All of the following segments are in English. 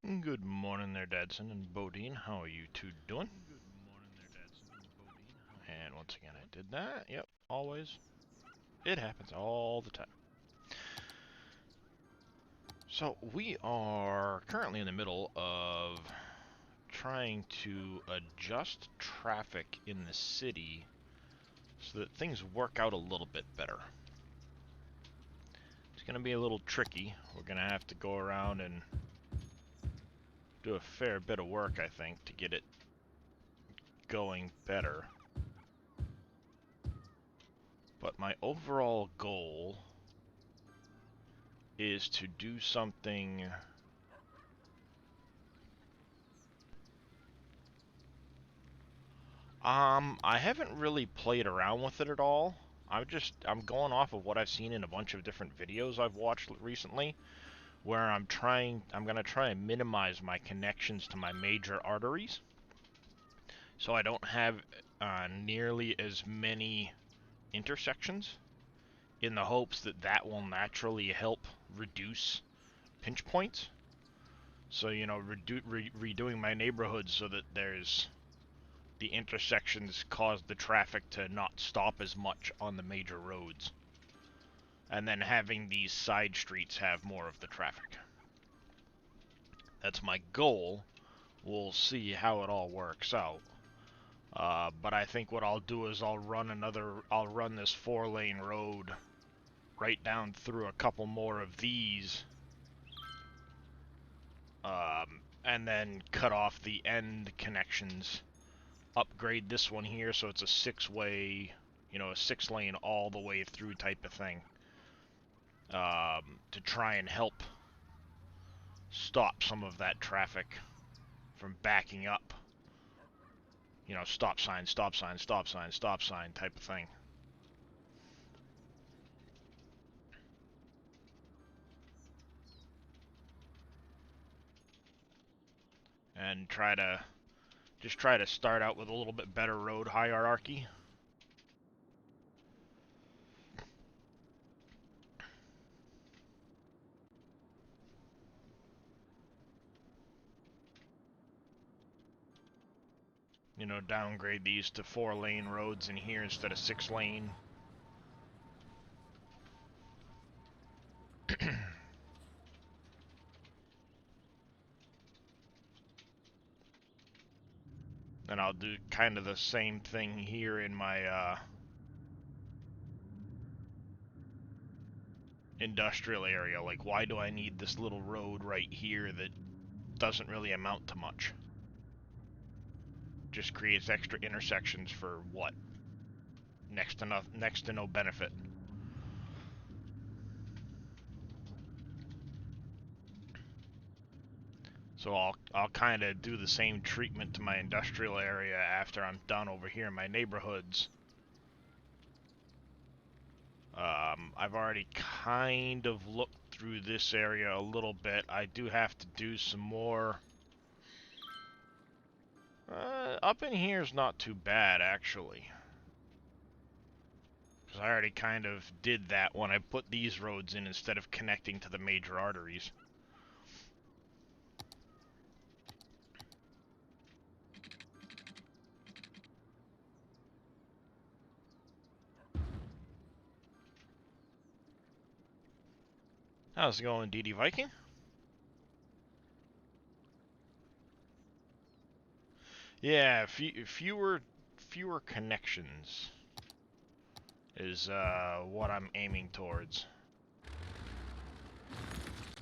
Good morning there, Dadson and Bodine. How are you two doing? And once again, I did that. Yep, always. It happens all the time. So, we are currently in the middle of trying to adjust traffic in the city so that things work out a little bit better. It's going to be a little tricky. We're going to have to go around and do a fair bit of work, I think, to get it going better. But my overall goal is to do something I haven't really played around with it at all. I'm going off of what I've seen in a bunch of different videos I've watched recently, where I'm gonna try and minimize my connections to my major arteries, so I don't have nearly as many intersections, in the hopes that that will naturally help reduce pinch points. So, you know, redoing my neighborhood so that the intersections cause the traffic to not stop as much on the major roads. And then having these side streets have more of the traffic. That's my goal. We'll see how it all works out. But I think what I'll do is I'll run this 4-lane road right down through a couple more of these. And then cut off the end connections. Upgrade this one here so it's a 6-way, you know, a 6-lane all the way through type of thing. To try and help stop some of that traffic from backing up. You know, stop sign, stop sign, stop sign, stop sign type of thing. And try to start out with a little bit better road hierarchy. You know, downgrade these to 4-lane roads in here instead of 6-lane. And I'll do kind of the same thing here in my industrial area. Like, why do I need this little road right here that doesn't really amount to much? Just creates extra intersections for what? Next to no benefit. So I'll kind of do the same treatment to my industrial area after I'm done over here in my neighborhoods. I've already kind of looked through this area a little bit. I do have to do some more. Up in here is not too bad, actually. Because I already kind of did that when I put these roads in instead of connecting to the major arteries. How's it going, DD Viking? Yeah, fewer connections is what I'm aiming towards.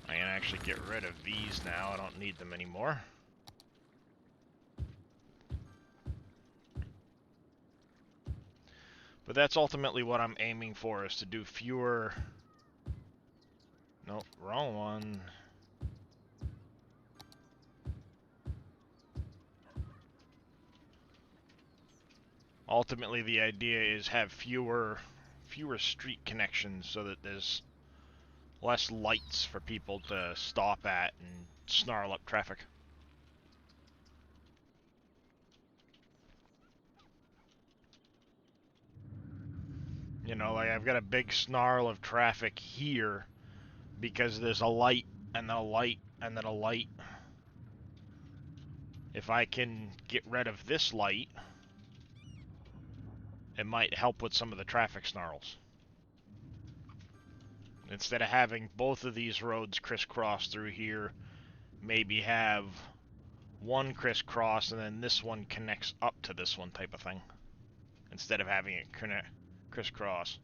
I can actually get rid of these now. I don't need them anymore. But that's ultimately what I'm aiming for, is to do fewer... Nope, wrong one. Ultimately, the idea is have fewer street connections so that there's less lights for people to stop at and snarl up traffic. You know, like I've got a big snarl of traffic here because there's a light and then a light and then a light. if I can get rid of this light, it might help with some of the traffic snarls. Instead of having both of these roads crisscross through here, maybe have one crisscross and then this one connects up to this one type of thing. Instead of having it crisscross.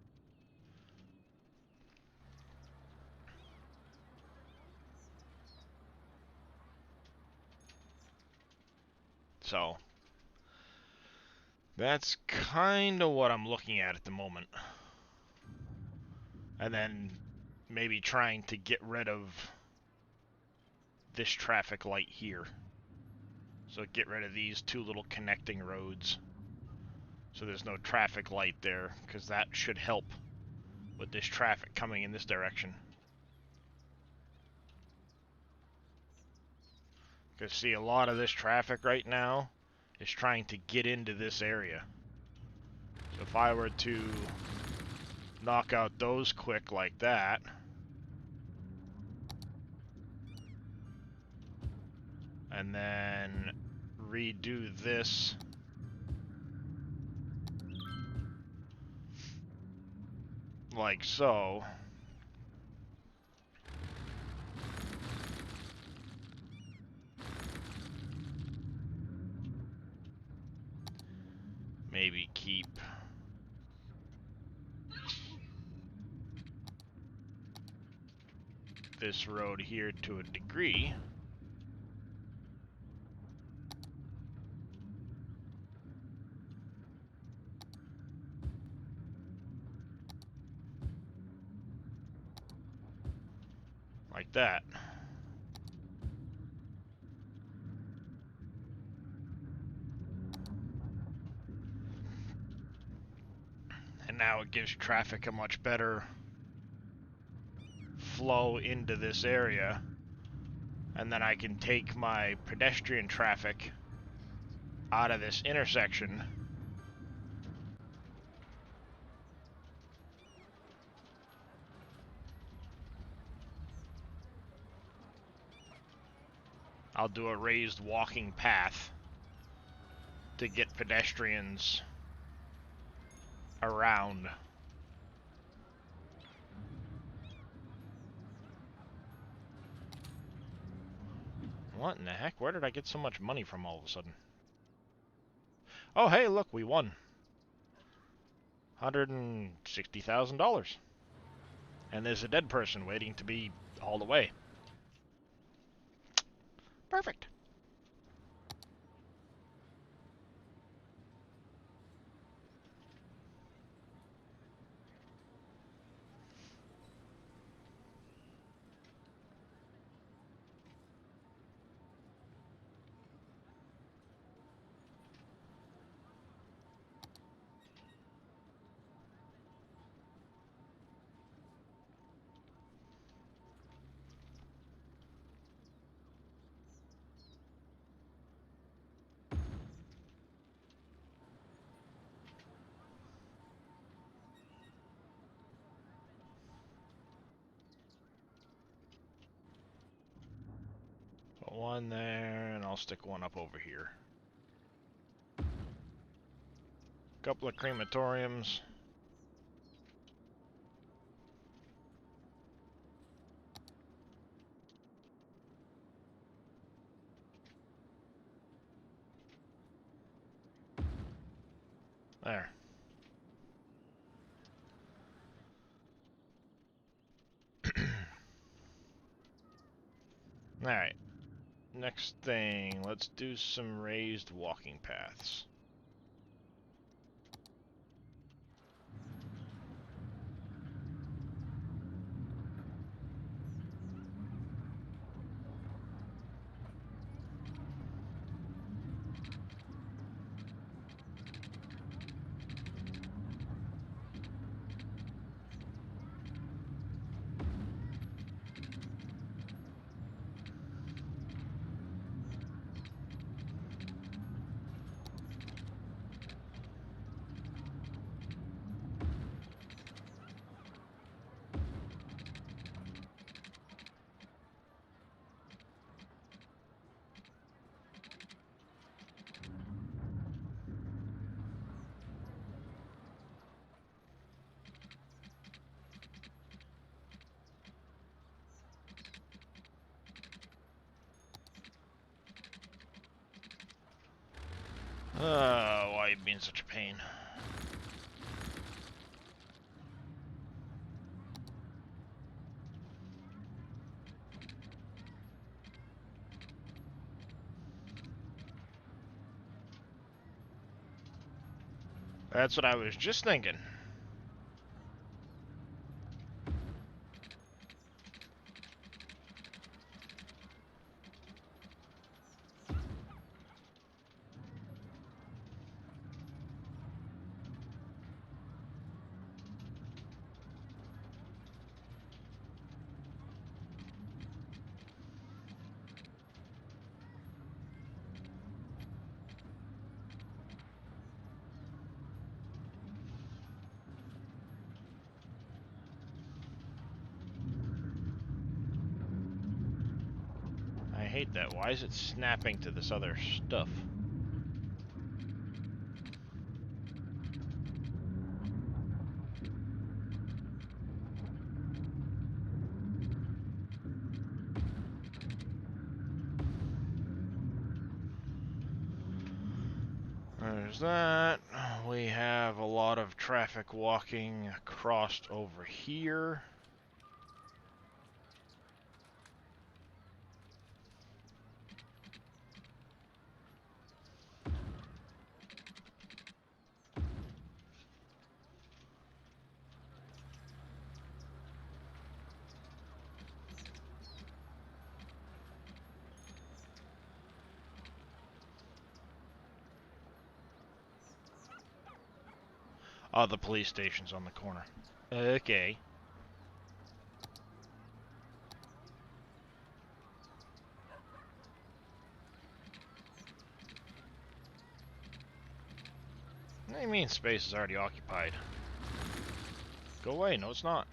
So, that's kind of what I'm looking at the moment. And then maybe trying to get rid of this traffic light here. So get rid of these two little connecting roads. So there's no traffic light there, because that should help with this traffic coming in this direction. Because see, a lot of this traffic right now is trying to get into this area. So if I were to knock out those quick like that, and then redo this like so, maybe keep this road here to a degree. Like that. And now it gives traffic a much better flow into this area. And then I can take my pedestrian traffic out of this intersection. I'll do a raised walking path to get pedestrians around. What in the heck? Where did I get so much money from all of a sudden? Oh, hey, look, we won. $160,000. And there's a dead person waiting to be hauled away. Perfect. Put one there, and I'll stick one up over here. Couple of crematoriums. There. Alright. Next thing, let's do some raised walking paths. Why are you being such a pain? That's what I was just thinking. I hate that. Why is it snapping to this other stuff? There's that. We have a lot of traffic walking across over here. Oh, the police station's on the corner. Okay. What do you mean space is already occupied? Go away. No, it's not.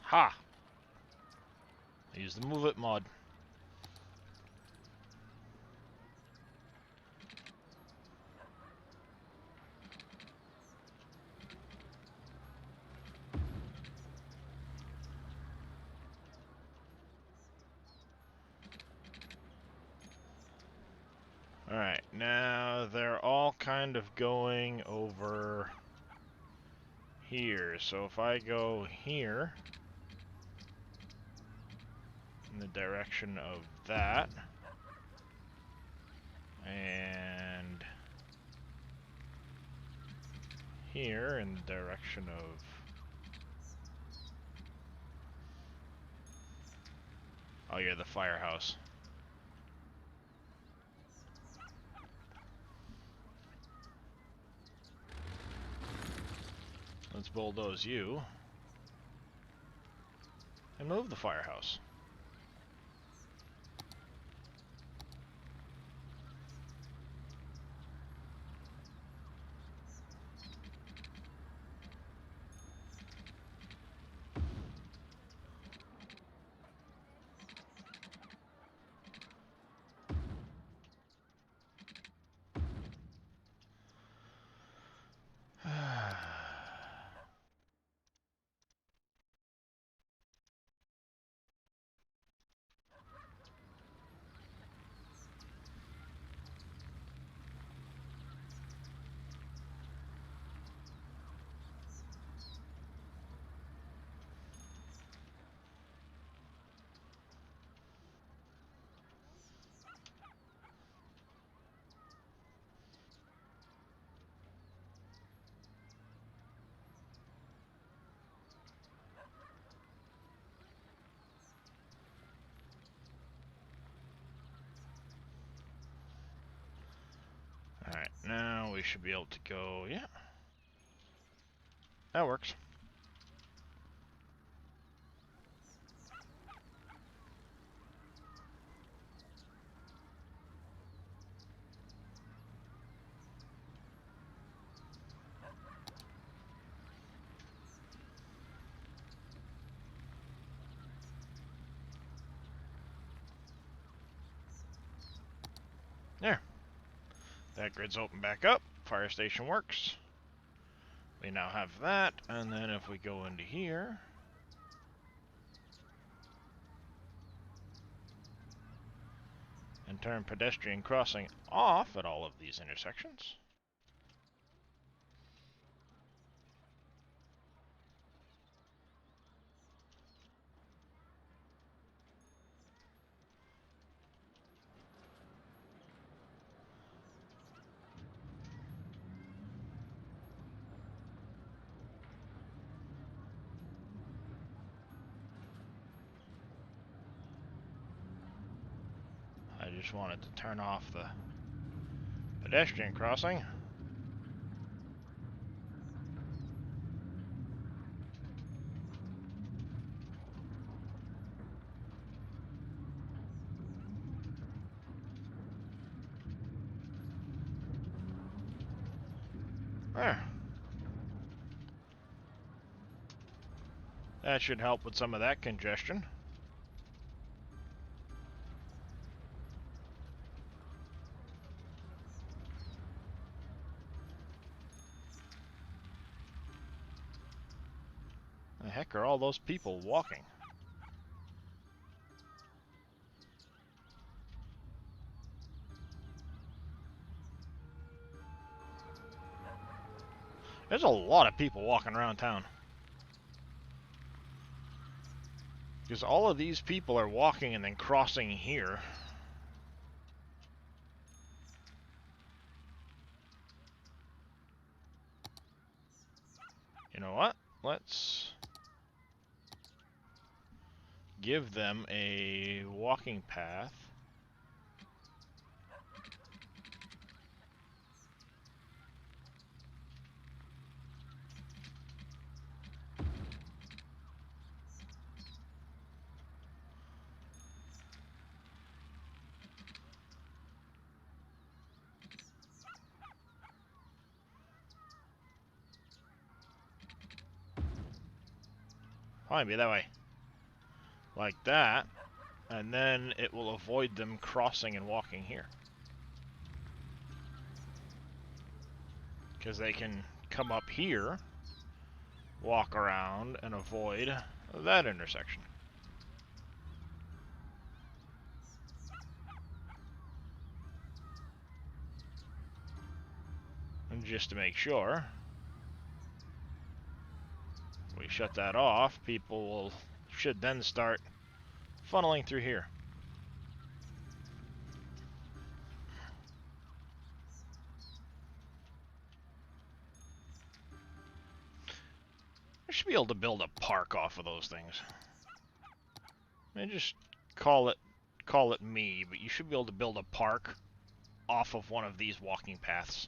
Ha! Use the move it mod. Alright, now they're all kind of going over here. So if I go here, in the direction of that, and here in the direction of... Oh, you're the firehouse. Let's bulldoze you. And move the firehouse. Alright, now we should be able to go, yeah. That works. That grid's open back up. Fire station works. We now have that, and then if we go into here... and turn pedestrian crossing off at all of these intersections. I just wanted to turn off the pedestrian crossing. There. That should help with some of that congestion. The heck are all those people walking? There's a lot of people walking around town. Because all of these people are walking and then crossing here. You know what? Let's give them a walking path. Probably be that way. Like that. And then it will avoid them crossing and walking here. Because they can come up here, walk around, and avoid that intersection. And just to make sure, we shut that off, people should then start funneling through here. I should be able to build a park off of those things. I mean, just call it me, but you should be able to build a park off of one of these walking paths.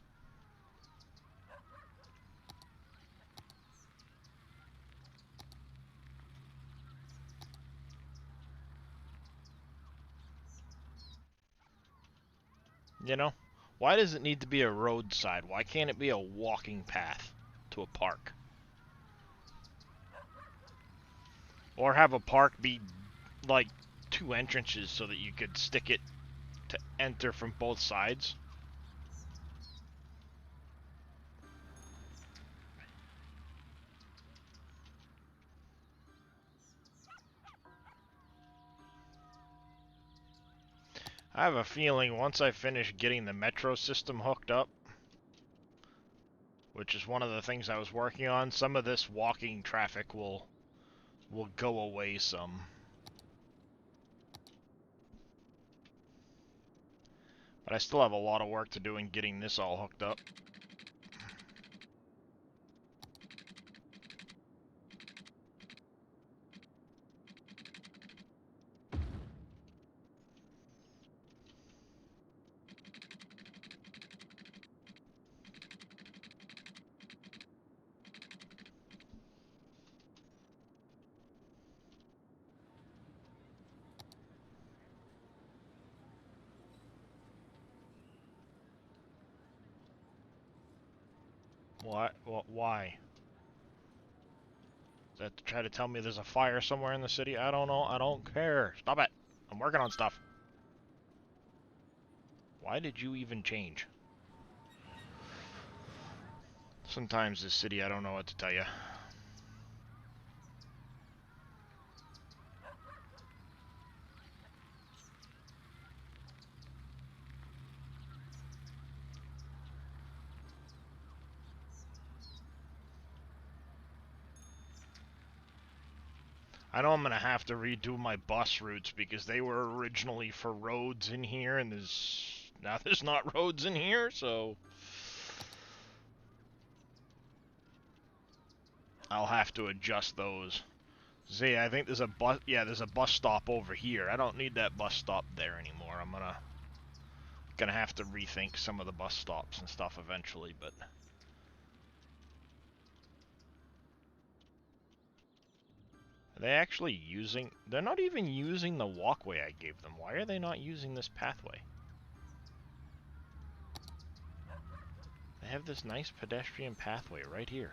You know? Why does it need to be a roadside? Why can't it be a walking path to a park? Or have a park be like 2 entrances so that you could stick it to enter from both sides? I have a feeling once I finish getting the metro system hooked up, which is one of the things I was working on, some of this walking traffic will go away some. But I still have a lot of work to do in getting this all hooked up. What? Why? Is that to try to tell me there's a fire somewhere in the city? I don't know. I don't care. Stop it. I'm working on stuff. Why did you even change? Sometimes this city, I don't know what to tell you. I know I'm going to have to redo my bus routes because they were originally for roads in here, and there's not roads in here, so I'll have to adjust those. See, I think there's a bus, yeah, there's a bus stop over here. I don't need that bus stop there anymore. I'm gonna have to rethink some of the bus stops and stuff eventually, but are they actually using... They're not even using the walkway I gave them. Why are they not using this pathway? They have this nice pedestrian pathway right here.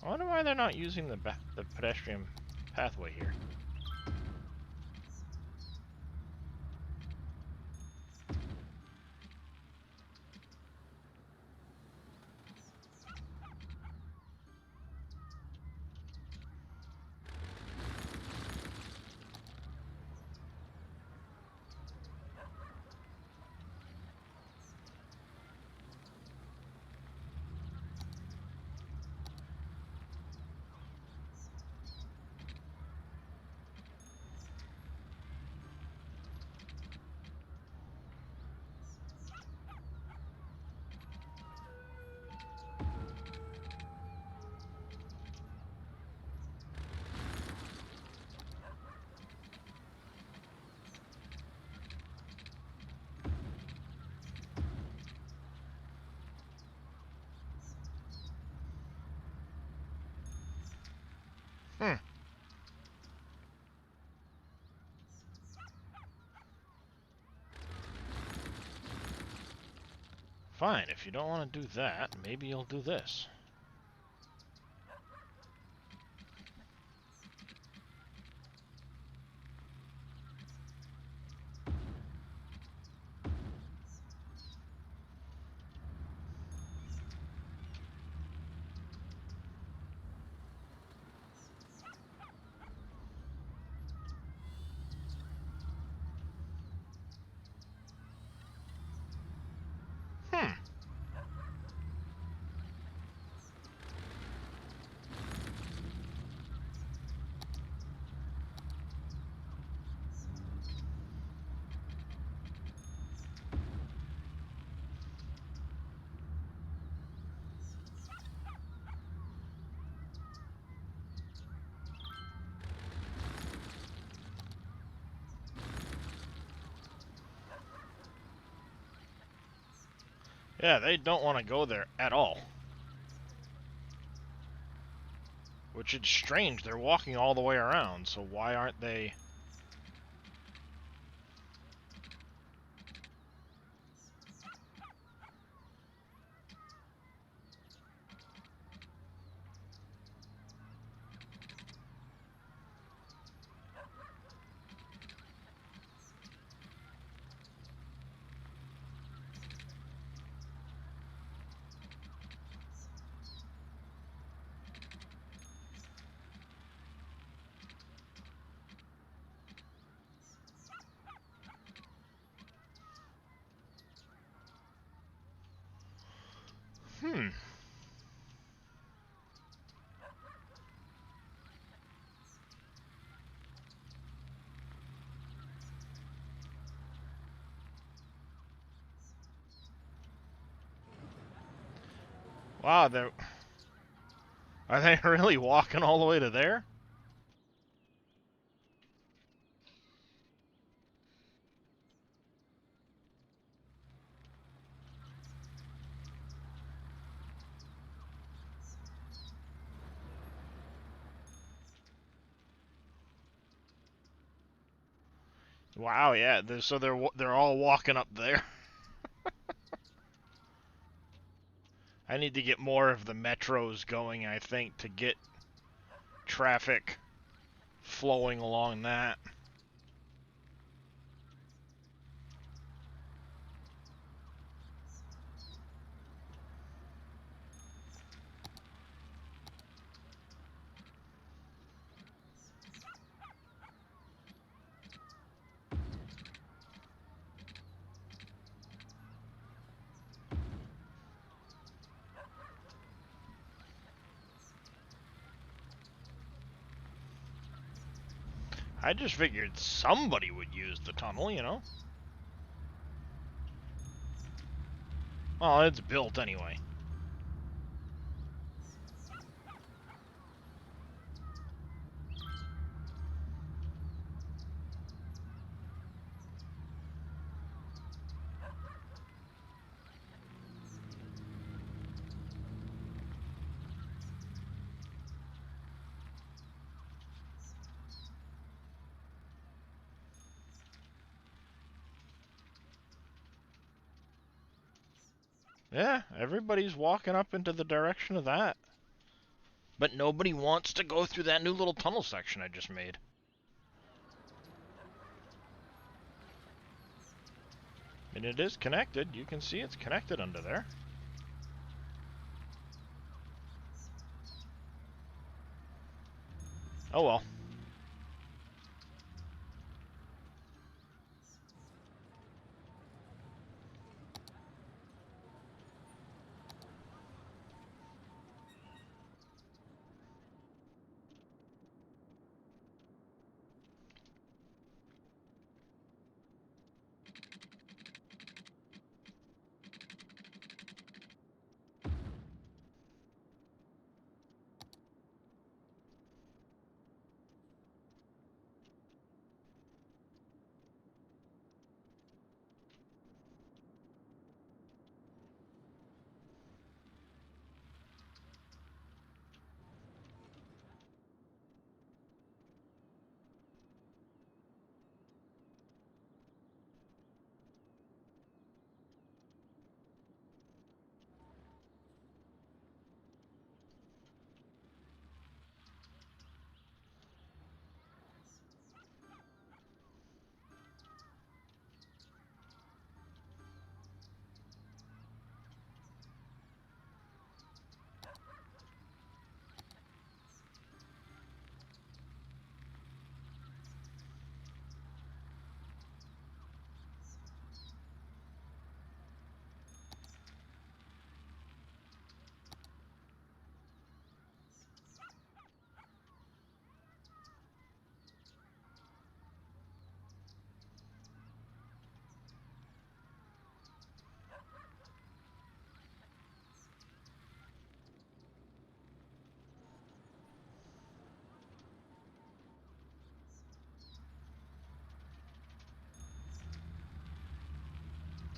I wonder why they're not using the pedestrian pathway here. Hmm. Fine, if you don't want to do that, maybe you'll do this. Hmm. Yeah, they don't want to go there at all. Which is strange, they're walking all the way around, so why aren't they... Hmm. Wow, they're... Are they really walking all the way to there? Wow, yeah. So they're all walking up there. I need to get more of the metros going, I think, to get traffic flowing along that. I just figured somebody would use the tunnel, you know? Well, it's built anyway. Yeah, everybody's walking up into the direction of that. But nobody wants to go through that new little tunnel section I just made. And it is connected. You can see it's connected under there. Oh well.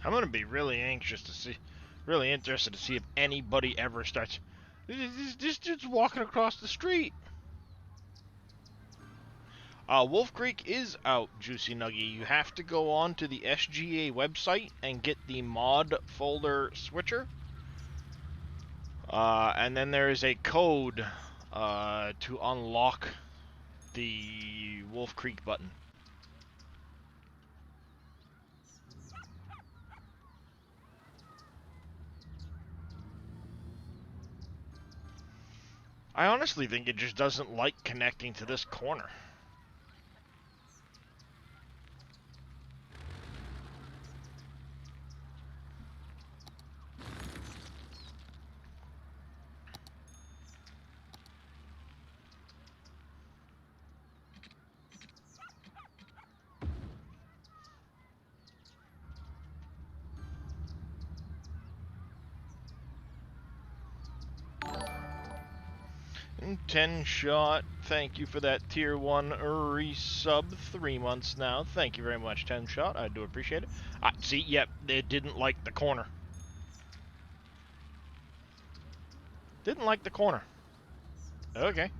I'm gonna be really anxious to see, really interested to see if anybody ever starts. This dude's walking across the street. Wolf Creek is out, Juicy Nuggy. You have to go on to the SGA website and get the mod folder switcher. And then there is a code to unlock the Wolf Creek button. I honestly think it just doesn't like connecting to this corner. And 10 shot, thank you for that tier 1 resub, 3 months now. Thank you very much, 10 shot. I do appreciate it. See, yep, it didn't like the corner. Didn't like the corner. Okay.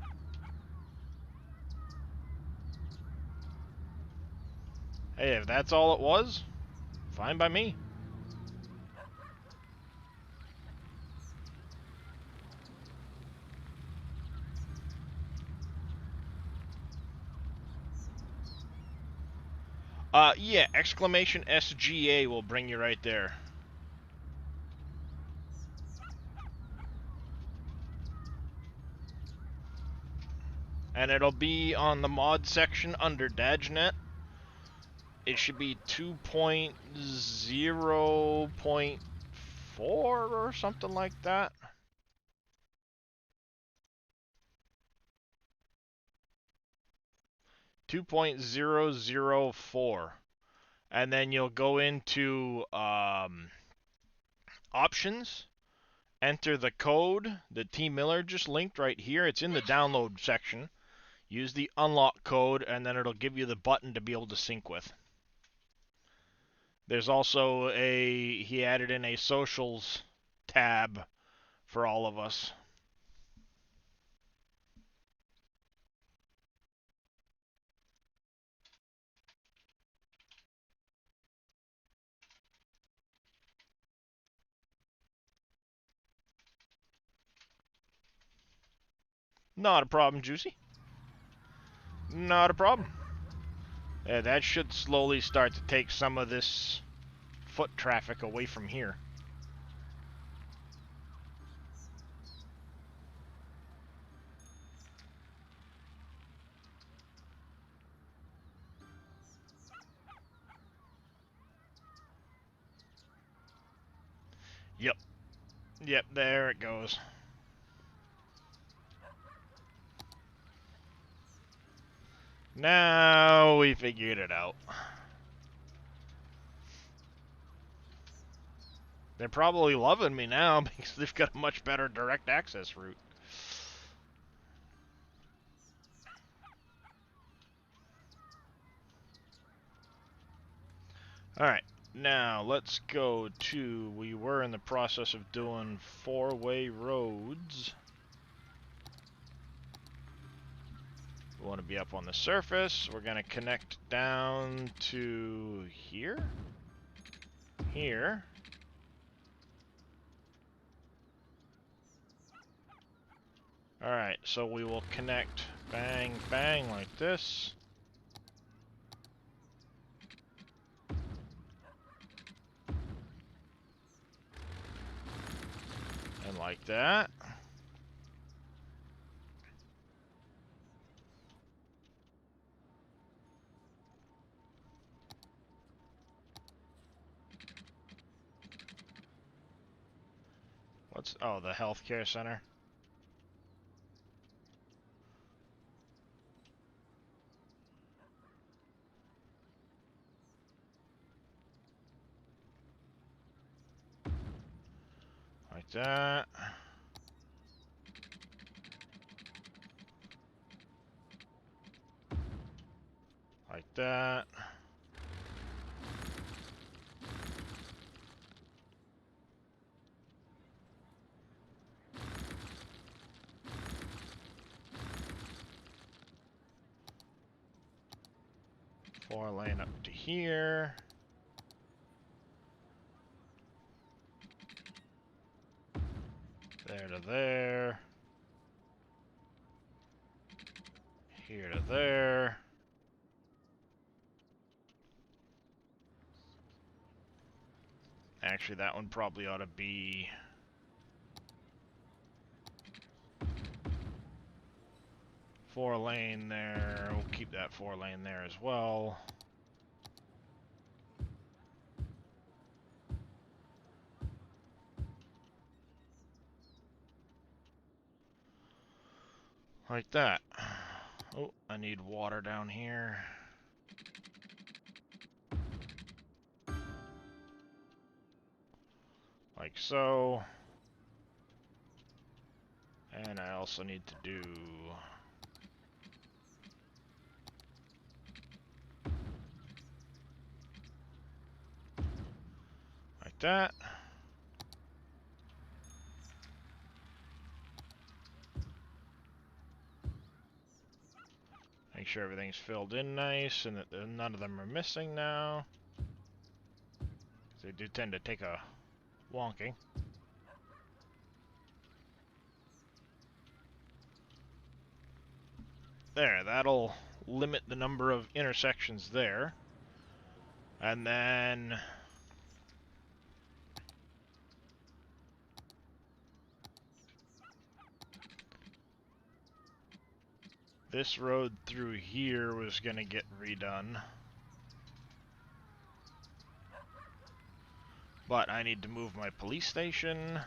Hey, if that's all it was, fine by me. Yeah, exclamation SGA will bring you right there. And it'll be on the mod section under DadgeNet. It should be 2.0.4 or something like that. Two point zero zero four, and then you'll go into options, enter the code that T Miller just linked right here. It's in the download section. Use the unlock code, and then it'll give you the button to be able to sync with. There's also he added in a socials tab for all of us. Not a problem, Juicy. Not a problem. Yeah, that should slowly start to take some of this foot traffic away from here. Yep. Yep, there it goes. Now we figured it out. They're probably loving me now because they've got a much better direct access route. Alright, now let's go to... We were in the process of doing four-way roads. We want to be up on the surface. We're going to connect down to here. Here. Alright, so we will connect bang, bang like this. And like that. What's... Oh, the healthcare center. Like that. Like that. Four lane up to here. There to there. Here to there. Actually, that one probably ought to be... Four lane there. We'll keep that four lane there as well. Like that. Oh, I need water down here. Like so. And I also need to do... like that. Make sure everything's filled in nice and that none of them are missing now. They do tend to take a wonking. There, that'll limit the number of intersections there. And then this road through here was gonna get redone. But I need to move my police station.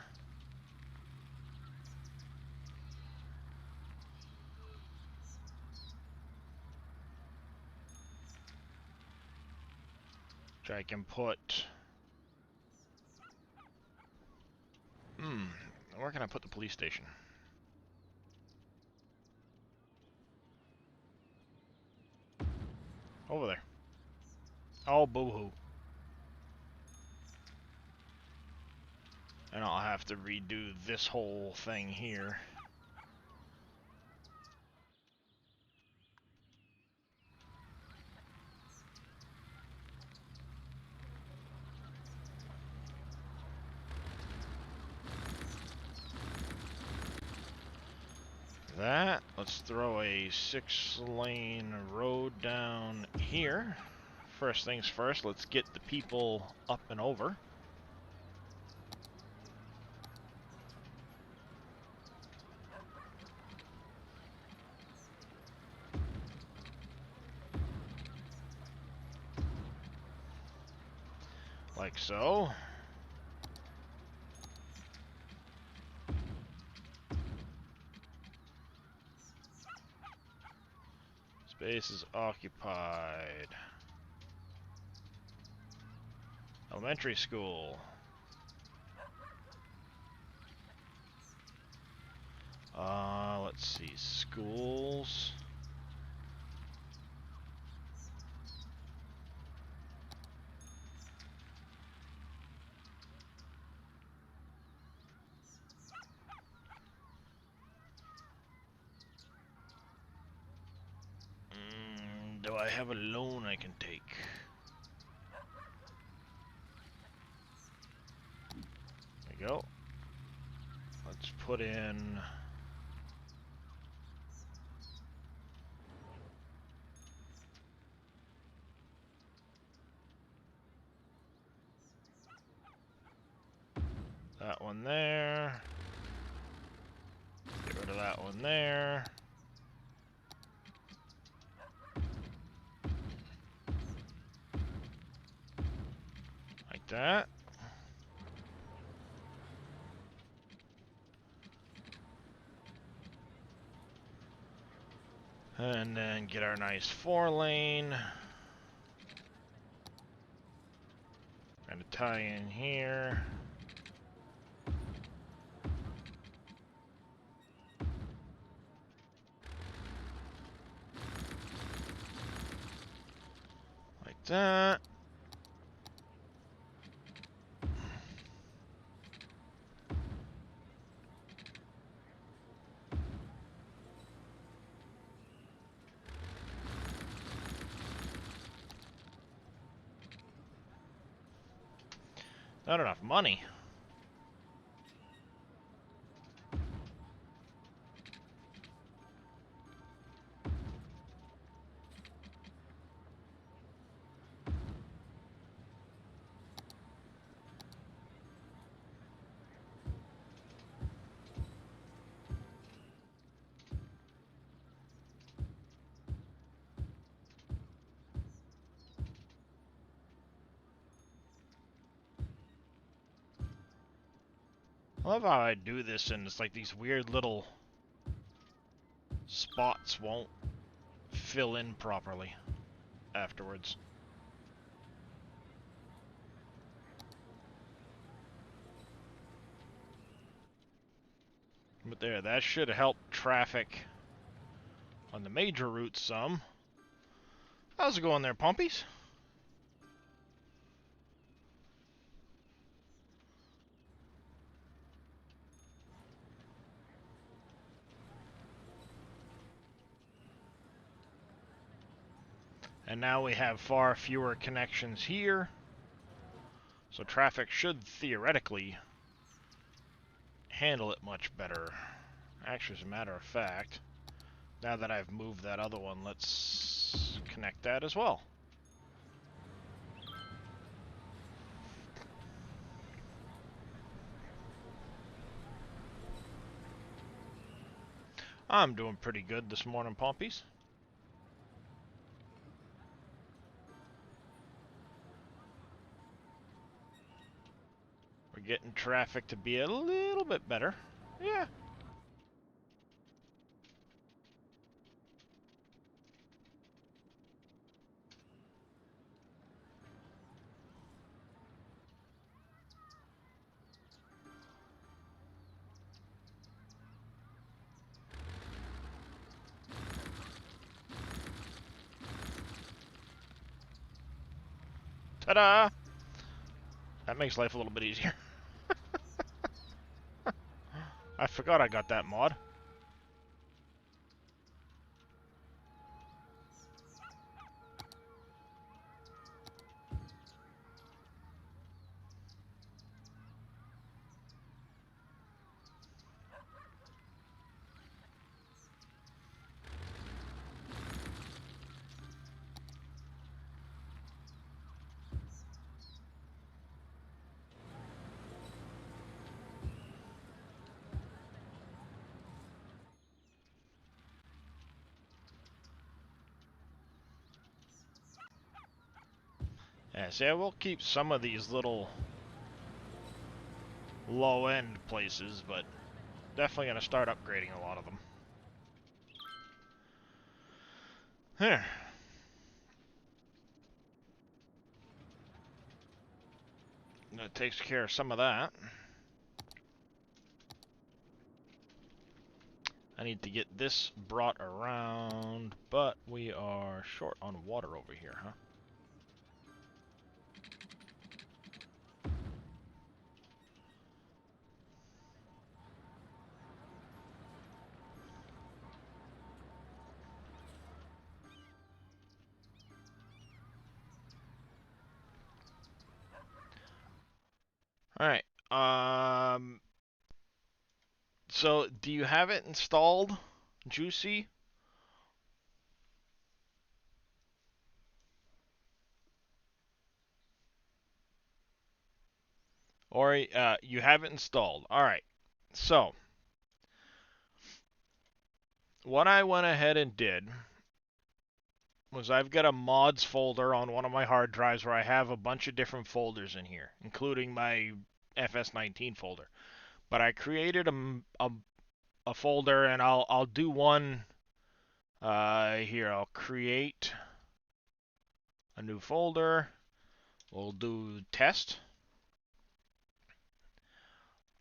Which I can put... where can I put the police station? Over there. Oh, boo-hoo. And I'll have to redo this whole thing here. That. Let's throw a 6-lane road down here. First things first, let's get the people up and over. Like so. Space is occupied. Elementary school. Let's see, schools. Do I have a loan I can take? There we go. Let's put in... that one there. Get rid of that one there. Like that. And then get our nice 4-lane. And a tie in here. Like that. Not enough money. I love how I do this and it's like these weird little spots won't fill in properly afterwards. But there, that should help traffic on the major routes some. How's it going there, Pumpies? And now we have far fewer connections here. So traffic should theoretically handle it much better. Actually, as a matter of fact, now that I've moved that other one, let's connect that as well. I'm doing pretty good this morning, Pompies. We're getting traffic to be a little bit better. Yeah. Ta-da! That makes life a little bit easier. I forgot I got that mod. Yeah, see, I will keep some of these little low-end places, but definitely going to start upgrading a lot of them. There. That takes care of some of that. I need to get this brought around, but we are short on water over here, huh? Alright, so do you have it installed, Juicy? Or, you have it installed. Alright, so, what I went ahead and did was I've got a mods folder on one of my hard drives where I have a bunch of different folders in here, including my FS19 folder. But I created a folder, and I'll do one here. I'll create a new folder. We'll do test.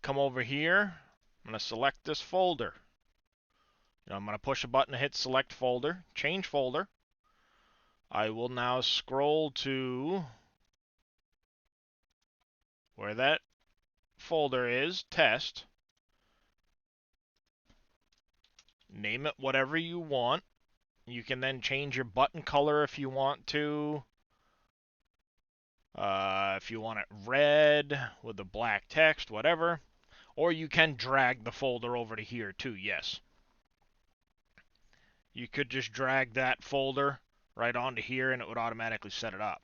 Come over here. I'm going to select this folder. I'm going to push a button to hit select folder, change folder. I will now scroll to where that folder is, test. Name it whatever you want. You can then change your button color if you want to. If you want it red with the black text, whatever. Or you can drag the folder over to here too, yes. You could just drag that folder right onto here and it would automatically set it up.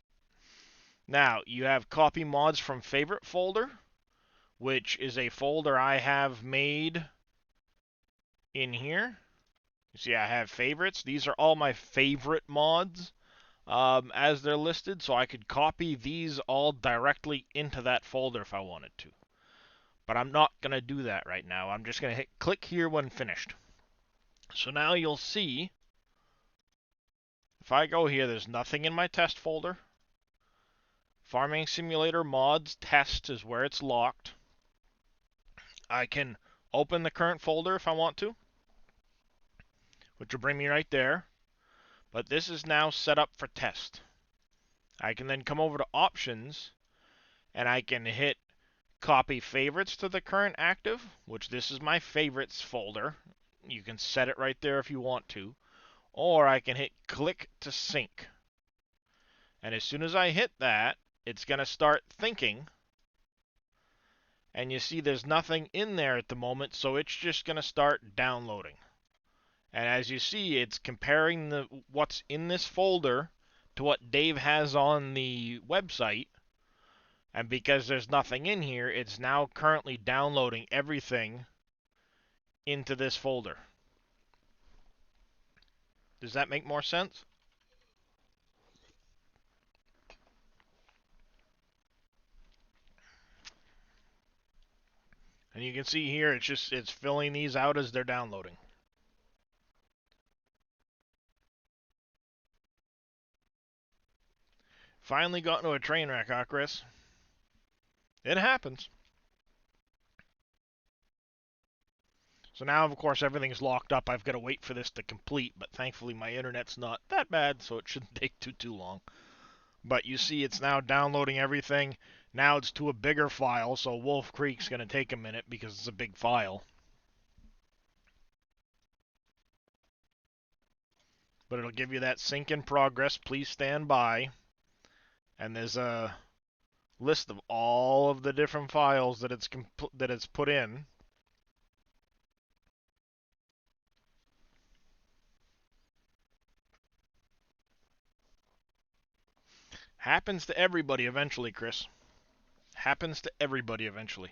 Now, you have copy mods from favorite folder, which is a folder I have made in here. You see, I have favorites. These are all my favorite mods as they're listed, so I could copy these all directly into that folder if I wanted to. But I'm not going to do that right now. I'm just going to hit click here when finished. So now you'll see, if I go here, there's nothing in my test folder. Farming Simulator Mods Test is where it's locked. I can open the current folder if I want to, which will bring me right there. But this is now set up for test. I can then come over to Options, and I can hit Copy Favorites to the current active, which this is my Favorites folder. You can set it right there if you want to. Or I can hit Click to Sync. And as soon as I hit that, it's going to start thinking. And you see there's nothing in there at the moment, so it's just going to start downloading. And as you see, it's comparing what's in this folder to what Dave has on the website. And because there's nothing in here, it's now currently downloading everything into this folder. Does that make more sense? And you can see here, it's filling these out as they're downloading. Finally got into a train wreck, huh, Chris? It happens. So now, of course, everything's locked up. I've got to wait for this to complete, but thankfully my internet's not that bad, so it shouldn't take too long. But you see it's now downloading everything. Now it's to a bigger file, so Wolf Creek's going to take a minute because it's a big file. But it'll give you that sync in progress. Please stand by. And there's a list of all of the different files that it's put in. Happens to everybody eventually, Chris. Happens to everybody eventually.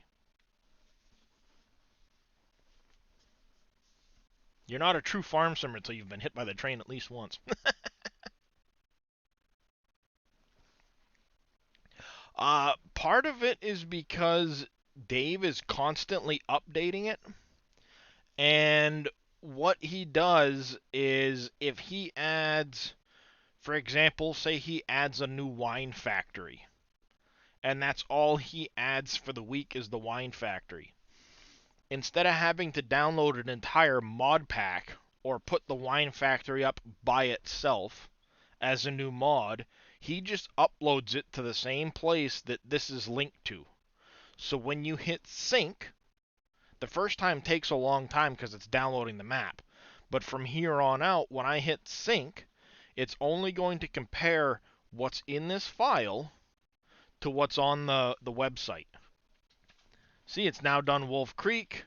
You're not a true farm simmer until you've been hit by the train at least once. Part of it is because Dave is constantly updating it. And what he does is if he adds, for example, say he adds a new wine factory, and that's all he adds for the week is the wine factory. Instead of having to download an entire mod pack or put the wine factory up by itself as a new mod, he just uploads it to the same place that this is linked to. So when you hit sync, the first time takes a long time because it's downloading the map. But from here on out, when I hit sync, it's only going to compare what's in this file to what's on the website. See, it's now done Wolf Creek,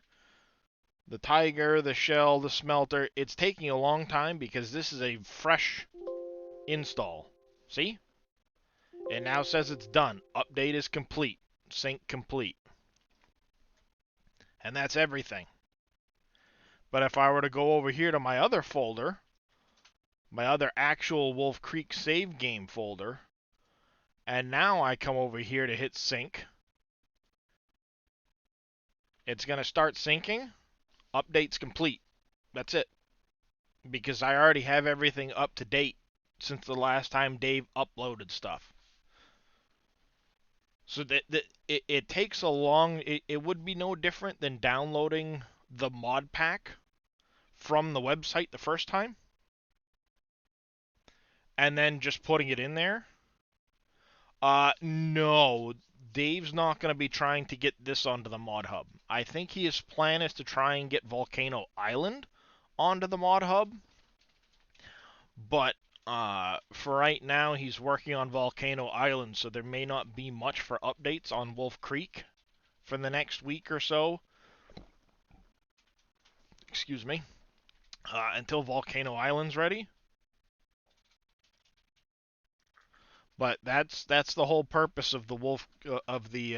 the Tiger, the Shell, the Smelter. It's taking a long time because this is a fresh install. See? It now says it's done. Update is complete. Sync complete. And that's everything. But if I were to go over here to my other folder, my other actual Wolf Creek save game folder, and now I come over here to hit sync, it's going to start syncing. Update's complete. That's it. Because I already have everything up to date since the last time Dave uploaded stuff. So it takes a long... It would be no different than downloading the mod pack from the website the first time and then just putting it in there. No. Dave's not going to be trying to get this onto the mod hub. I think his plan is to try and get Volcano Island onto the mod hub. But for right now, he's working on Volcano Island, so there may not be much for updates on Wolf Creek for the next week or so. Excuse me. Until Volcano Island's ready. But that's the whole purpose of the Wolf of the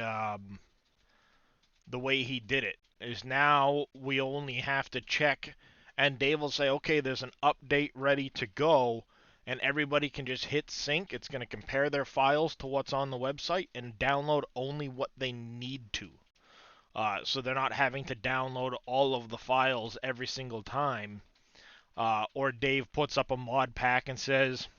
way he did it. Is now we only have to check, and Dave will say, okay, there's an update ready to go, and everybody can just hit sync. It's going to compare their files to what's on the website and download only what they need to. So they're not having to download all of the files every single time. Or Dave puts up a mod pack and says,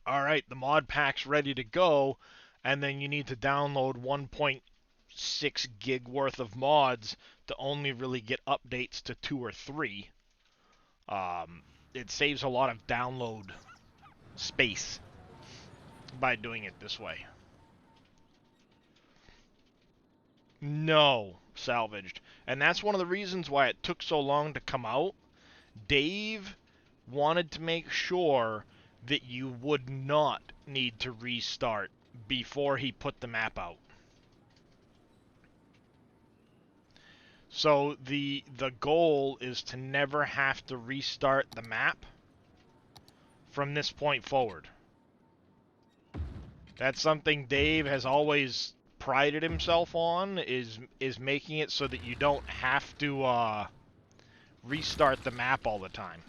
all right, the mod pack's ready to go, and then you need to download 1.6 gig worth of mods to only really get updates to 2 or 3. It saves a lot of download space by doing it this way. No, salvaged. And that's one of the reasons why it took so long to come out. Dave wanted to make sure that you would not need to restart before he put the map out. So the goal is to never have to restart the map from this point forward. That's something Dave has always prided himself on, is making it so that you don't have to restart the map all the time.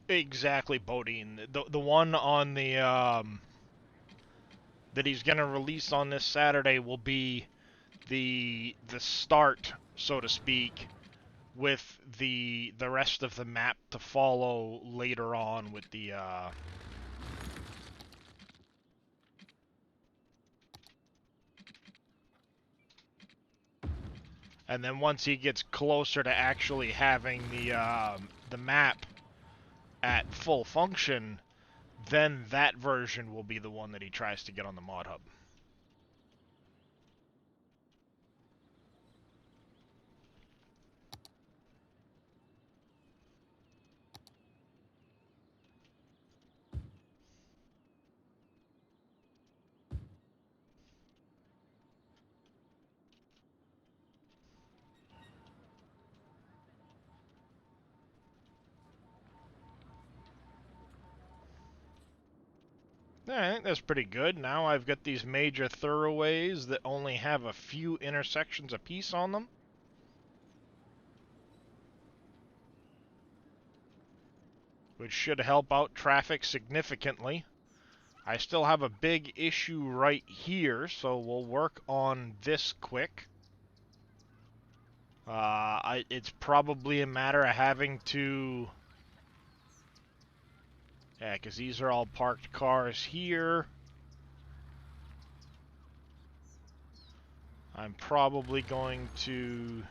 Exactly, Bodine. The one on the that he's gonna release on this Saturday will be the start, so to speak, with the rest of the map to follow later on with the and then once he gets closer to actually having the map at full function, then that version will be the one that he tries to get on the mod hub. I think that's pretty good. Now I've got these major thoroughways that only have a few intersections apiece on them, which should help out traffic significantly. I still have a big issue right here, so we'll work on this quick. It's probably a matter of having to... Yeah, because these are all parked cars here. I'm probably going to...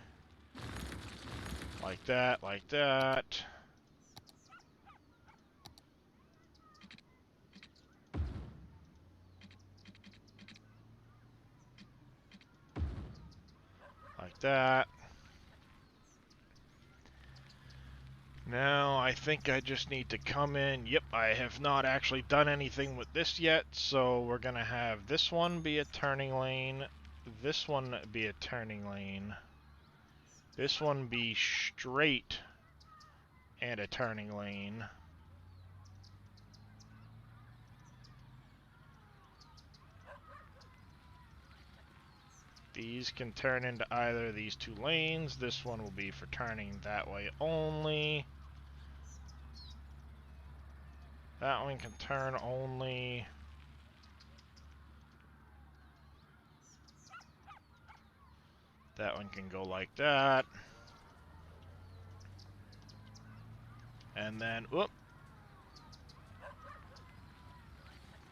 Like that, like that. Like that. Now, I think I just need to come in. Yep, I have not actually done anything with this yet, so we're going to have this one be a turning lane, this one be a turning lane, this one be straight and a turning lane. These can turn into either of these two lanes. This one will be for turning that way only. That one can turn only. That one can go like that. And then, whoop.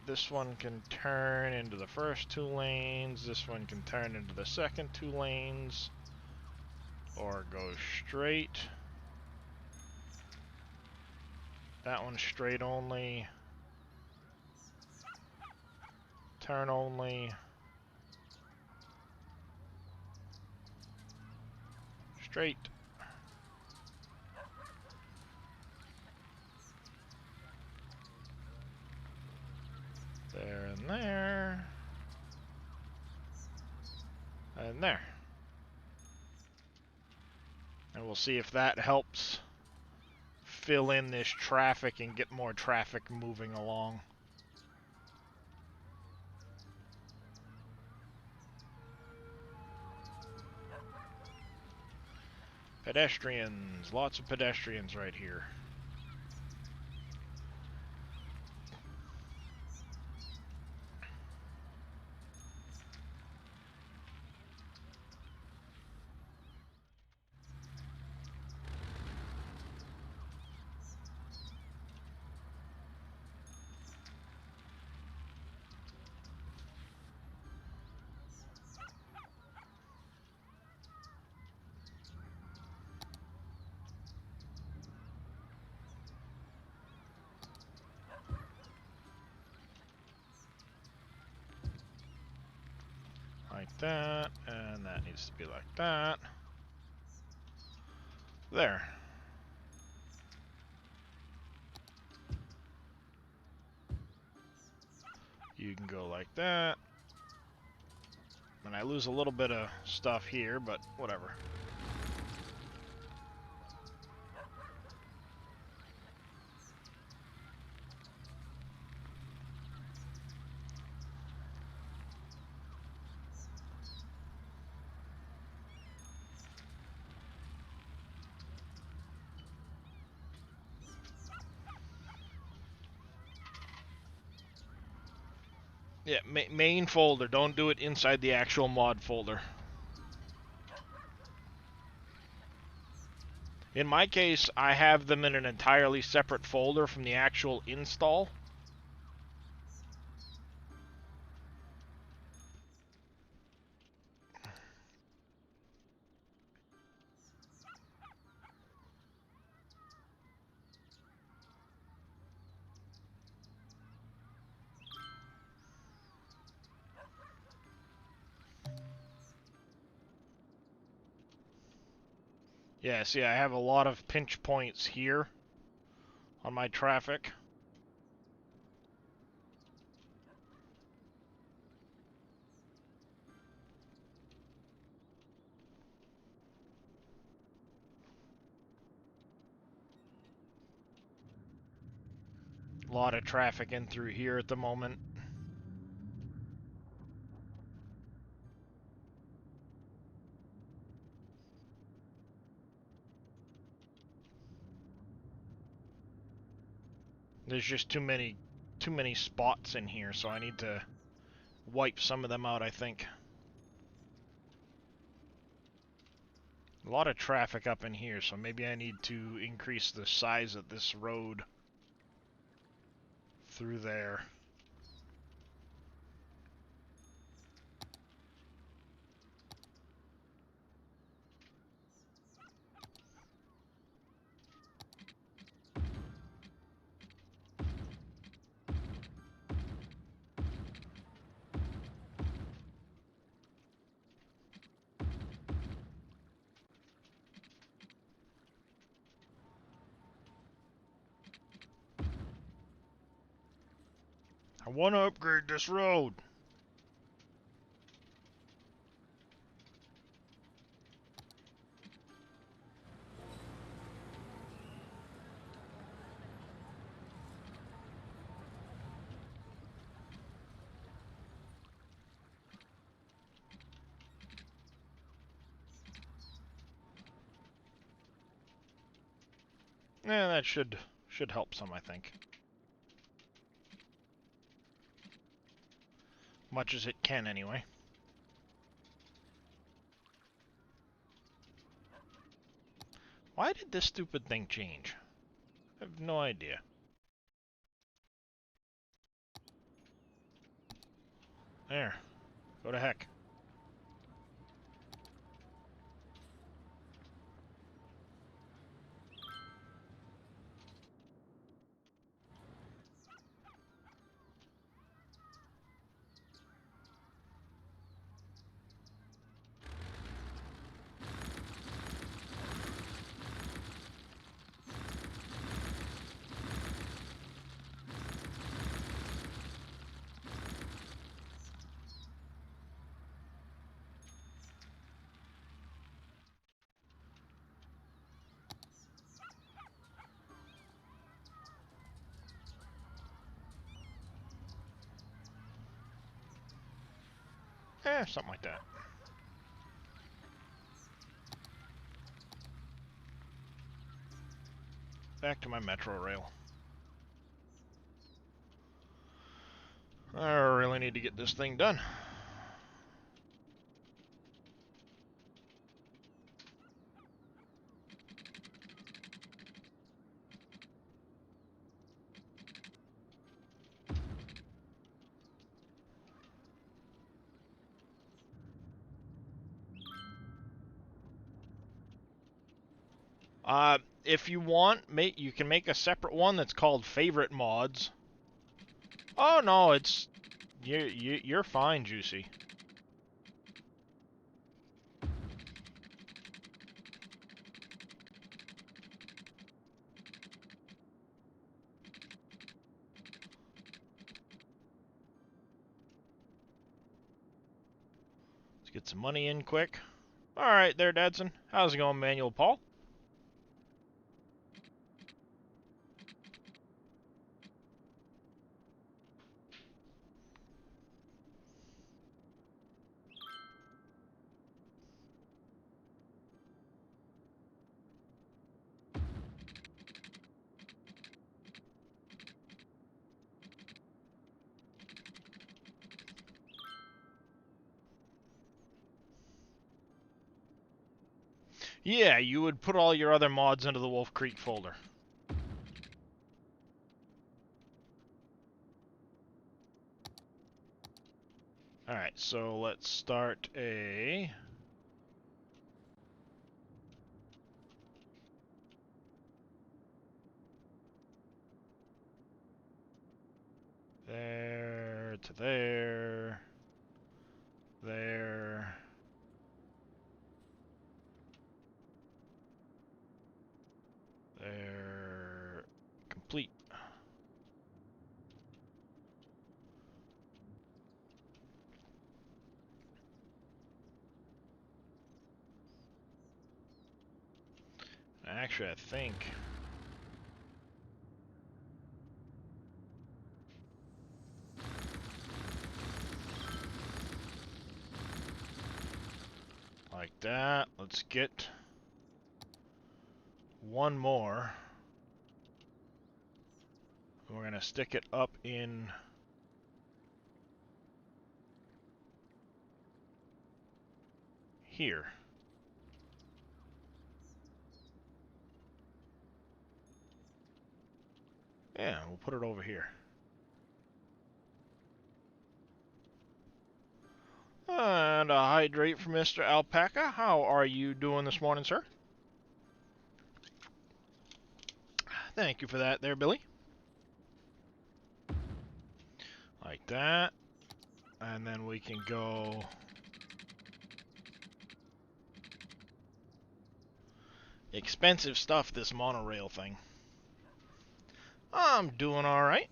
This one can turn into the first two lanes. This one can turn into the second two lanes. Or go straight. That one's straight only. Turn only. Straight. There and there. And there. And we'll see if that helps fill in this traffic and get more traffic moving along. Pedestrians. Lots of pedestrians right here. Like that, and that needs to be like that. There. You can go like that. And I lose a little bit of stuff here, but whatever. Yeah, main folder. Don't do it inside the actual mod folder. In my case, I have them in an entirely separate folder from the actual install. Yeah, see, I have a lot of pinch points here on my traffic. A lot of traffic in through here at the moment. There's just too many spots in here, so I need to wipe some of them out, I think. A lot of traffic up in here, so maybe I need to increase the size of this road through there. I want to upgrade this road. Yeah, that should help some, I think. Much as it can, anyway. Why did this stupid thing change? I have no idea. There. Go to heck. Something like that. back to my metro rail. I really need to get this thing done. If you want, you can make a separate one that's called favorite mods. Oh no, you're fine, Juicy. Let's get some money in quick. All right, there, Dadson. How's it going, Manuel Paul? Yeah, you would put all your other mods into the Wolf Creek folder. Alright, so let's start a... There to there. There. There. Complete. Actually, I think... like that. Let's get one more. We're going to stick it up in... here. Yeah, we'll put it over here. And a hydrate for Mr. Alpaca. How are you doing this morning, sir? Thank you for that there, Billy. Like that. And then we can go... expensive stuff, this monorail thing. I'm doing alright.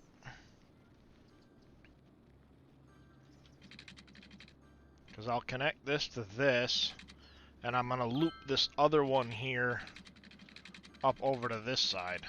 Because I'll connect this to this, and I'm going to loop this other one here up over to this side.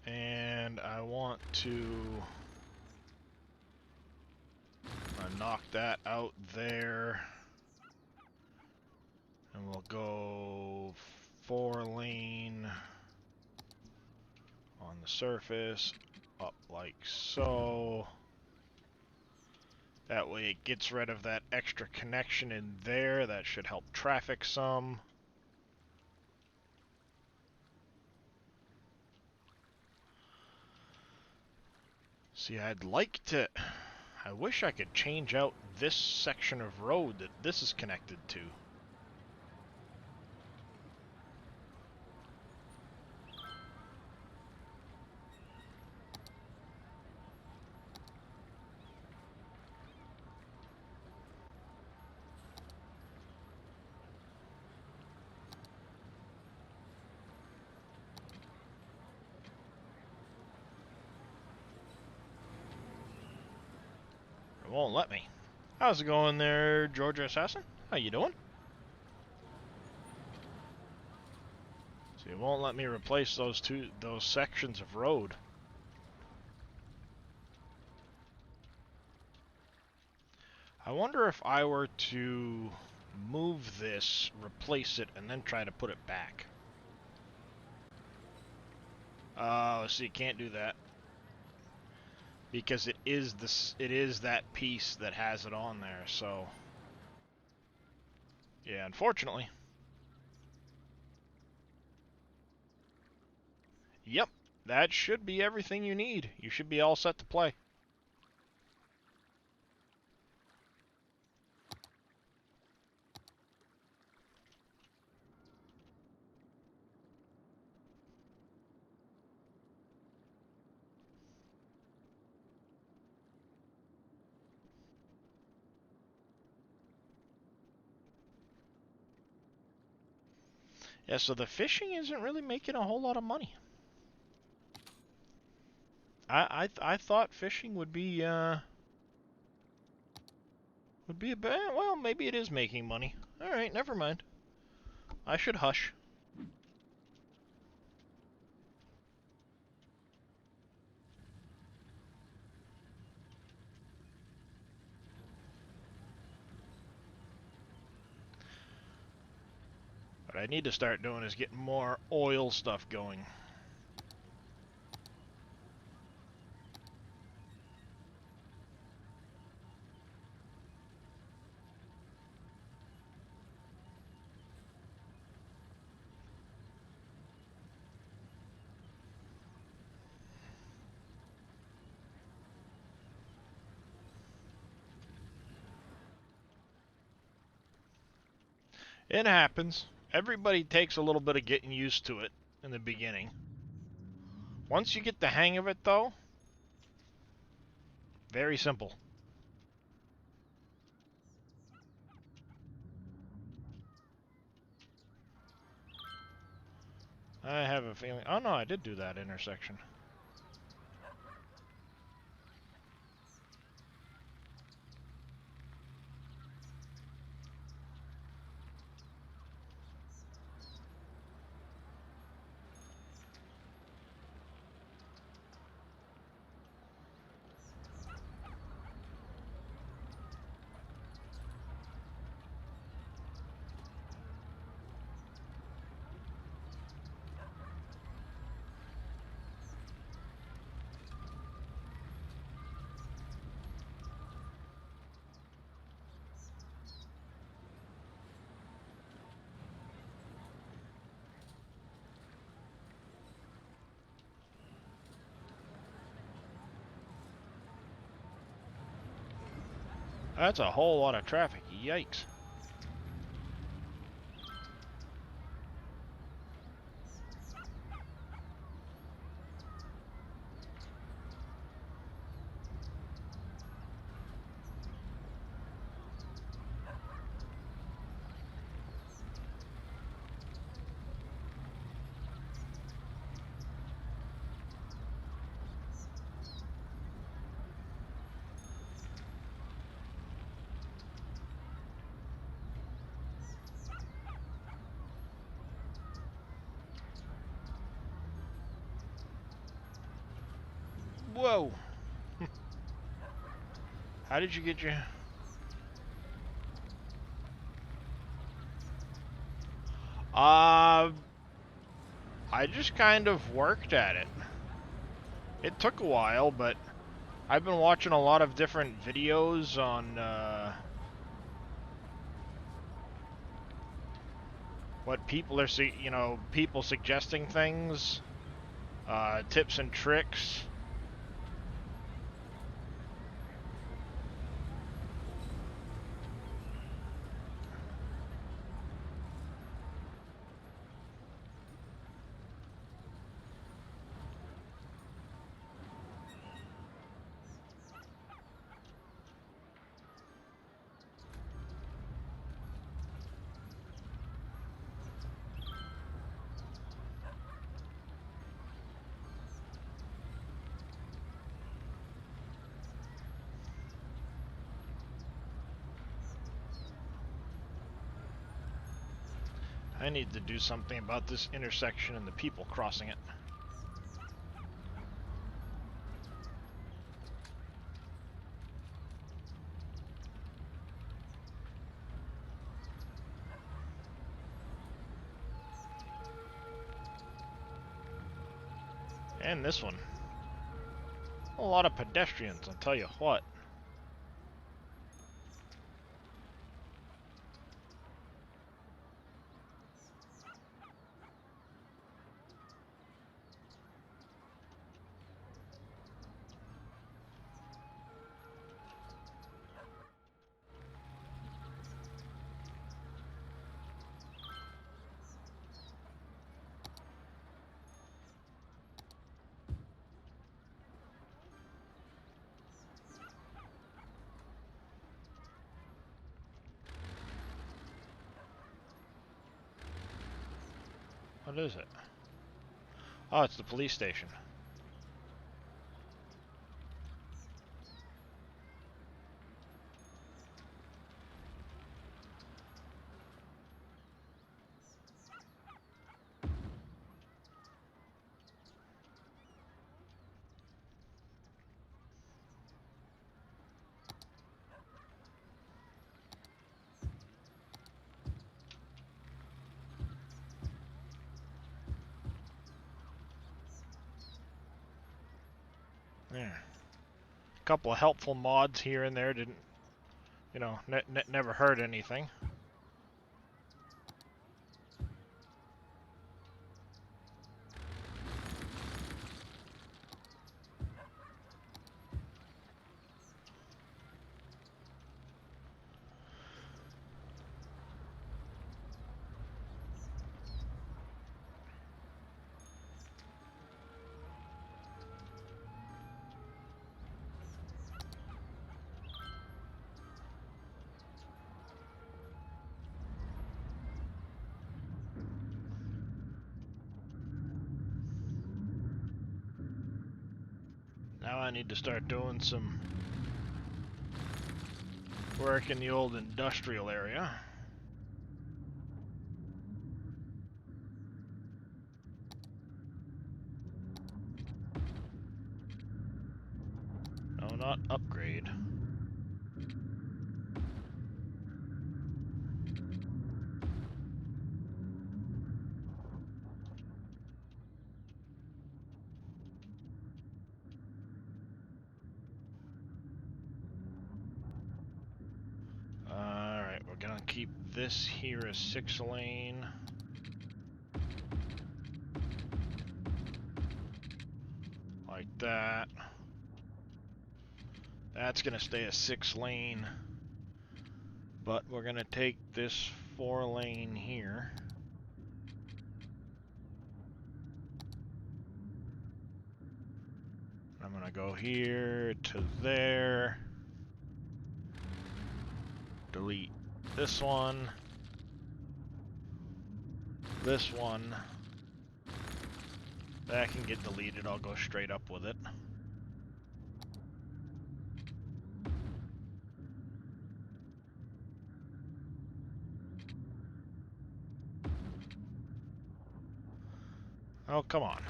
And I want to knock that out there. And we'll go 4-lane on the surface, up like so. That way it gets rid of that extra connection in there. That should help traffic some. See, I'd like to... I wish I could change out this section of road that this is connected to. It won't let me. How's it going there, Georgia Assassin? How you doing? It won't let me replace those sections of road. I wonder if I were to move this, replace it, and then try to put it back. Let's see, can't do that. Because it is that piece that has it on there, so yeah, unfortunately. Yep, that should be everything you need. You should be all set to play. Yeah, so the fishing isn't really making a whole lot of money. I thought fishing would be a bit. Well, maybe it is making money. All right, never mind. I should hush. What I need to start doing is getting more oil stuff going. It happens. Everybody takes a little bit of getting used to it in the beginning. Once you get the hang of it, though, very simple. I have a feeling... Oh, no, I did do that intersection. That's a whole lot of traffic. Yikes. Whoa. How did you get your... I just kind of worked at it. It took a while, but I've been watching a lot of different videos on what people are, people suggesting things, tips and tricks. I need to do something about this intersection and the people crossing it. And this one. A lot of pedestrians, I'll tell you what. What is it? Oh, it's the police station. Yeah. A couple of helpful mods here and there didn't, you know, never hurt anything. Now I need to start doing some work in the old industrial area. No, not upgrade. Alright, we're gonna keep this here as 6-lane. Like that. That's gonna stay a 6-lane. But we're gonna take this 4-lane here. I'm gonna go here to there. Delete this one. This one. That can get deleted, I'll go straight up with it. Oh, come on.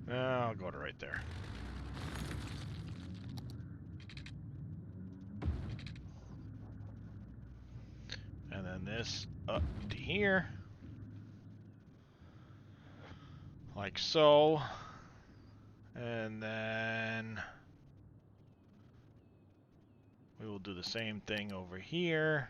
I'll go to right there. And then this up to here. Like so. And then we will do the same thing over here.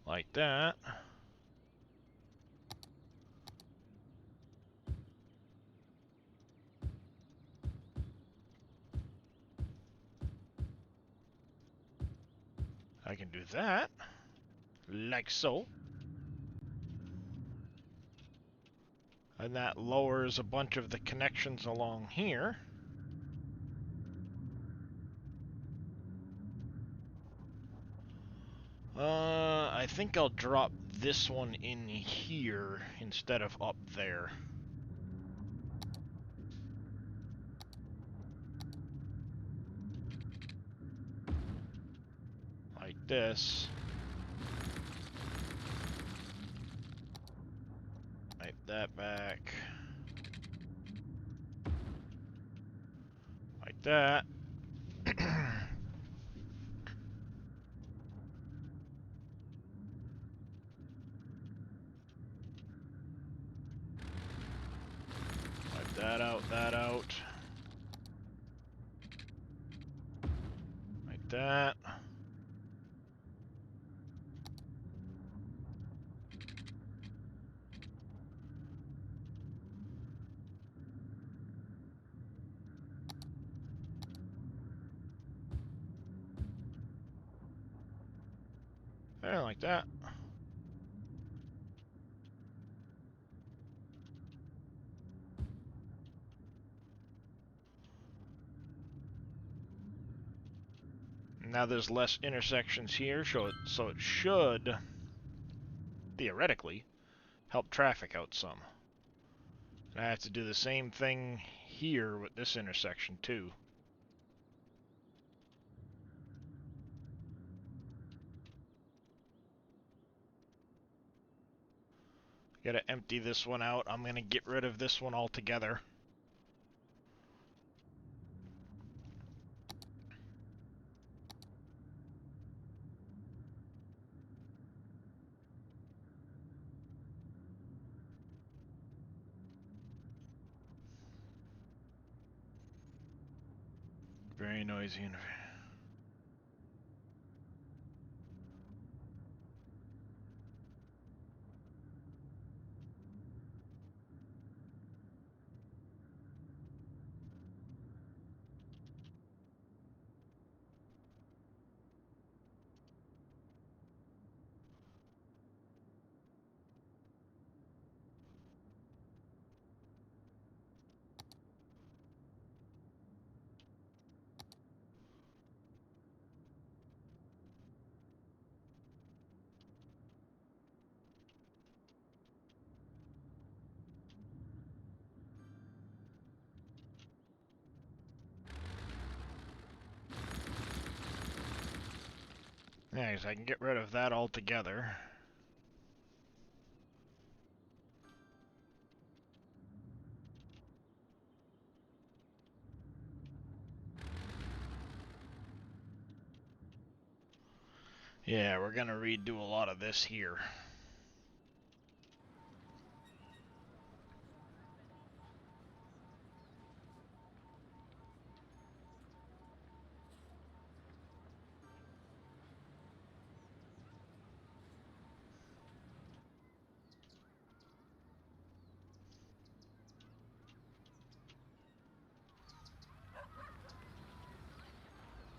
Like that. I can do that. like so. And that lowers a bunch of the connections along here. I think I'll drop this one in here instead of up there. Like this. Wipe that back. Like that. Wipe that out, that out. Like that. There, like that. Now there's less intersections here, so it should, theoretically, help traffic out some. And I have to do the same thing here with this intersection, too. Gotta empty this one out. I'm gonna get rid of this one altogether. Very noisy and yeah, so I can get rid of that altogether. Yeah, we're gonna redo a lot of this here.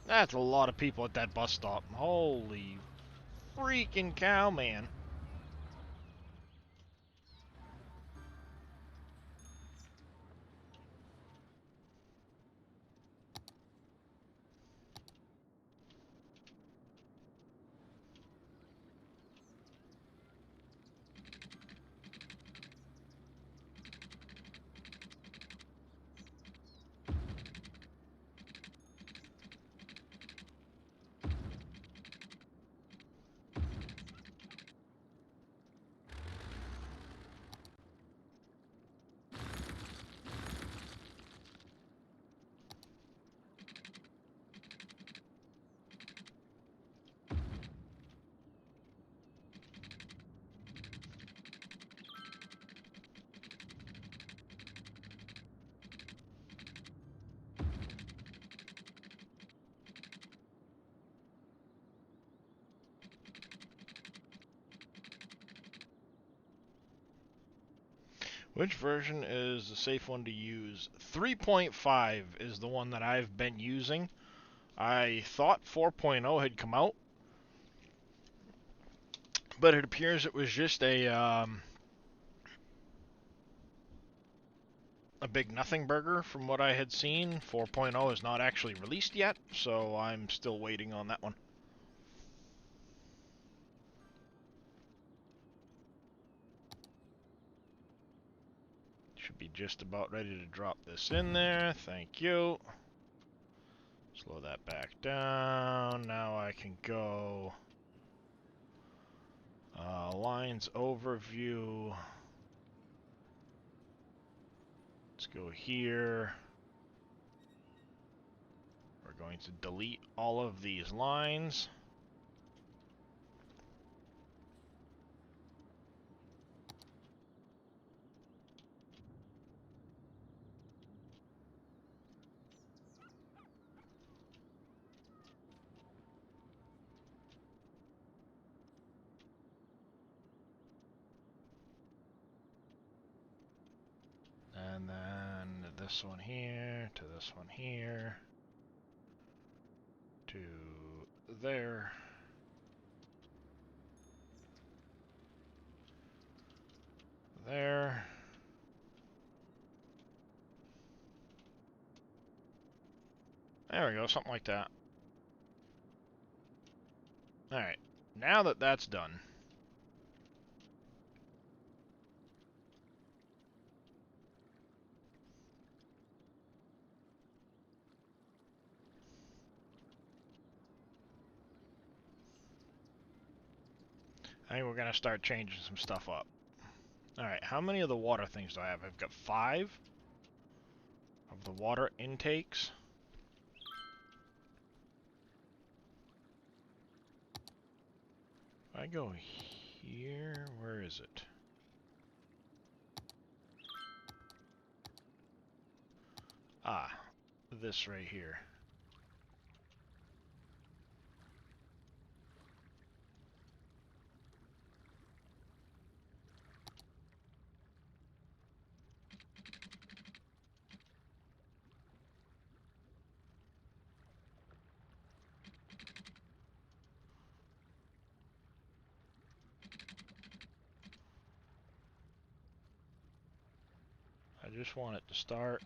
That's a lot of people at that bus stop. Holy freaking cow, man. Which version is the safe one to use? 3.5 is the one that I've been using. I thought 4.0 had come out, But it appears it was just a big nothing burger from what I had seen. 4.0 is not actually released yet, so I'm still waiting on that one. Should be just about ready to drop this in there. Thank you. Slow that back down. Now I can go lines overview. Let's go here. We're going to delete all of these lines. And then this one here, to this one here, to there. There. There we go, something like that. Alright, now that that's done, I think we're going to start changing some stuff up. Alright, how many of the water things do I have? I've got 5 of the water intakes. If I go here, where is it? Ah, this right here. I just want it to start.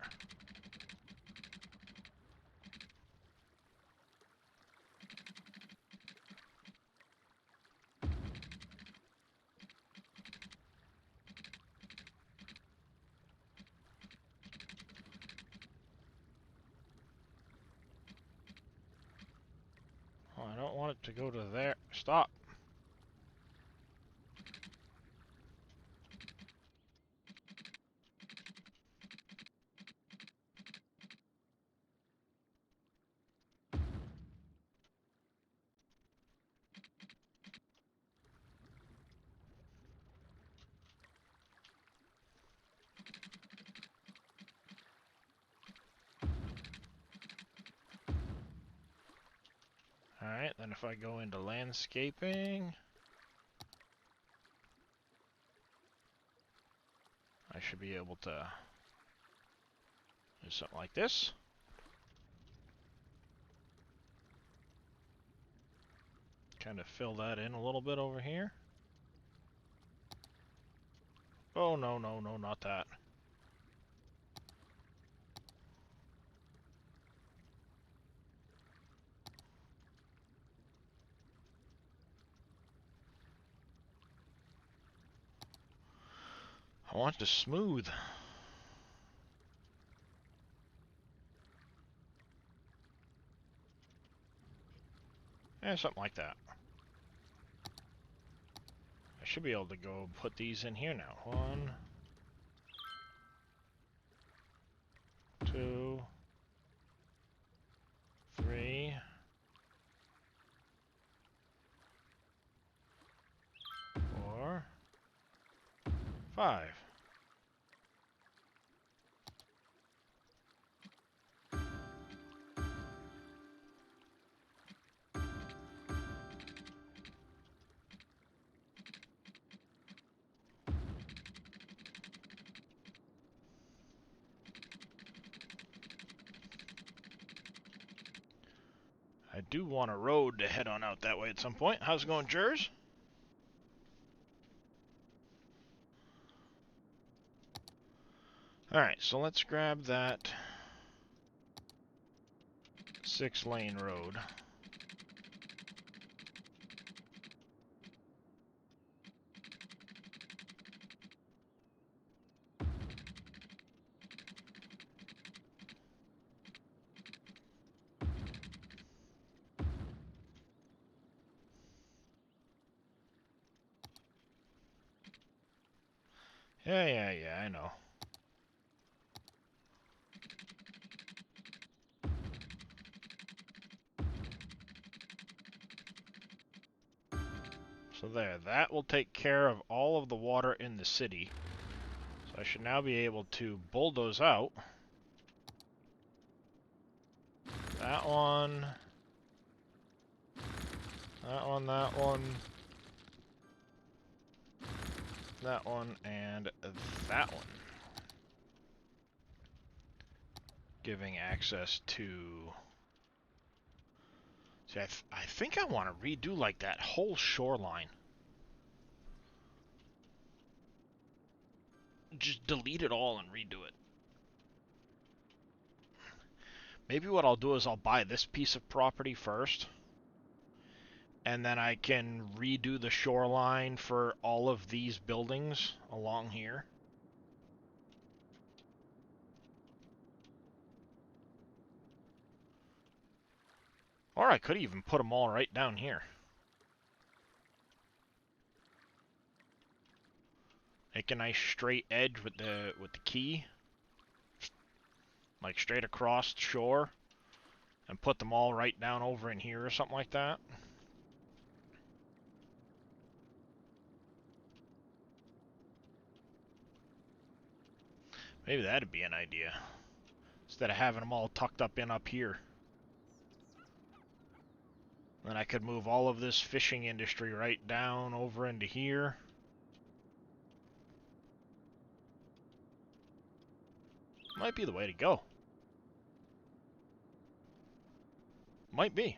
Oh, I don't want it to go to there. Stop. Alright, then if I go into landscaping, I should be able to do something like this. Kind of fill that in a little bit over here. Oh, no, no, no, not that. I want it to smooth. Yeah, something like that. I should be able to go put these in here now. 1, 2, 3, 4, 5. I do want a road to head on out that way at some point. How's it going, Jers? Alright, so let's grab that 6-lane road. Yeah, I know. So there, that will take care of all of the water in the city. So I should now be able to bulldoze out that one, that one, that one, that one, and that one. Giving access to... See, I think I want to redo, like, that whole shoreline. Just delete it all and redo it. Maybe what I'll do is I'll buy this piece of property first, and then I can redo the shoreline for all of these buildings along here. Or I could even put them all right down here. Make a nice straight edge with the key, like straight across the shore, and put them all right down over in here or something like that. Maybe that'd be an idea, instead of having them all tucked up here. Then I could move all of this fishing industry right down over into here. Might be the way to go. Might be.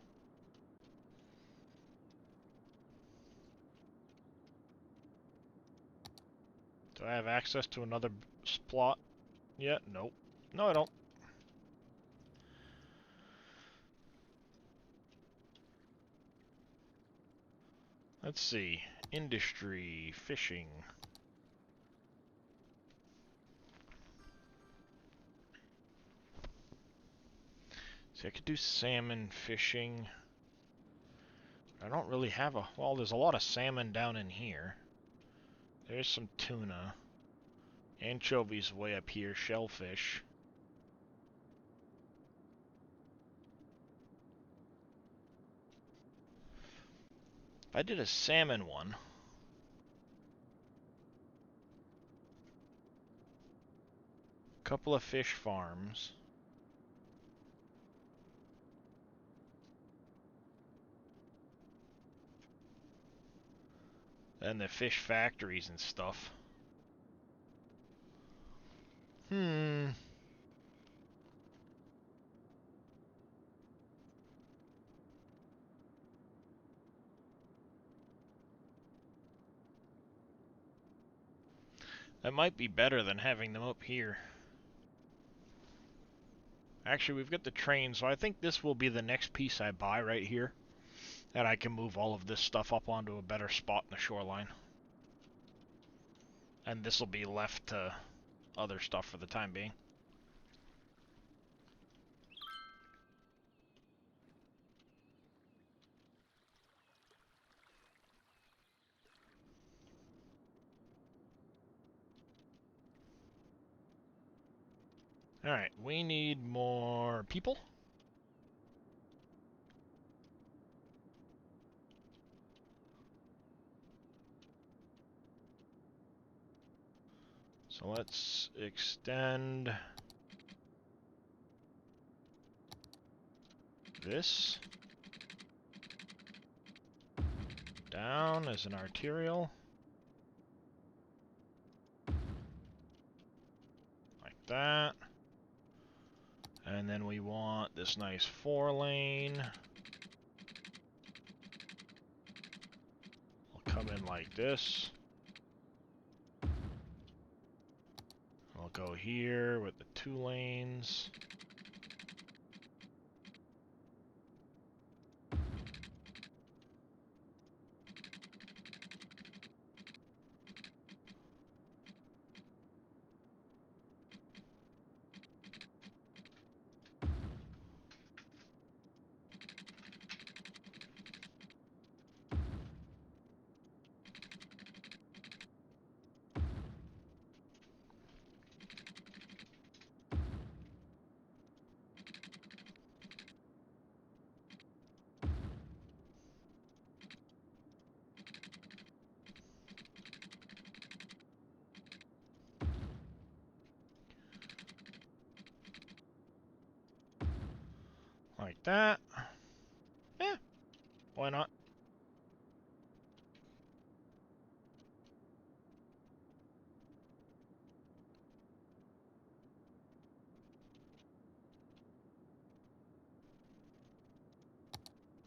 Do I have access to another plot yet? Nope. No, I don't. Let's see. Industry, fishing. See, I could do salmon fishing. I don't really have a... Well, there's a lot of salmon down in here. There's some tuna. Anchovies way up here. Shellfish. If I did a salmon one... Couple of fish farms. And the fish factories and stuff. That might be better than having them up here. Actually, we've got the train, so I think this will be the next piece I buy right here. And I can move all of this stuff up onto a better spot in the shoreline. And this will be left to other stuff for the time being. Alright, we need more people. So let's extend this down as an arterial. Like that. And then we want this nice 4-lane. We'll come in like this. I'll go here with the 2 lanes. Like that. Yeah, why not?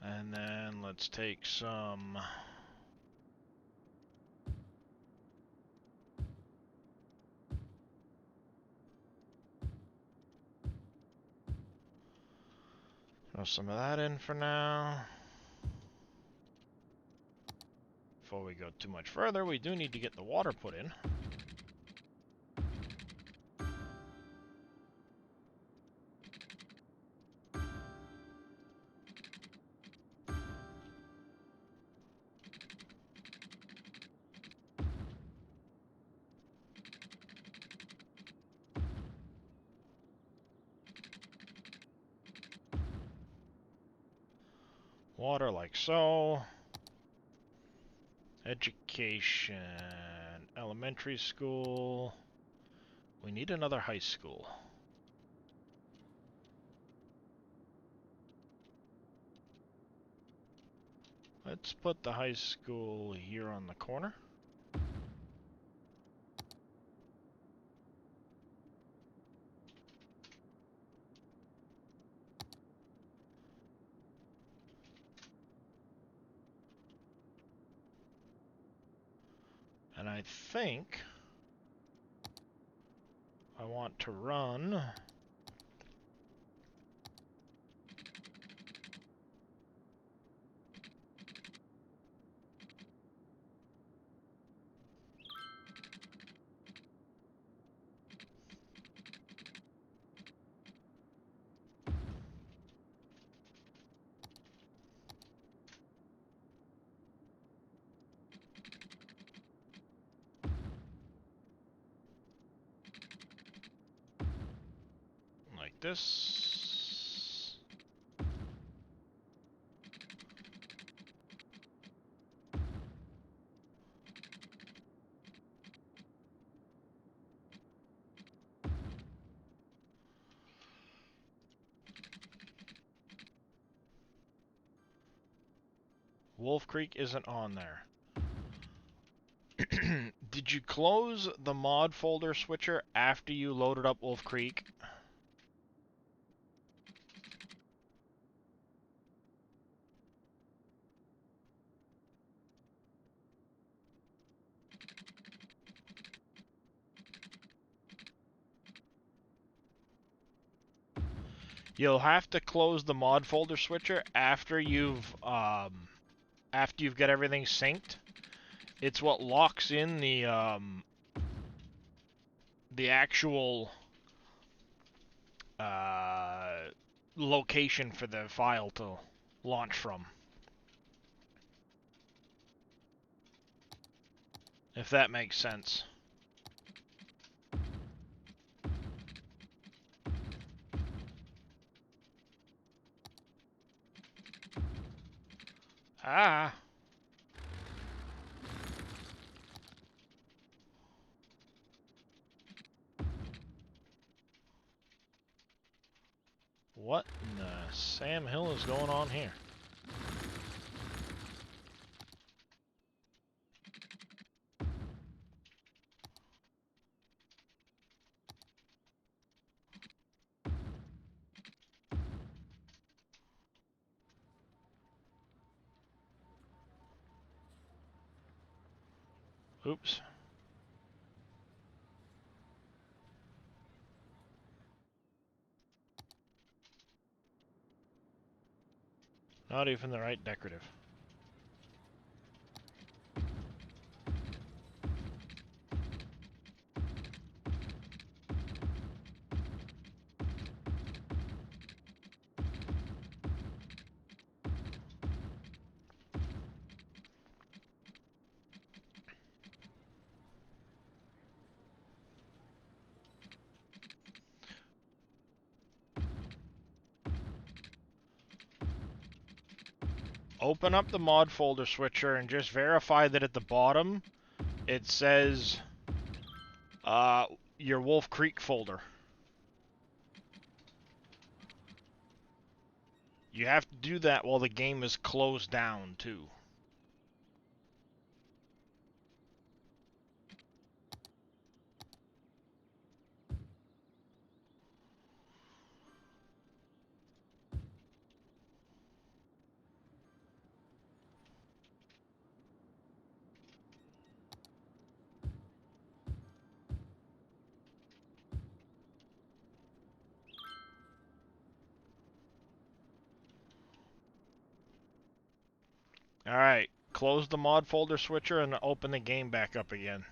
And then let's take some... throw some of that in for now. Before we go too much further, we do need to get the water put in. Water like so. Education. Elementary school. We need another high school. Let's put the high school here on the corner. And I think I want to run like this. Wolf Creek isn't on there. Did you close the mod folder switcher after you loaded up Wolf Creek? You'll have to close the mod folder switcher after you've got everything synced. It's what locks in the actual location for the file to launch from. If that makes sense. Ah. What in the Sam Hill is going on here? Oops. Not even the right decorative. Open up the mod folder switcher and just verify that at the bottom it says your Wolf Creek folder. You have to do that while the game is closed down too. Alright, close the mod folder switcher and open the game back up again.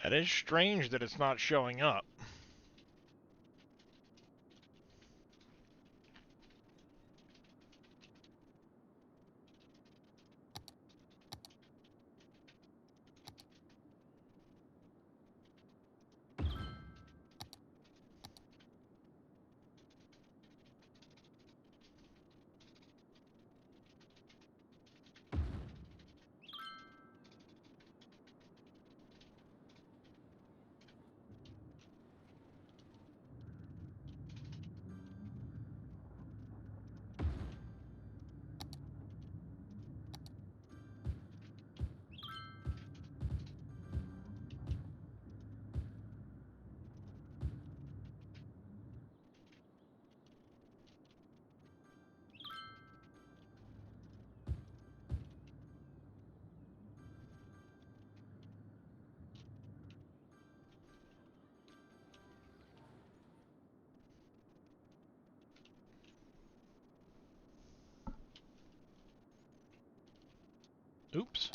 That is strange that it's not showing up. Oops.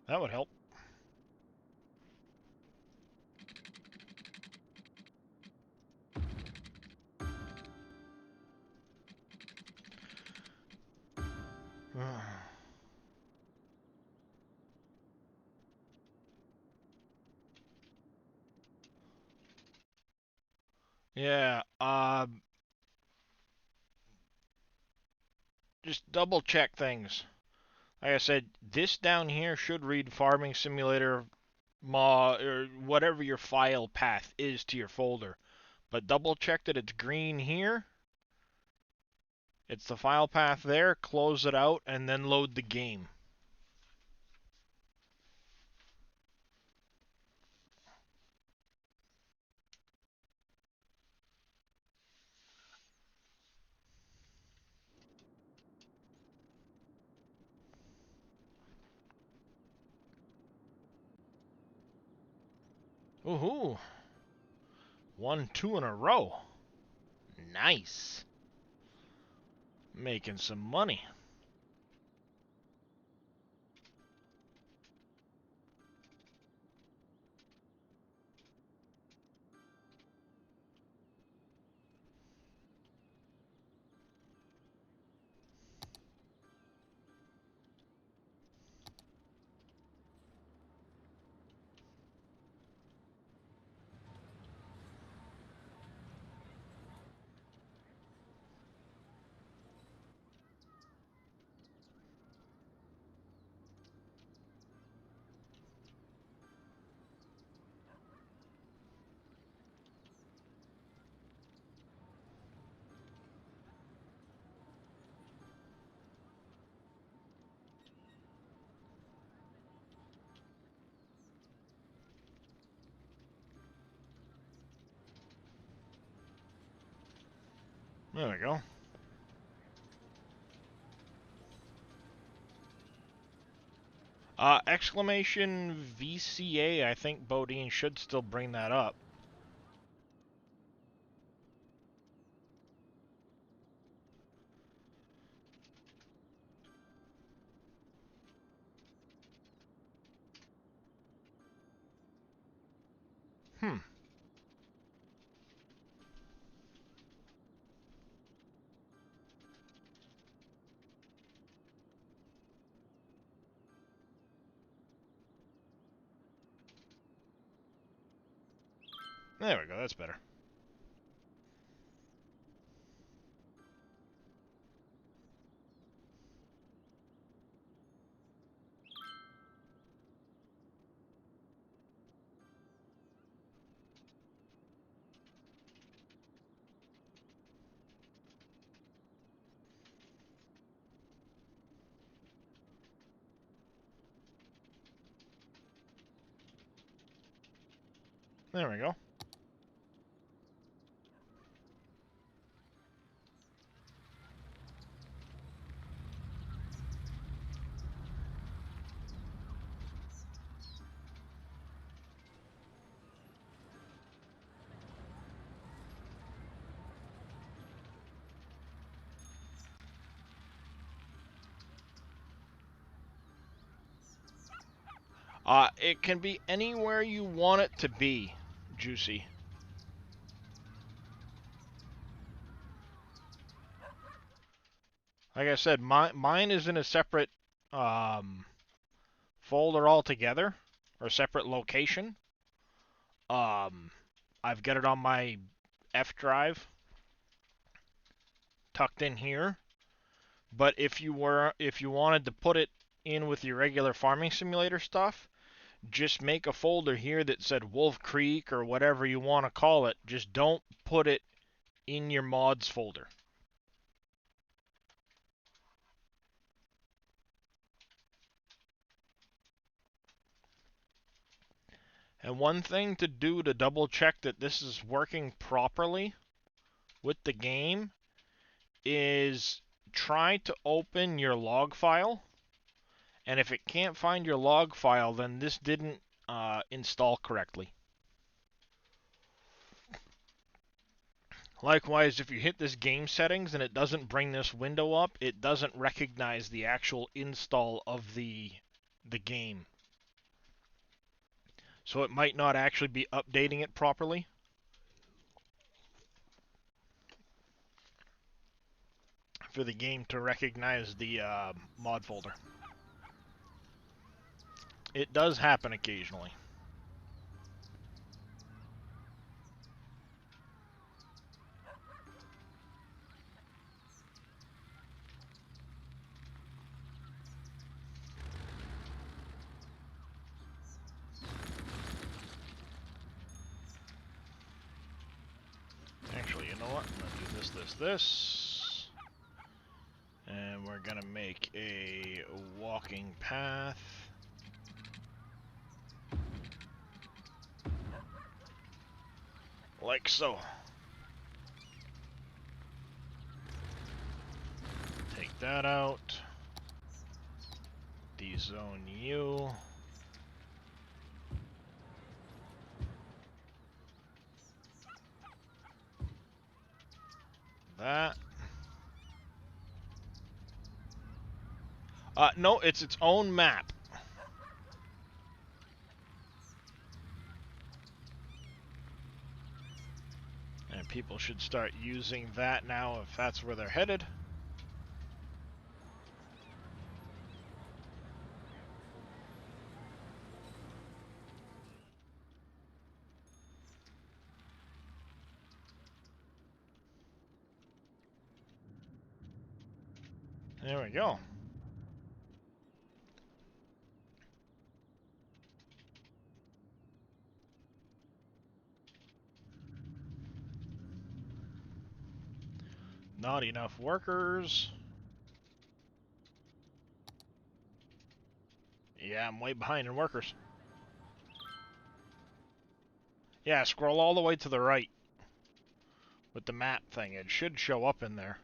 That would help. Yeah, just double check things. Like I said, this down here should read Farming Simulator or whatever your file path is to your folder. But double check that it's green here. It's the file path there, close it out, and then load the game. Woohoo! 1-2 in a row. Nice. Making some money. There we go. Exclamation VCA, I think Bodine should still bring that up. Hmm. There we go, that's better. There we go. It can be anywhere you want it to be, Juicy. Like I said, mine is in a separate folder altogether, or separate location. I've got it on my F drive, tucked in here. But if you wanted to put it in with your regular Farming Simulator stuff, just make a folder here that said Wolf Creek or whatever you want to call it. Just don't put it in your mods folder. And one thing to do to double check that this is working properly with the game is try to open your log file. And if it can't find your log file, then this didn't install correctly. Likewise, if you hit this game settings and it doesn't bring this window up, it doesn't recognize the actual install of the game. So it might not actually be updating it properly. For the game to recognize the mod folder. It does happen occasionally. Actually, you know what? I'm gonna do this. And we're gonna make a walking path. Like so. Take that out. Dezone you. That. No, it's its own map. And people should start using that now if that's where they're headed. There we go. Not enough workers. Yeah, I'm way behind in workers. Yeah, scroll all the way to the right with the map thing. It should show up in there.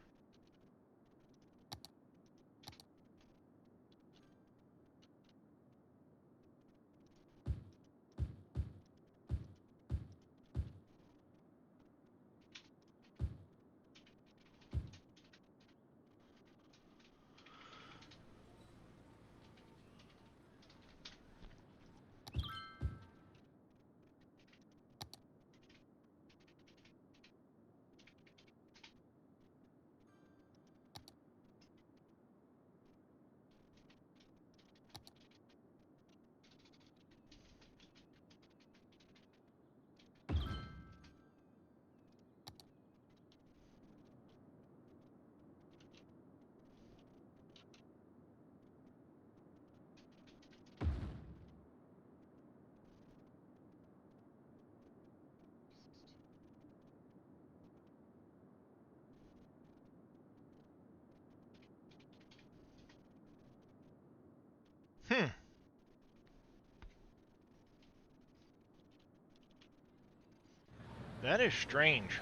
That is strange.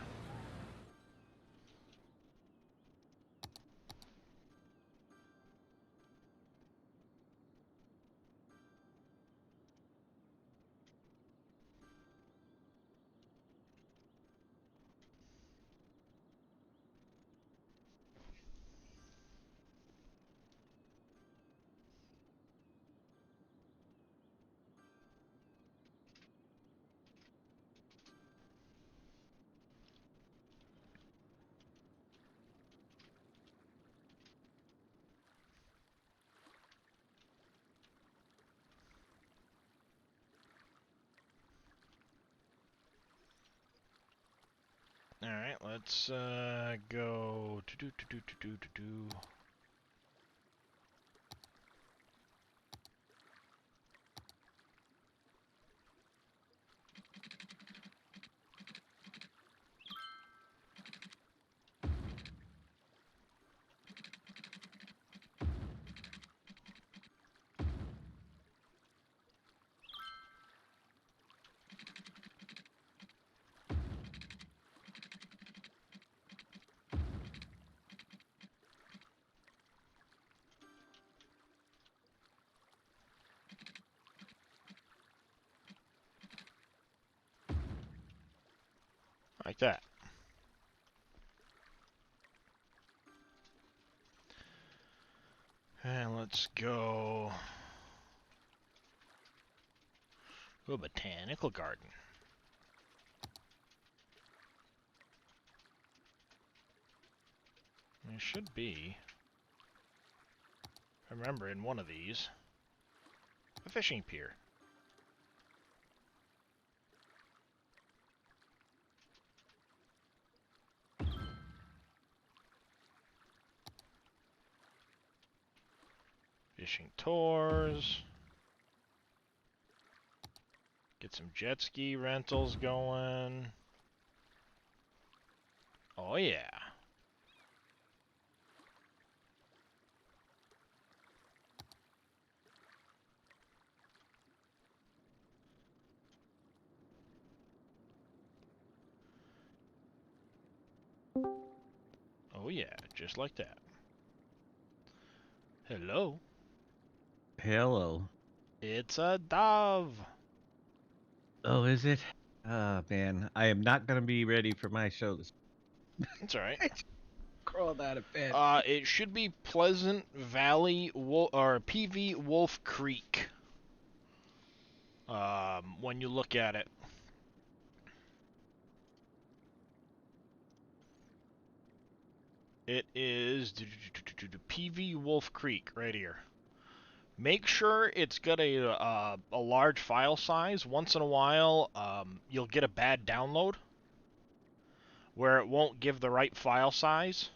Alright, let's go like that. And let's go Oh, botanical garden. There should be, if I remember, in one of these, a fishing pier. Fishing tours. Get some jet ski rentals going. Oh yeah. Oh yeah, just like that. Hello. Hello. It's a dove. Oh, is it? Oh, man. I am not going to be ready for my show this. That's alright. I just crawled out of bed. It should be Pleasant Valley or PV Wolf Creek. When you look at it. It is PV Wolf Creek right here. Make sure it's got a large file size. Once in a while, you'll get a bad download where it won't give the right file size.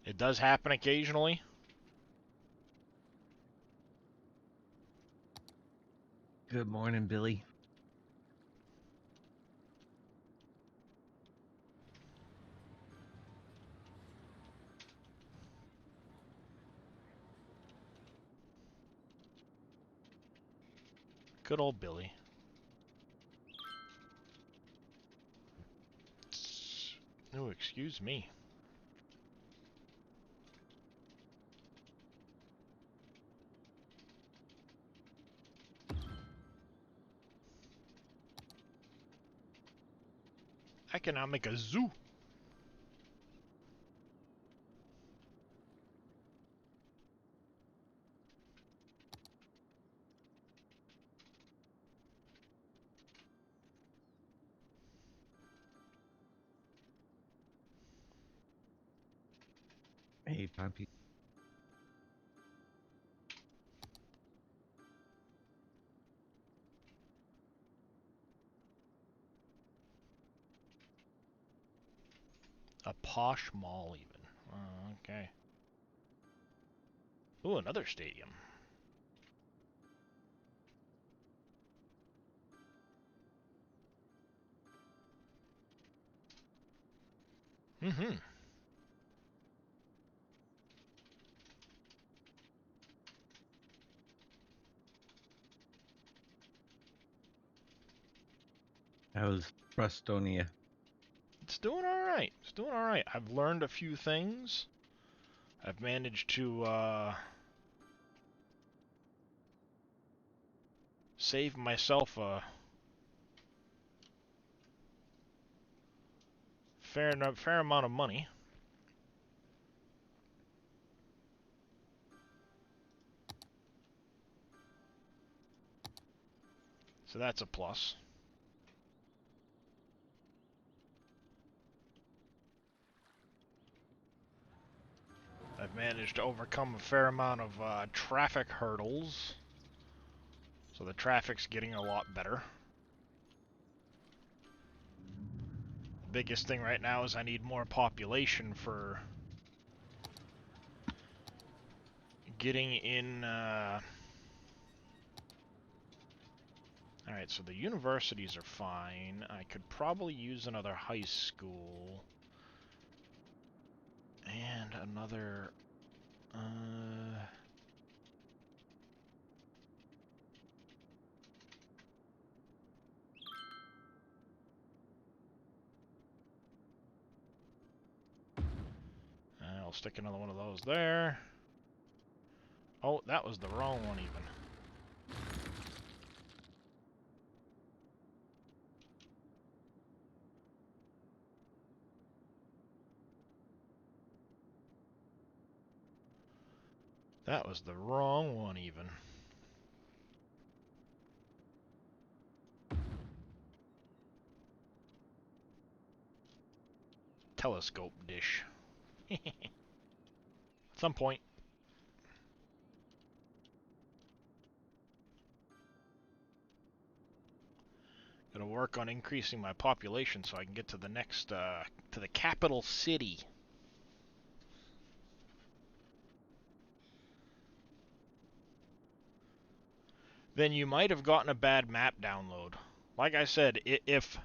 It does happen occasionally. Good morning, Billy. Good old Billy. Oh, excuse me. Economic a zoo. Hey, Poppy. A posh mall, even. Okay. Ooh, another stadium. Mm-hmm. How's Frostonia? It's doing alright. It's doing alright. I've learned a few things. I've managed to, save myself a fair amount of money. So that's a plus. I've managed to overcome a fair amount of traffic hurdles. So the traffic's getting a lot better. The biggest thing right now is I need more population for getting in... Alright, so the universities are fine. I could probably use another high school. And another... I'll stick another one of those there. Oh, that was the wrong one even. That was the wrong one even. telescope dish. At some point. Gotta work on increasing my population so I can get to the next, to the capital city. Then you might have gotten a bad map download. Like I said, if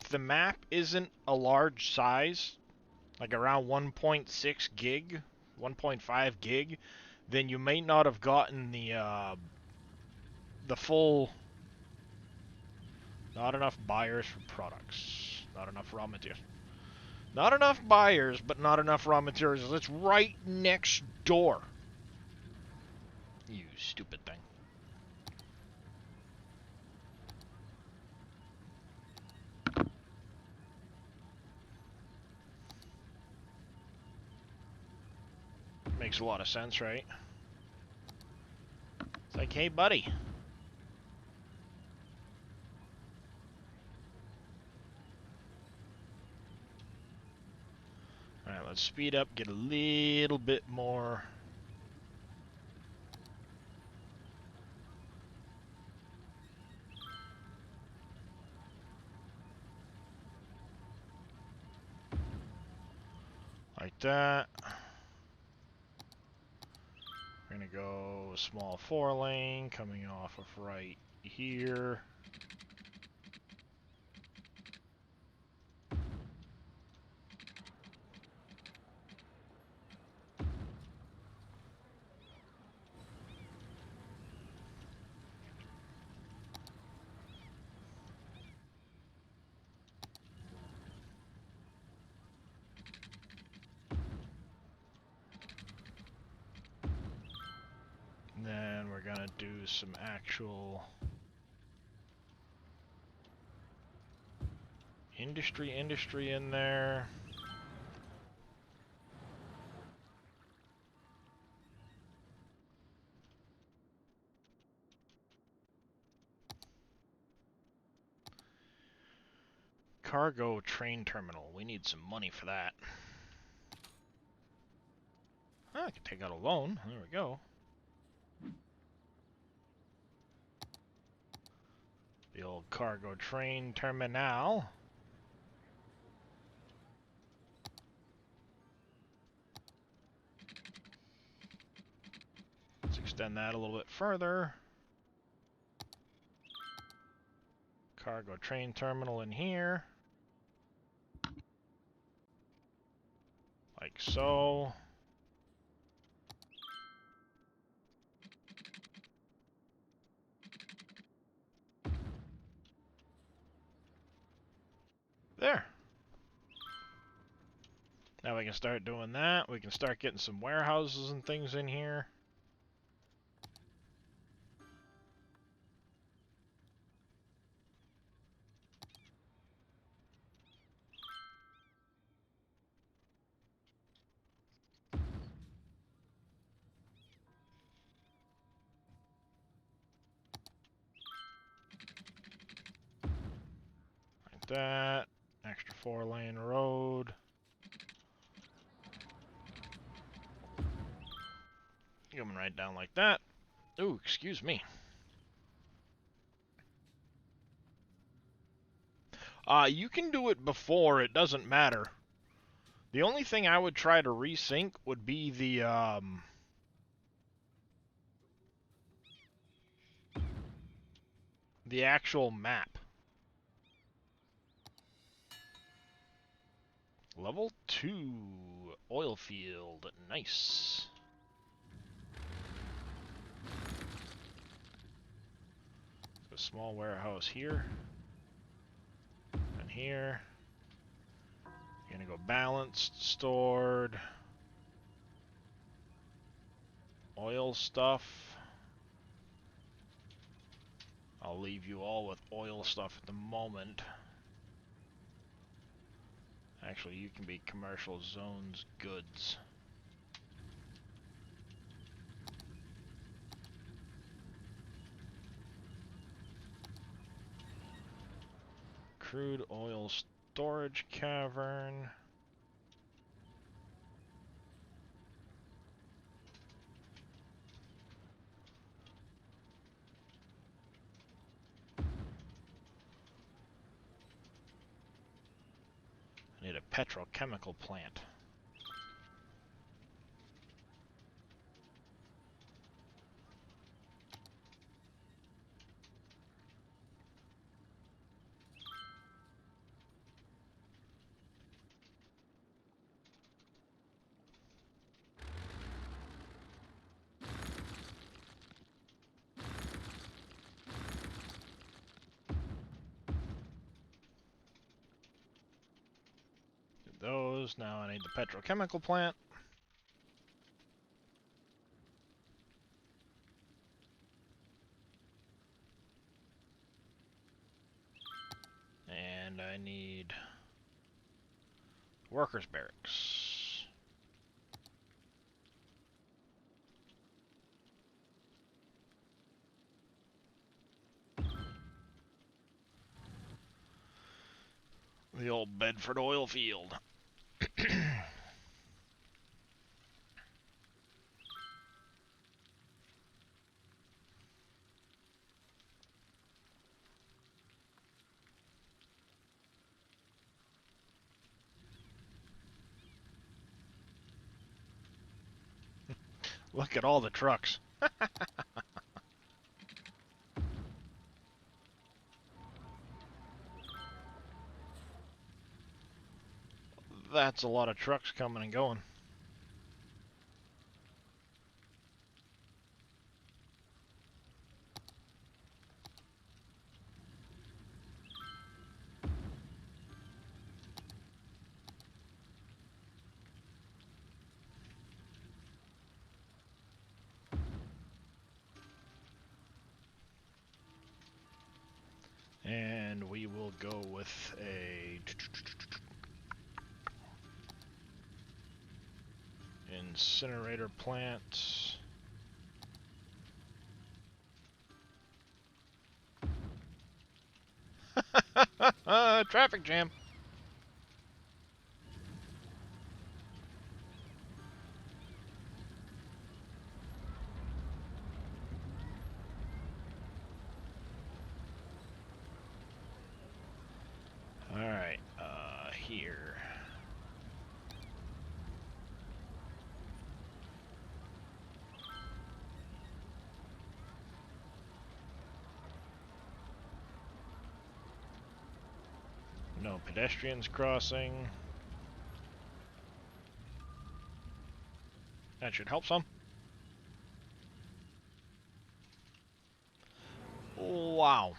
the map isn't a large size, like around 1.6 gig, 1.5 gig, then you may not have gotten the full. Not enough buyers for products. Not enough raw materials. Not enough buyers, but not enough raw materials. It's right next door. You stupid thing. Makes a lot of sense, right? It's like, hey, buddy. Alright, let's speed up, get a little bit more. Like that. We're gonna go a small 4-lane coming off of right here. And then we're gonna do some actual industry in there. Cargo train terminal. We need some money for that. Oh, I can take out a loan. There we go. The old cargo train terminal. Let's extend that a little bit further. Cargo train terminal in here. Like so. There. Now we can start doing that. We can start getting some warehouses and things in here. Like that. Extra 4-lane road. Coming right down like that. Ooh, excuse me. You can do it before, it doesn't matter. The only thing I would try to resync would be the actual map. Level 2 oil field. Nice. A small warehouse here. And here. You're gonna go balanced, stored. Oil stuff. I'll leave you all with oil stuff at the moment. Actually, you can be commercial zones goods. crude oil storage cavern. I need a petrochemical plant. Did those. Now I need the petrochemical plant. And I need workers' barracks. The old Bedford oil field. Look at all the trucks. That's a lot of trucks coming and going. And we will go with a incinerator plant. Traffic jam. Alright, here. No pedestrians crossing. That should help some. Wow.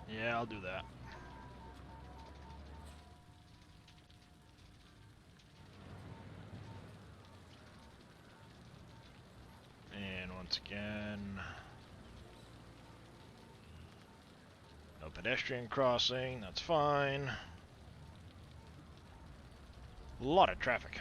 Yeah, I'll do that. And once again, no pedestrian crossing, that's fine. A lot of traffic.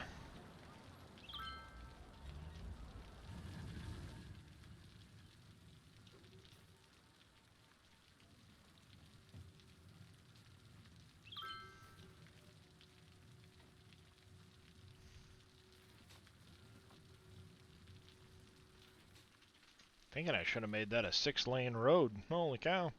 Thinking I should have made that a 6-lane road. Holy cow.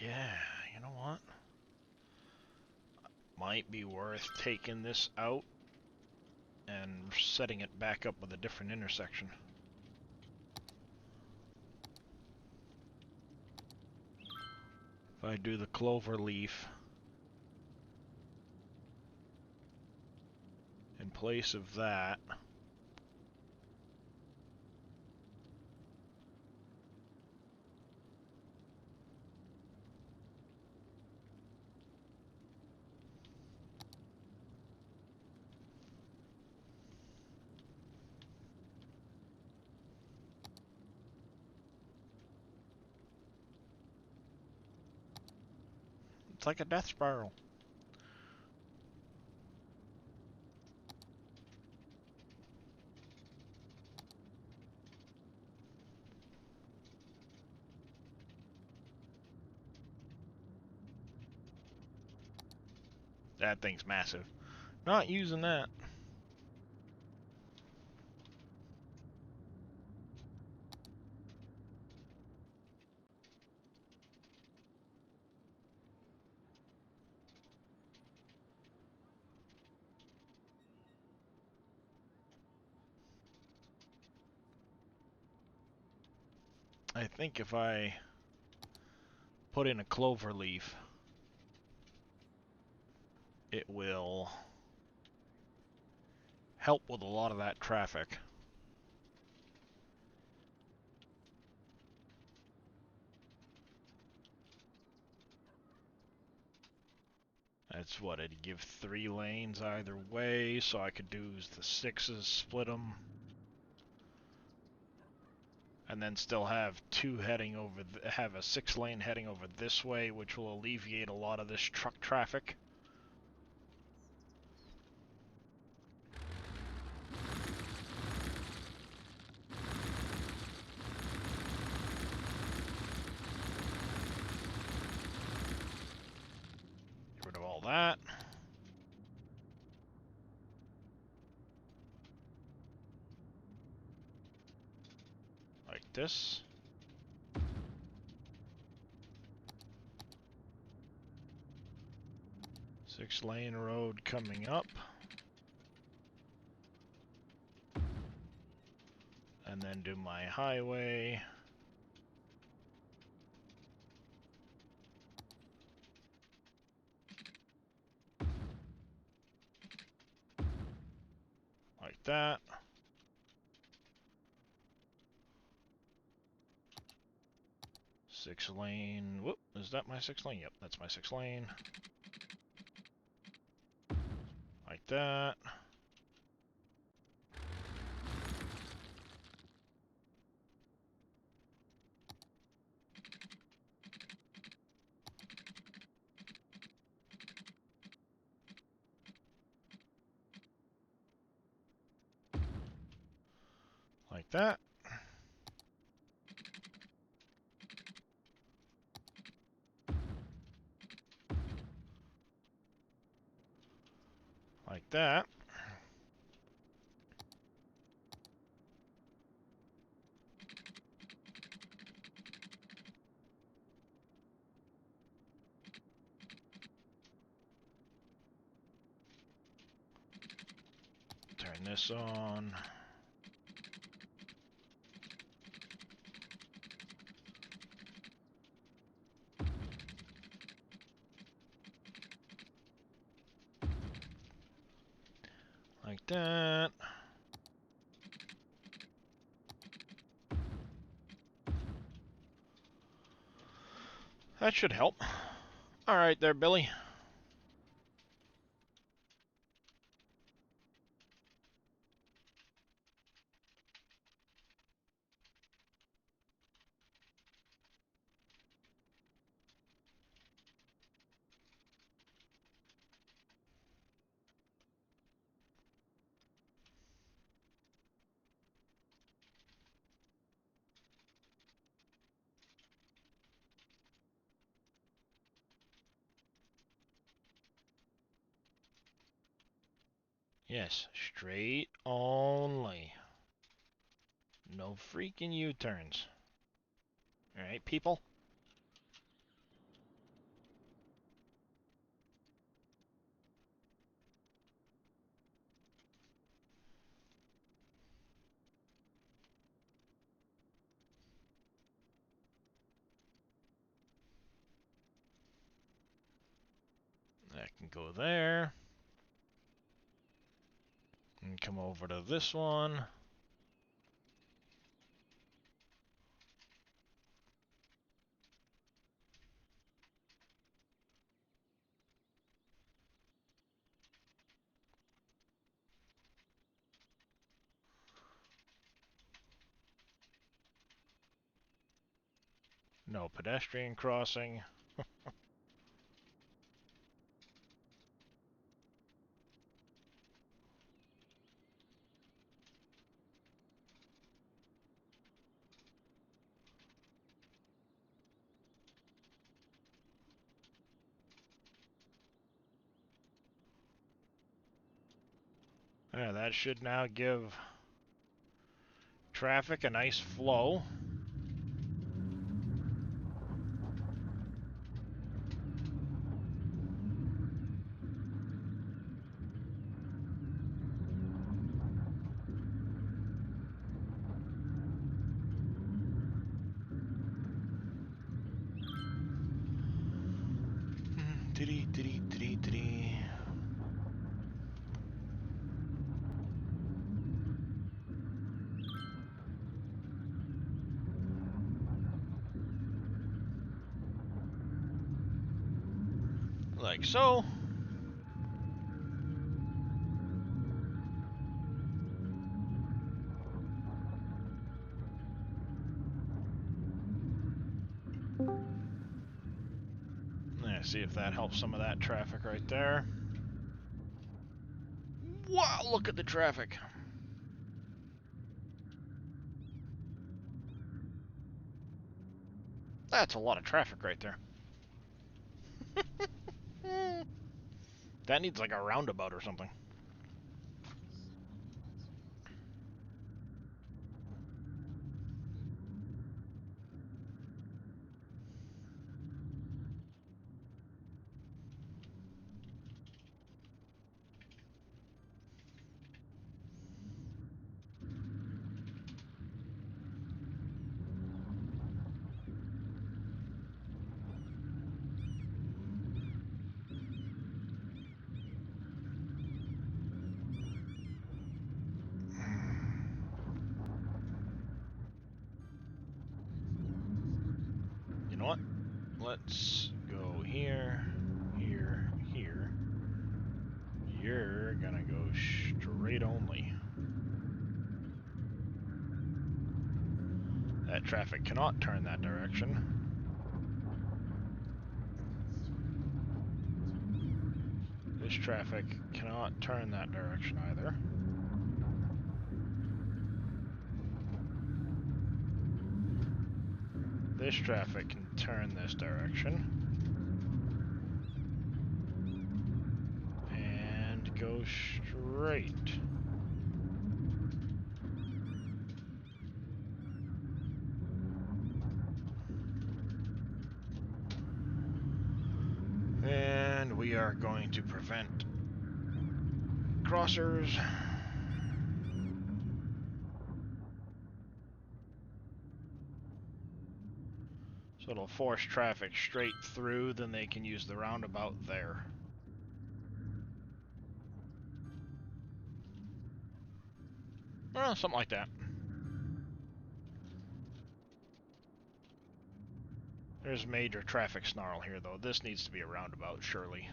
Yeah, you know what? Might be worth taking this out and setting it back up with a different intersection. If I do the clover leaf in place of that, it's like a death spiral. That thing's massive. Not using that. I think if I put in a clover leaf, it will help with a lot of that traffic. That's what, it'd give 3 lanes either way, so I could do the 6s, split them, and then still have 2 heading over, have a 6-lane heading over this way, which will alleviate a lot of this truck traffic. Get rid of all that. Like this. Six-lane road coming up. And then do my highway. Like that. Six lane. Whoop, is that my 6 lane? Yep, that's my 6 lane. Like that. Like that. Like that. Turn this on. Like that. That should help. Alright there, Billy. Yes, straight only. No freaking U-turns. Alright, people? can go there. And come over to this one. No pedestrian crossing. Yeah, that should now give traffic a nice flow. Diddy, diddy, diddy, diddy. Like so. Let's see if that helps some of that traffic right there. Wow, look at the traffic. That's a lot of traffic right there. That needs like a roundabout or something. You know what? Let's go here, here, here. You're gonna go straight only. That traffic cannot turn that direction. This traffic cannot turn that direction either. This traffic can turn this direction. And go straight. And we are going to prevent crossers. So it'll force traffic straight through, then they can use the roundabout there. Well, something like that. There's major traffic snarl here, though. This needs to be a roundabout, surely.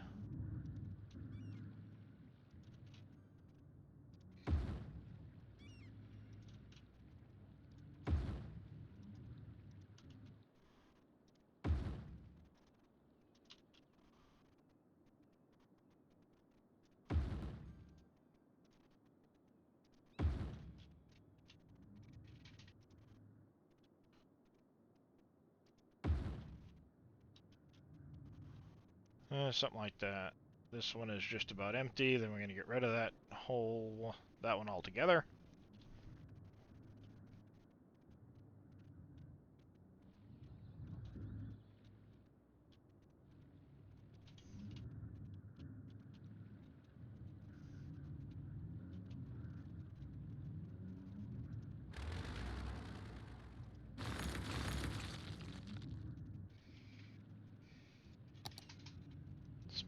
Something like that. This one is just about empty, then we're going to get rid of that one altogether.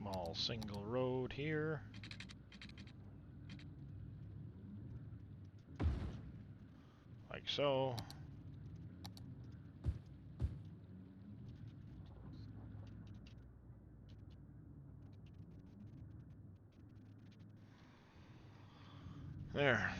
small single road here. Like so. There.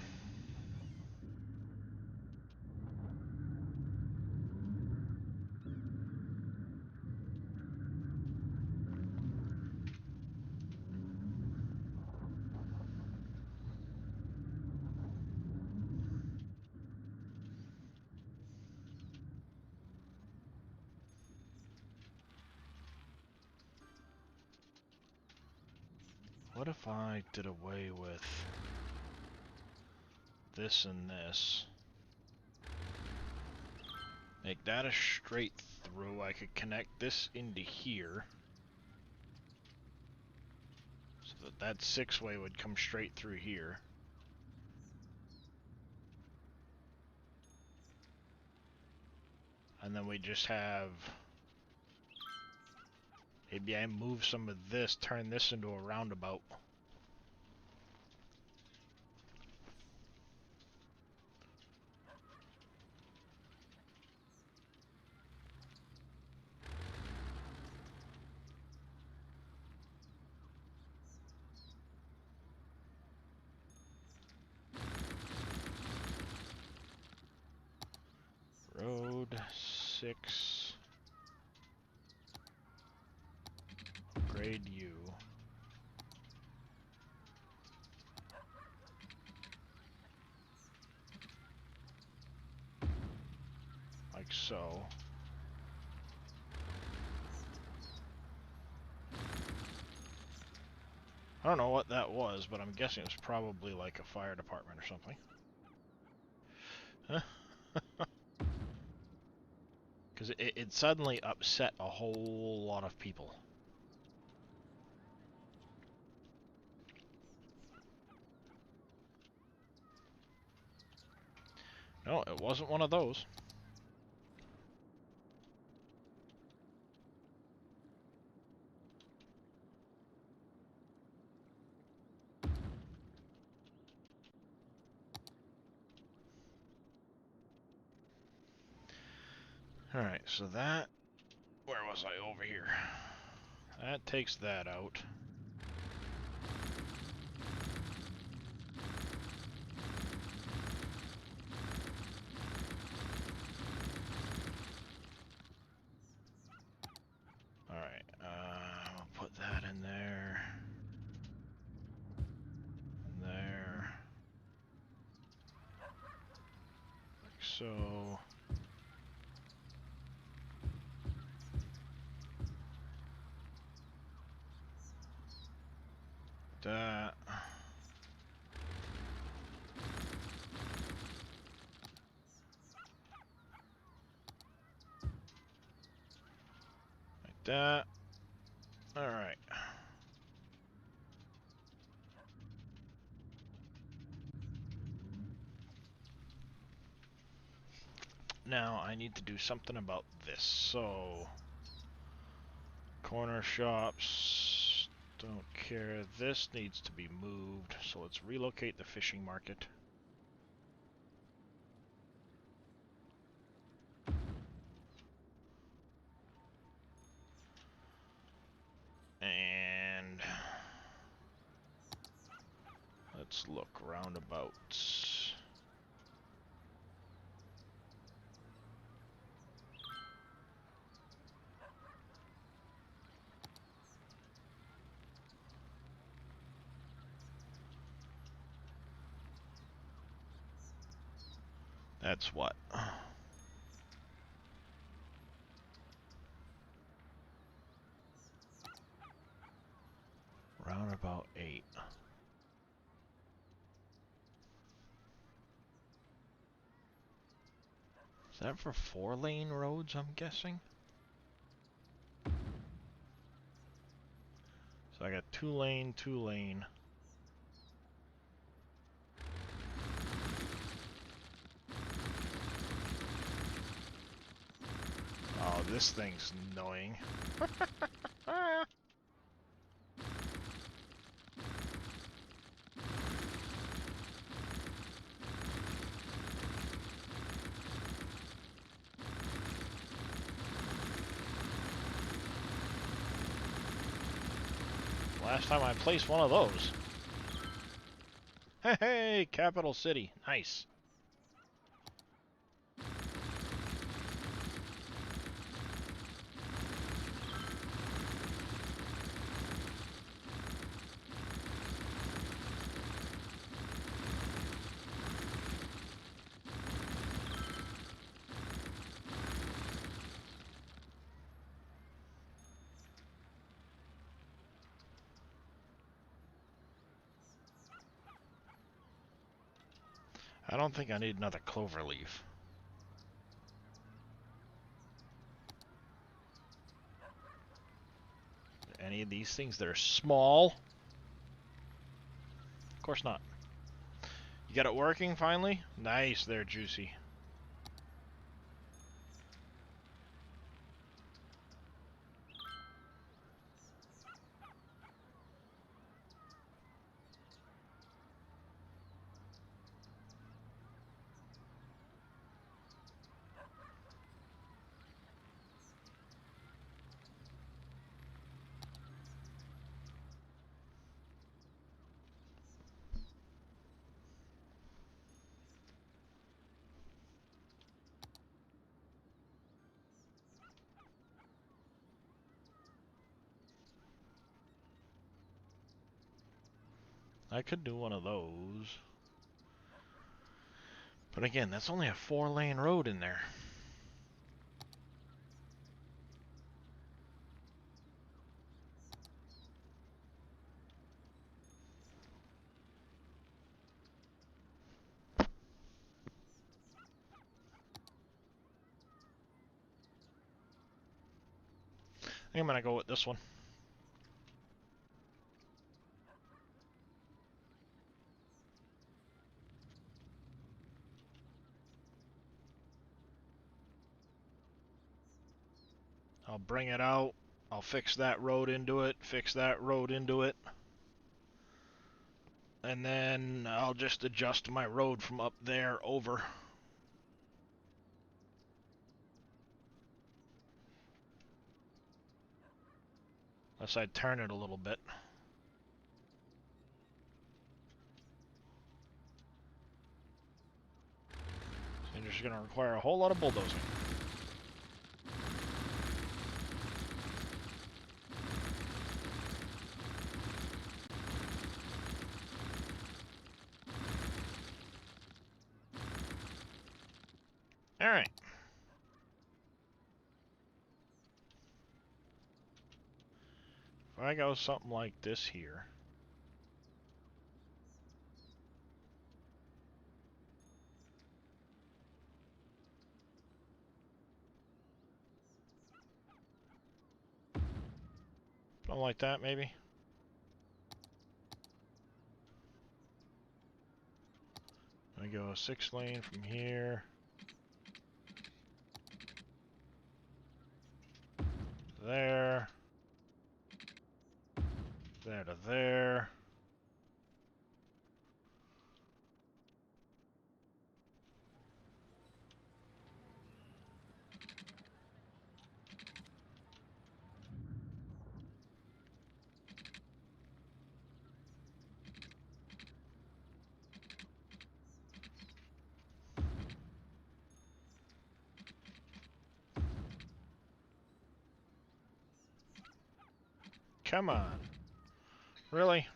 What if I did away with this and this? Make that a straight through. I could connect this into here. So that 6-way would come straight through here. And then we just have... Maybe I move some of this, turn this into a roundabout. Road 6. Upgrade you. Like so. I don't know what that was, but I'm guessing it's probably like a fire department or something. Because it suddenly upset a whole lot of people. No, it wasn't one of those. Alright, so that... Where was I? Over here. That takes that out. Alright, we'll put that in there. In there. Like so. That. Like that. Alright. Now I need to do something about this. So, corner shops, don't care. This needs to be moved. So let's relocate the fishing market. And let's look roundabouts. That's what? Roundabout 8. Is that for 4-lane roads, I'm guessing? So I got 2-lane, 2-lane. Oh, this thing's annoying. Last time I placed one of those. Hey, hey, capital city. Nice. I don't think I need another clover leaf. Any of these things that are small? Of course not. You got it working finally? Nice there, Juicy. I could do one of those. But again, that's only a 4-lane road in there. I think I'm gonna go with this one. I'll bring it out. I'll fix that road into it, fix that road into it. And then I'll just adjust my road from up there over. Unless I turn it a little bit. So you're just gonna require a whole lot of bulldozing. Alright. If I go something like this here. Something like that, maybe. I go a 6-lane from here. There. There to there. Come on. Really?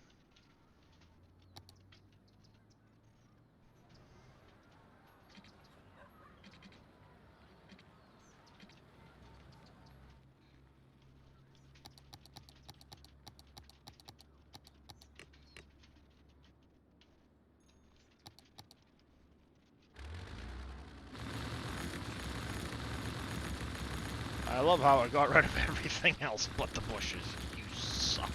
I love how I got rid of everything else but the bushes. You suck.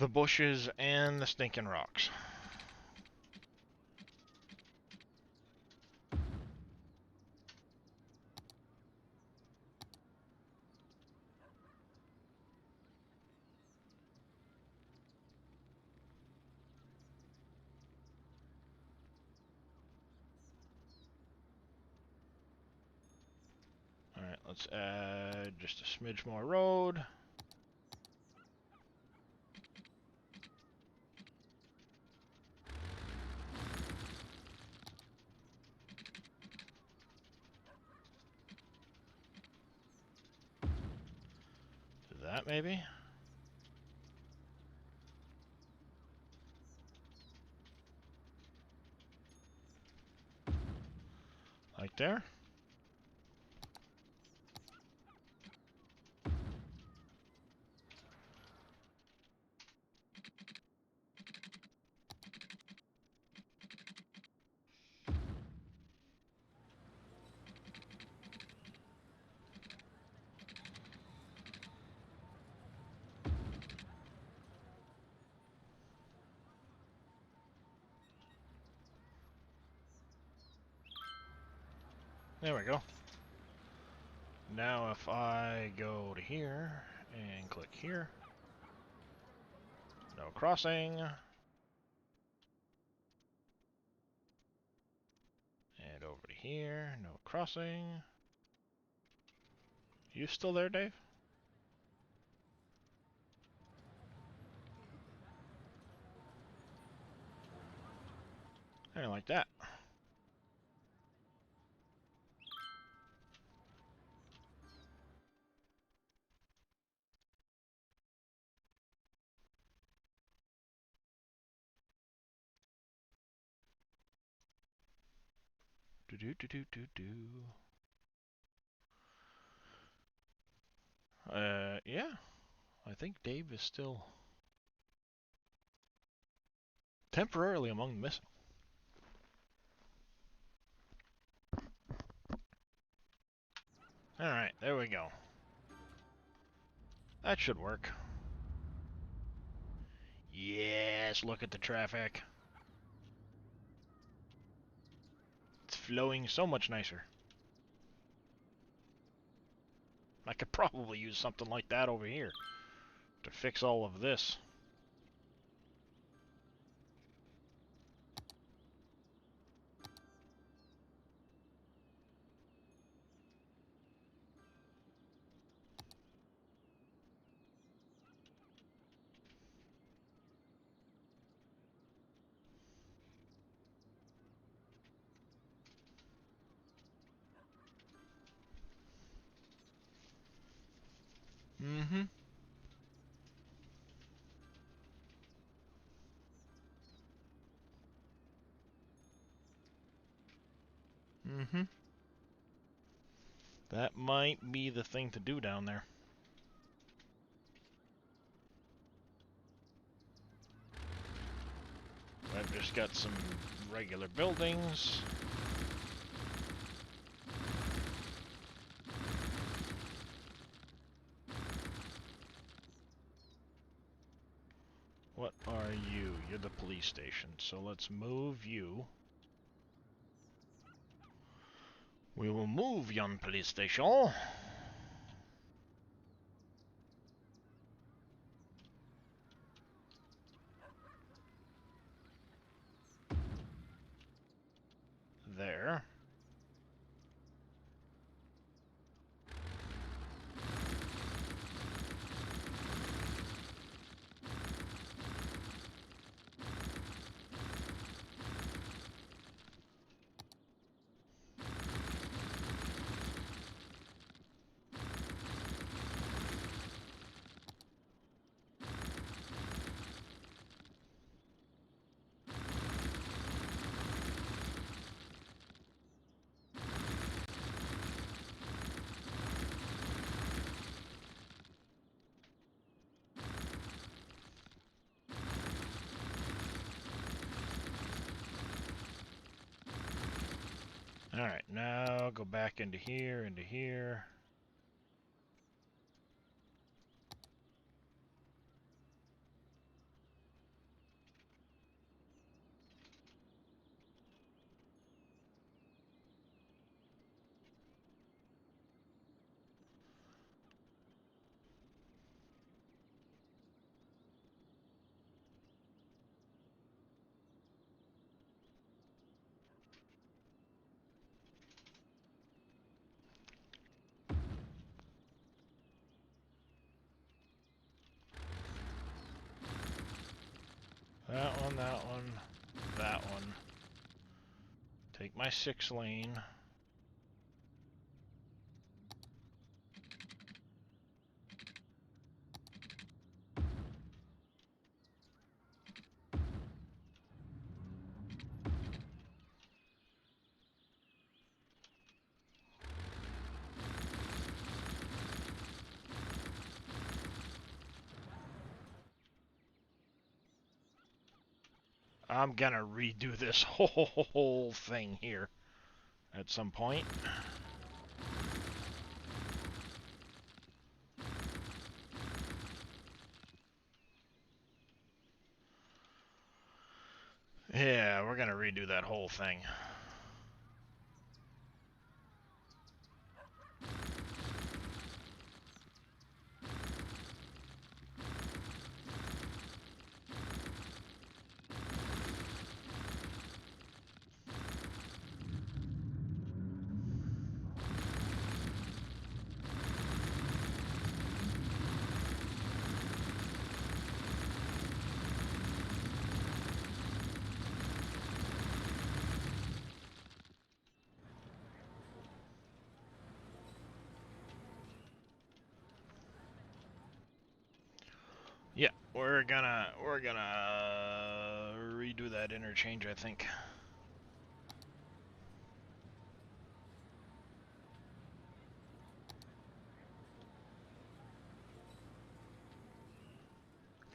The bushes and the stinking rocks. Let's add just a smidge more road. Do that maybe? Like there? There we go. Now if I go to here and click here, no crossing. And over to here, no crossing. You still there, Dave? I like that. Do do do do do do. Yeah. I think Dave is still temporarily among the missing. Alright, there we go. That should work. Yes, look at the traffic. It's flowing so much nicer. I could probably use something like that over here to fix all of this. Mm-hmm. Mm-hmm. That might be the thing to do down there. I've just got some regular buildings. What are you? You're the police station, so let's move you. We will move yon police station. There. Alright, now go back into here, into here. that one, that one. Take my 6-lane. I'm gonna redo this whole thing here at some point. Yeah, we're gonna redo that whole thing. Yeah, we're gonna redo that interchange, I think.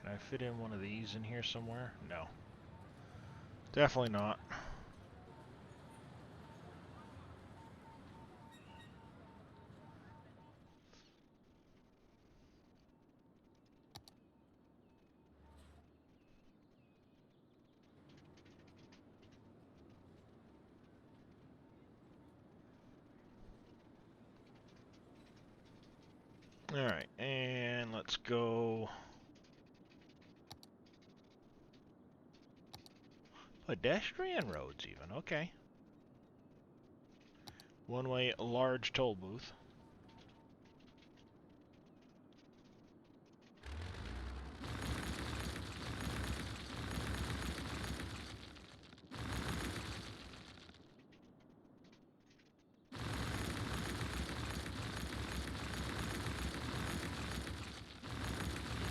Can I fit in one of these in here somewhere? No. Definitely not. Alright, and let's go... Pedestrian roads even, okay. One-way large toll booth.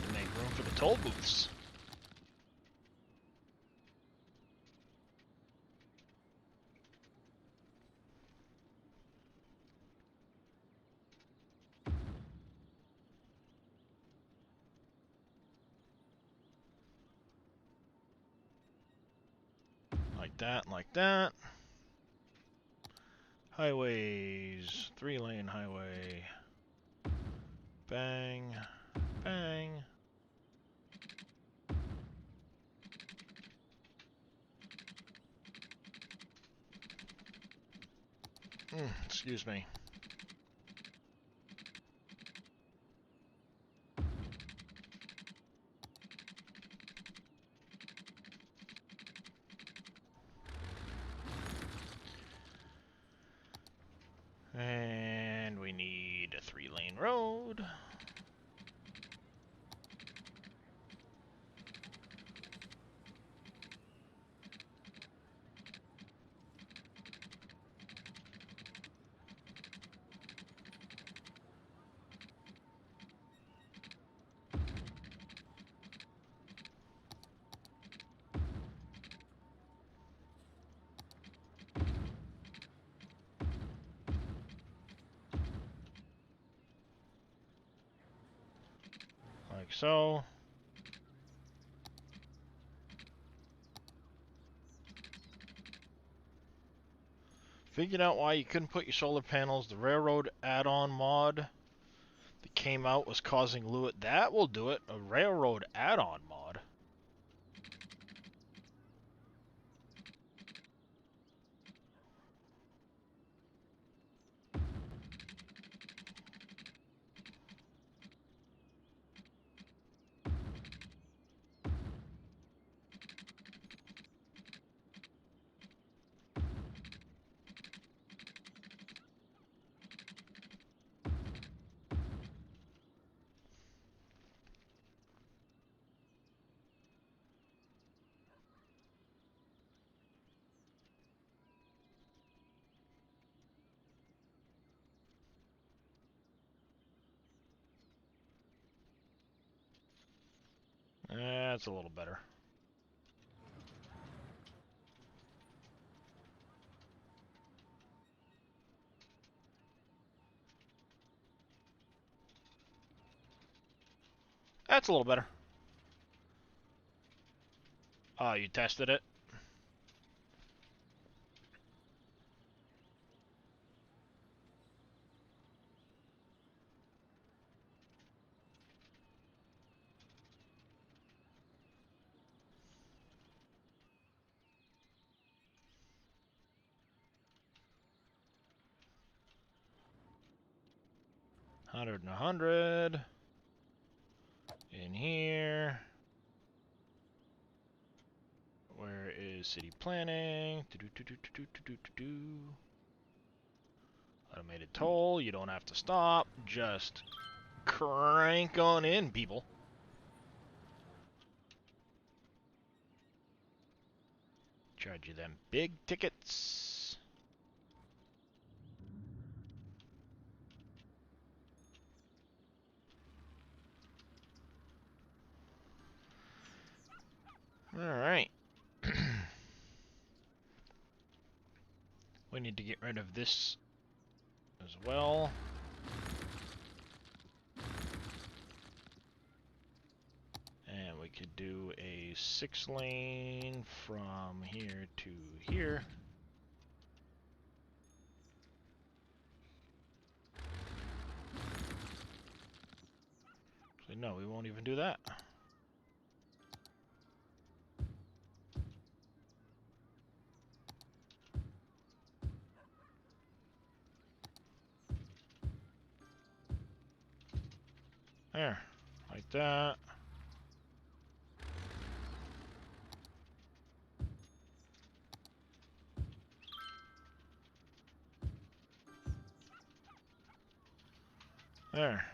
Need to make room for the toll booths. Like that, like that. Highways, 3-lane highway. Bang, bang. Excuse me. And we need a 3-lane road. Like so. Figured out why you couldn't put your solar panels. The railroad add-on mod that came out was causing Lewitt. That will do it. A railroad add-on mod. That's a little better. That's a little better. Oh, you tested it? $100 and $100. In here. Where is city planning? Automated toll. You don't have to stop. Just crank on in, people. Charge you them big tickets. Alright. We need to get rid of this as well. And we could do a 6-lane from here to here. So no, we won't even do that. There, like that. There.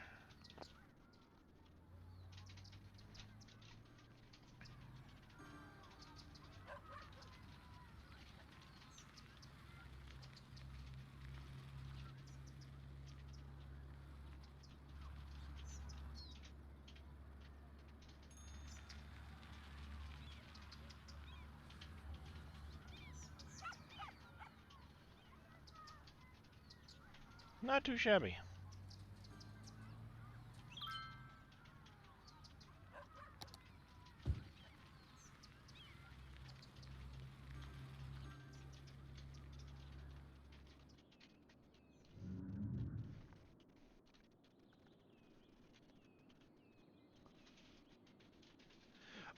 Not too shabby.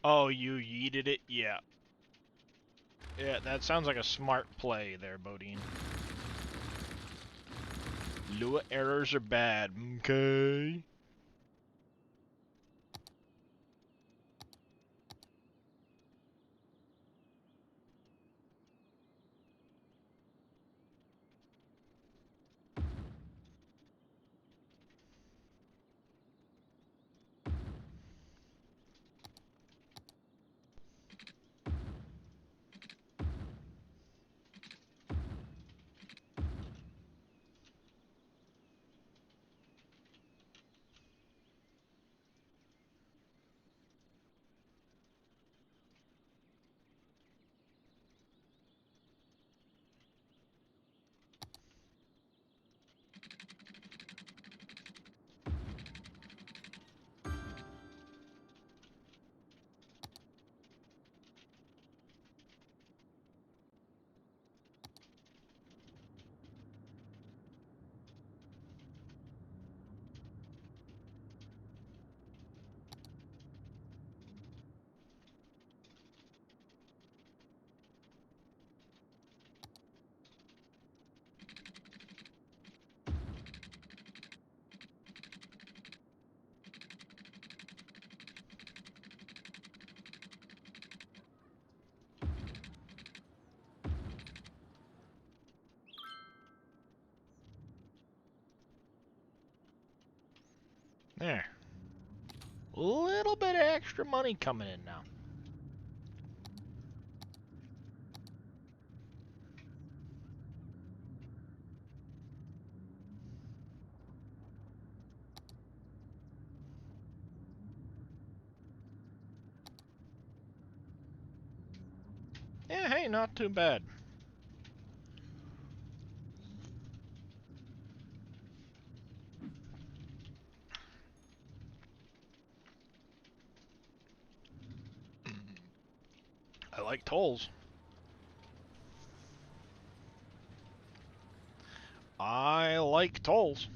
Oh, you yeeted it? Yeah. Yeah, that sounds like a smart play there, Bodine. Lua errors are bad, okay? There. A little bit of extra money coming in now. Hey, not too bad. I like tolls. I like tolls.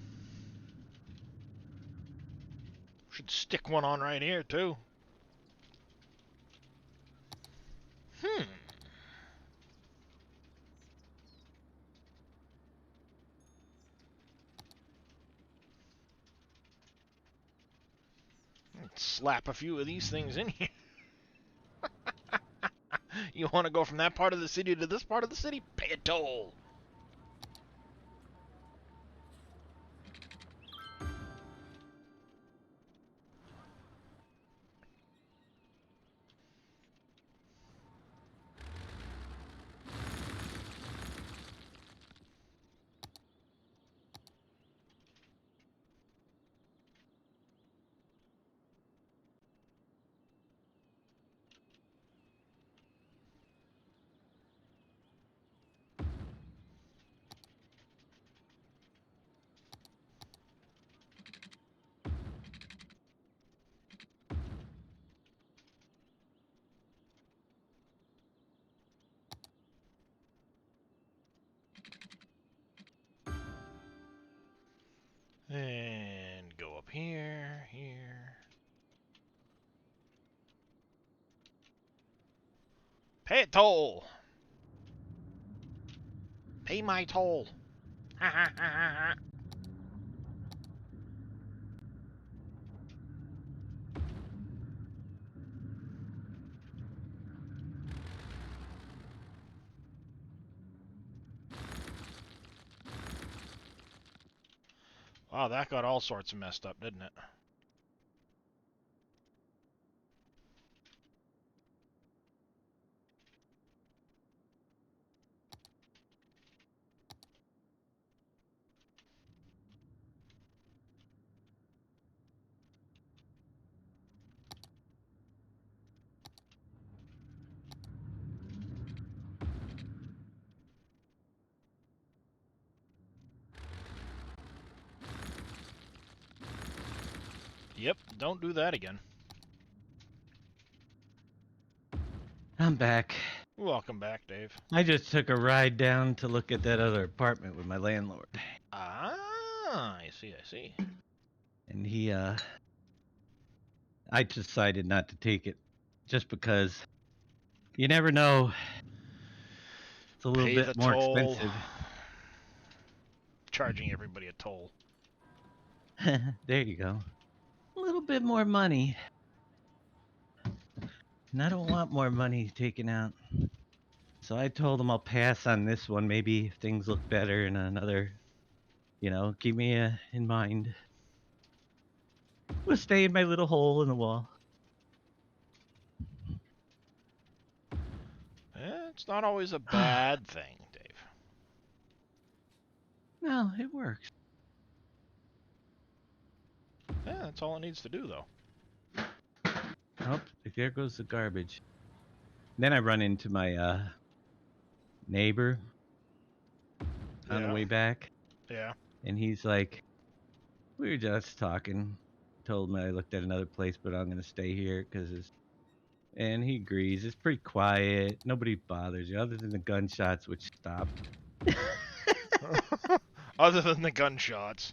Should stick one on right here, too. Hmm. Slap a few of these things in here. You want to go from that part of the city to this part of the city? Pay a toll. And go up here, here. Pay a toll. Pay my toll. Ha ha ha ha ha. Wow, that got all sorts of messed up, didn't it? Yep, don't do that again. I'm back. Welcome back, Dave. I just took a ride down to look at that other apartment with my landlord. Ah, I see, I see. And I decided not to take it just because you never know. It's a little Pay the bit more toll. expensive. Charging everybody a toll. There you go. A little bit more money. And I don't want more money taken out. So I told him I'll pass on this one. Maybe if things look better in another, keep me in mind. We'll stay in my little hole in the wall. It's not always a bad thing, Dave. No, it works. Yeah, that's all it needs to do, though. Oh, there goes the garbage. Then I run into my neighbor on the Yeah, way back, yeah. and he's like, we were just talking. Told me I looked at another place, but I'm gonna stay here because it's. And he agrees. It's pretty quiet. Nobody bothers you other than the gunshots, which stopped. Other than the gunshots.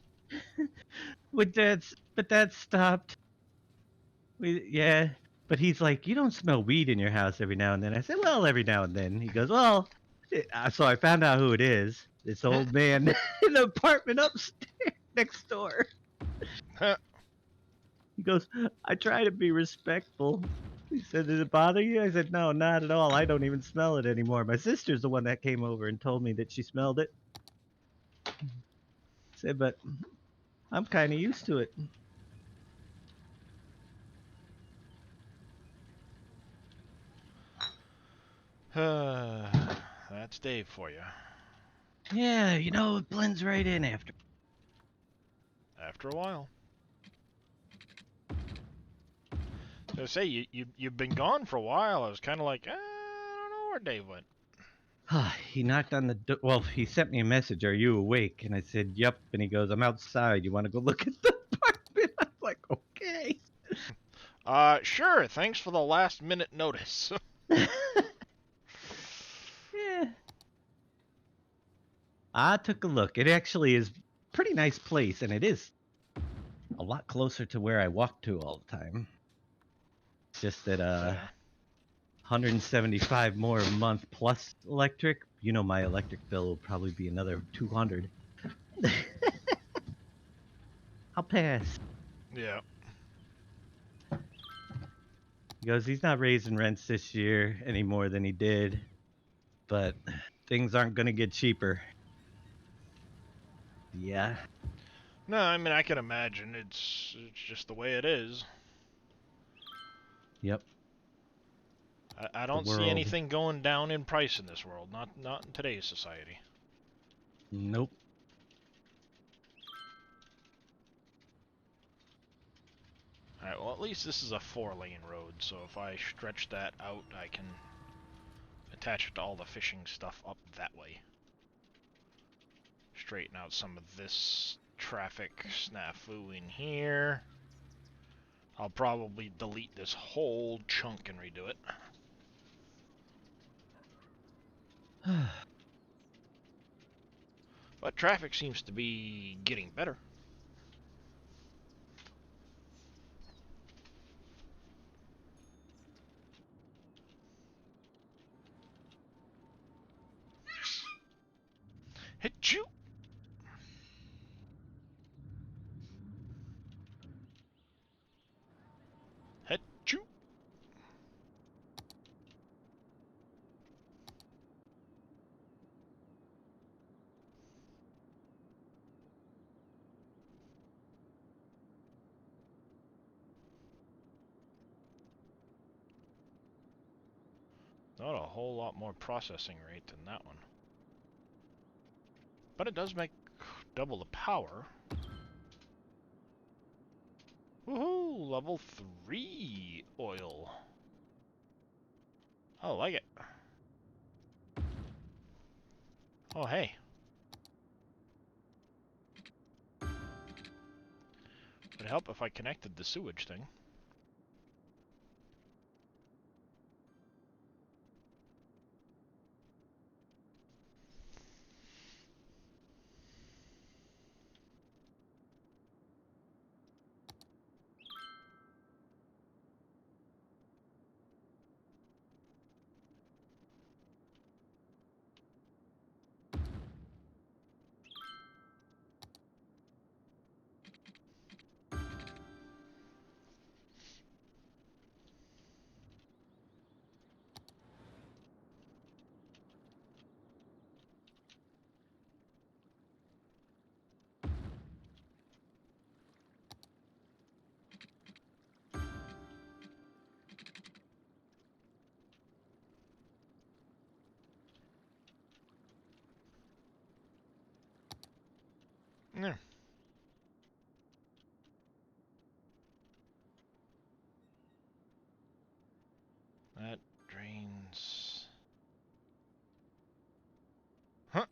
But that stopped. Yeah. But he's like, you don't smell weed in your house every now and then. I said, well, every now and then. He goes, well. So I found out who it is. This old man in the apartment upstairs next door. He goes, I try to be respectful. He said, did it bother you? I said, no, not at all. I don't even smell it anymore. My sister's the one that came over and told me that she smelled it. I said, but I'm kind of used to it. That's Dave for you. Yeah, it blends right in after. After a while. So say you've been gone for a while. I was kind of like, I don't know where Dave went. He knocked on the door. Well, he sent me a message. Are you awake? And I said, yep. And he goes, I'm outside. You want to go look at the apartment? I'm like, okay. Sure. Thanks for the last minute notice. Yeah. I took a look. It actually is a pretty nice place, and it is a lot closer to where I walk to all the time. It's just that Fair. 175 more a month plus electric. You know my electric bill will probably be another 200. I'll pass. Yeah. He goes, he's not raising rents this year any more than he did, but things aren't going to get cheaper. Yeah. No, I mean I can imagine. It's just the way it is. Yep. I The don't see world. anything going down in price in this world. Not in today's society. Nope. Alright, well at least this is a 4-lane road, so if I stretch that out, I can attach it to all the fishing stuff up that way. Straighten out some of this traffic snafu in here. I'll probably delete this whole chunk and redo it. But traffic seems to be getting better. Hit you! Hit you! Not a whole lot more processing rate than that one. But it does make double the power. Woohoo! Level 3 oil. I like it. Oh, hey. Would help if I connected the sewage thing. Yeah. That drains... Huh.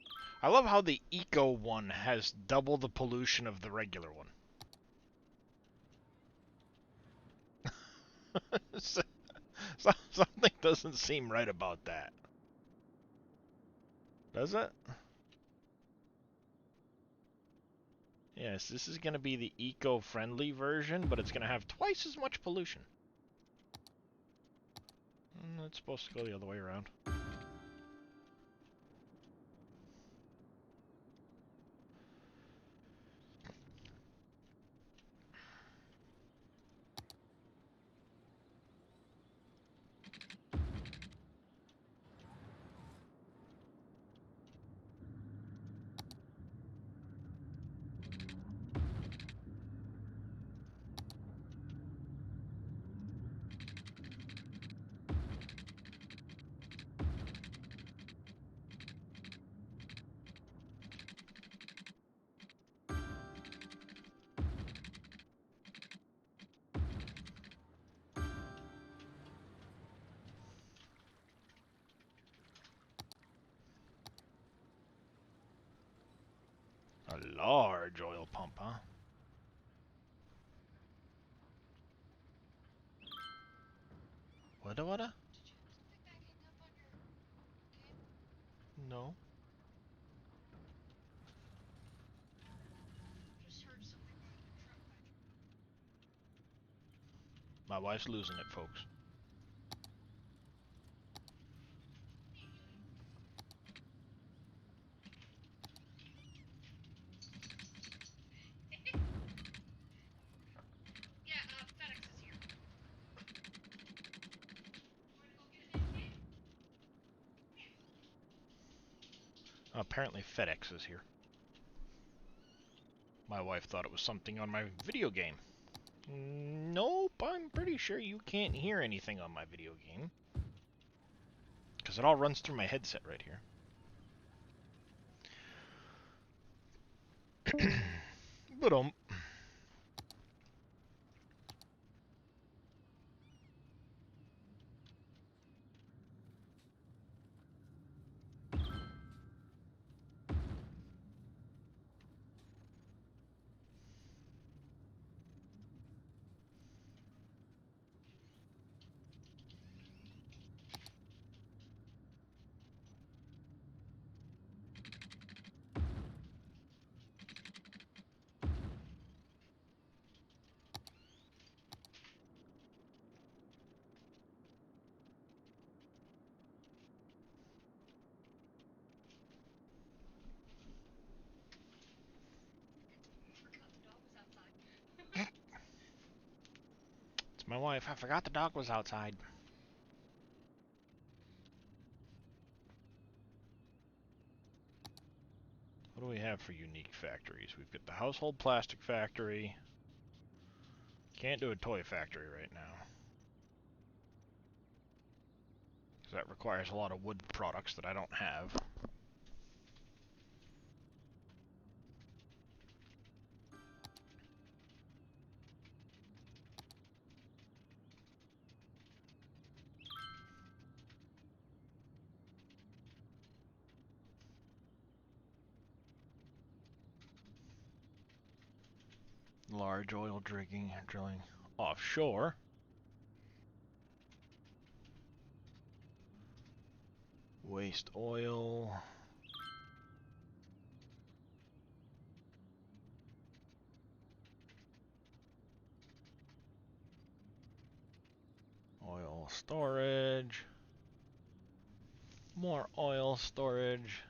I love how the eco one has double the pollution of the regular one. Something doesn't seem right about that. Does it? Yes, this is going to be the eco-friendly version, but it's going to have twice as much pollution. It's supposed to go the other way around. A large oil pump, huh? What? No. My wife's losing it, folks. Apparently FedEx is here. My wife thought it was something on my video game. Nope, I'm pretty sure you can't hear anything on my video game. Because it all runs through my headset right here. But it's my wife. I forgot the dog was outside. What do we have for unique factories? We've got the household plastic factory. Can't do a toy factory right now. Because that requires a lot of wood products that I don't have. Large oil drilling offshore. Waste oil. Oil storage. More oil storage.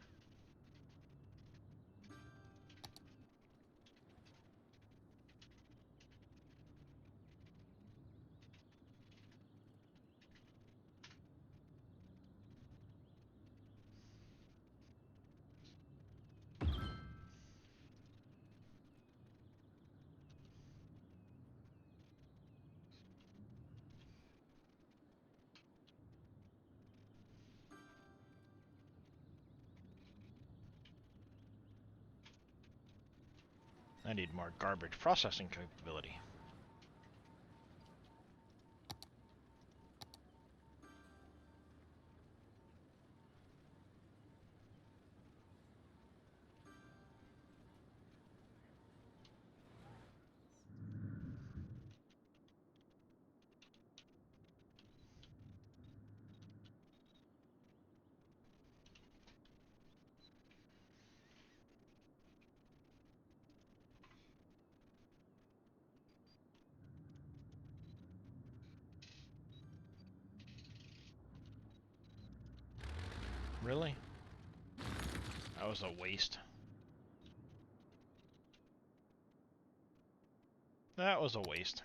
I need more garbage processing capability. Really? That was a waste. That was a waste.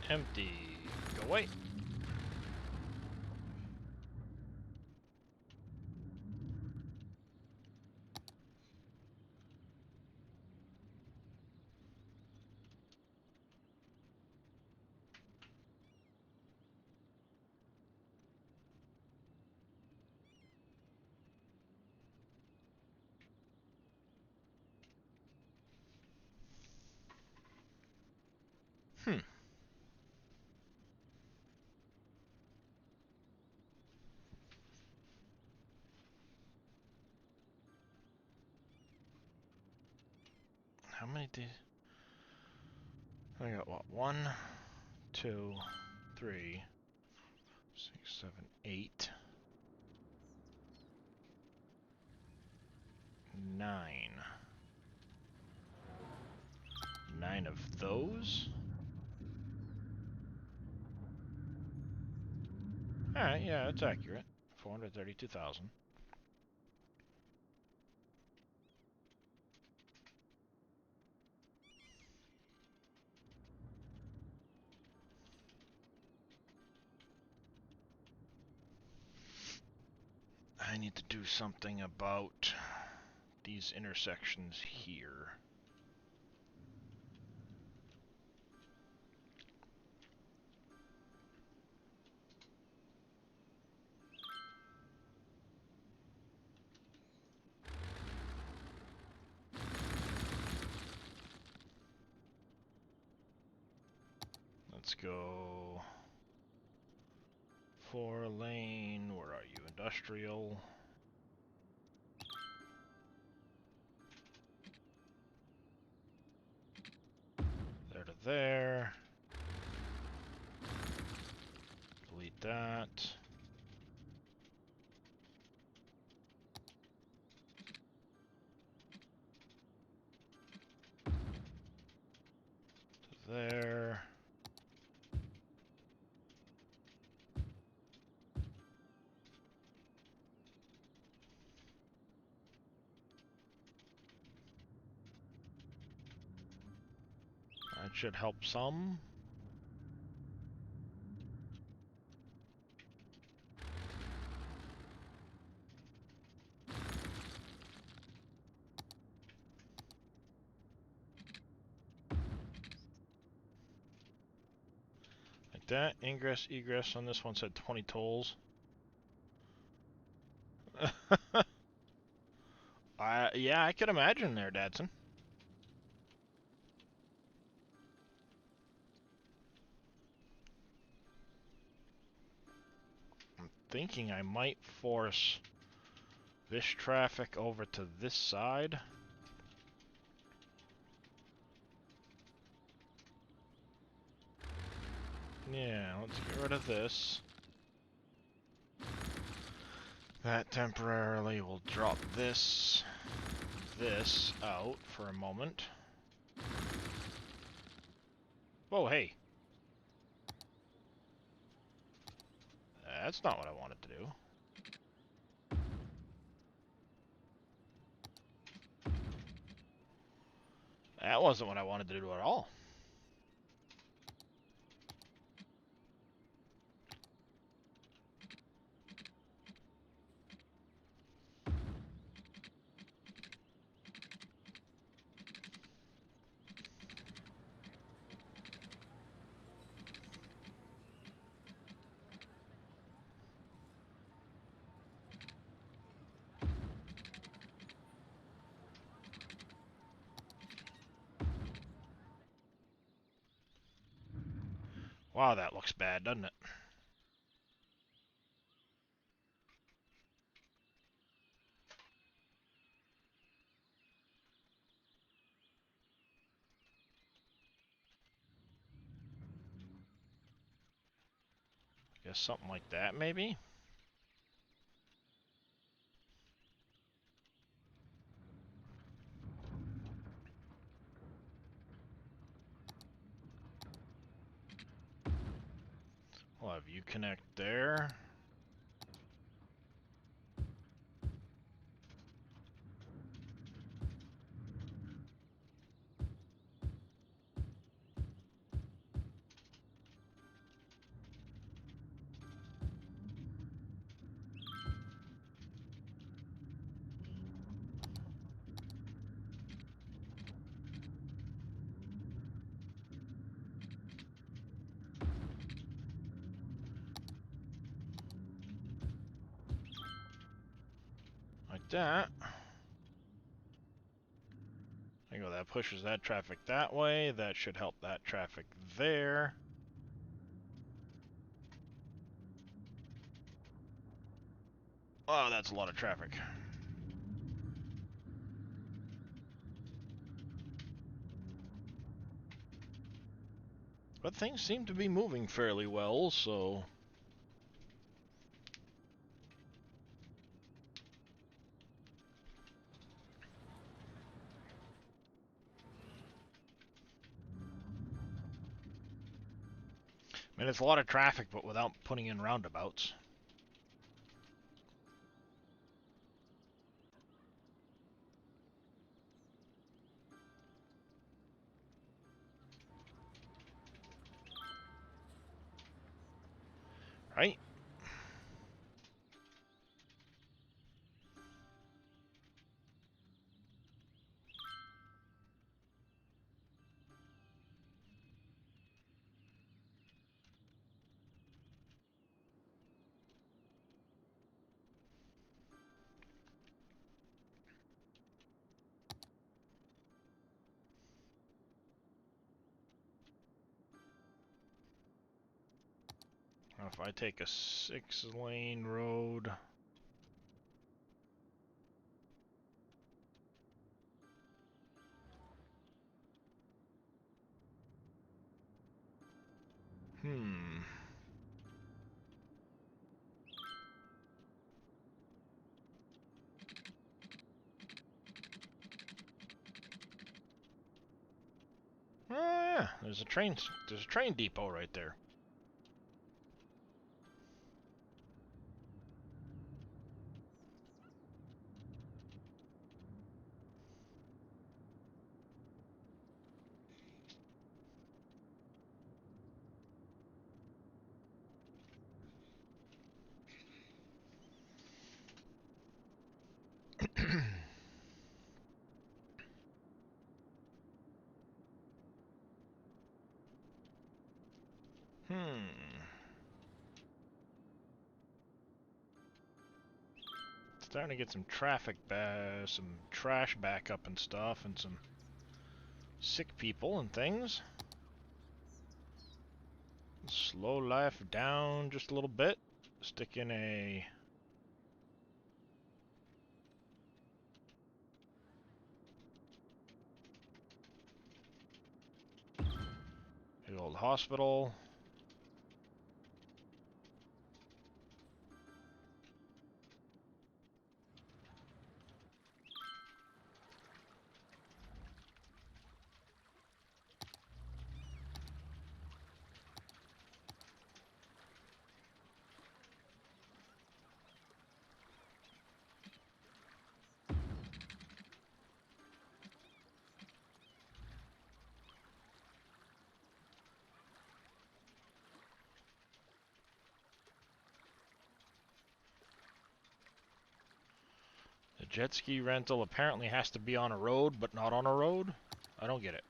Empty. Go away. Hmm. How many did I got? What? 1, 2, 3, 6, 7, 8, 9. 9 of those? Alright, yeah, that's accurate. 432,000. I need to do something about these intersections here. Let's go 4-lane. Where are you? Industrial. There to there. Delete that. To there. That should help some. Like that. Ingress, egress on this one said 20 tolls. Yeah, I could imagine there, Dadson. I'm thinking I might force this traffic over to this side. Yeah, let's get rid of this. That temporarily will drop this out for a moment. Whoa, hey. That's not what I wanted to do. That wasn't what I wanted to do at all. Wow, that looks bad, doesn't it? Guess something like that, maybe? We'll have you connect there. Like that. I go that pushes that traffic that way. That should help that traffic there. Oh, that's a lot of traffic. But things seem to be moving fairly well, so... I mean, it's a lot of traffic, but without putting in roundabouts. Right? Now if I take a 6-lane road... Hmm... Oh yeah, there's a train depot right there. Hmm... Starting to get some some trash backup and stuff, and some sick people and things. Slow life down just a little bit. Stick in a... big old hospital. The jet ski rental apparently has to be on a road, but not on a road? I don't get it.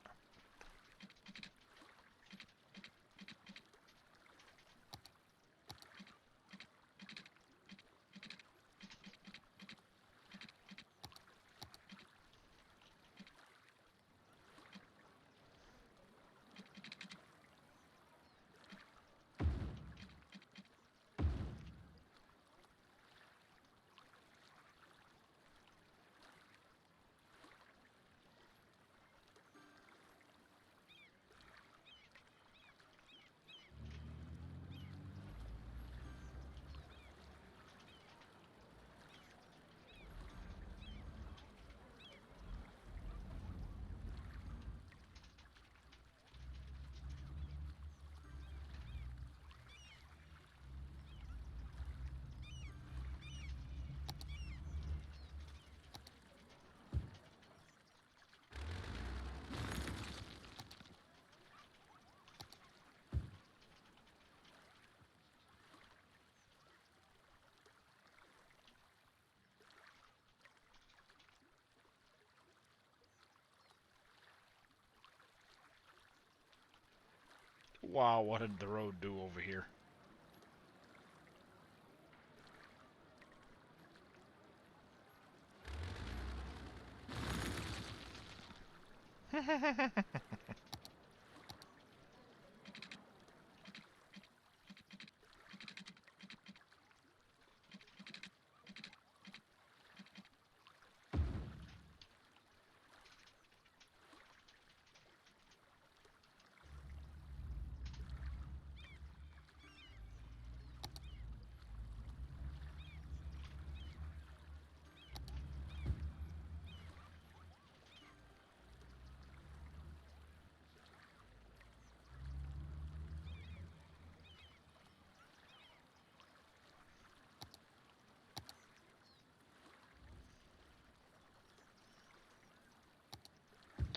Wow, what did the road do over here?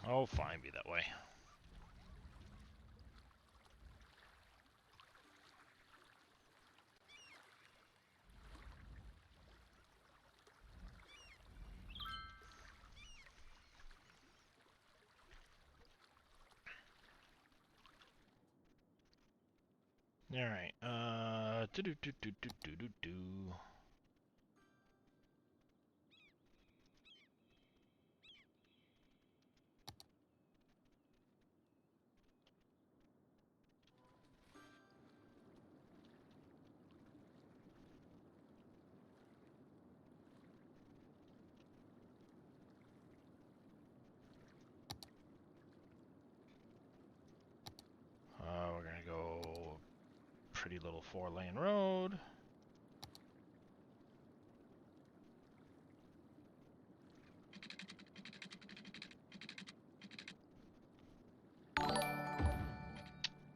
Oh, fine, be that way. Alright, do. We're gonna go pretty little 4-lane road.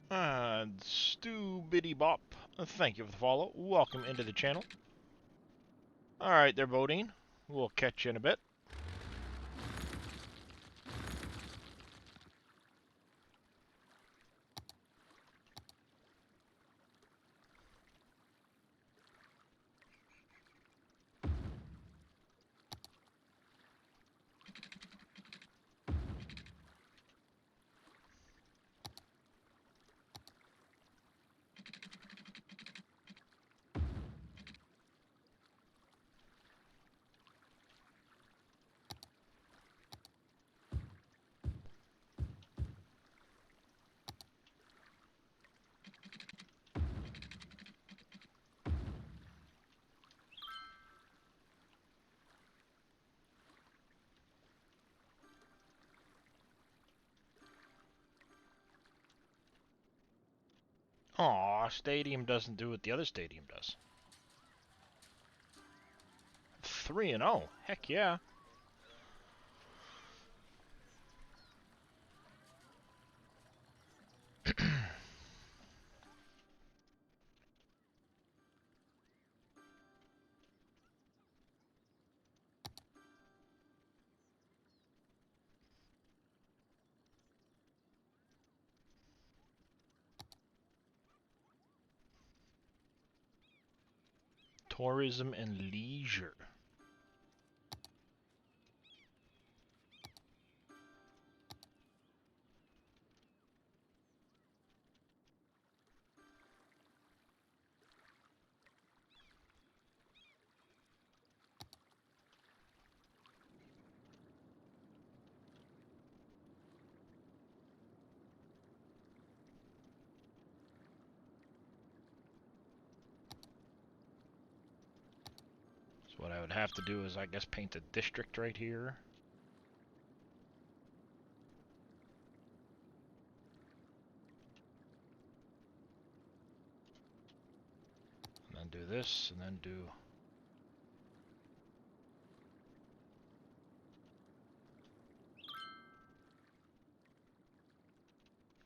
And Stu Biddy Bop, thank you for the follow. Welcome into the channel. Alright there, Bodine. We'll catch you in a bit. Aw, stadium doesn't do what the other stadium does. 3-0. Heck yeah. Tourism and leisure. So what I would have to do is, I guess, paint a district right here. And then do this, and then do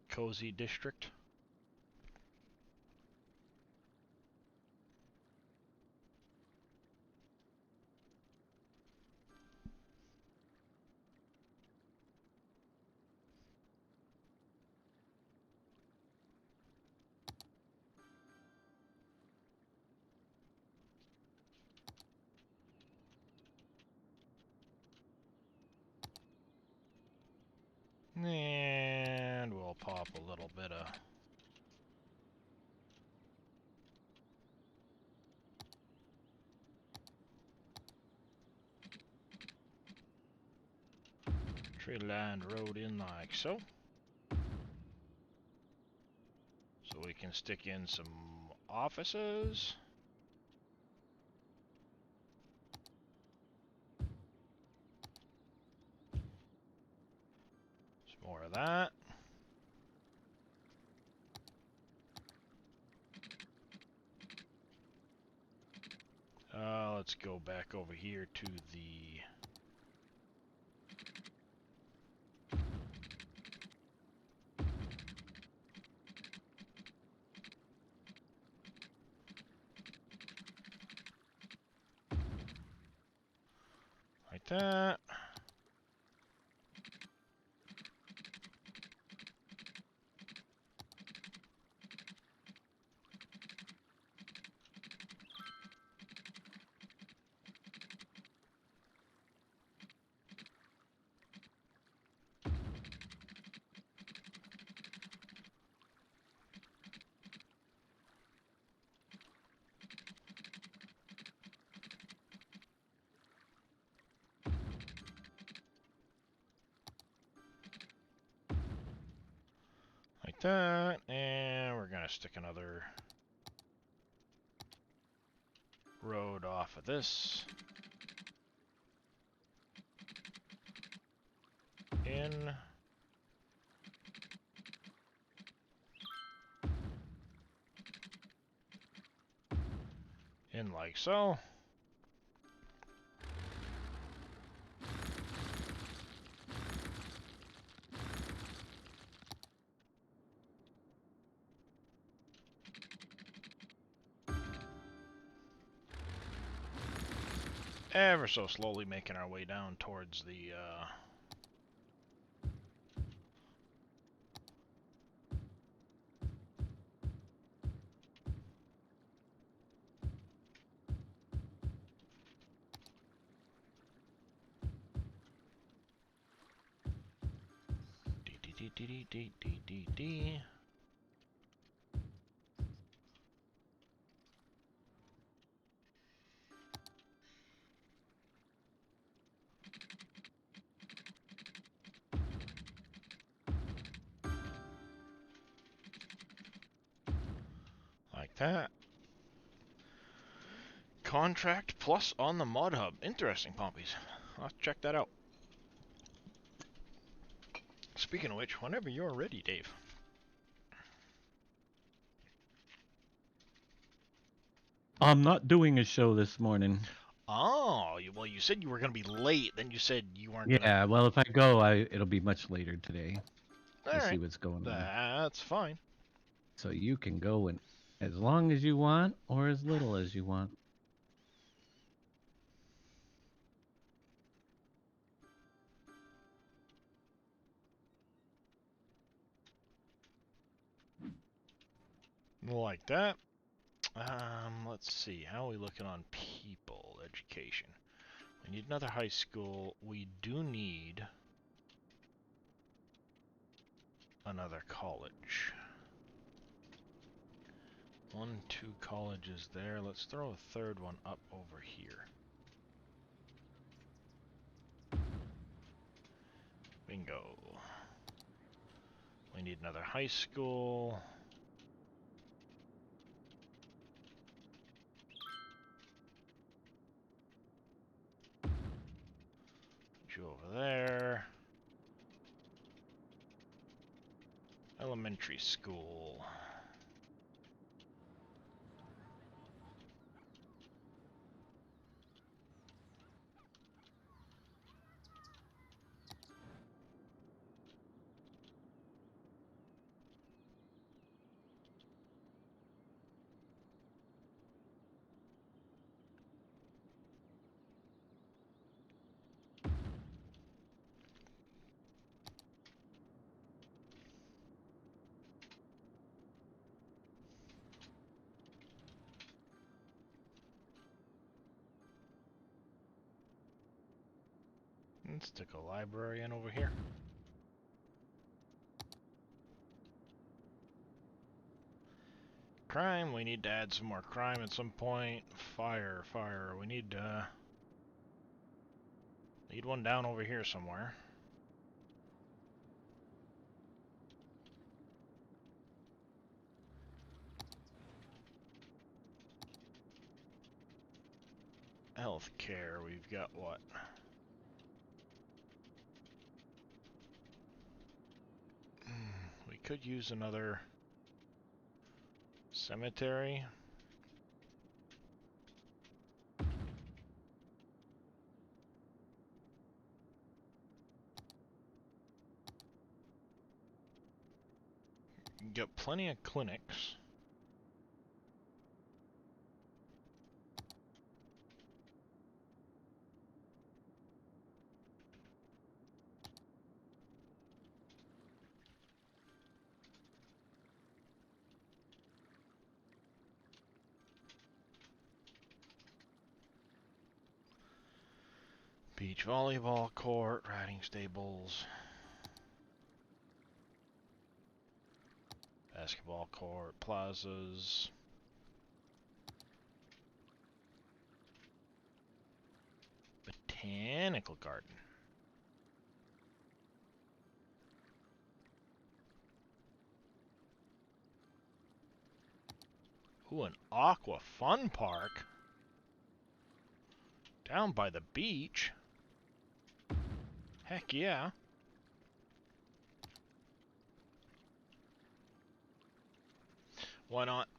cozy district. And we'll pop a little bit of Tree-lined road in like so. So we can stick in some offices. Some more of that. Let's go back over here to the... like that. Like that, and we're gonna stick another road off of this. In. In like so. Ever so slowly making our way down towards the, D. Like that. Contract plus on the mod hub. Interesting, Pompies. I'll have to check that out. Speaking of which, whenever you're ready, Dave. I'm not doing a show this morning. Oh, well, you said you were going to be late, then you said you weren't going to... Yeah, well, if I go, it'll be much later today. We'll see Alright, what's going on. that's fine. So you can go in as long as you want or as little as you want. Like that. Let's see. How are we looking on people education? We need another high school. We do need another college. 1, 2 colleges there. Let's throw a third one up over here. Bingo. We need another high school. Put you over there. Elementary school. Let's stick a library in over here. Crime, we need to add some more crime at some point. Fire. We need one down over here somewhere. Healthcare, we've got what? We could use another cemetery. Got plenty of clinics. Beach volleyball court, riding stables, basketball court, plazas. Botanical garden. Ooh, an aqua fun park. Down by the beach. Heck yeah. Why not?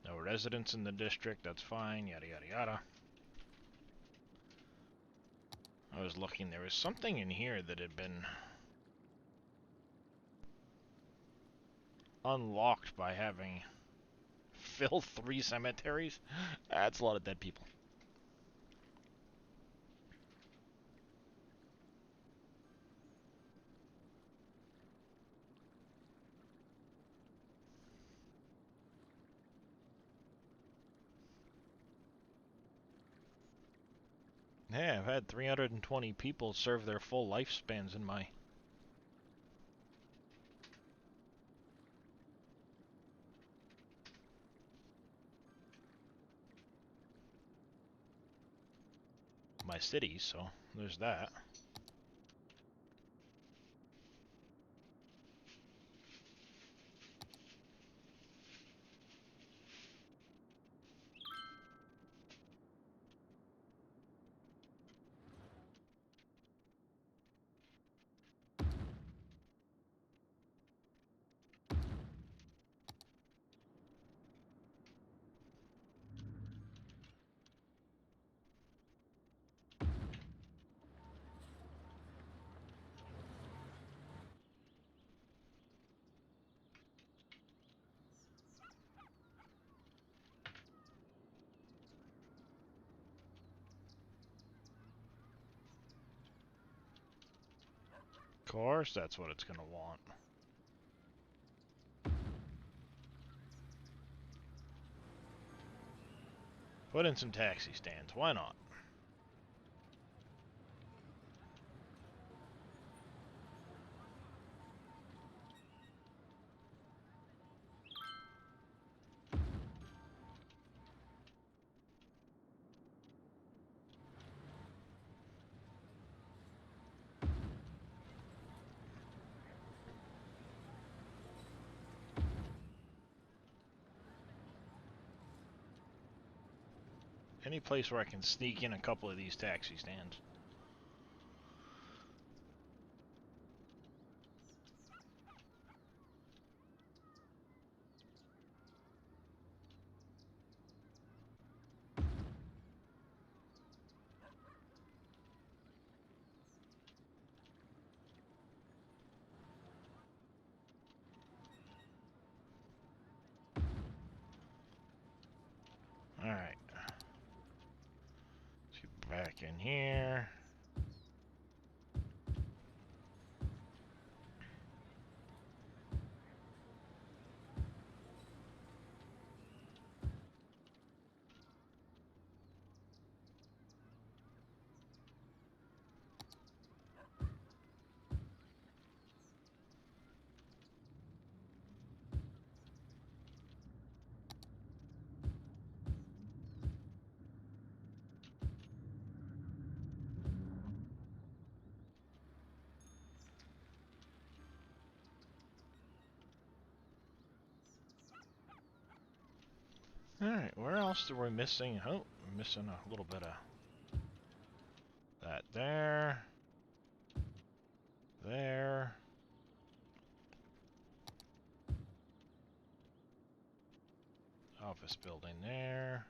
No residents in the district, that's fine, yada yada yada. I was looking, there was something in here that had been unlocked by having fill 3 cemeteries. That's a lot of dead people. Yeah, I've had 320 people serve their full lifespans in my city, so there's that. Of course, that's what it's gonna want. Put in some taxi stands, why not? Any place where I can sneak in a couple of these taxi stands. Alright. Let's get back in here. Alright, where else are we missing? Oh, we're missing a little bit of that there. There. Office building there.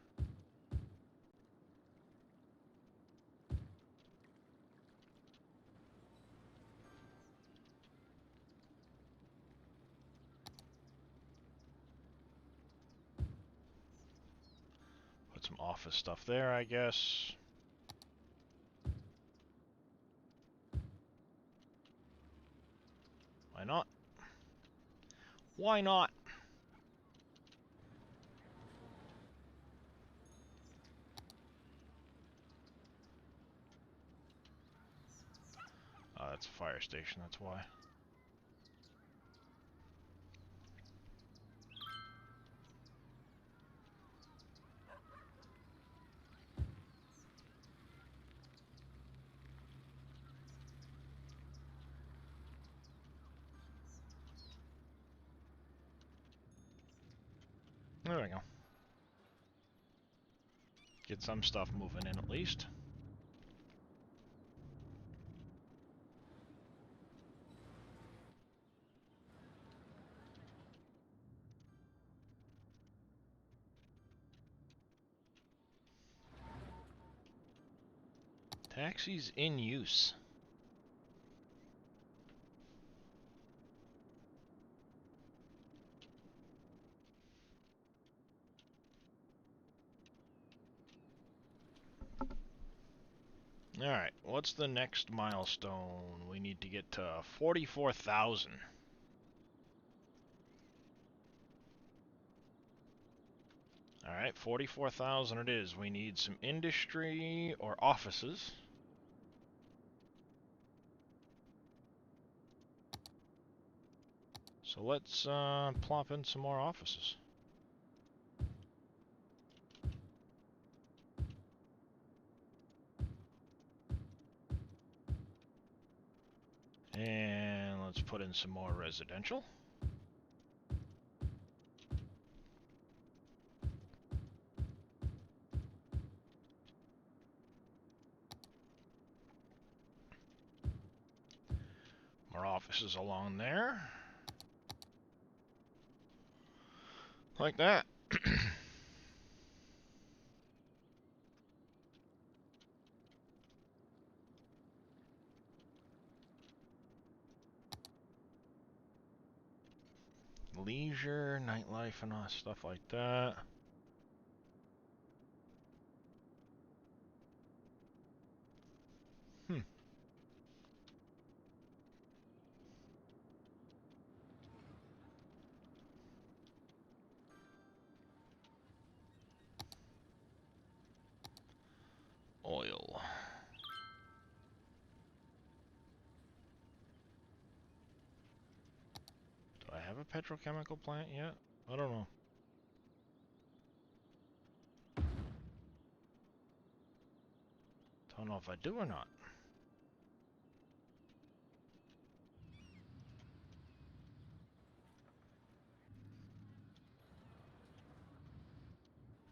Put some office stuff there, I guess. Why not? Why not? Oh, that's a fire station, that's why. There we go. Get some stuff moving in at least. Taxis in use. Alright, what's the next milestone? We need to get to 44,000. Alright, 44,000 it is. We need some industry or offices. So let's plop in some more offices. And let's put in some more residential. More offices along there. Like that. Leisure, nightlife, and all stuff like that. Oil. Do I have a petrochemical plant yet? I don't know. Don't know if I do or not.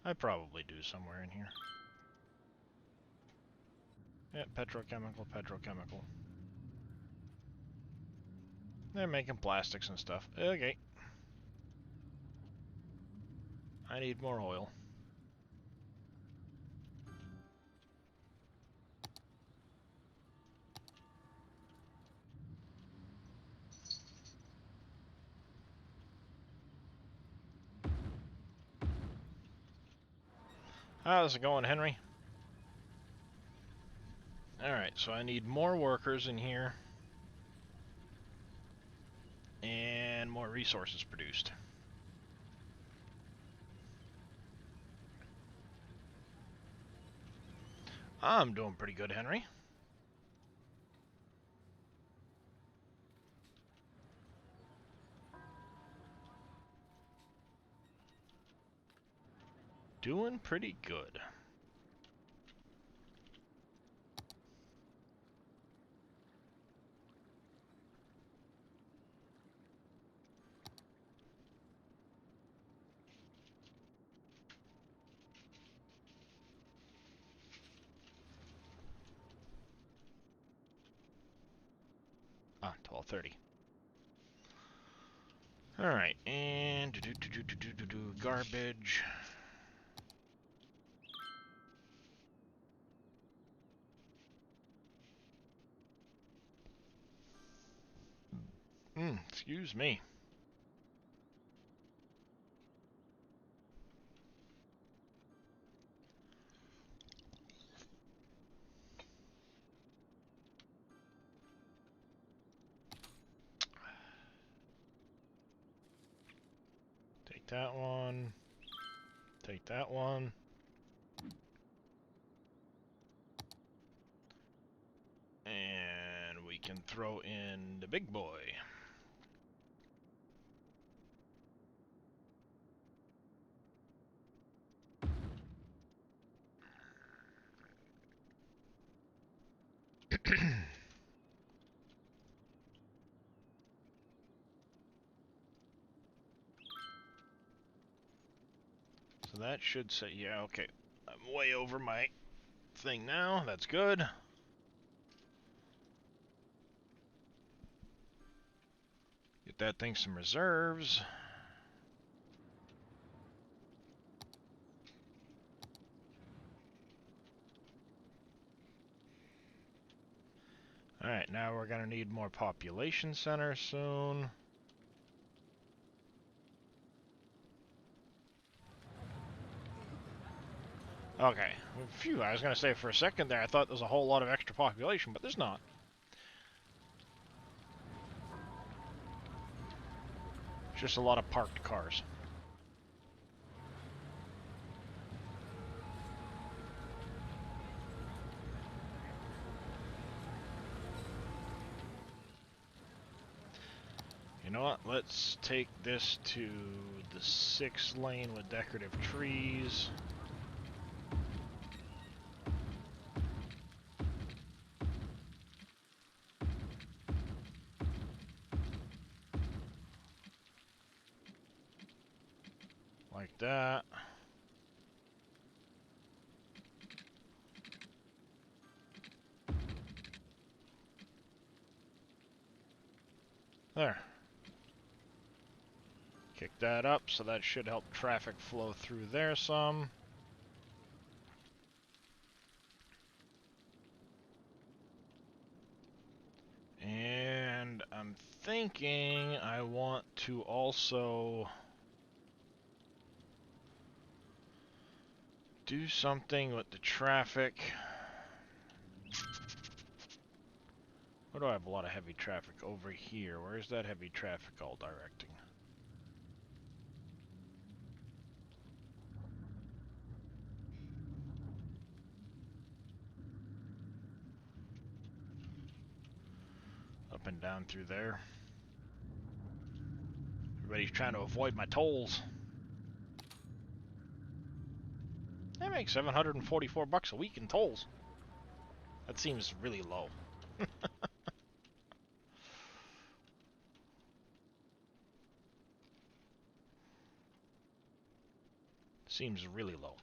I probably do somewhere in here. Yeah, petrochemical, petrochemical. They're making plastics and stuff. Okay. I need more oil. How's it going, Henry? Alright, so I need more workers in here. And more resources produced. I'm doing pretty good, Henry. Doing pretty good. 12:30. Alright, and garbage. Excuse me. Take that one. Take that one. And we can throw in the big boy. So that should say, yeah, okay. I'm way over my thing now. That's good. Get that thing some reserves. Alright, now we're gonna need more population center soon. Okay. Phew, I was gonna say for a second there I thought there was a whole lot of extra population, but there's not. It's just a lot of parked cars. You know what? Let's take this to the 6th lane with decorative trees. Like that. There. Kick that up, so that should help traffic flow through there some. And I'm thinking I want to also do something with the traffic. Where do I have a lot of heavy traffic? Over here. Where's that heavy traffic all directing? Up and down through there. Everybody's trying to avoid my tolls. I make $744 a week in tolls. That seems really low. Seems really low.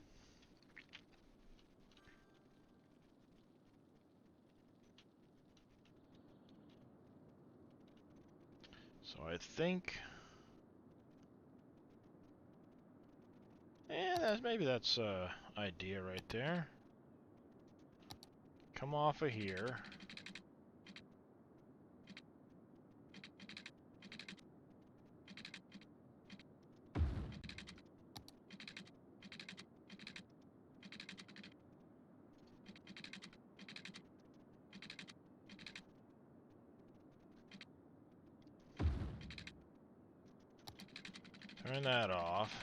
So I think... yeah, maybe that's an idea right there. Come off of here. Turn that off.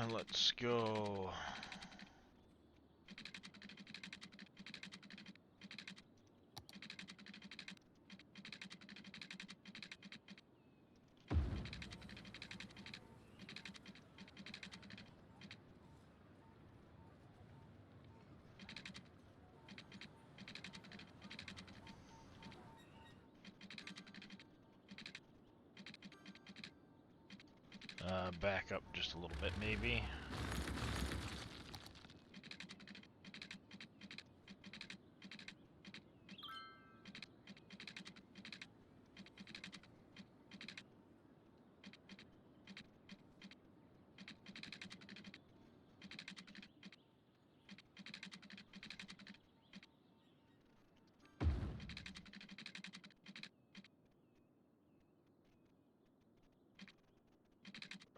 Let's go. Back up just a little bit, maybe.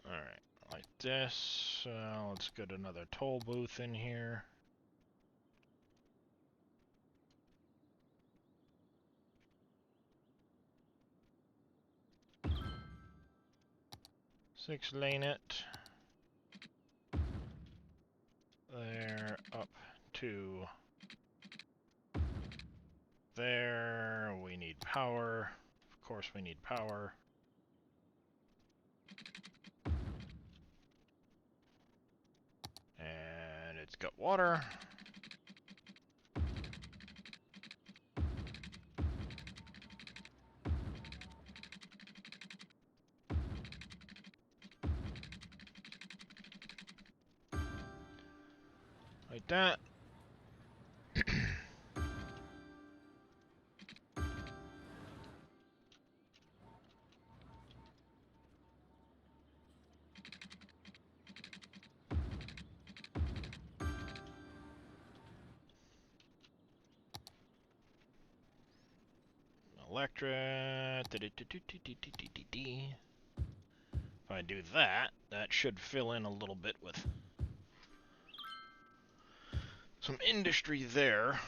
Alright, like this. Let's get another toll booth in here. Six lane it. There, up to there. We need power. Of course we need power. And it's got water. Like that. Electric. If I do that, that should fill in a little bit with some industry there,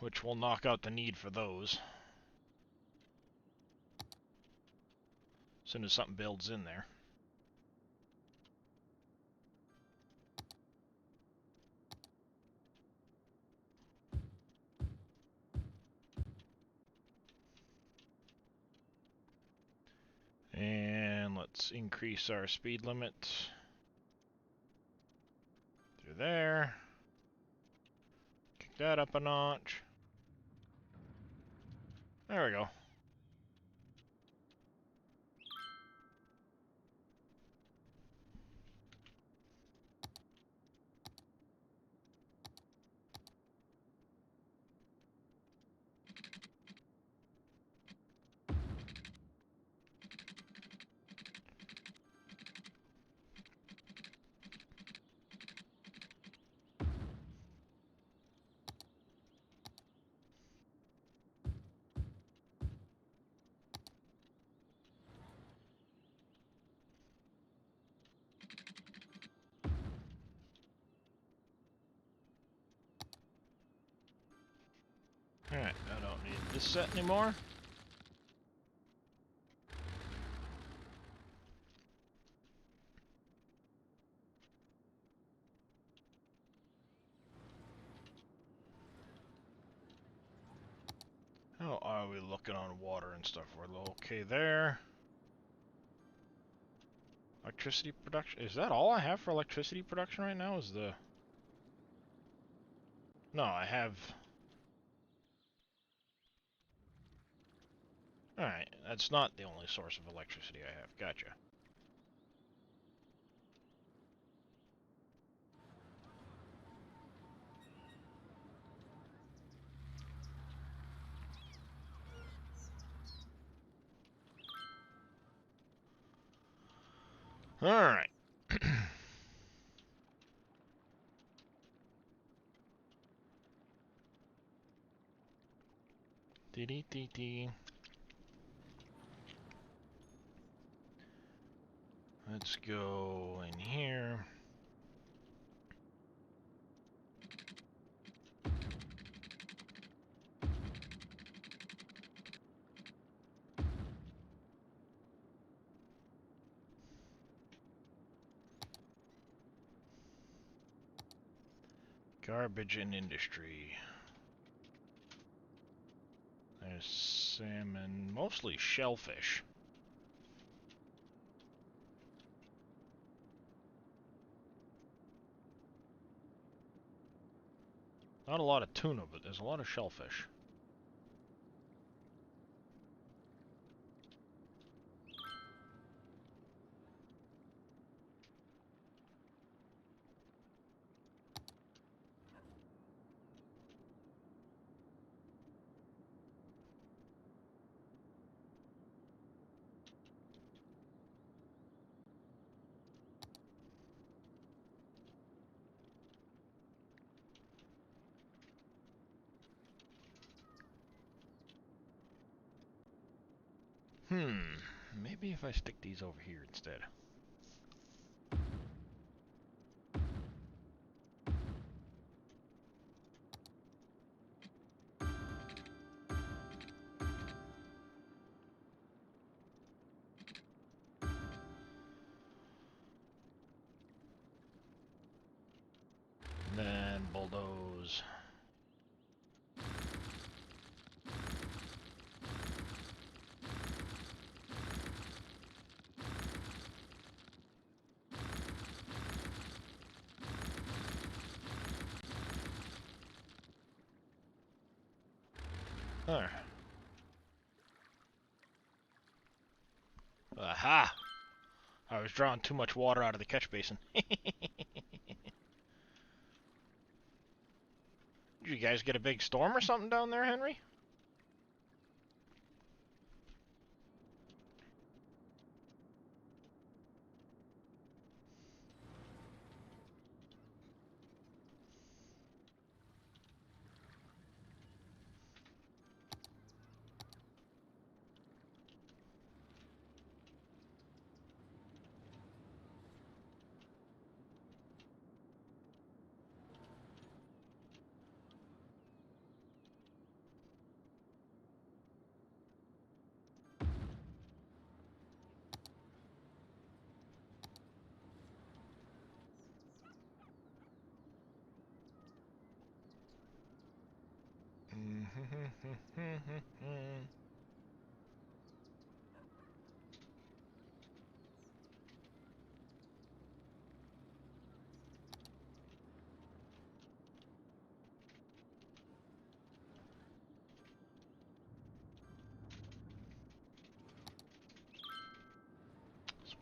which will knock out the need for those as soon as something builds in there. And let's increase our speed limit through there. Kick that up a notch. There we go. Alright, I don't need this set anymore. How are we looking on water and stuff? We're okay there. Electricity production. Is that all I have for electricity production right now? Is the... No, I have... Alright, that's not the only source of electricity I have. Gotcha. Alright. Dee-dee-dee-dee. Let's go in here. Garbage and industry. There's salmon, mostly shellfish. Not a lot of tuna, but there's a lot of shellfish. Maybe if I stick these over here instead. Then bulldoze. There. Aha! I was drawing too much water out of the catch basin. Did you guys get a big storm or something down there, Henry?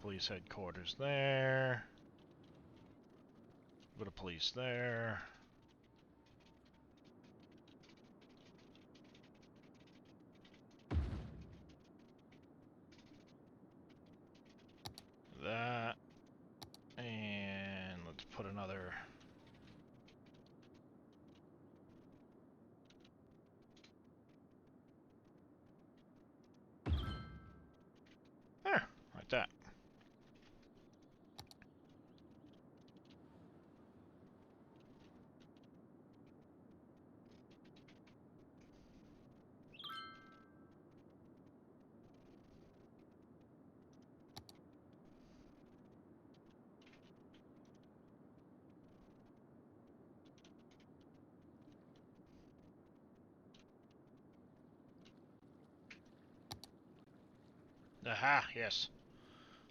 Police headquarters there. Bit of police there. That. And let's put another... There, like that. Aha, yes.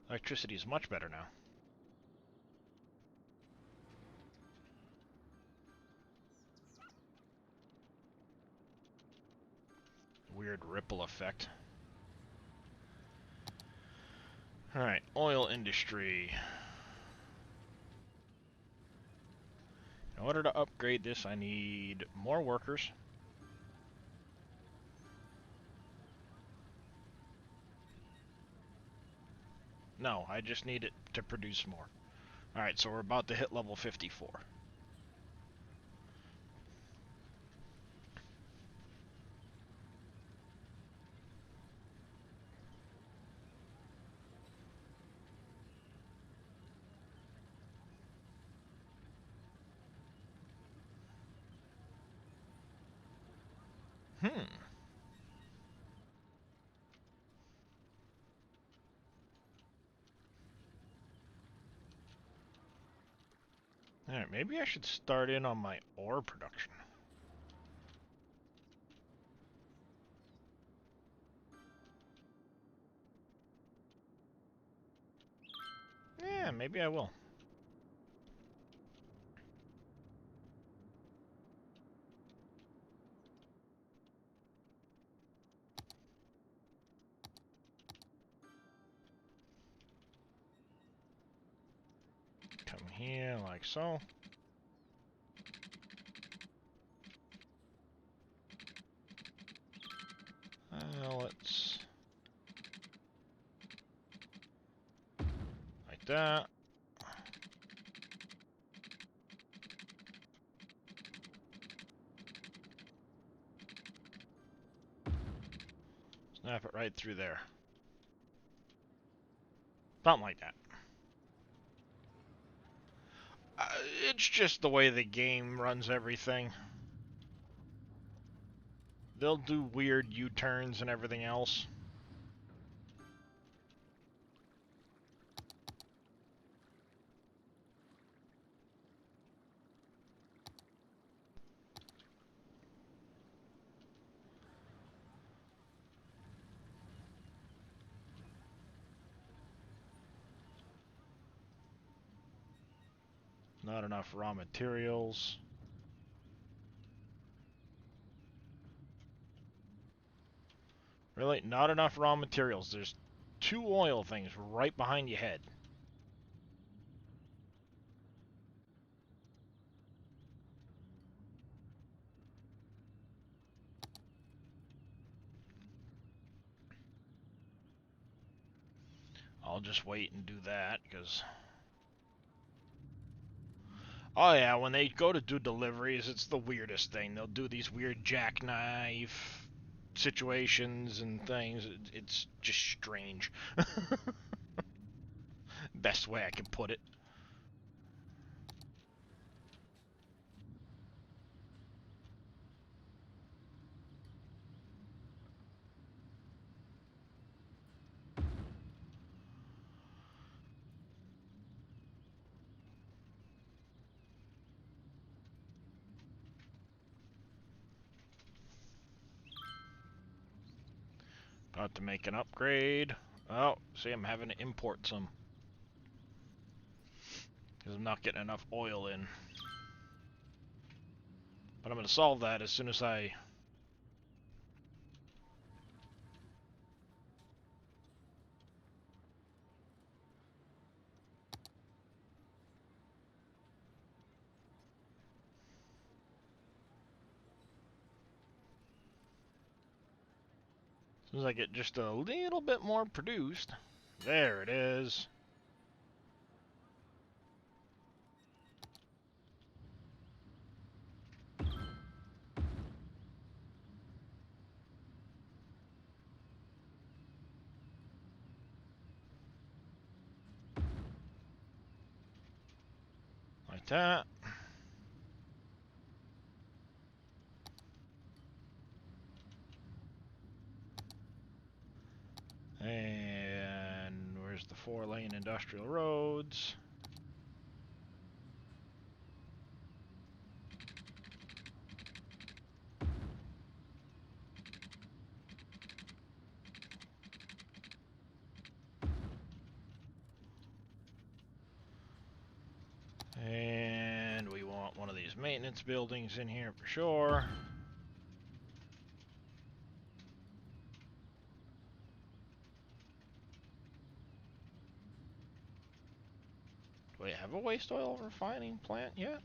Electricity is much better now. Weird ripple effect. Alright, oil industry. In order to upgrade this, I need more workers. No, I just need it to produce more. Alright, so we're about to hit level 54. Alright, maybe I should start in on my ore production. Yeah, maybe I will. Come here, like so. Let's... like that. Snap it right through there. Something like that. It's just the way the game runs everything. They'll do weird U-turns and everything else. Not enough raw materials. Really? Not enough raw materials. There's 2 oil things right behind your head. I'll just wait and do that, because... Oh yeah, when they go to do deliveries, it's the weirdest thing. They'll do these weird jackknife situations and things. It's just strange. Best way I can put it. About to make an upgrade. Oh, see, I'm having to import some. Because I'm not getting enough oil in. But I'm going to solve that as soon as I... As soon as I get just a little bit more produced. There it is. Like that. And where's the 4-lane industrial roads? And we want one of these maintenance buildings in here for sure. Do we have a waste oil refining plant yet?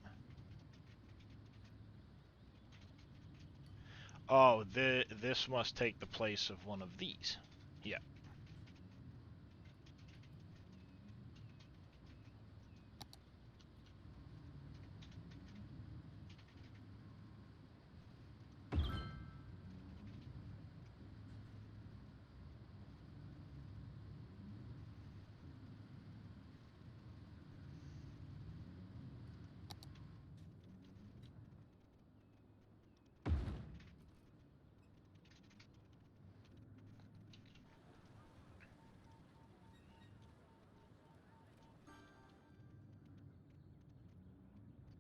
Oh, this must take the place of one of these. Yeah.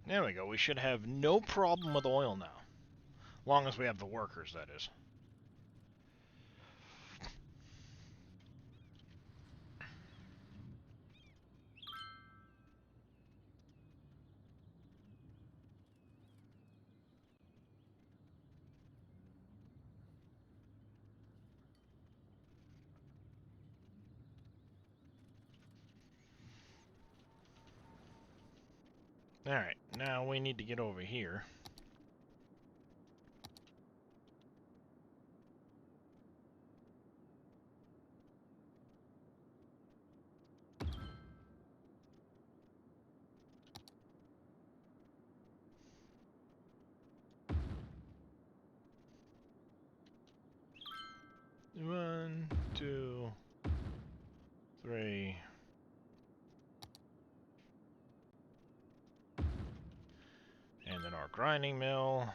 There we go. We should have no problem with oil now. Long as we have the workers, that is. Alright, now we need to get over here. One, two, three. grinding mill.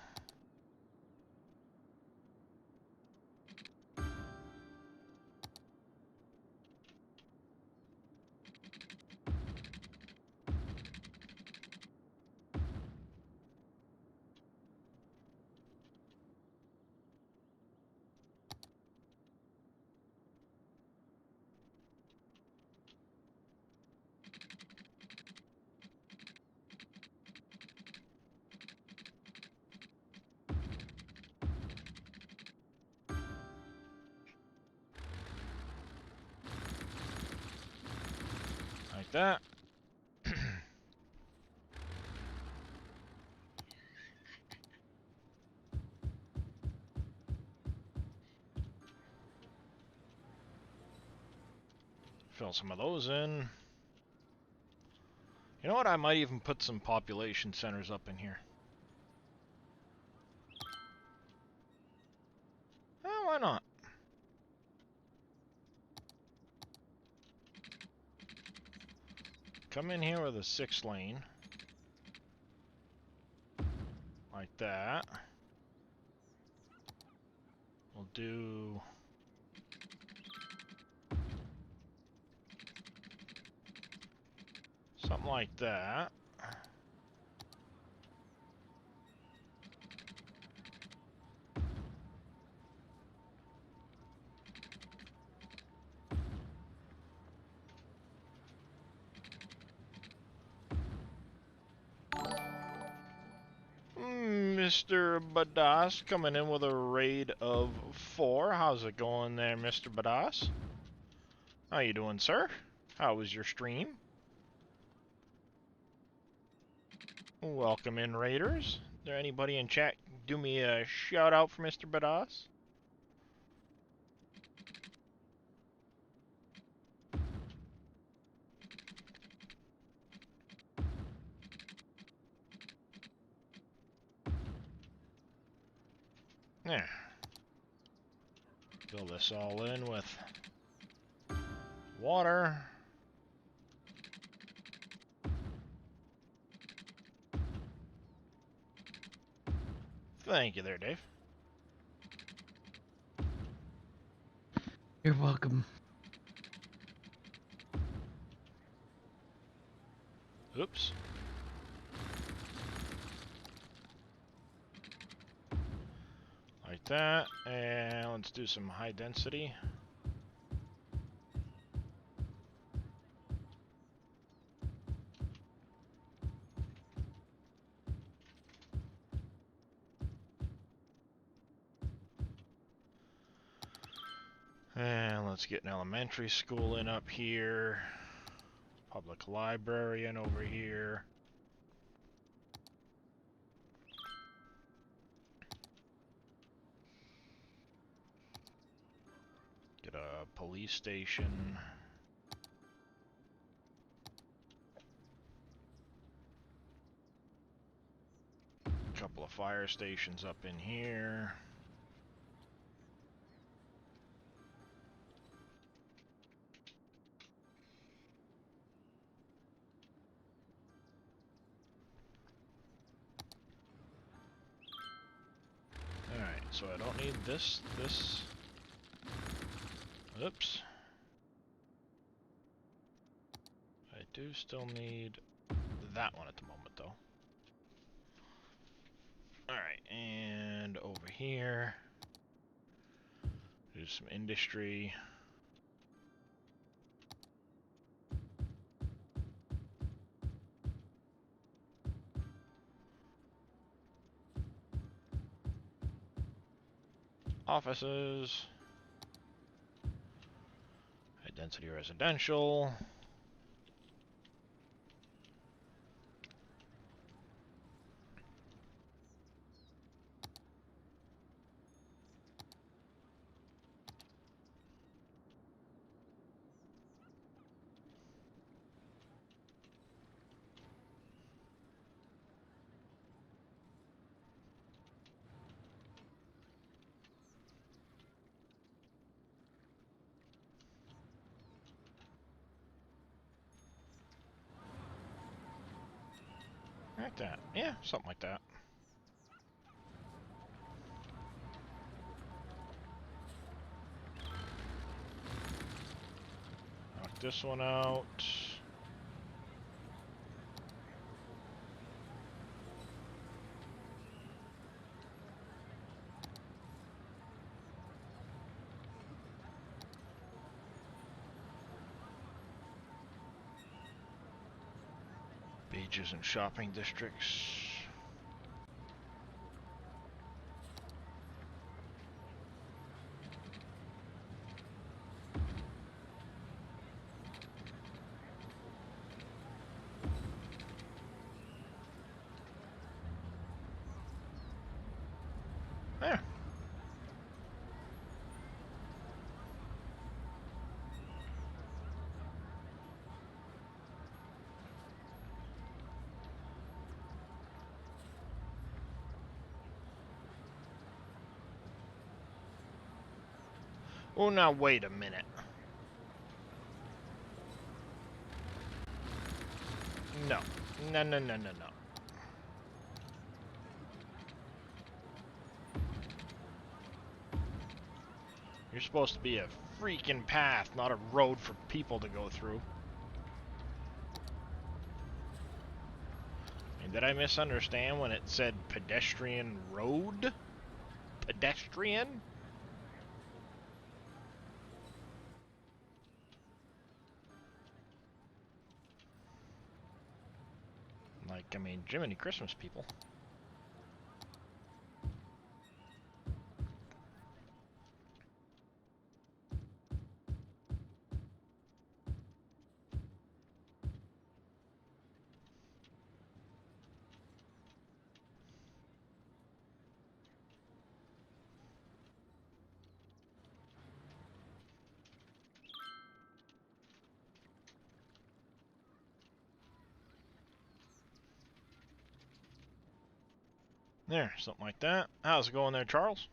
Like that. Fill some of those in. You know what? I might even put some population centers up in here. Why not? Come in here with a 6-lane. Like that. We'll do... something like that. Mr. Badass coming in with a raid of 4. How's it going there, Mr. Badass? How you doing, sir? How was your stream? Welcome in, raiders. Is there anybody in chat do me a shout out for Mr. Badass? Yeah. Fill this all in with water. Thank you there, Dave. You're welcome. Oops. Like that, and let's do some high density. And let's get an elementary school in up here. Public library in over here. Get a police station. Couple of fire stations up in here. Alright, so I don't need this. Oops. I do still need that one at the moment, though. Alright, and over here, do some industry. Offices. High density residential. Like that. Yeah, something like that. this one out. Beaches and shopping districts. There. Oh, now wait a minute. No. No, no, no, no, no. You're supposed to be a freaking path, not a road for people to go through. And did I misunderstand when it said pedestrian road? Pedestrian? Like, I mean, Jiminy Christmas, people. There, something like that. How's it going there, Charles?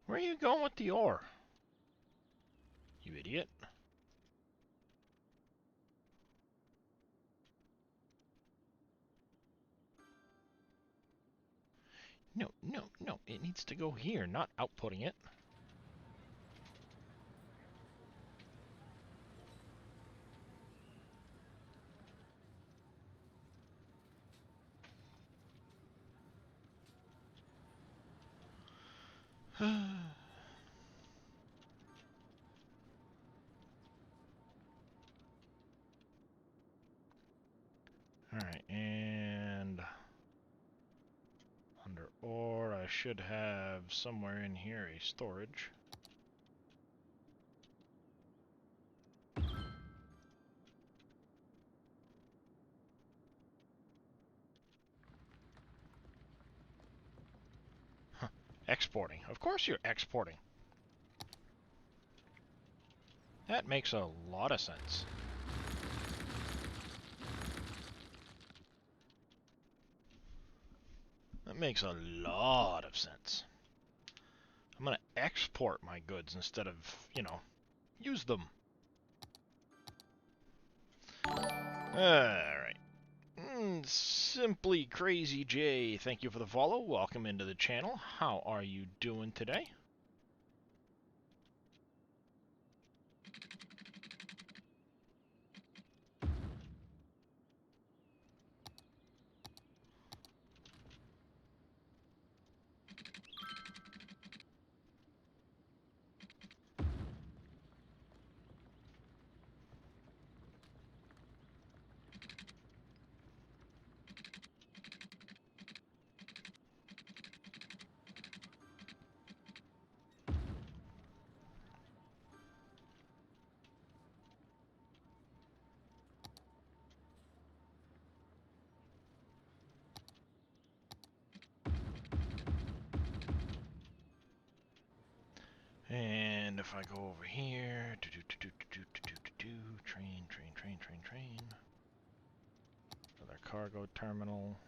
Where are you going with the ore? You idiot. No, no, no. It needs to go here, not outputting it. Alright, and under ore, I should have somewhere in here a storage. Huh. Exporting. Of course you're exporting. That makes a lot of sense. That makes a lot of sense. I'm gonna export my goods instead of, you know, use them. Alright. Simply Crazy J, thank you for the follow. Welcome into the channel. How are you doing today? And if I go over here, train. Another cargo terminal.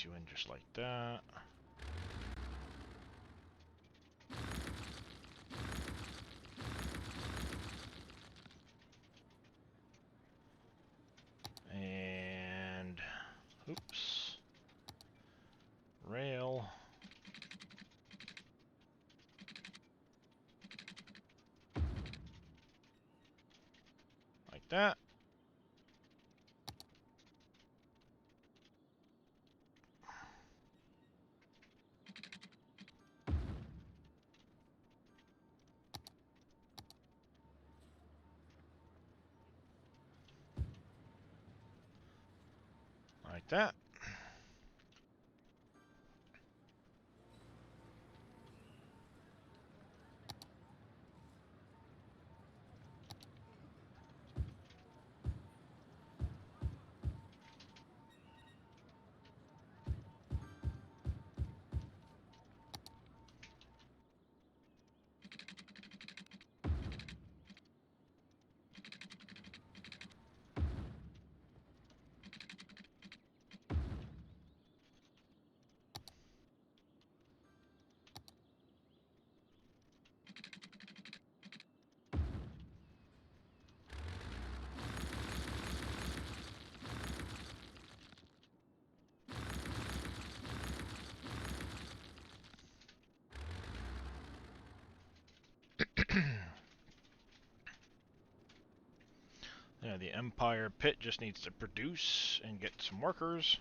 Place you in just like that. And oops. Rail. Like that. Like that. Yeah, the Empire pit just needs to produce and get some workers.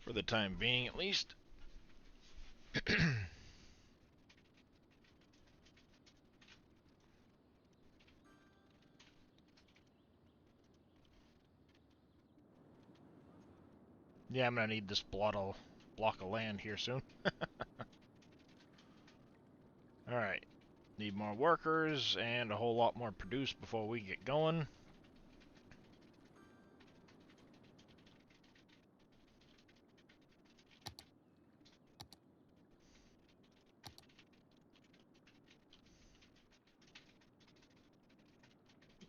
For the time being, at least. Yeah, I'm gonna need this block of land here soon. Alright. Need more workers and a whole lot more produced before we get going.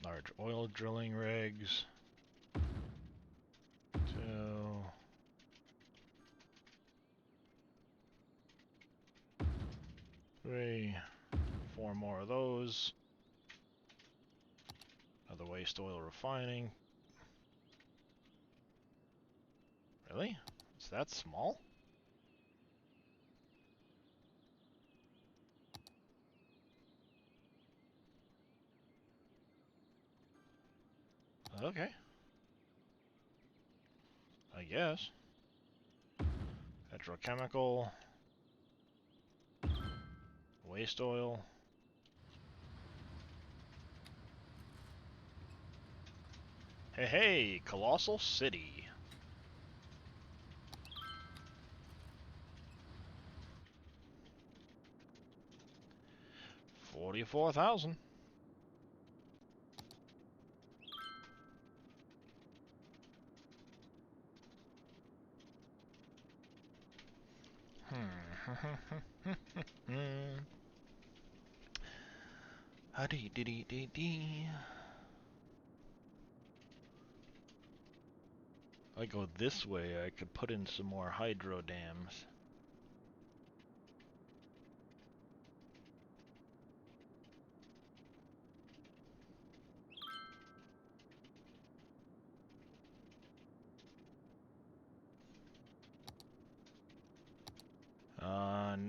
Large oil drilling rigs. 2. 3. 4 more of those. Other waste oil refining. Really? Is that small? Okay. I guess. Petrochemical. Waste oil. Hey, hey! Colossal City. $44,000. Dee. If I go this way, I could put in some more hydro dams.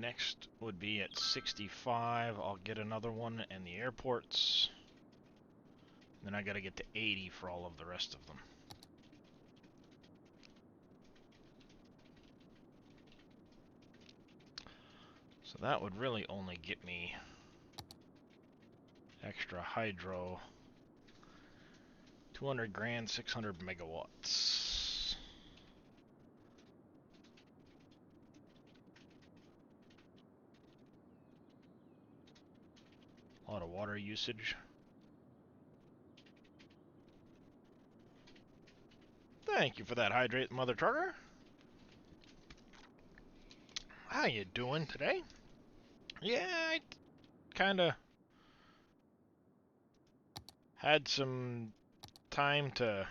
Next would be at 65. I'll get another one in the airports. Then I gotta get to 80 for all of the rest of them. So that would really only get me extra hydro. 200 grand, 600 megawatts. A lot of water usage. Thank you for that hydrate, Mother Trucker. How you doing today? Yeah, I kinda had some time to...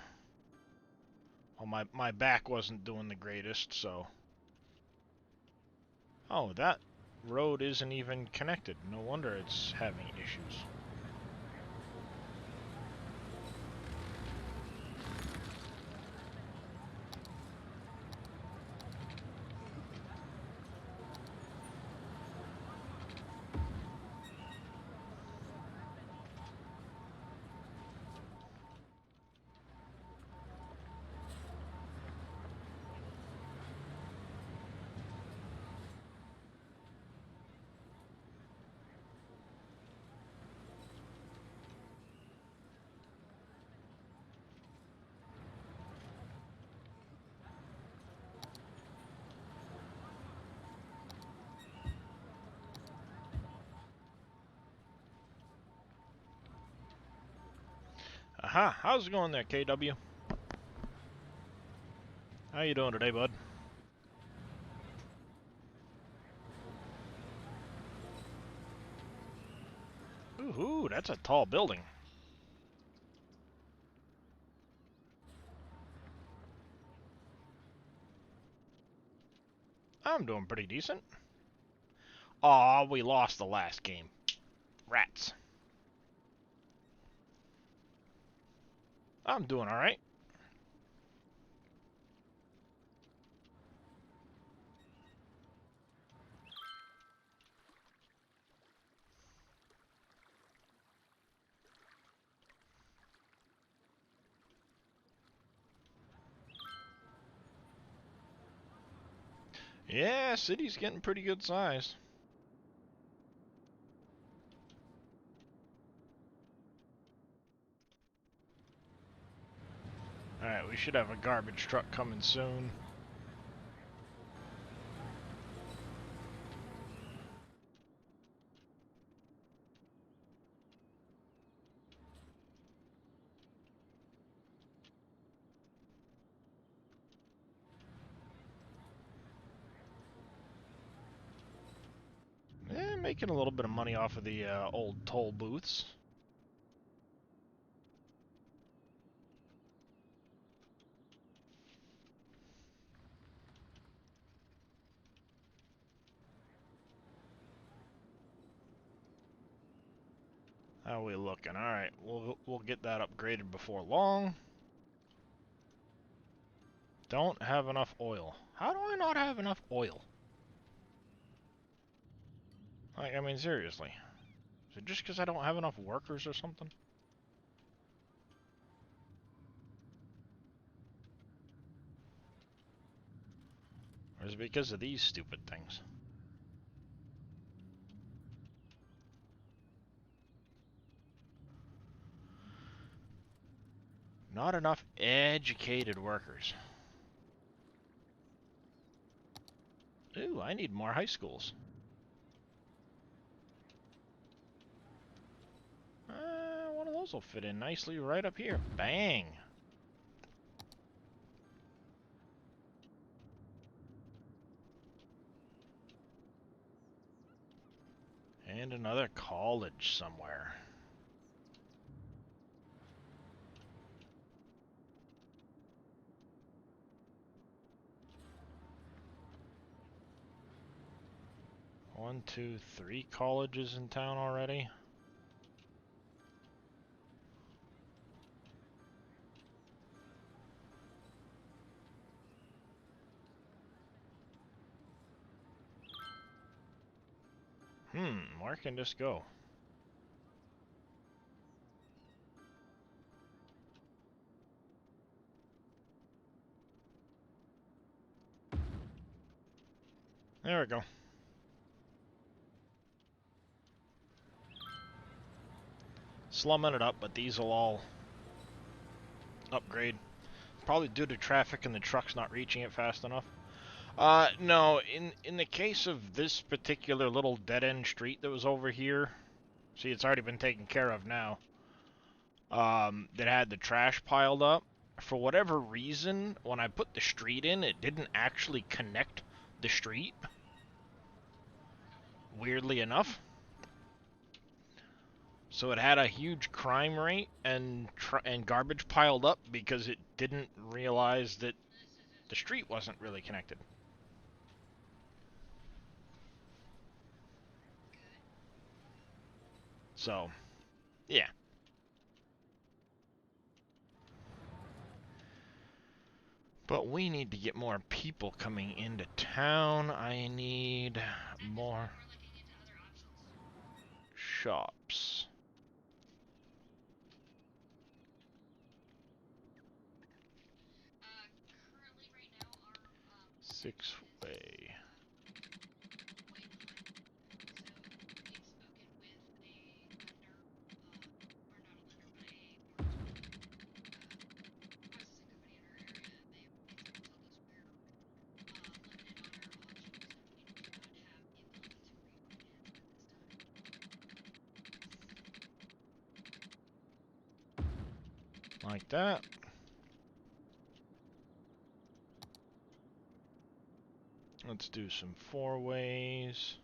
Well, my back wasn't doing the greatest, so... Oh, that road isn't even connected. No wonder it's having issues. Aha, how's it going there, KW? How you doing today, bud? Ooh, that's a tall building. I'm doing pretty decent. Aw, we lost the last game. Rats. I'm doing alright. Yeah, city's getting pretty good size. Alright, we should have a garbage truck coming soon. Yeah, making a little bit of money off of the old toll booths. How are we looking? Alright, we'll get that upgraded before long. Don't have enough oil. How do I not have enough oil? Like, I mean, seriously. Is it just because I don't have enough workers or something? Or is it because of these stupid things? Not enough educated workers. Ooh, I need more high schools. One of those will fit in nicely right up here. Bang! And another college somewhere. One, two, three colleges in town already. Where can this go? There we go. Slumming it up, but these will all upgrade. Probably due to traffic and the trucks not reaching it fast enough. No, in the case of this particular little dead-end street that was over here, See, it's already been taken care of now. That had the trash piled up. For whatever reason, when I put the street in, it didn't actually connect the street. Weirdly enough. So it had a huge crime rate and garbage piled up because it didn't realize that the street wasn't really connected. So, yeah. But we need to get more people coming into town. I need more shops. 6-way. Like that. Let's do some 4-ways.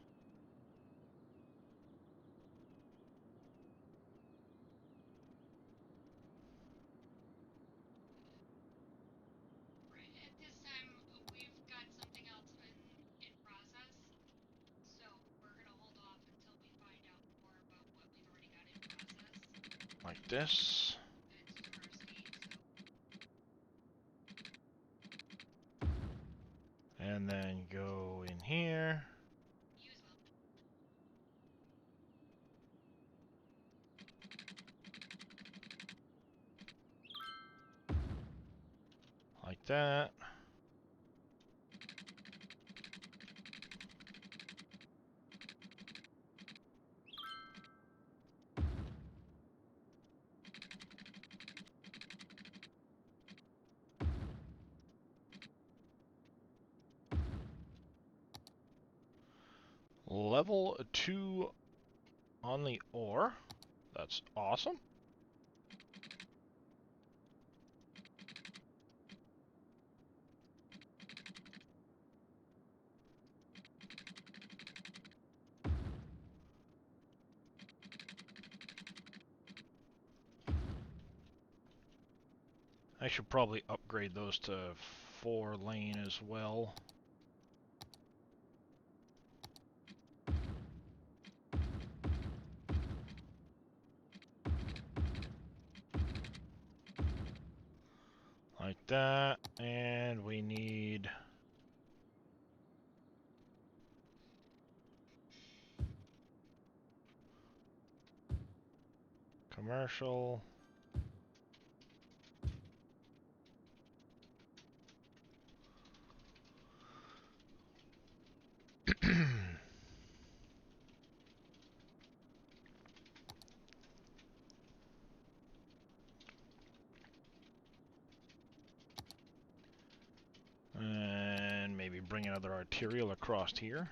Like this. And then go in here. Like that. Level 2 on the ore. That's awesome. I should probably upgrade those to 4-lane as well. Like that, and we need commercial. And maybe bring another arterial across here.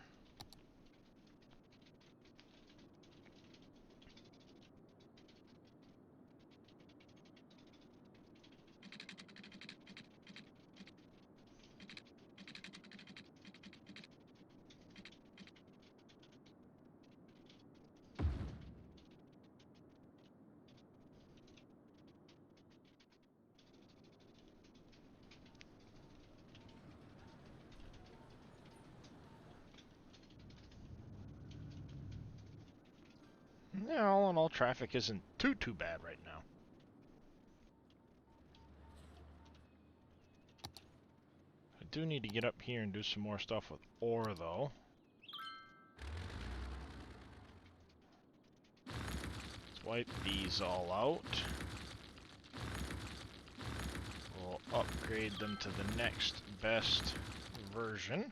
Yeah, all in all, traffic isn't too bad right now. I do need to get up here and do some more stuff with ore, though. Let's wipe these all out. We'll upgrade them to the next best version.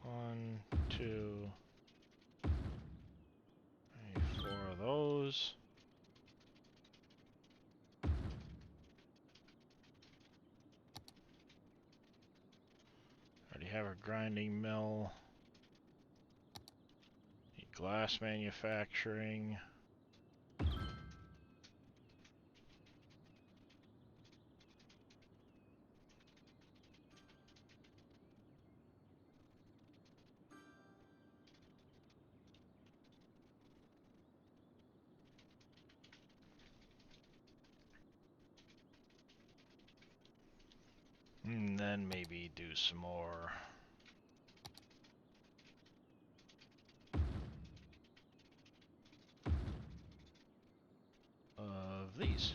1, 2, 3, 4 of those. Already have a grinding mill. Glass manufacturing. And then maybe do some more of these.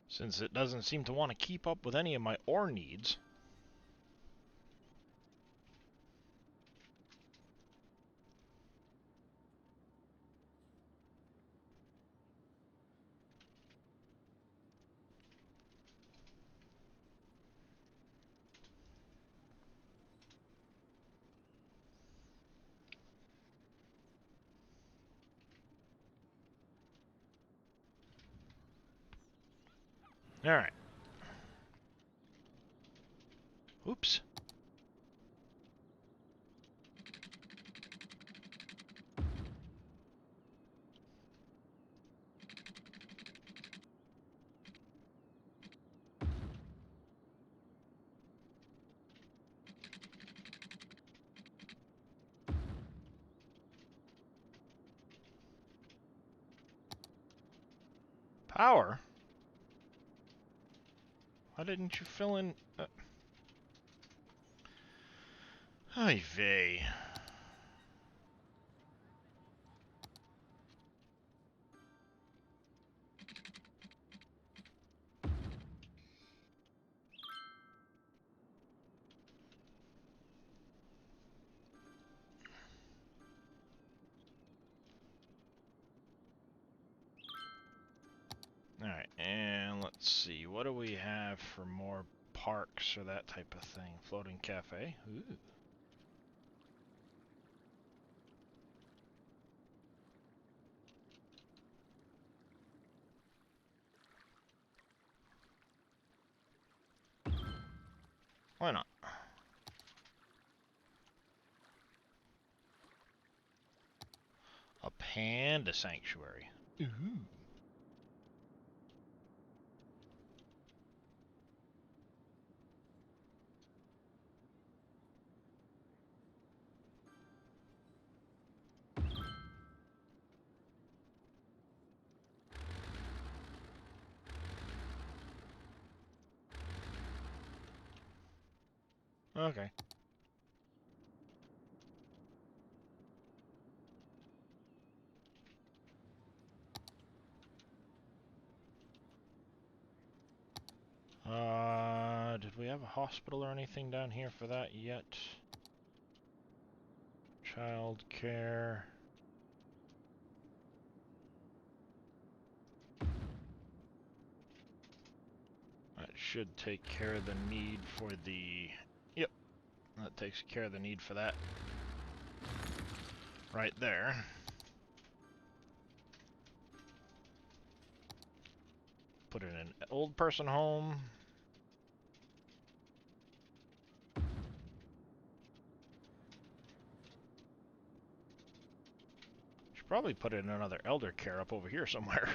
Since it doesn't seem to want to keep up with any of my ore needs. Alright. Oops. Power? Why didn't you fill in... Ay vey. Alright, and let's see. What do we have for more parks or that type of thing? Floating cafe? Ooh. Why not? A panda sanctuary. Ooh. Okay. Did we have a hospital or anything down here for that yet? Child care. That should take care of the need for the... Yep. That takes care of the need for that. Right there. Put it in an old person home. Should probably put in another elder care up over here somewhere.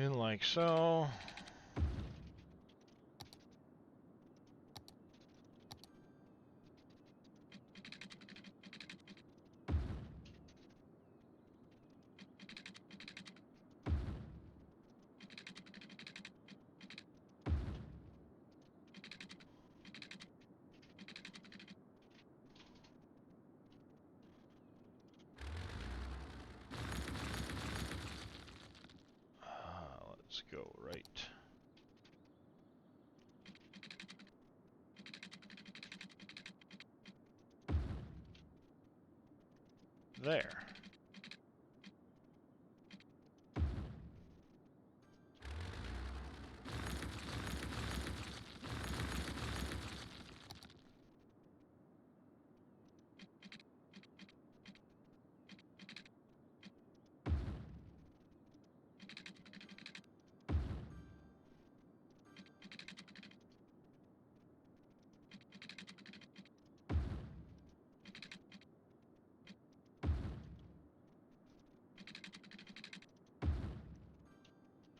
In like so. Let's go right. There.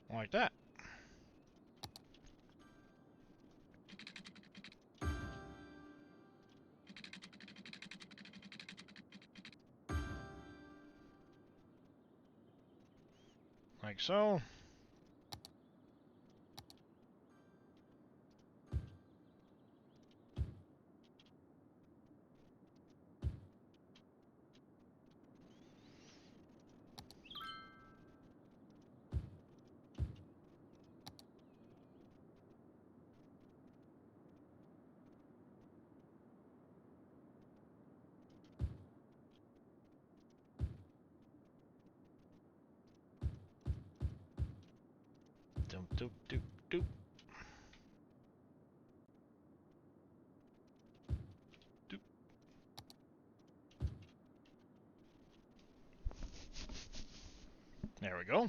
Like that. Like so. Doop, doop, doop, doop. Doop. There we go.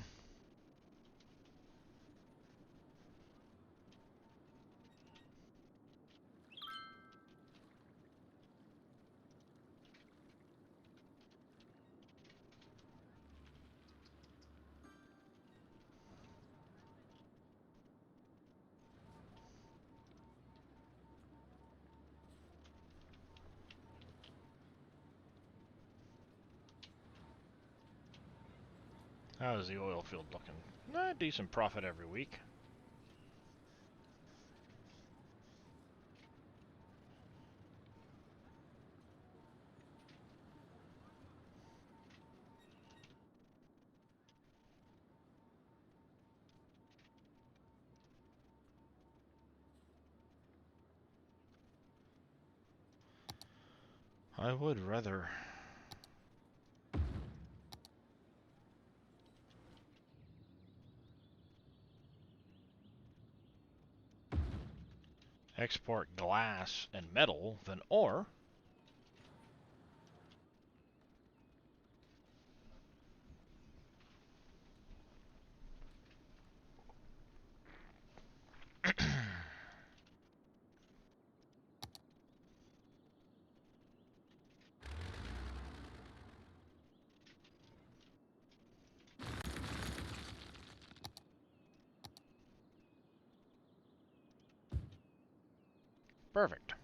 How's the oil field looking? Decent profit every week. I would rather. Export glass and metal than ore. Perfect.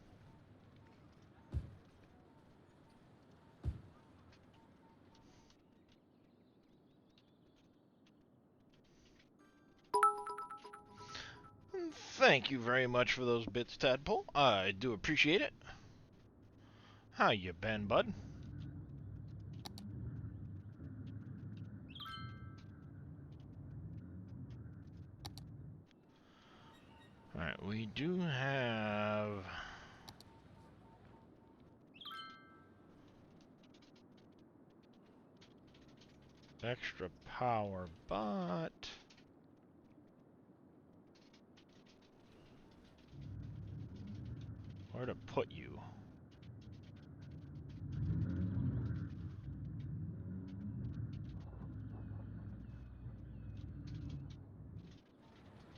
Thank you very much for those bits, Tadpole. I do appreciate it. How you been, bud? Alright, we do have extra power, but where to put you?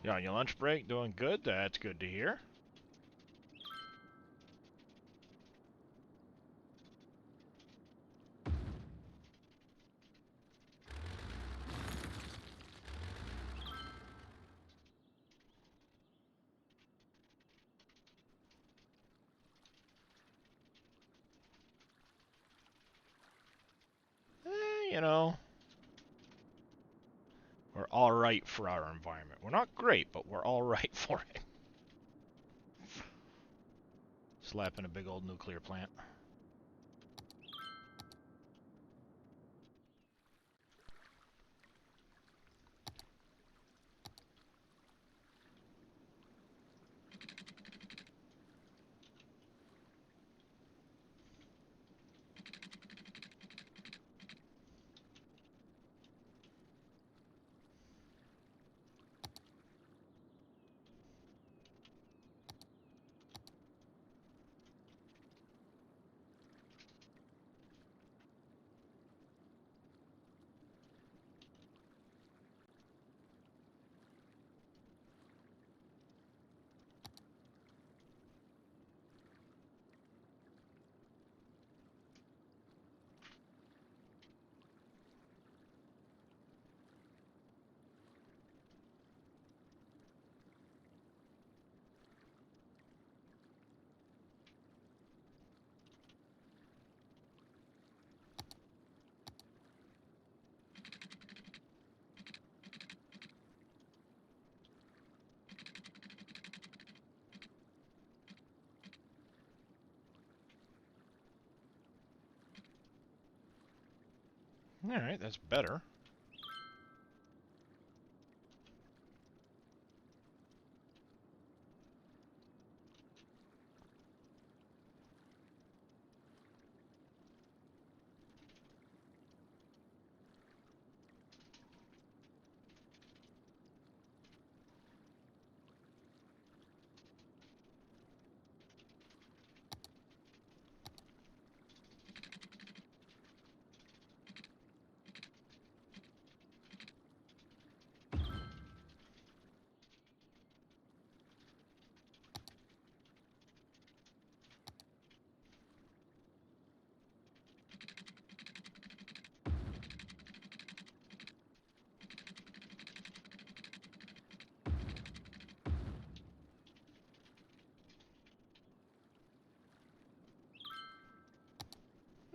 You on your lunch break? Doing good? That's good to hear. you know, we're all right for our environment. We're not great, but we're all right for it. Slapping a big old nuclear plant. Alright, that's better.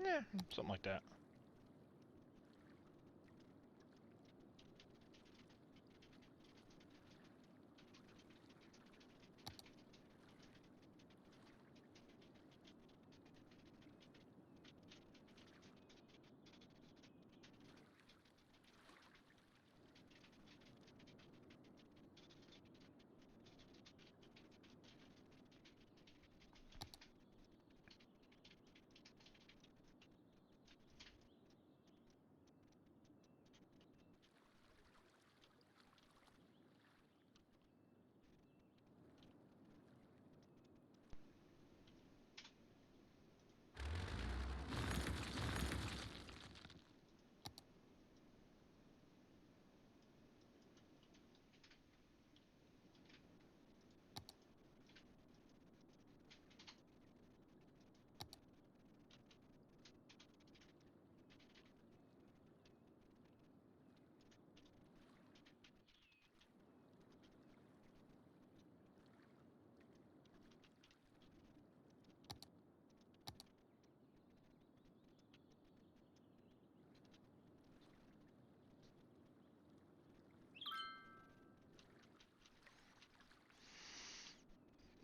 Yeah, something like that.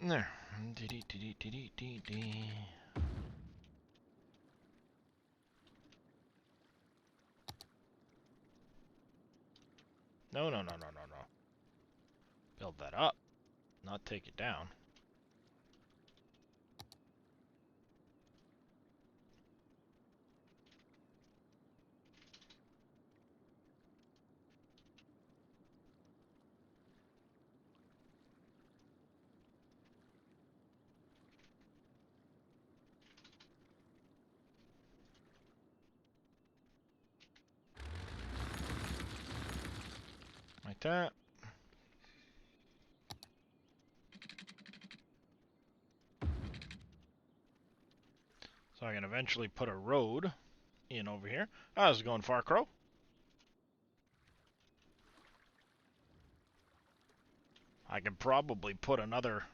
There. No, no, no, no, no, no. Build that up, not take it down. Like that. So I can eventually put a road in over here. How's it going, Far Crow? I could probably put another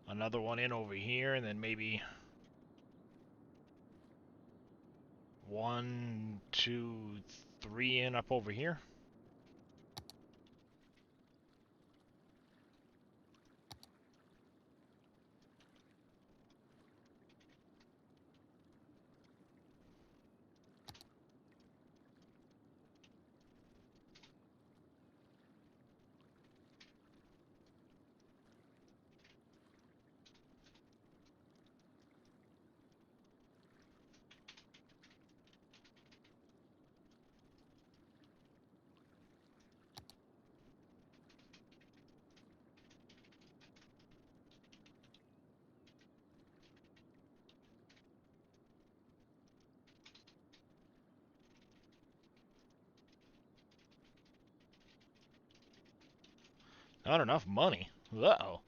one in over here, and then maybe 1, 2, 3 in up over here. Not enough money. Uh-oh.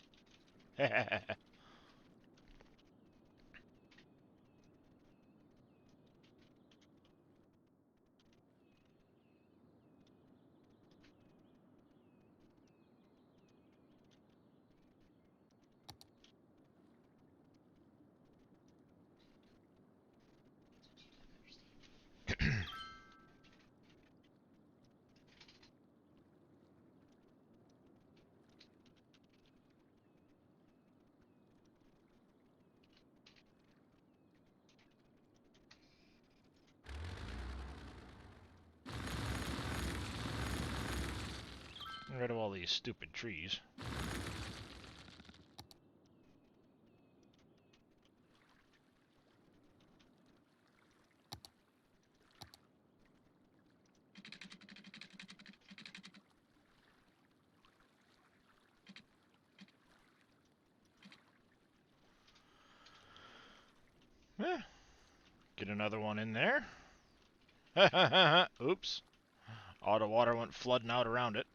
Get rid of all these stupid trees. Eh, get another one in there. Oops. All the water went flooding out around it.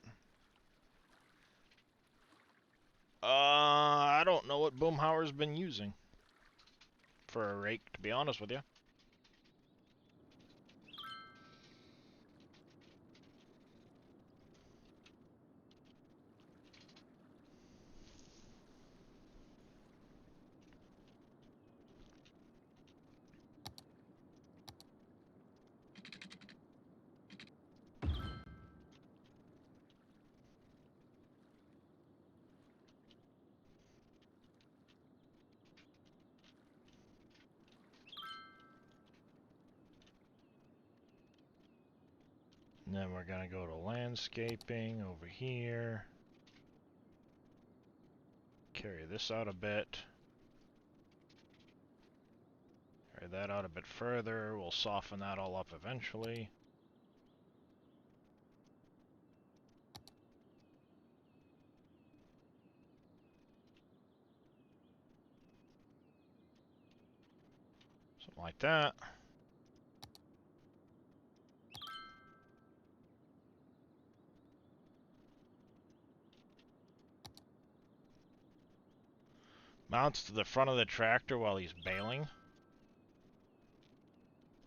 I don't know what Boomhauer's been using for a rake, to be honest with you. And then we're gonna go to landscaping over here. Carry this out a bit. Carry that out a bit further. We'll soften that all up eventually. Something like that. Mounts to the front of the tractor while he's baling.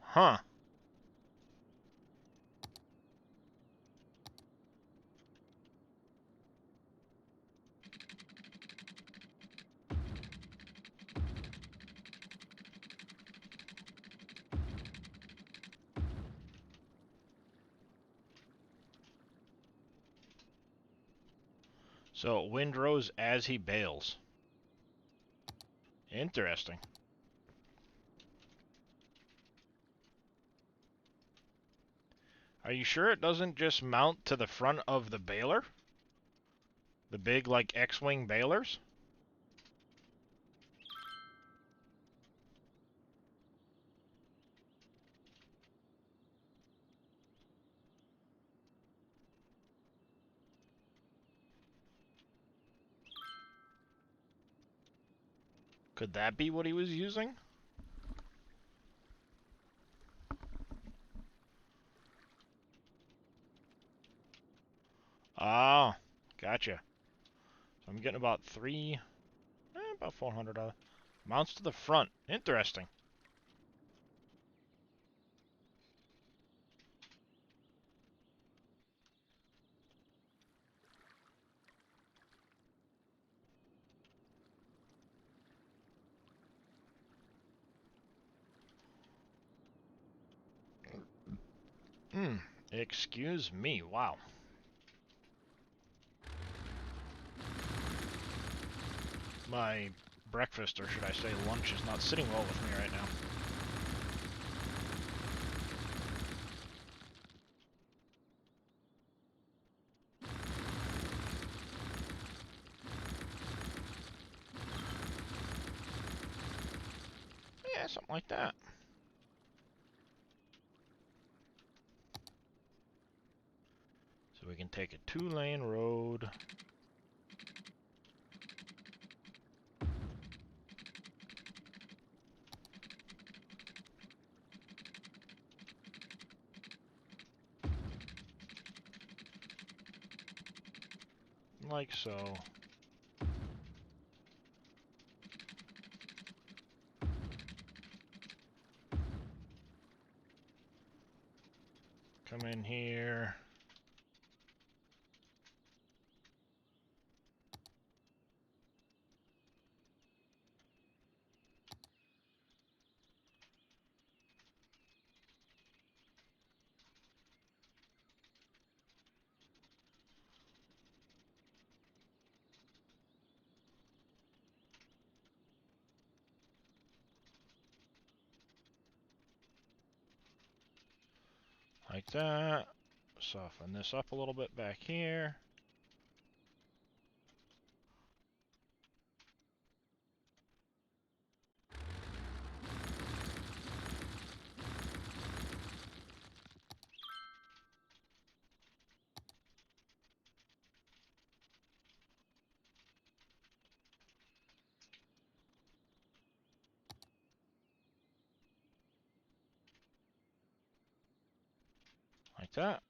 Huh. So windrows as he bales. Interesting. Are you sure it doesn't just mount to the front of the baler? The big, like, X-wing balers? Could that be what he was using? Ah, gotcha. So I'm getting about about 400 mounts to the front. Interesting. Excuse me, wow. My breakfast, or should I say lunch, is not sitting well with me right now. Yeah, something like that. So we can take a 2-lane road. Like so. Come in here. Like that. Soften this up a little bit back here. Like that.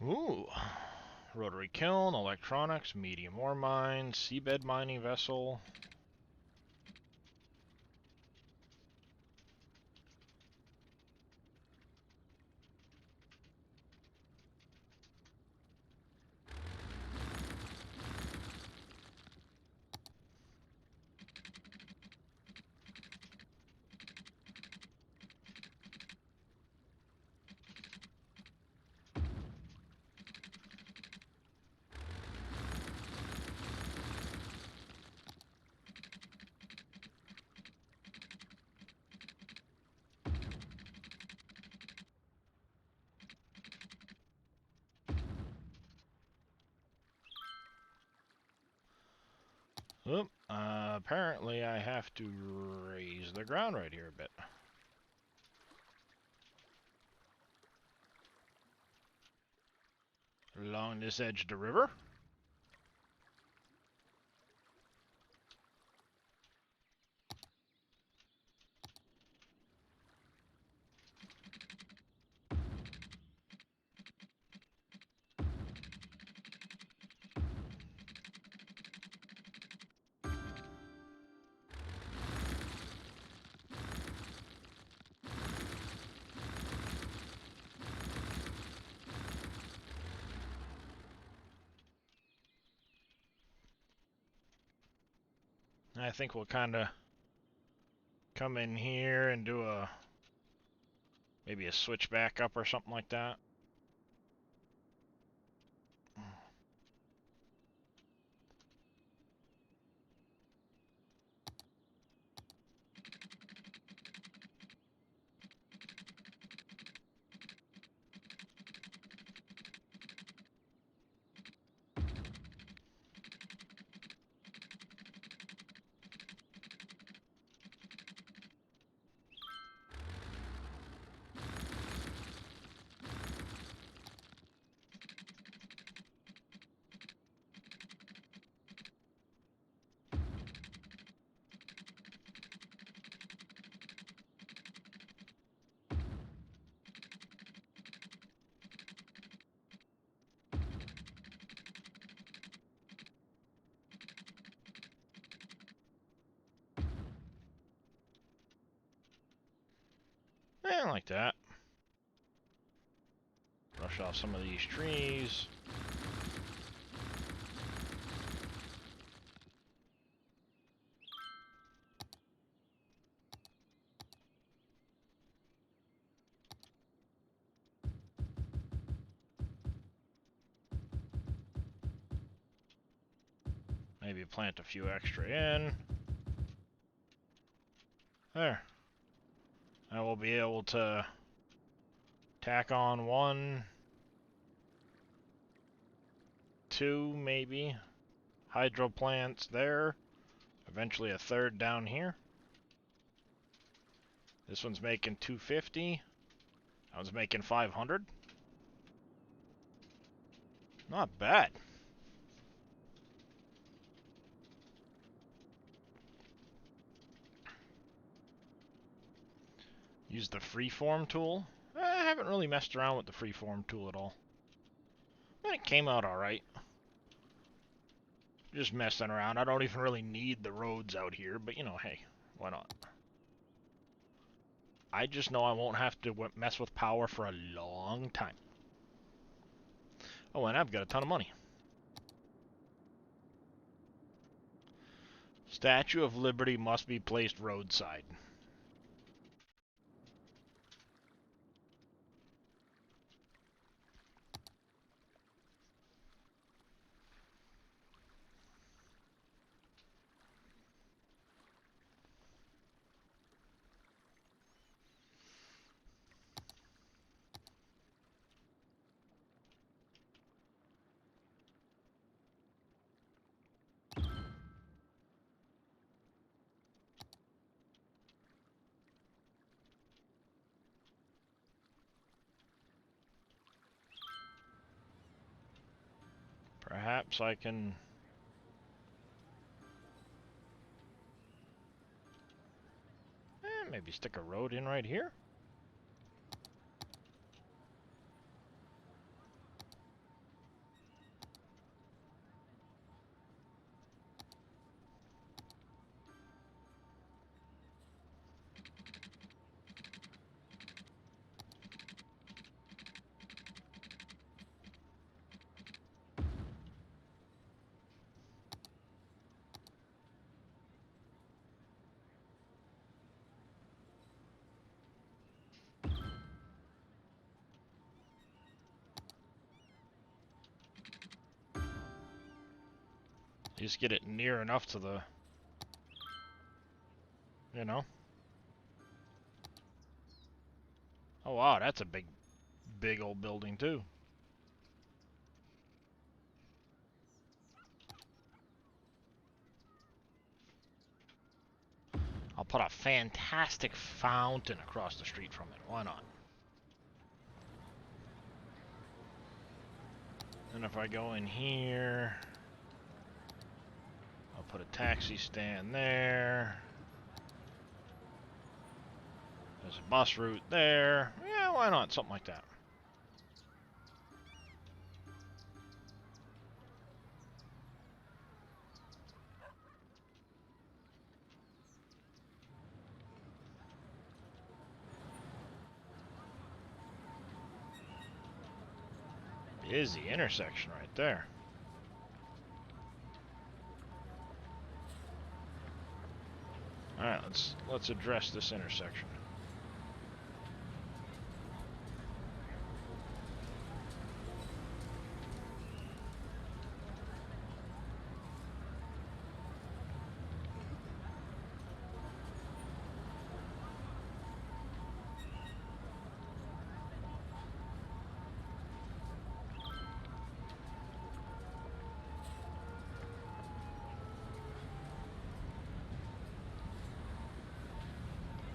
Ooh. Rotary kiln, electronics, medium ore mine, seabed mining vessel. Oop, apparently I have to raise the ground right here a bit. Along this edge of the river. I think we'll kind of come in here and do maybe a switch back up or something like that. Like that. Brush off some of these trees. Maybe plant a few extra in. There. And we'll be able to tack on 1, 2, maybe. Hydro plants there. Eventually a 3rd down here. This one's making 250. That one's making 500. Not bad. Use the freeform tool. I haven't really messed around with the freeform tool at all. It came out alright. Just messing around. I don't even really need the roads out here, but you know, hey, why not? I just know I won't have to mess with power for a long time. Oh, and I've got a ton of money. Statue of Liberty must be placed roadside. Perhaps I can... maybe stick a road in right here? Just get it near enough to the... you know? Oh wow, that's a big old building too. I'll put a fantastic fountain across the street from it. Why not? And if I go in here, I'll put a taxi stand there. There's a bus route there. Yeah, why not? Something like that. Busy intersection right there. Alright, let's address this intersection.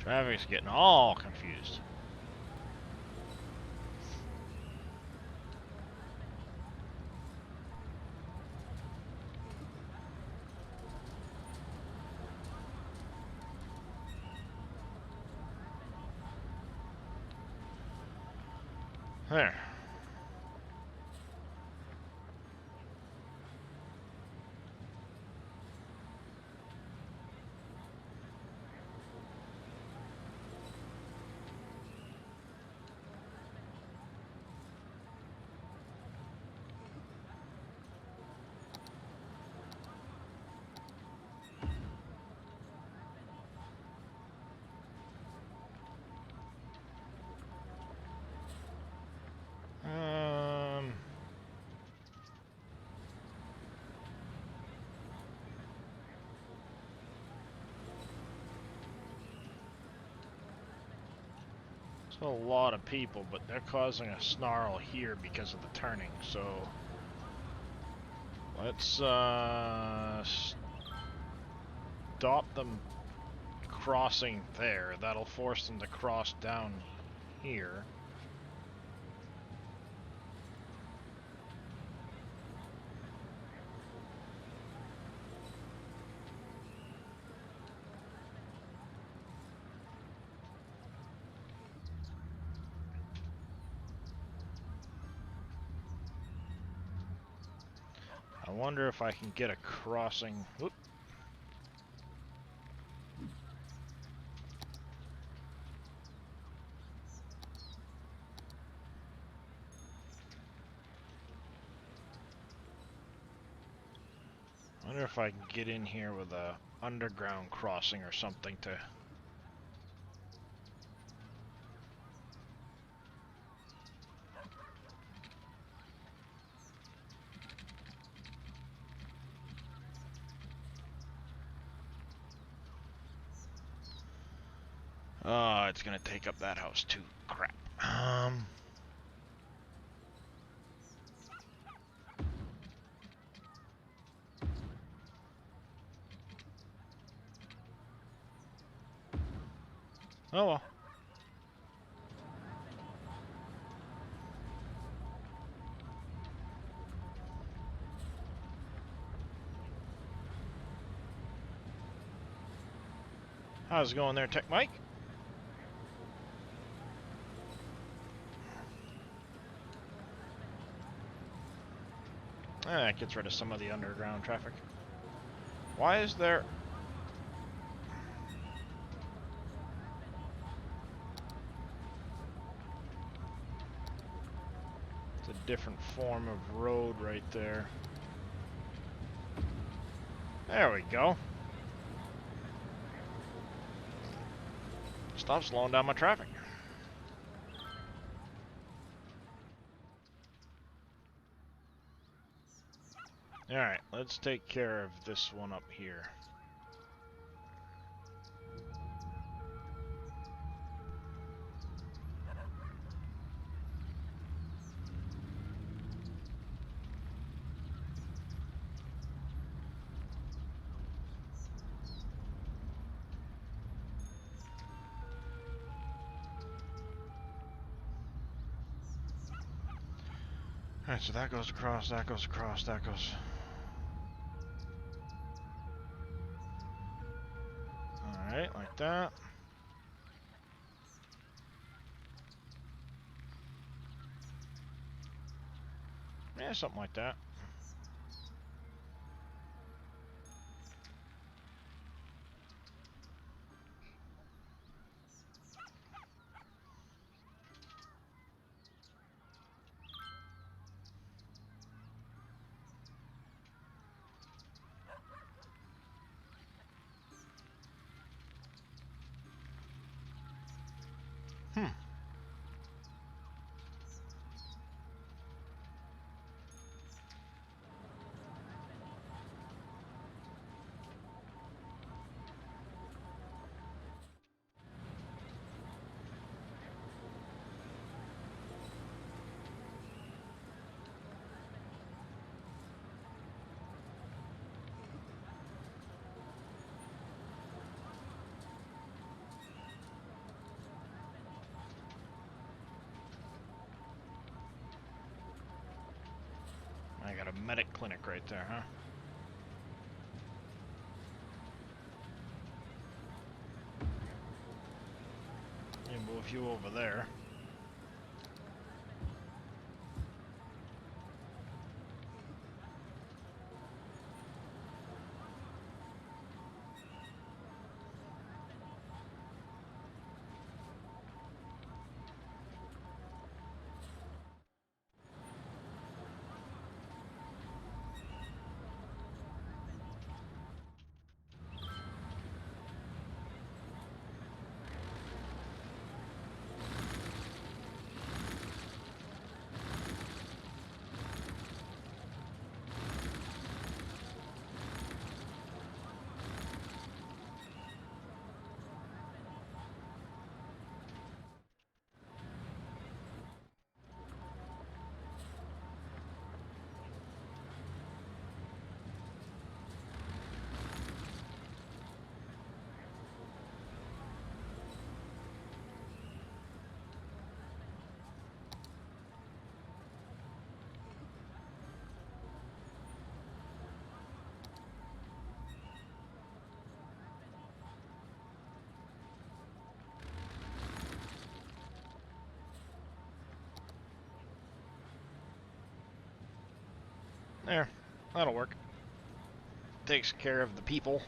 Traffic's getting all confused. There. a lot of people, but they're causing a snarl here because of the turning, so let's stop them crossing there. That'll force them to cross down here. I wonder if I can get a crossing. Oop. I wonder if I can get in here with a underground crossing or something to... Oh, it's gonna take up that house too. Crap. Oh well. How's it going there, Tech Mike? That gets rid of some of the underground traffic. Why is there... It's a different form of road right there. There we go. Stop slowing down my traffic. Alright, let's take care of this one up here. Alright, so that goes across, that goes across, that goes... Alright, like that. Yeah, something like that. I got a medic clinic right there, huh? Let me move you over there. There. That'll work. Takes care of the people.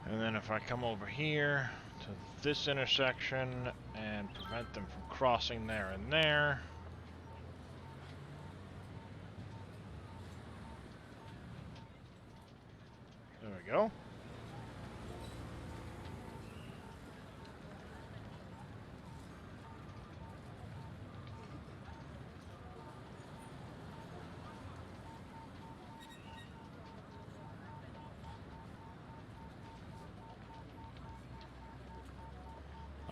And then if I come over here to this intersection and prevent them from crossing there and there. There we go.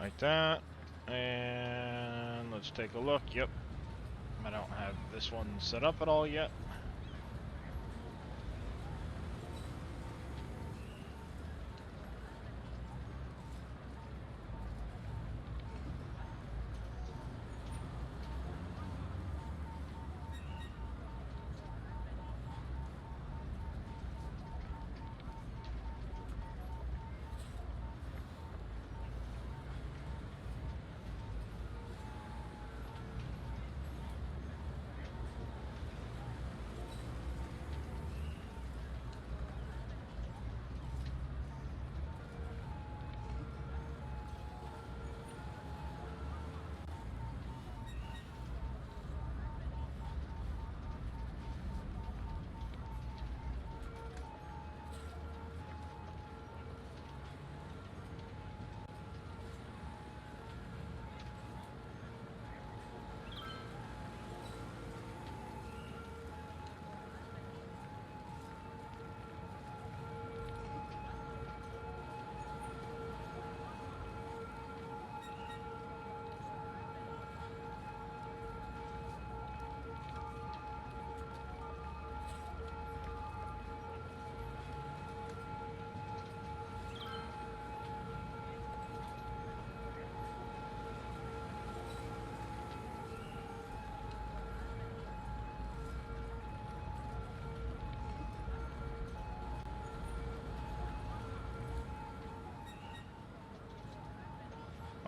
Like that. And let's take a look. Yep. I don't have this one set up at all yet.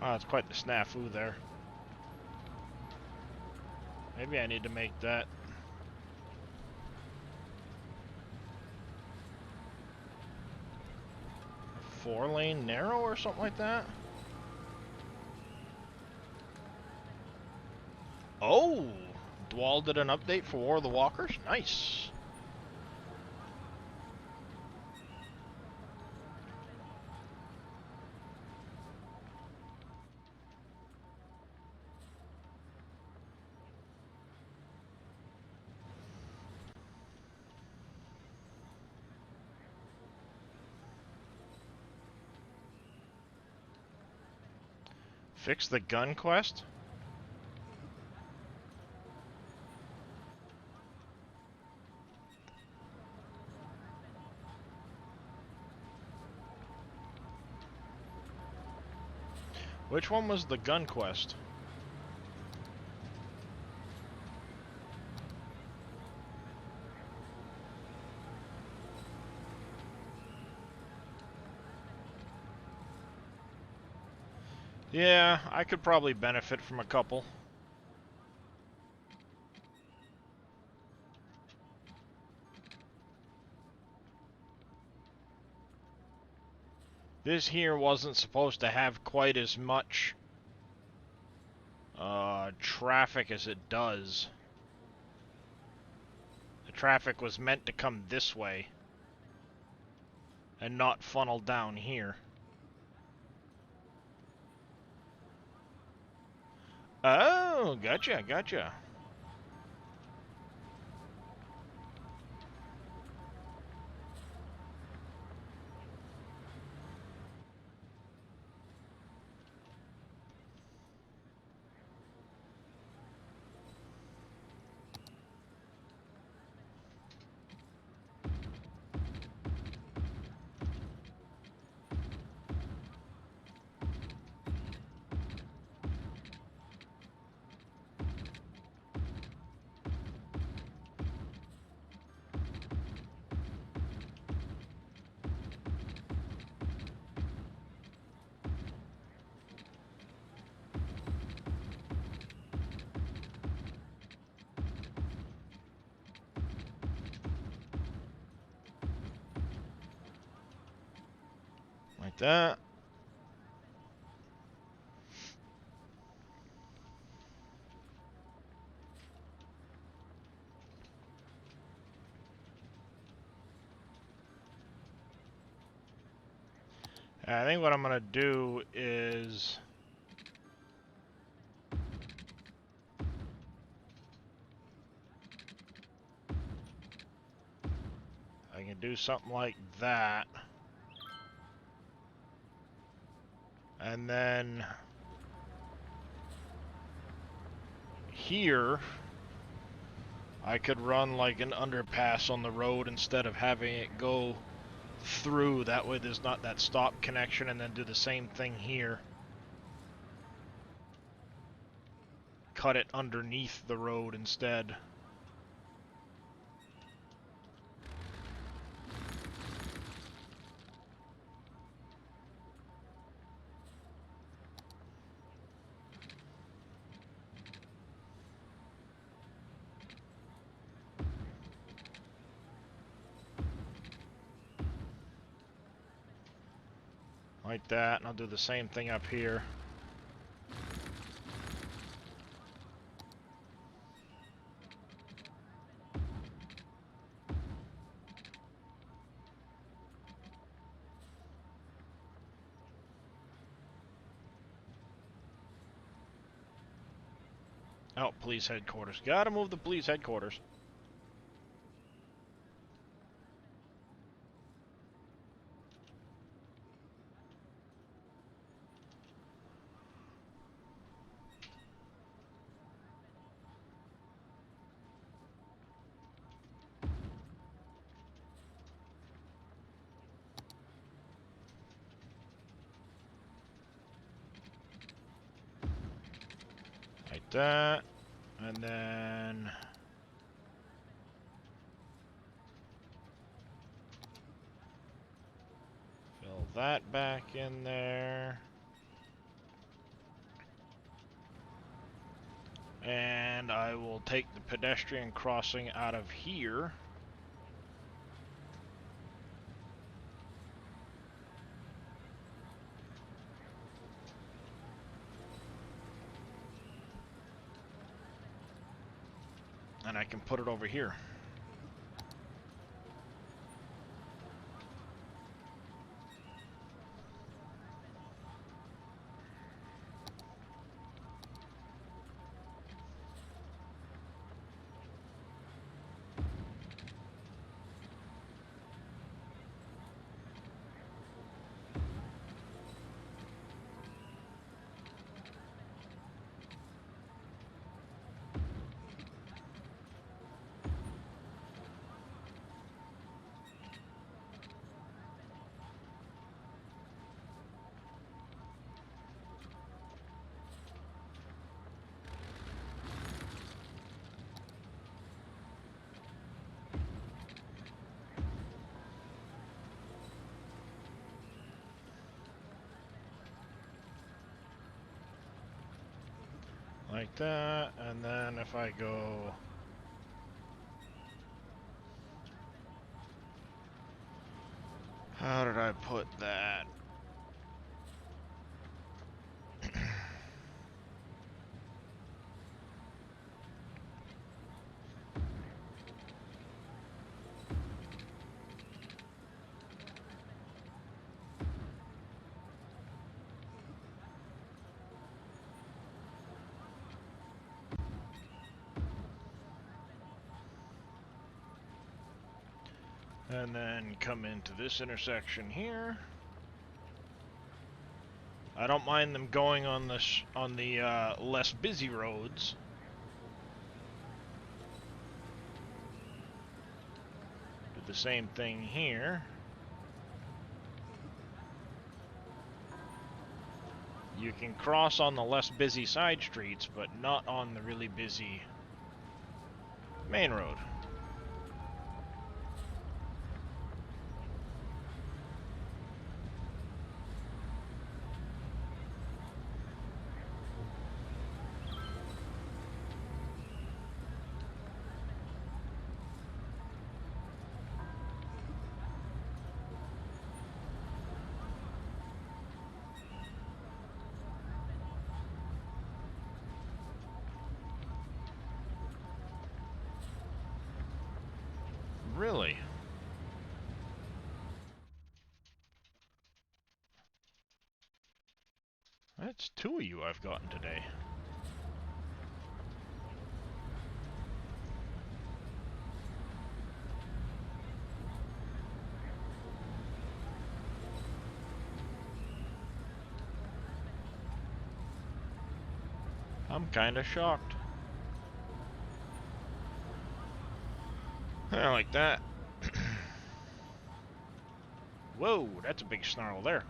Wow, it's quite the snafu there. Maybe I need to make that 4-lane narrow or something like that. Oh! Dwall did an update for War of the Walkers? Nice! Fix the gun quest? Which one was the gun quest? Yeah, I could probably benefit from a couple. This here wasn't supposed to have quite as much traffic as it does. The traffic was meant to come this way and not funnel down here. Oh, gotcha, gotcha. Like that. I think what I'm gonna do is I can do something like that. And then here I could run like an underpass on the road instead of having it go through. That way there's not that stop connection, and then do the same thing here. Cut it underneath the road instead. Like that, and I'll do the same thing up here. Oh, police headquarters. Gotta move the police headquarters. Like that. And then fill that back in there. And I will take the pedestrian crossing out of here. And I can put it over here. Like that, and then if I go... How did I put that? And then come into this intersection here. I don't mind them going on the less busy roads. Do the same thing here. You can cross on the less busy side streets, but not on the really busy main road. Really? That's 2 of you I've gotten today. I'm kinda shocked. I like that. Whoa, that's a big snarl there.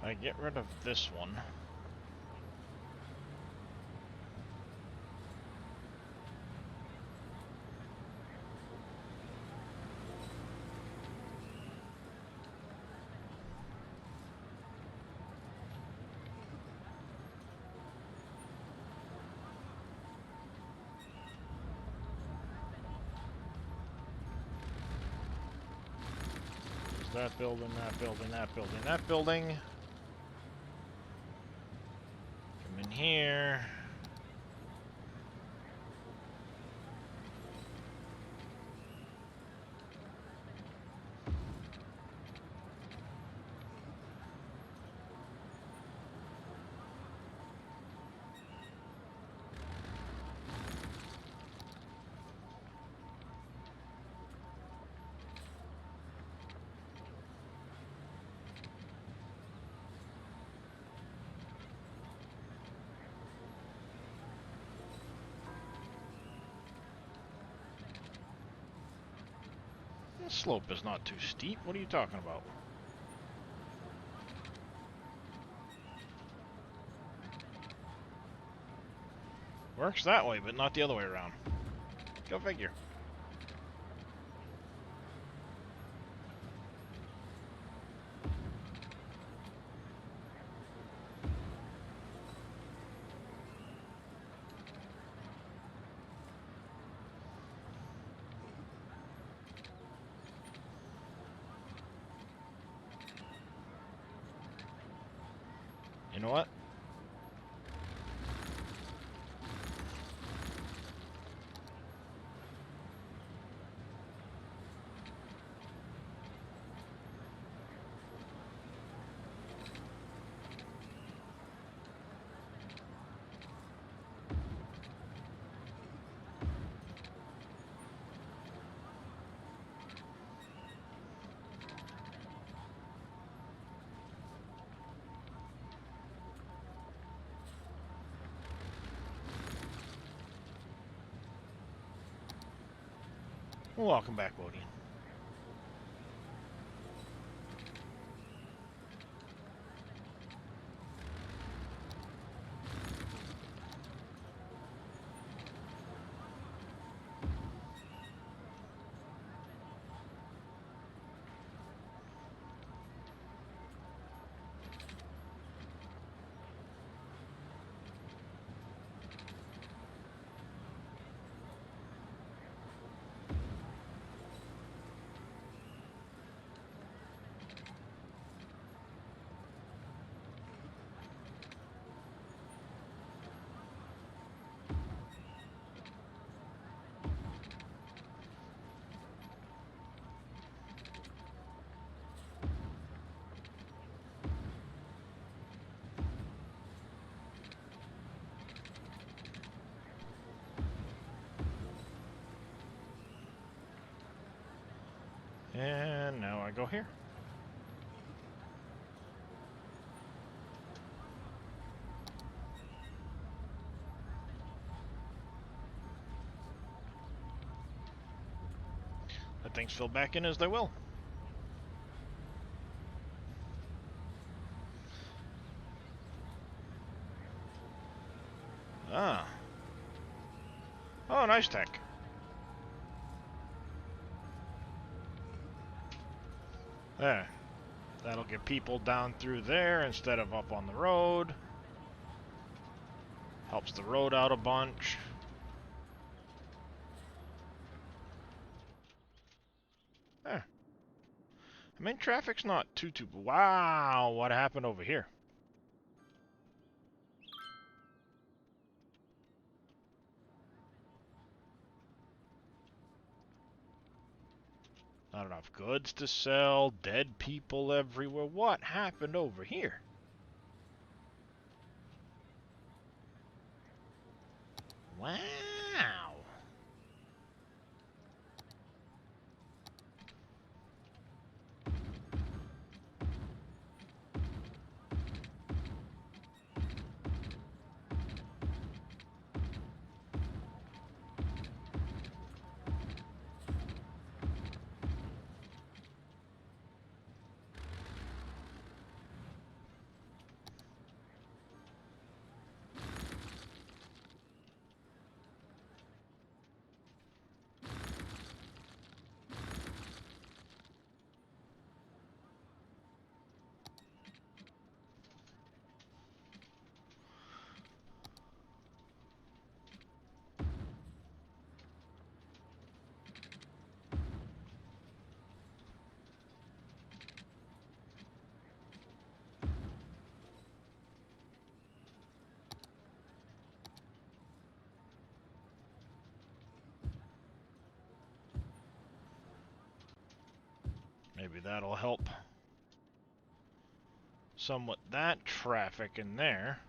I get rid of this one. That building, that building, that building, that building. Come in here. The slope is not too steep. What are you talking about? Works that way, but not the other way around. Go figure. You know what? Welcome back, Wodian. And now I go here. Let things fill back in as they will. Ah. Oh, nice tech. There. That'll get people down through there instead of up on the road. Helps the road out a bunch. There. I mean, traffic's not too... Wow, what happened over here? Not enough goods to sell, dead people everywhere. What happened over here? Wow. Maybe that'll help somewhat that traffic in there.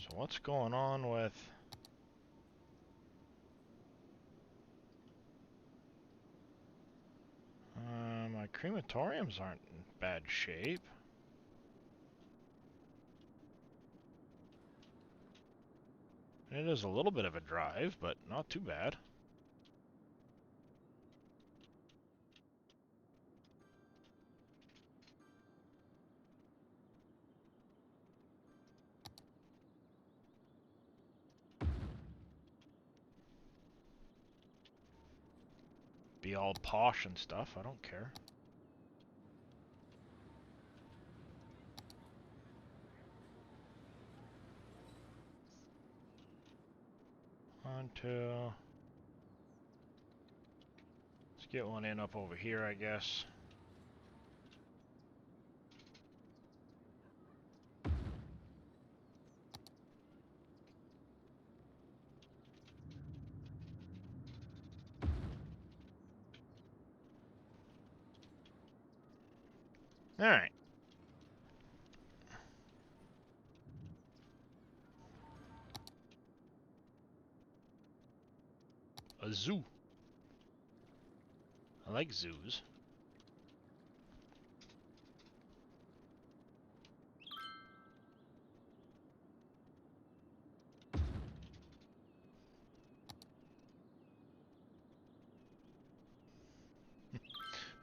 So what's going on with... my crematoriums aren't in bad shape. It is a little bit of a drive, but not too bad. Be all posh and stuff, I don't care. On to... Let's get one in up over here, I guess. Alright. A zoo. I like zoos.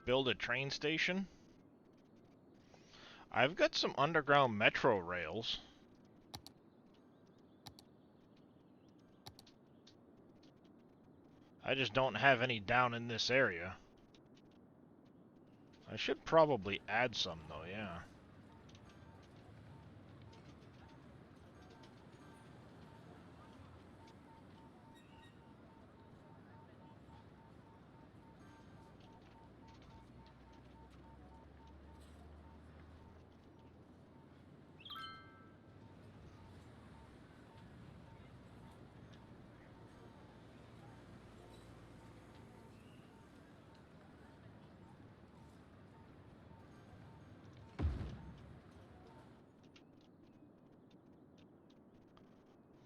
Build a train station. I've got some underground metro rails. I just don't have any down in this area. I should probably add some though, yeah.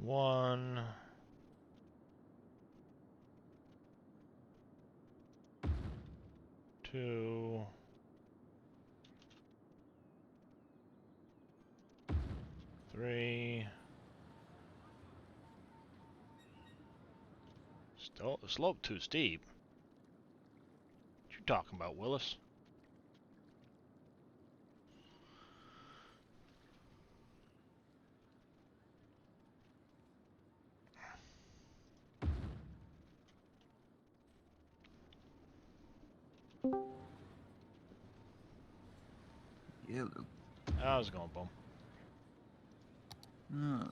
One, two, three, Still, the slope too steep. What you talking about, Willis? Yellow. How's it going, Boom? Alright.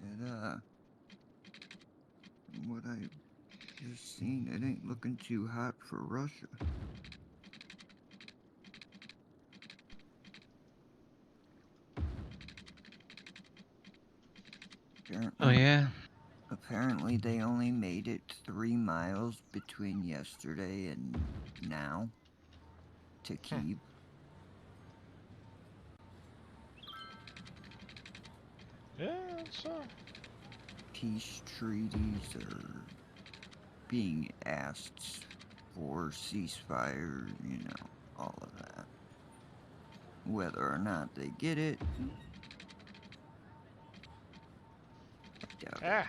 And, from what I've just seen, it ain't looking too hot for Russia. Oh yeah. Apparently they only made it 3 miles between yesterday and now to keep. Yeah, it's Peace treaties are being asked for ceasefire, you know, all of that. Whether or not they get it, I doubt it.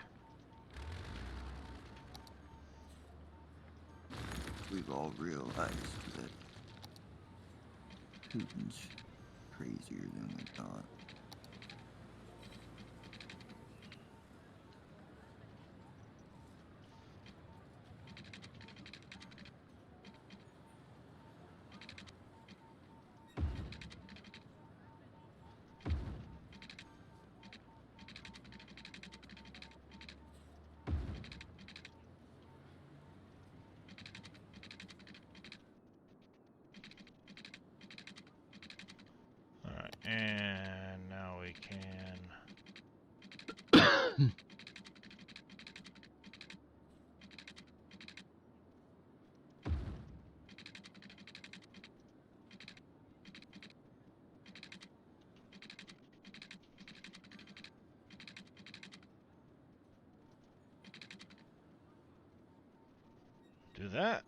We've all realized that Putin's crazier than we thought. Alright, and now we can... do that.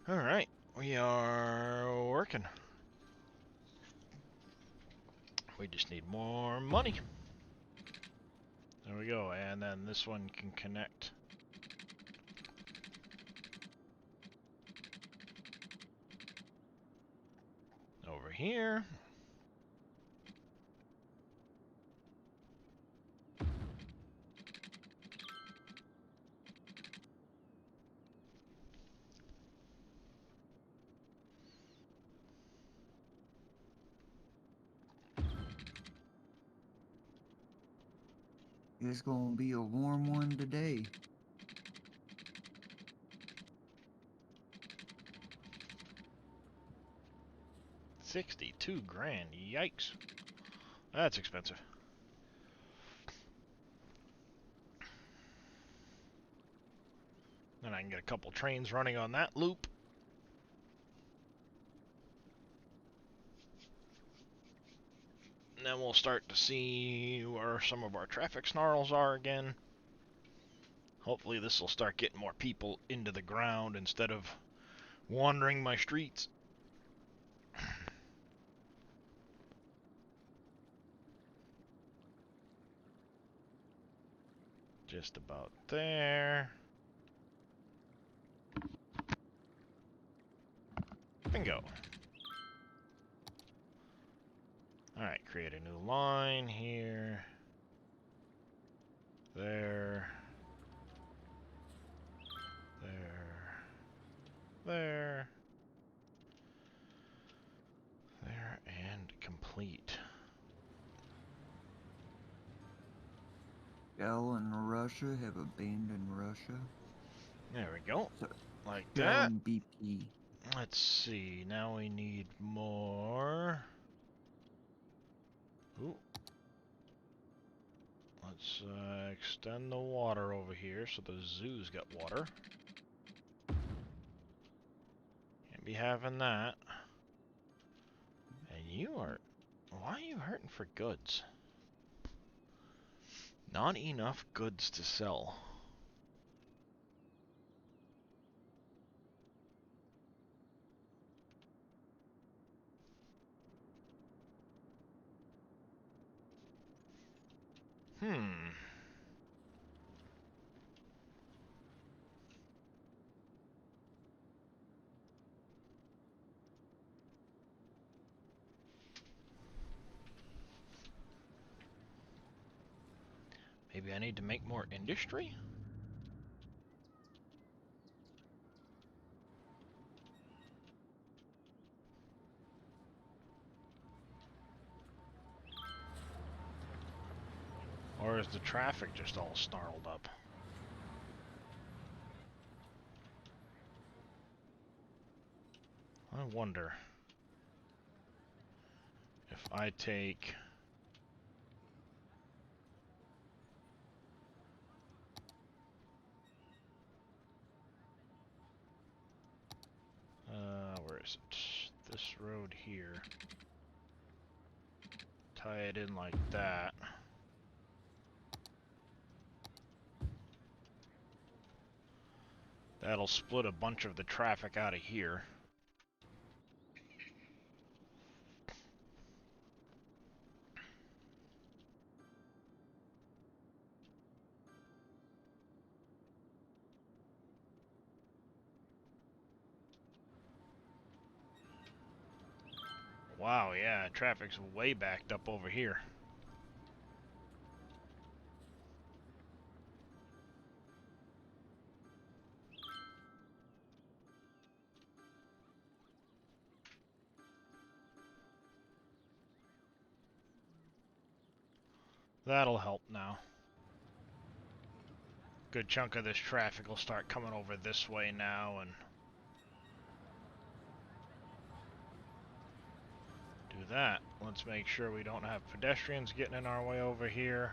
Alright, we are working. We just need more money. There we go, and then this one can connect. Over here. It's gonna be a warm one today. $62 grand, yikes. That's expensive. Then I can get a couple trains running on that loop. And then we'll start to see where some of our traffic snarls are again. Hopefully this will start getting more people into the ground instead of wandering my streets. Just about there. Bingo. Alright, create a new line here. There. There. There. There, and complete. Shell and Russia have abandoned Russia. There we go. So, Like Shell that. and BP. Let's see. Now we need more. Ooh. Let's extend the water over here so the zoo's got water. Can't be having that. And you are... Why are you hurting for goods? Not enough goods to sell. Hmm. Maybe I need to make more industry? Or is the traffic just all snarled up? I wonder if I take... where is it? This road here. Tie it in like that. That'll split a bunch of the traffic out of here. Wow, yeah, traffic's way backed up over here. That'll help now. Good chunk of this traffic will start coming over this way now and do that. Let's make sure we don't have pedestrians getting in our way over here.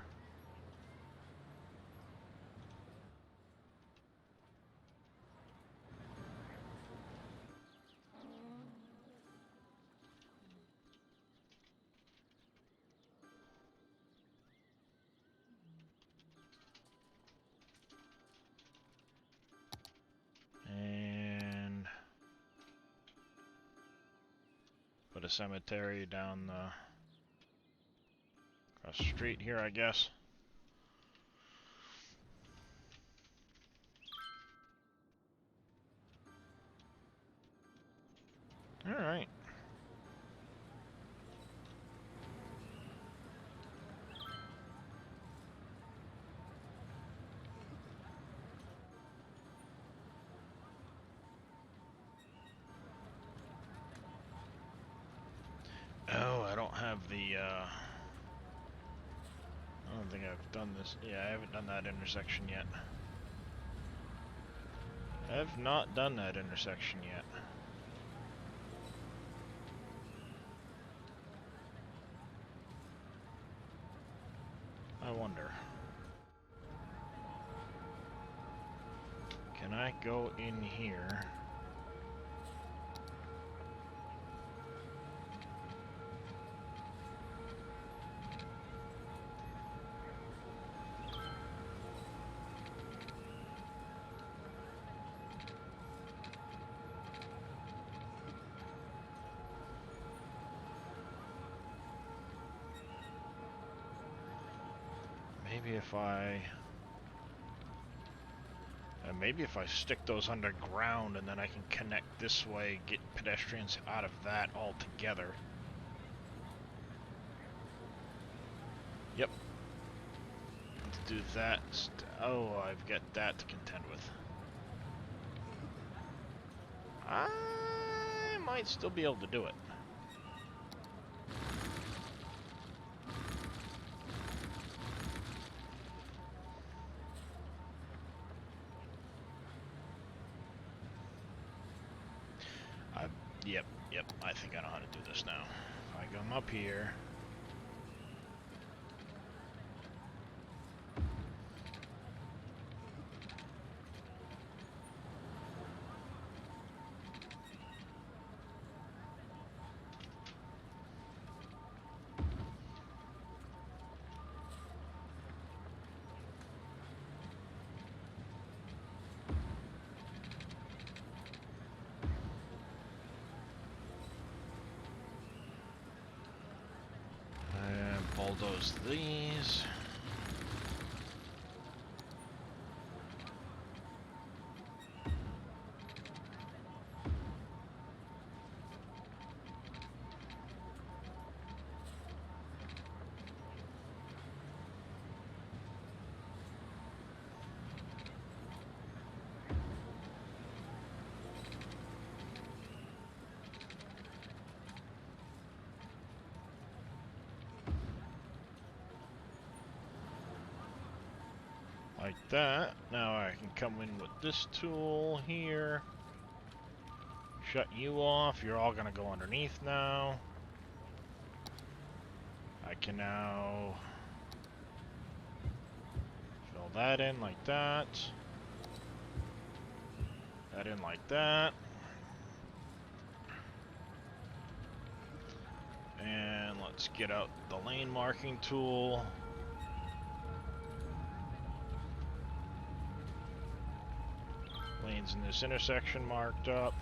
And put a cemetery down the across the street here, I guess. All right. Oh, I don't have the, I don't think I've done this. Yeah, I haven't done that intersection yet. I have not done that intersection yet. I wonder. Can I go in here? Maybe if I stick those underground and then I can connect this way, get pedestrians out of that altogether. Yep. Let's do that. Oh, I've got that to contend with. I might still be able to do it. Yep, I think I know how to do this now. If I come up here... bulldoze these. like that. Now I can come in with this tool here. Shut you off. You're all gonna go underneath now. I can now fill that in like that. That in like that. And let's get out the lane marking tool. Lanes in this intersection marked up.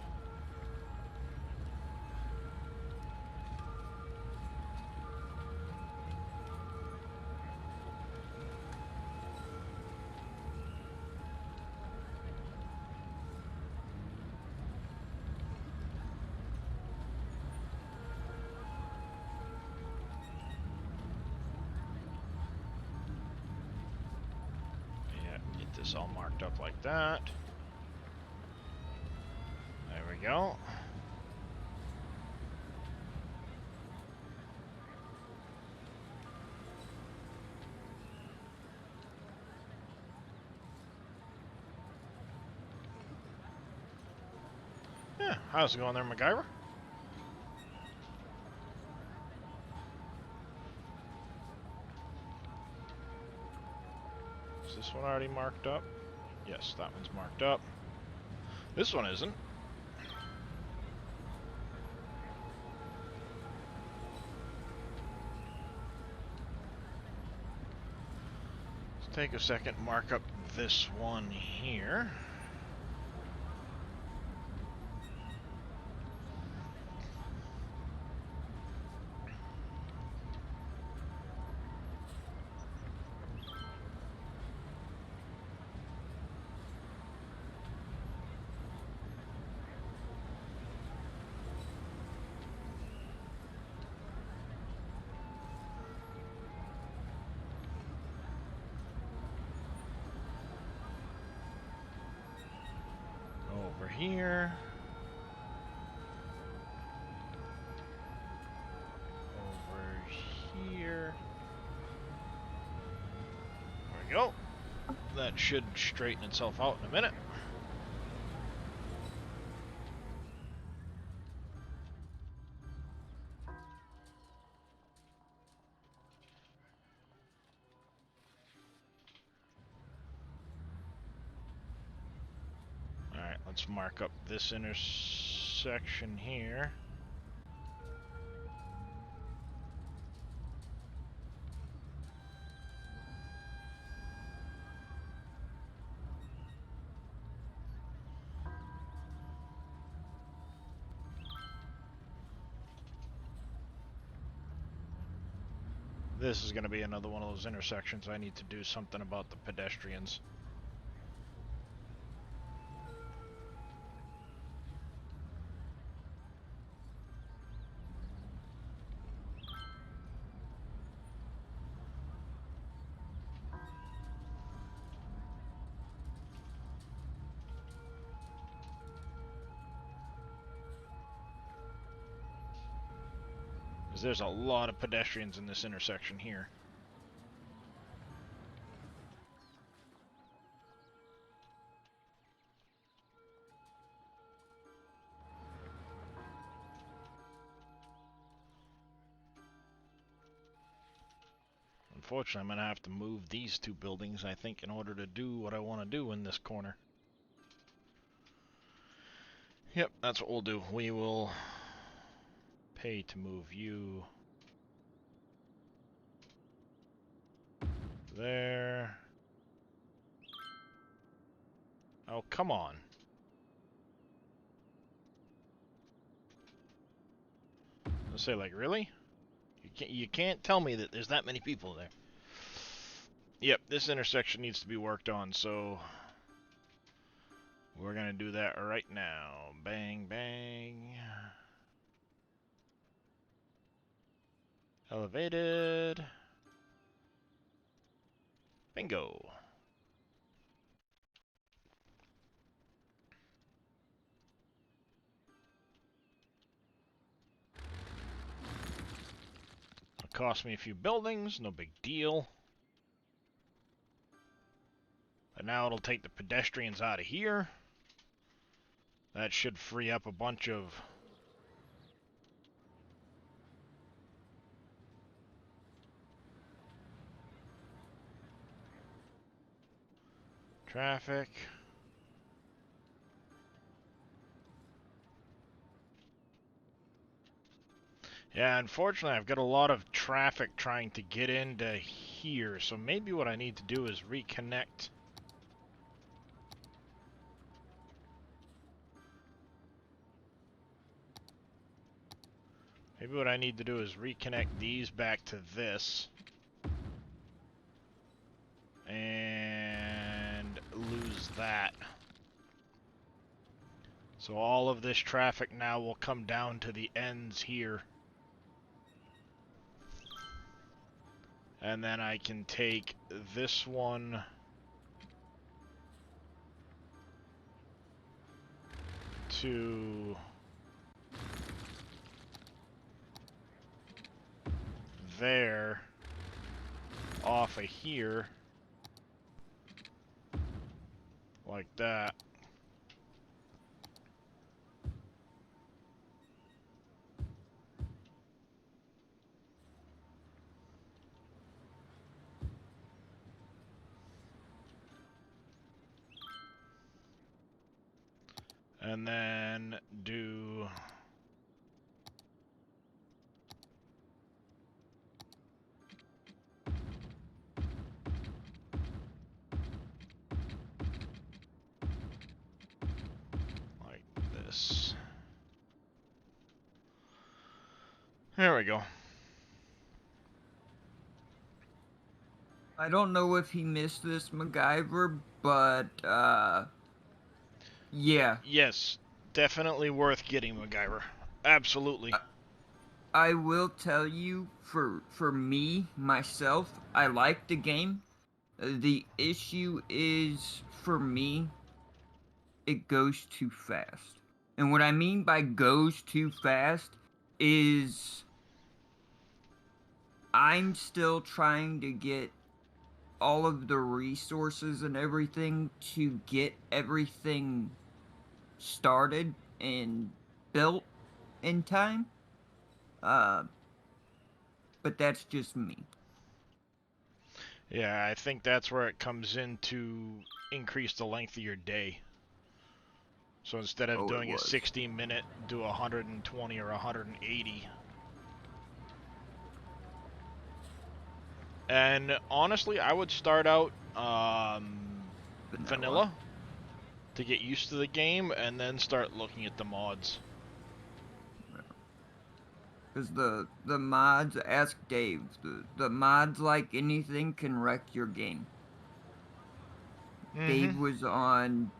This all marked up like that. There we go. Yeah, how's it going there, MacGyver? Is this one already marked up? Yes, that one's marked up. This one isn't. Let's take a second, mark up this one here. Over here. Over here. There we go. That should straighten itself out in a minute. Alright, let's mark up this intersection here. This is going to be another one of those intersections I need to do something about the pedestrians. Because there's a lot of pedestrians in this intersection here. Unfortunately, I'm going to have to move these two buildings, I think, in order to do what I want to do in this corner. Yep, that's what we'll do. We will pay to move you there. Oh, come on. I'll say, like, really? You can't tell me that there's that many people there. Yep, this intersection needs to be worked on, so we're gonna do that right now. Bang, bang. Elevated. Bingo. It'll cost me a few buildings, no big deal. now it'll take the pedestrians out of here. That should free up a bunch of traffic. Yeah, unfortunately, I've got a lot of traffic trying to get into here, so maybe what I need to do is reconnect. Maybe what I need to do is reconnect these back to this. And lose that. So all of this traffic now will come down to the ends here. And then I can take this one to there, off of here, like that. And then do like this. There we go. I don't know if he missed this, MacGyver, but, yeah. Yes, definitely worth getting, MacGyver. Absolutely. I will tell you, for me, myself, I like the game. The issue is, for me, it goes too fast. And what I mean by goes too fast is I'm still trying to get all of the resources and everything to get everything started and built in time. But that's just me. Yeah, I think that's where it comes in to increase the length of your day. So instead of doing a 60-minute, do 120 or 180. And honestly, I would start out vanilla to get used to the game, and then start looking at the mods. Because the mods, ask Dave, the mods, like anything, can wreck your game. Dave was on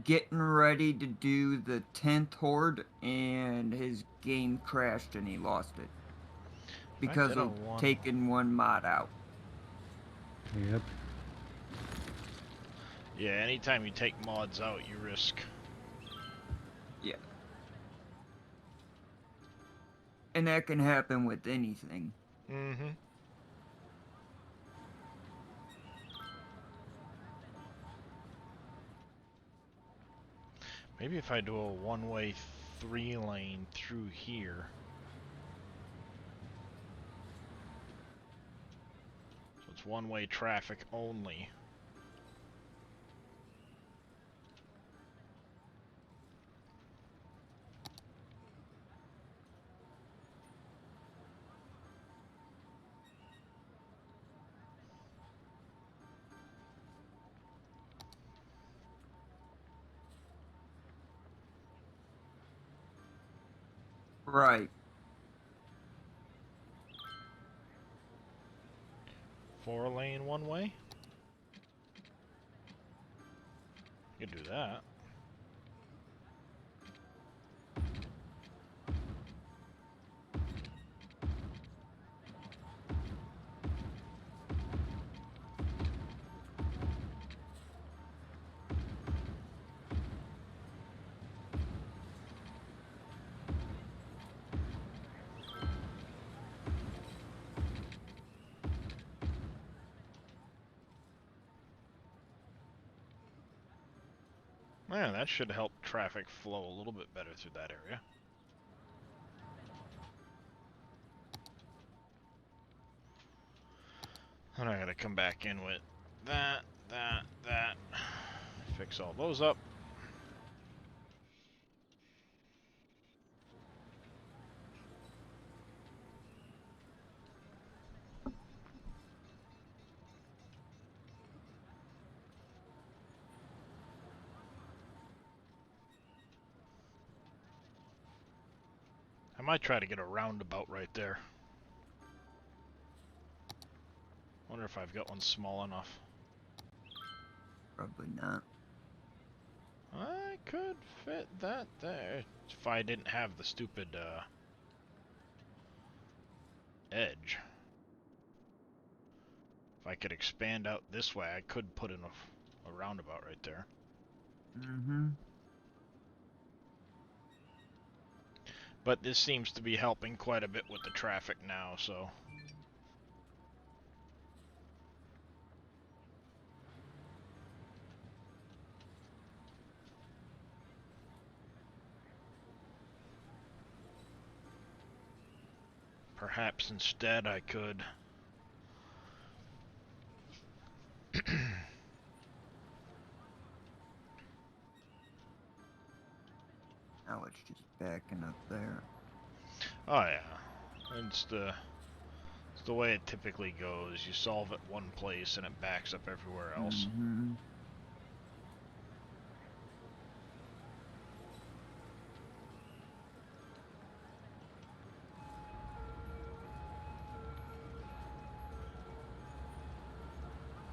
getting ready to do the 10th Horde, and his game crashed and he lost it. Because of taking one mod out. Yep. Yeah, anytime you take mods out, you risk. Yeah. And that can happen with anything. Mm-hmm. Maybe if I do a one-way 3-lane through here. So it's one-way traffic only. Right. 4-lane one-way? You could do that. Yeah, that should help traffic flow a little bit better through that area. And I gotta come back in with that. Fix all those up. I might try to get a roundabout right there. Wonder if I've got one small enough. Probably not. I could fit that there if I didn't have the stupid edge. If I could expand out this way, I could put in a roundabout right there. Mm-hmm. But this seems to be helping quite a bit with the traffic now, so... Perhaps instead I could... Now it's just backing up there. Oh yeah, it's the way it typically goes. You solve it one place and it backs up everywhere else. Mm-hmm.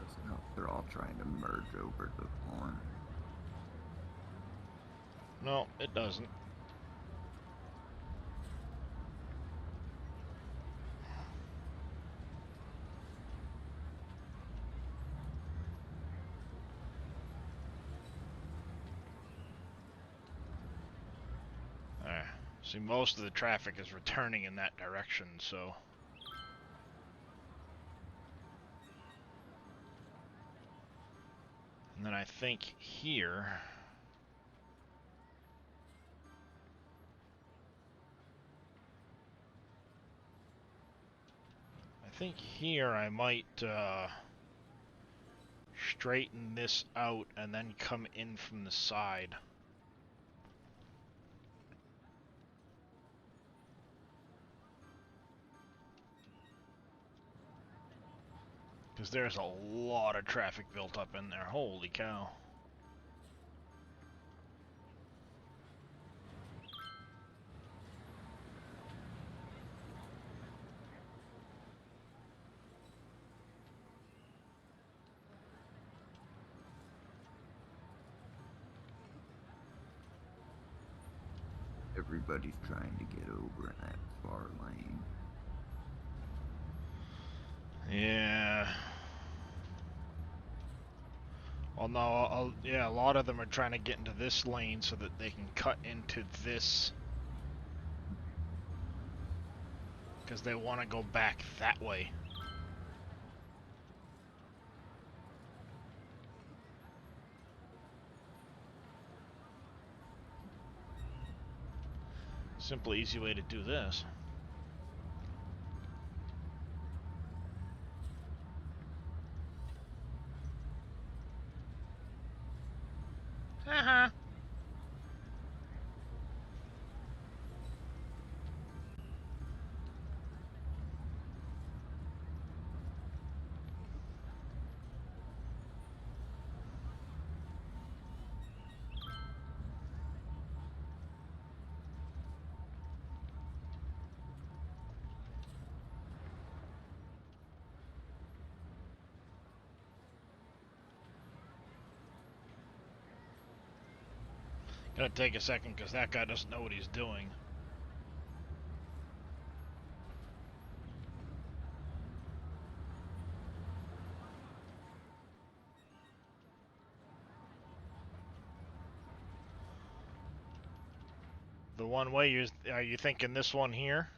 Doesn't help. They're all trying to merge over the pond. No, it doesn't. See, most of the traffic is returning in that direction, so... And then I think here... I might straighten this out and then come in from the side. Because there's a lot of traffic built up in there. Holy cow. Everybody's trying to get over in that far lane. Yeah. Well, no, yeah, a lot of them are trying to get into this lane so that they can cut into this. Because they want to go back that way. Simple, easy way to do this. Haha. Gonna take a second because that guy doesn't know what he's doing. The one way, are you thinking this one here?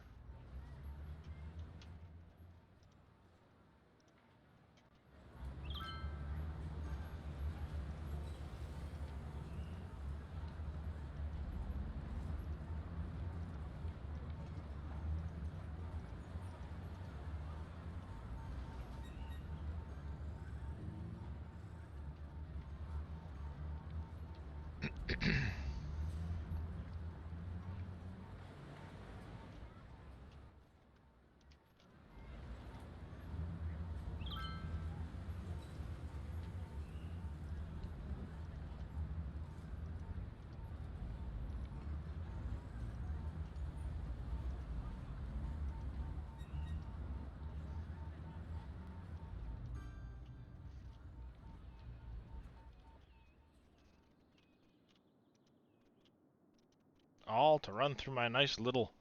All to run through my nice little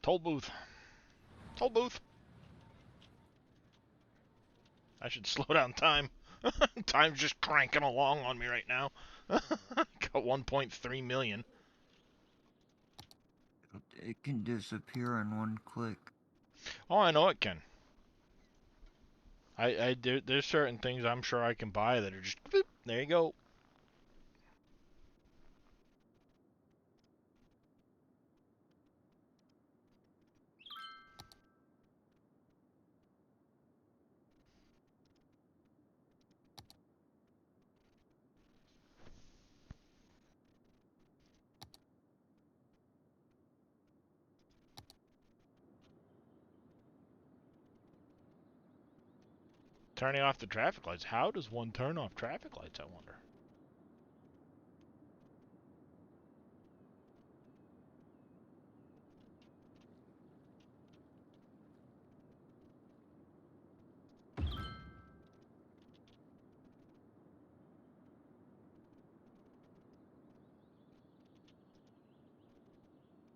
toll booth. Toll booth. I should slow down time. Time's just cranking along on me right now. Got 1.3 million. It can disappear in one click. Oh, I know it can. There's certain things I'm sure I can buy that are just, boop, there you go. Turning off the traffic lights. How does one turn off traffic lights, I wonder?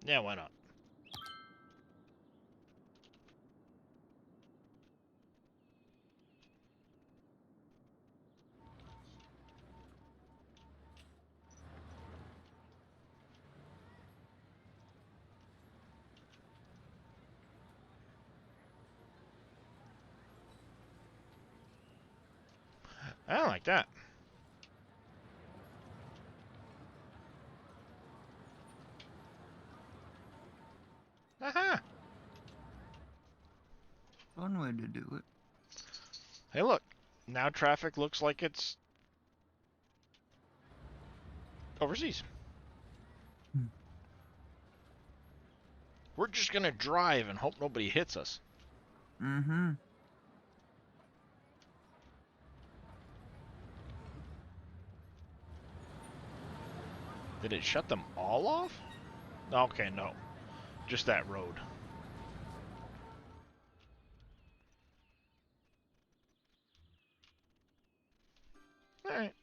Yeah, why not? I don't like that. Aha! One way to do it. Hey, look. Now traffic looks like it's overseas. We're just gonna drive and hope nobody hits us. Mm-hmm. Did it shut them all off? Okay, no. Just that road. Alright.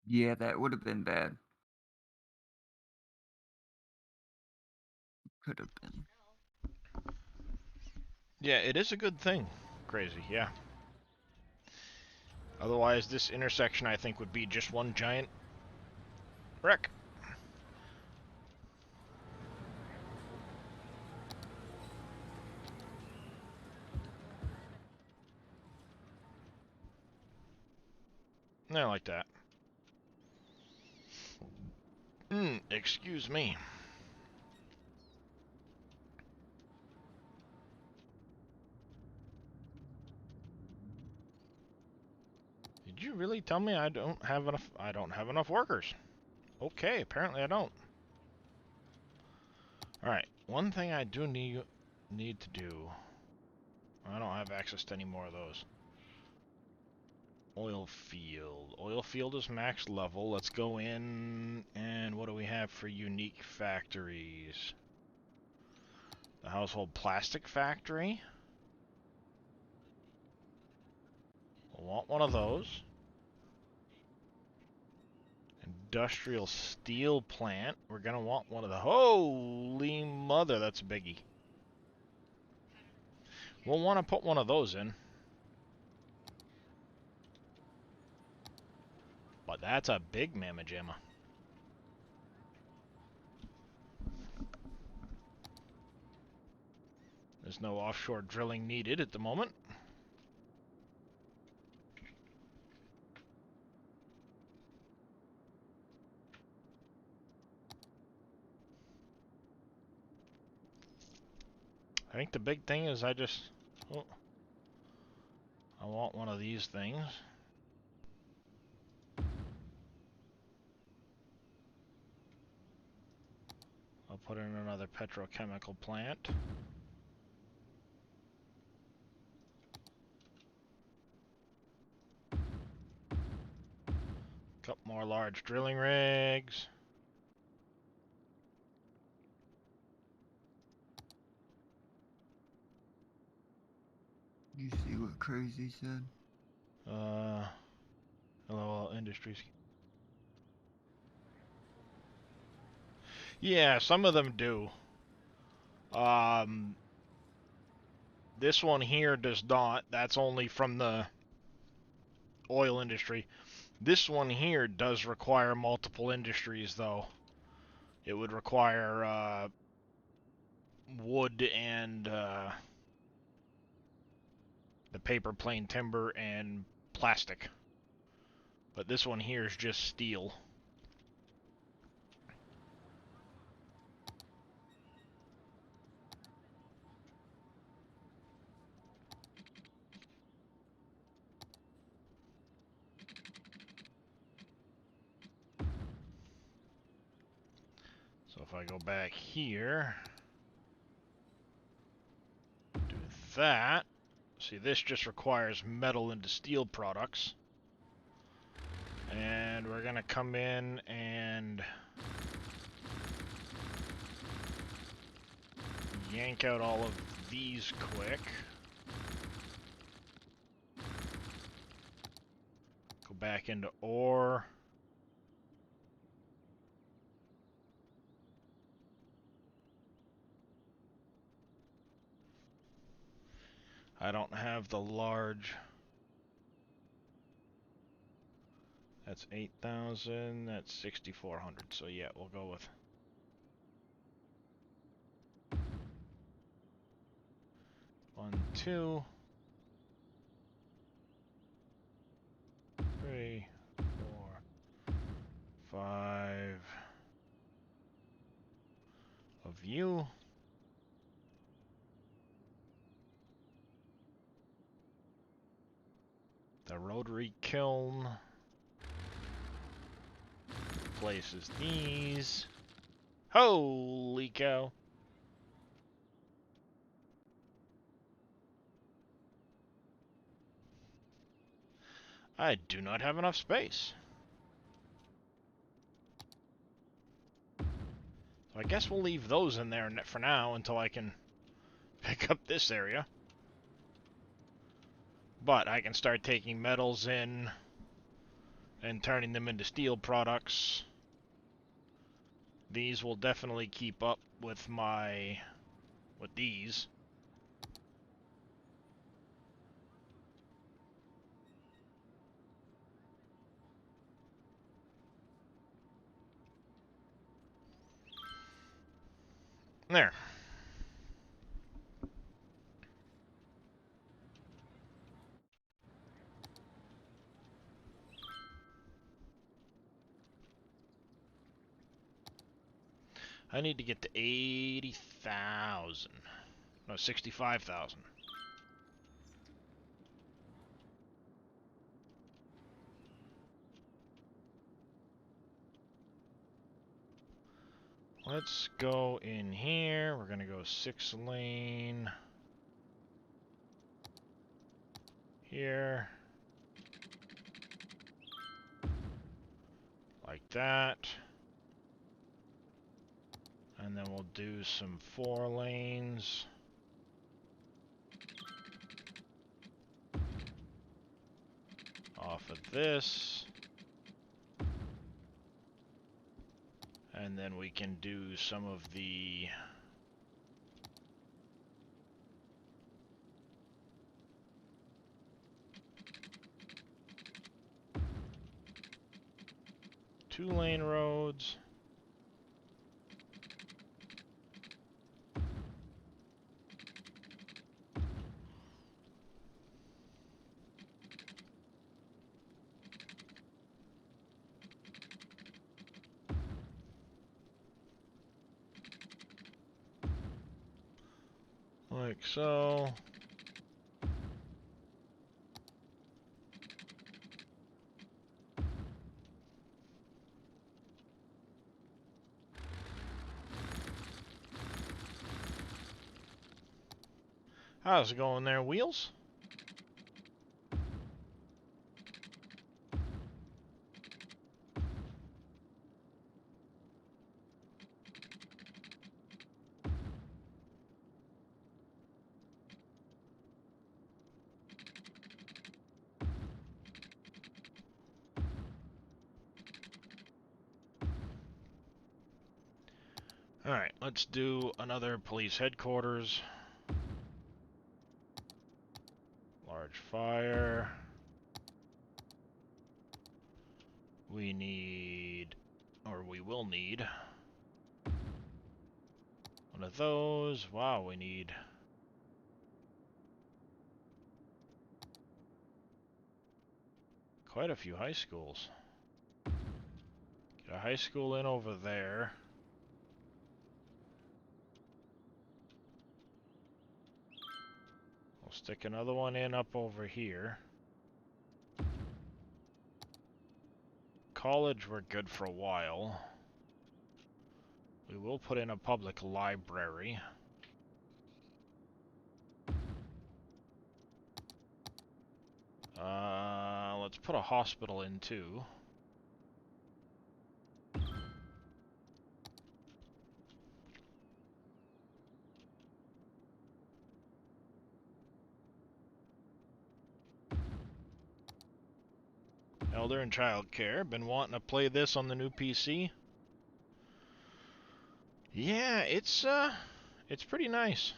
Yeah, that would have been bad. Could have been. Yeah, it is a good thing. Crazy, yeah. Otherwise, this intersection, I think, would be just one giant wreck. I like that. Excuse me. Did you really tell me I don't have enough workers? Okay, apparently I don't. Alright, one thing I do need to do. I don't have access to any more of those. Oil field. Oil field is max level. Let's go in, and what do we have for unique factories? The household plastic factory. We'll want one of those. Industrial steel plant. We're gonna want one of the... Holy mother, that's a biggie. We'll want to put one of those in. But that's a big mamma jamma. There's no offshore drilling needed at the moment. I think the big thing is I want one of these things. I'll put in another petrochemical plant. Couple more large drilling rigs. You see what Crazy said? Hello, Industries. Yeah, some of them do. This one here does not. That's only from the oil industry. This one here does require multiple industries, though. It would require wood and the paper plane timber and plastic. But this one here is just steel. So if I go back here, do that. See, this just requires metal into steel products. And we're gonna come in and yank out all of these quick. Go back into ore. I don't have the large. That's 8,000, that's 6,400. So yeah, we'll go with 1, 2, 3, 4, 5 of you. The rotary kiln replaces these. Holy cow. I do not have enough space. So I guess we'll leave those in there for now until I can pick up this area. But I can start taking metals in and turning them into steel products. These will definitely keep up with these. There. I need to get to 80,000. No, 65,000. Let's go in here. We're gonna go 6-lane. Here. Like that. And then we'll do some 4 lanes. Off of this. And then we can do some of the two-lane roads. Like so. How's it going there, Wheels? Alright, let's do another police headquarters. Large fire. We need, or we will need, one of those. Wow, we need quite a few high schools. Get a high school in over there. We'll stick another one in up over here. College, we're good for a while. We will put in a public library. Let's put a hospital in too. Elder and child care. Been wanting to play this on the new PC. Yeah, it's pretty nice.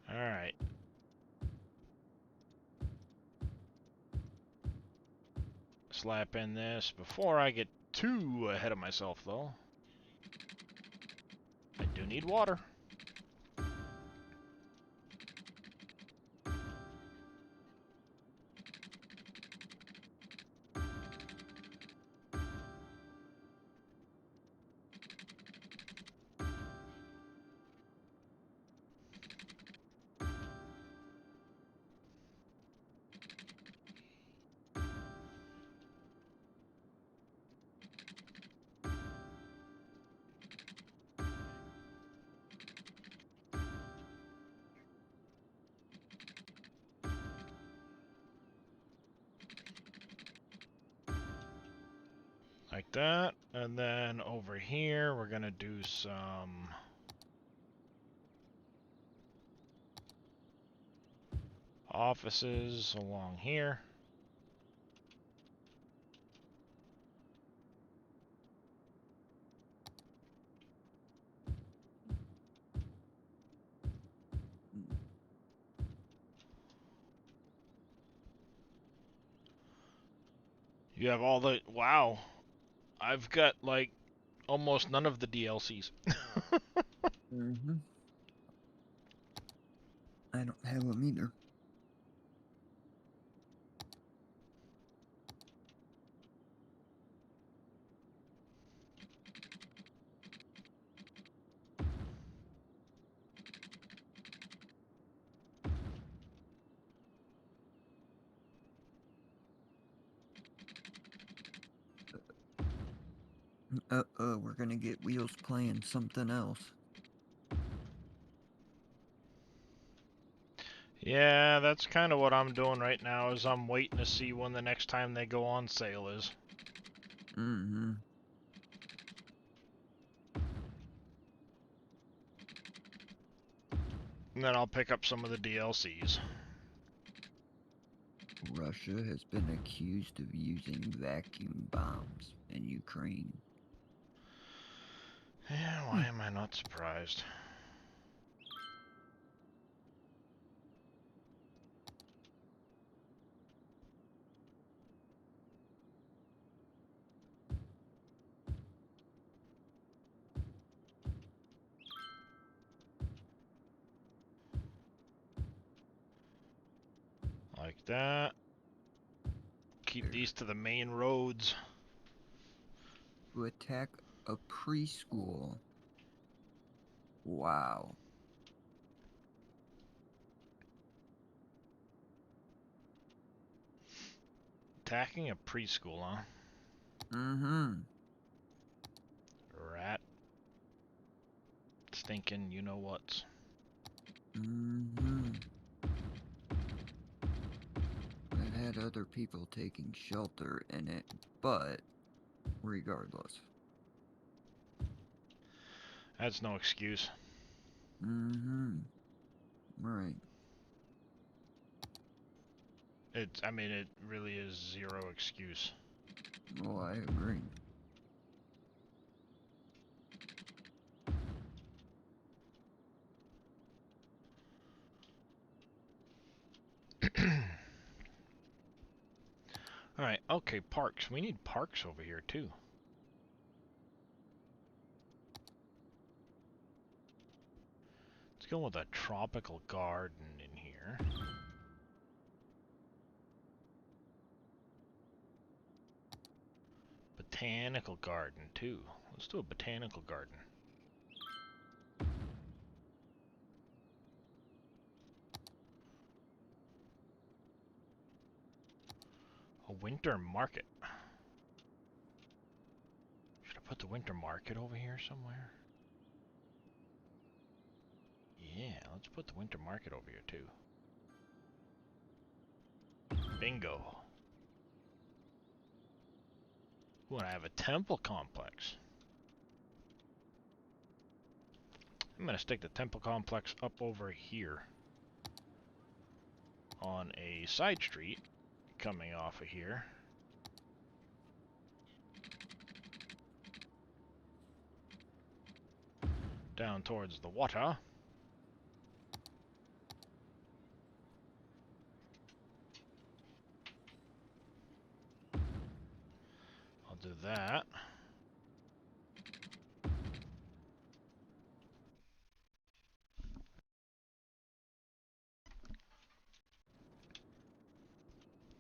Alright. Slap in this before I get too ahead of myself, though. I do need water. Like that, and then over here we're gonna do some offices along here. You have all the, wow, I've got like almost none of the DLCs. Mm-hmm. I don't have them either. We're gonna get Wheels playing something else. Yeah, that's kind of what I'm doing right now, is I'm waiting to see when the next time they go on sale is. Mm-hmm. And then I'll pick up some of the DLCs. Russia has been accused of using vacuum bombs in Ukraine. Yeah, why am I not surprised? Like that. Keep these to the main roads. To attack a preschool. Wow. Attacking a preschool, huh? Mm-hmm. Rat. Stinking you know what. Mm-hmm. It had other people taking shelter in it, but regardless. That's no excuse. Mm-hmm. Right. I mean, it really is zero excuse. Well, I agree. Alright, okay, parks. We need parks over here, too. Let's go with a tropical garden in here. Botanical garden, too. Let's do a botanical garden. A winter market. Should I put the winter market over here somewhere? Yeah, let's put the winter market over here, too. Bingo. Ooh, and I have a temple complex. I'm gonna stick the temple complex up over here. On a side street coming off of here. Down towards the water. I'll do that.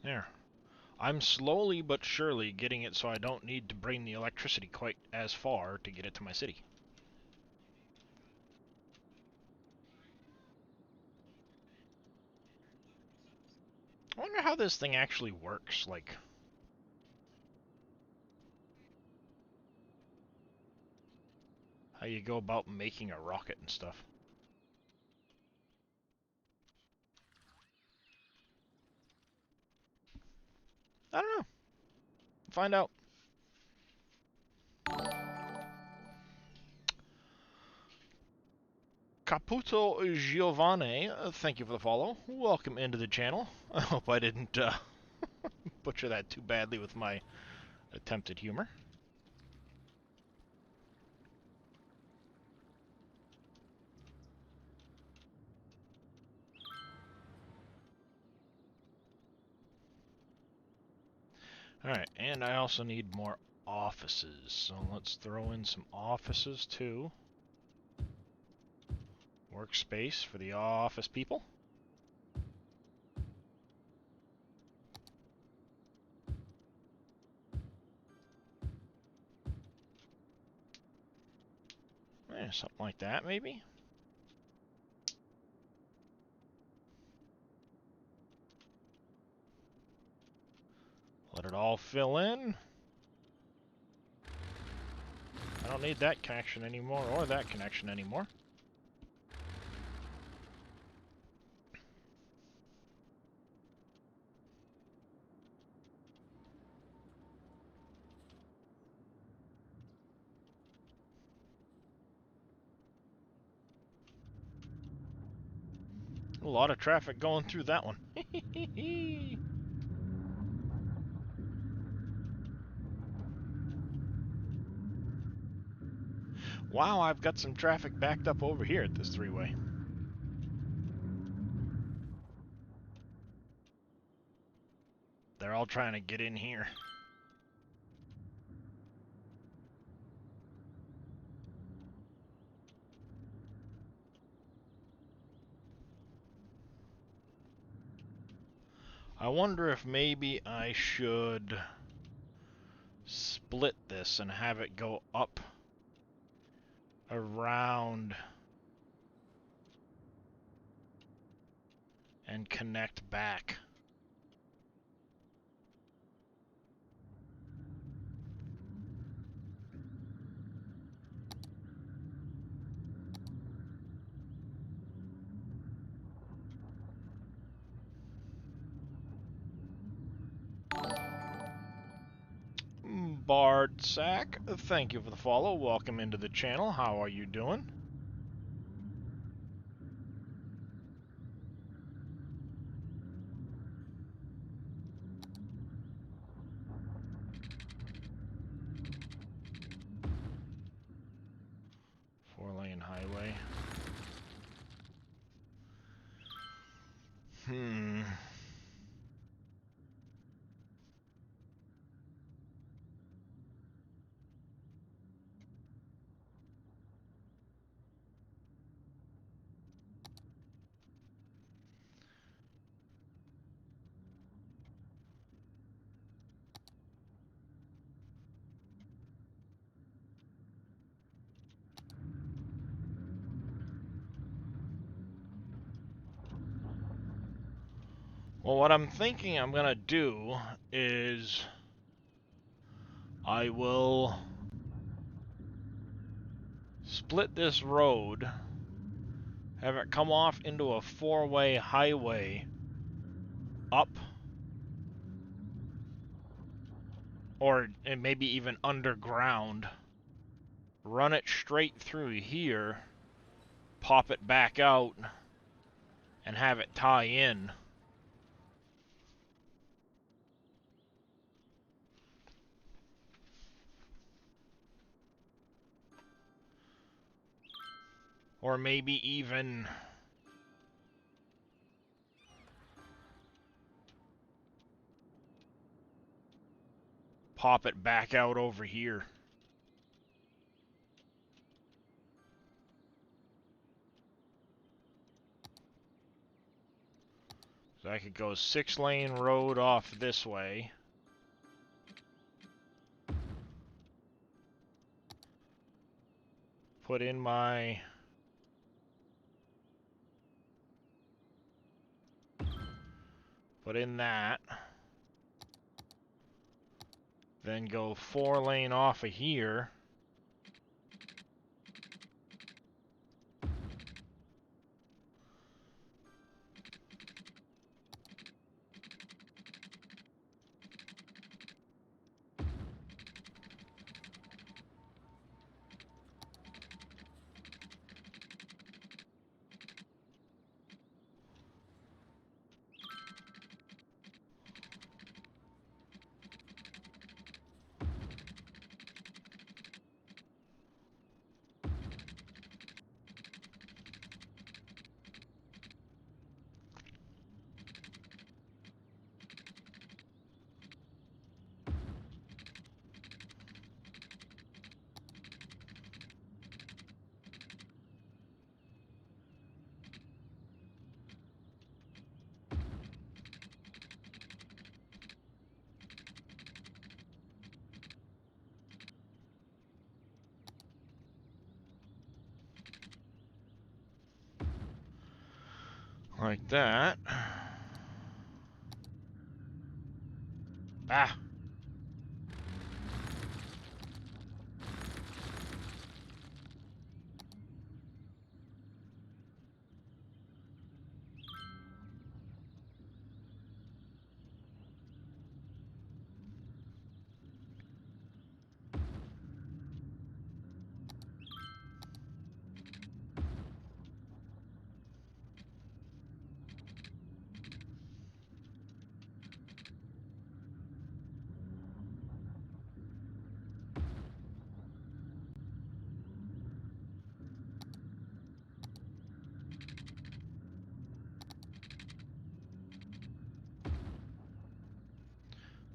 There. I'm slowly but surely getting it so I don't need to bring the electricity quite as far to get it to my city. I wonder how this thing actually works, like... how you go about making a rocket and stuff. I don't know. Find out. Caputo Giovanni, thank you for the follow. Welcome into the channel. I hope I didn't butcher that too badly with my attempted humor. Alright, and I also need more offices, so let's throw in some offices too. Workspace for the office people. Something like that, maybe? Let it all fill in. I don't need that connection anymore, or that connection anymore. A lot of traffic going through that one. Wow, I've got some traffic backed up over here at this three-way. They're all trying to get in here. I wonder if maybe I should split this and have it go up around and connect back. Bard Sack, thank you for the follow. Welcome into the channel. How are you doing? Four-lane highway. Well, what I'm thinking I'm gonna do is I will split this road, have it come off into a four-way highway up, or maybe even underground, run it straight through here, pop it back out, and have it tie in. Or maybe even pop it back out over here. So I could go 6-lane road off this way. Put in my... Put in that. Then go 4-lane off of here. Like that. Ah!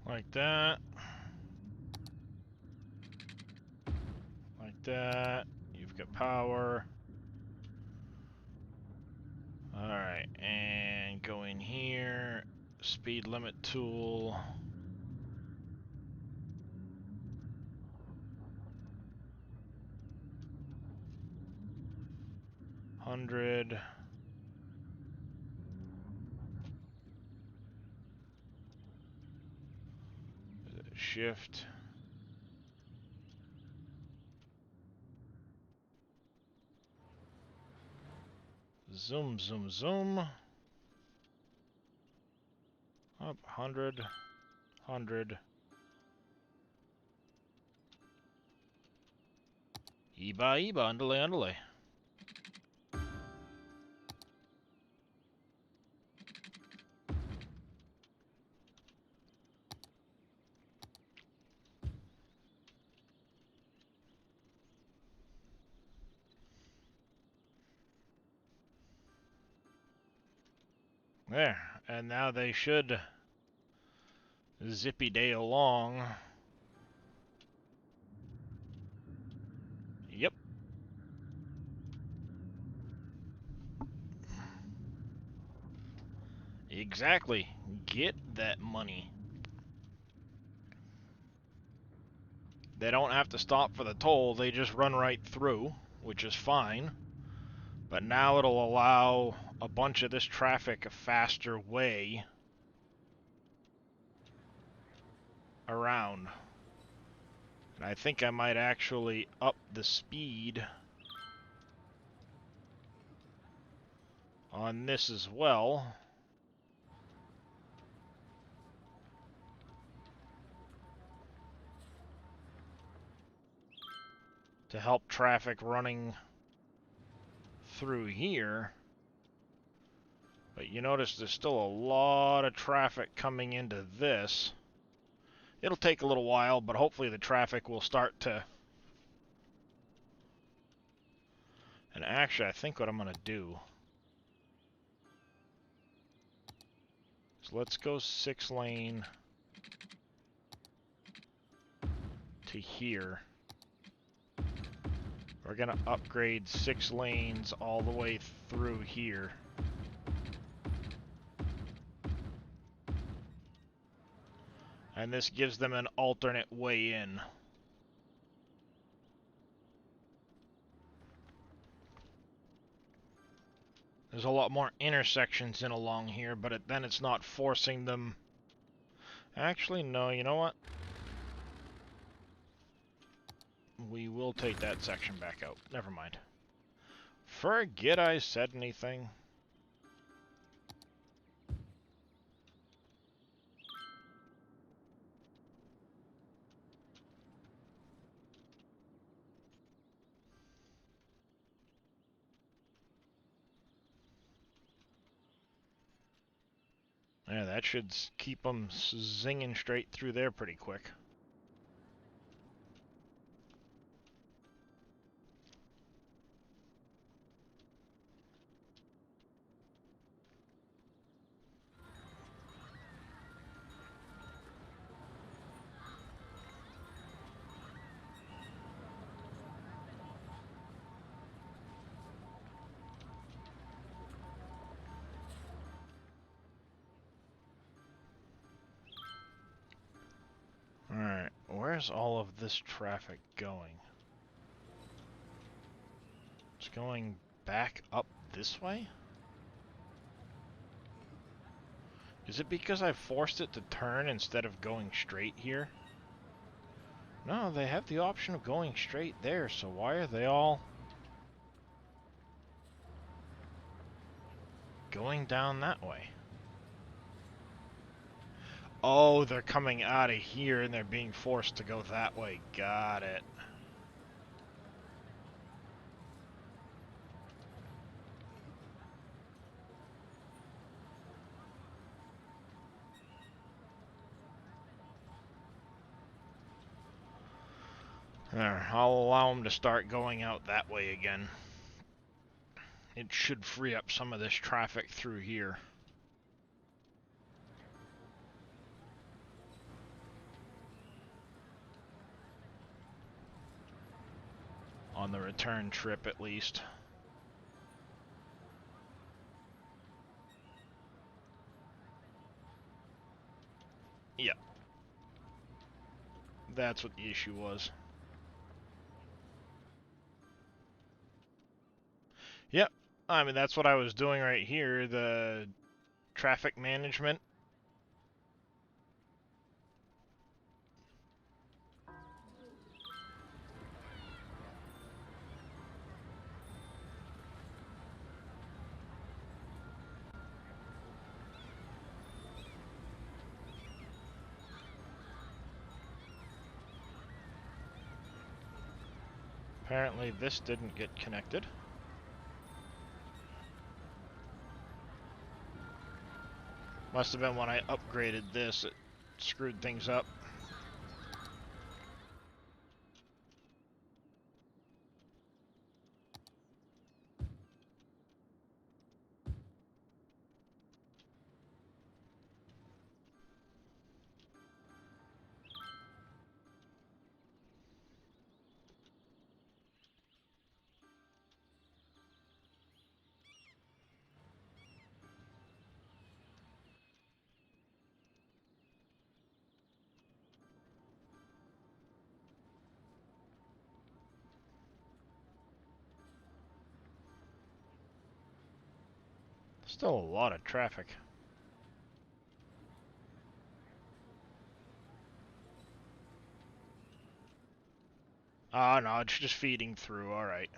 Like that. Like that. You've got power. Alright, and go in here. Speed limit tool. 100. shift. Zoom, zoom, zoom. Up 100, 100. Iba, iba, underlay, underlay. There, and now they should zippy day along. Yep. Exactly. Get that money. They don't have to stop for the toll, they just run right through, which is fine. But now it'll allow a bunch of this traffic a faster way around. And I think I might actually up the speed on this as well. To help traffic running through here. But you notice there's still a lot of traffic coming into this. It'll take a little while, but hopefully the traffic will start to... And actually, I think what I'm going to do is let's go 6-lane to here. We're going to upgrade 6 lanes all the way through here. And this gives them an alternate way in. There's a lot more intersections in along here, but then it's not forcing them. Actually, no, you know what? We will take that section back out. Never mind. Forget I said anything. Yeah, that should keep them zinging straight through there pretty quick. Alright, where's all of this traffic going? It's going back up this way? Is it because I forced it to turn instead of going straight here? No, they have the option of going straight there, so why are they all going down that way? Oh, they're coming out of here and they're being forced to go that way. Got it. There, I'll allow them to start going out that way again. It should free up some of this traffic through here. On the return trip, at least. Yep. That's what the issue was. Yep. I mean, that's what I was doing right here. The traffic management. Apparently this didn't get connected. Must have been when I upgraded this, it screwed things up. Still a lot of traffic. Ah, no, it's just feeding through, alright.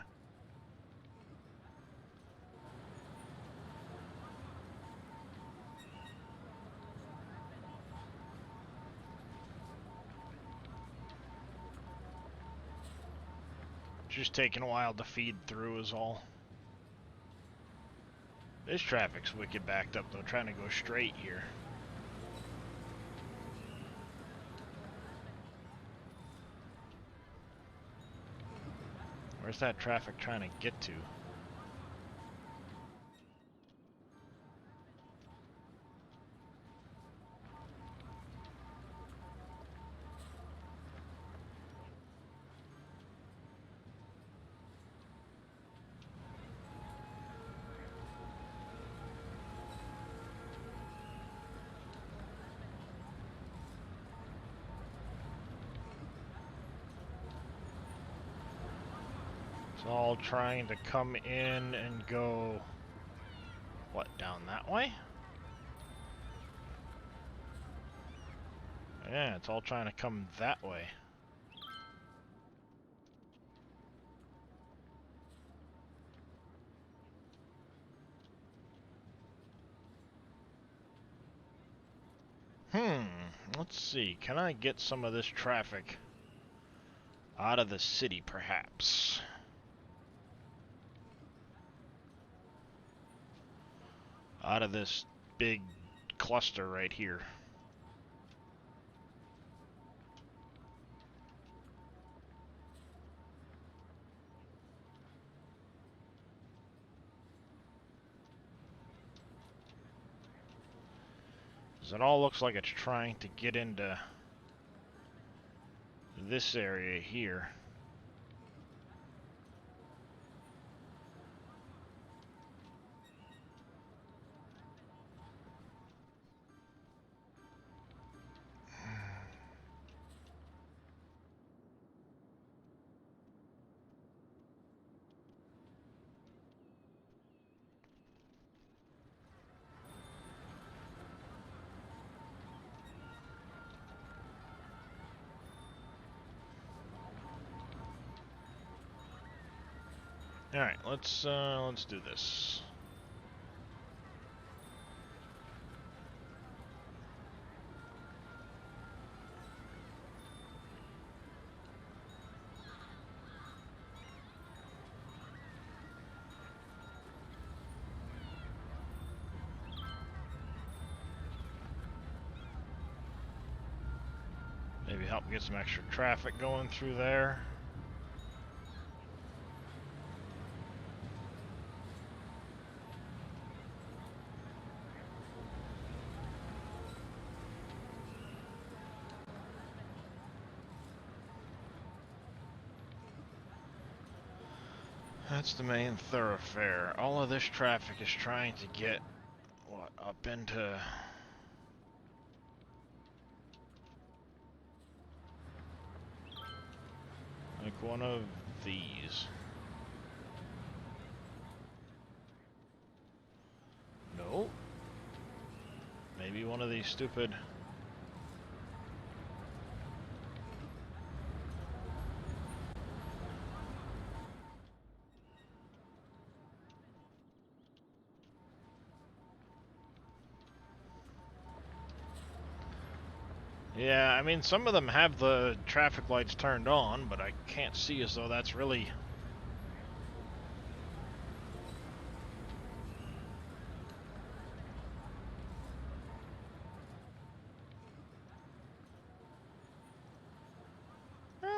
Just taking a while to feed through is all. This traffic's wicked backed up though, trying to go straight here. Where's that traffic trying to get to? It's all trying to come in and go, what, down that way? Yeah, it's all trying to come that way. Let's see, can I get some of this traffic out of the city, perhaps? Out of this big cluster right here. It all looks like it's trying to get into this area here. All right, let's do this. Maybe help get some extra traffic going through there. That's the main thoroughfare. All of this traffic is trying to get, what, up into... like one of these. No. Maybe one of these stupid... Yeah, I mean, some of them have the traffic lights turned on, but I can't see as though that's really...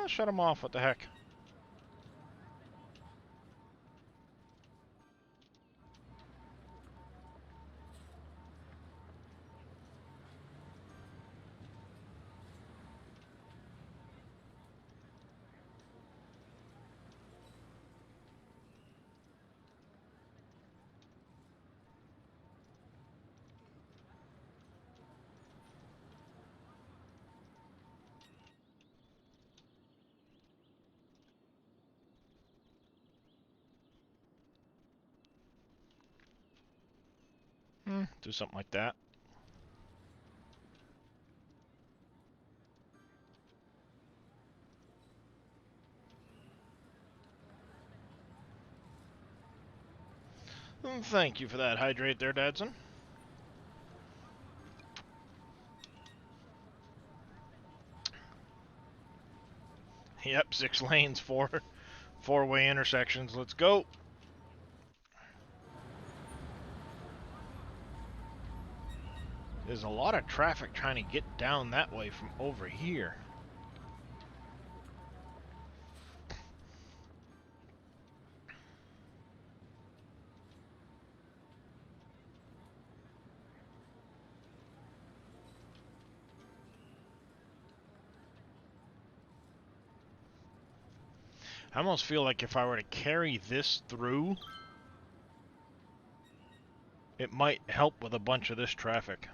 shut them off, what the heck. Do something like that. Thank you for that hydrate there, Dadson. Yep, 6 lanes, four-way intersections. Let's go. There's a lot of traffic trying to get down that way from over here. I almost feel like if I were to carry this through, it might help with a bunch of this traffic.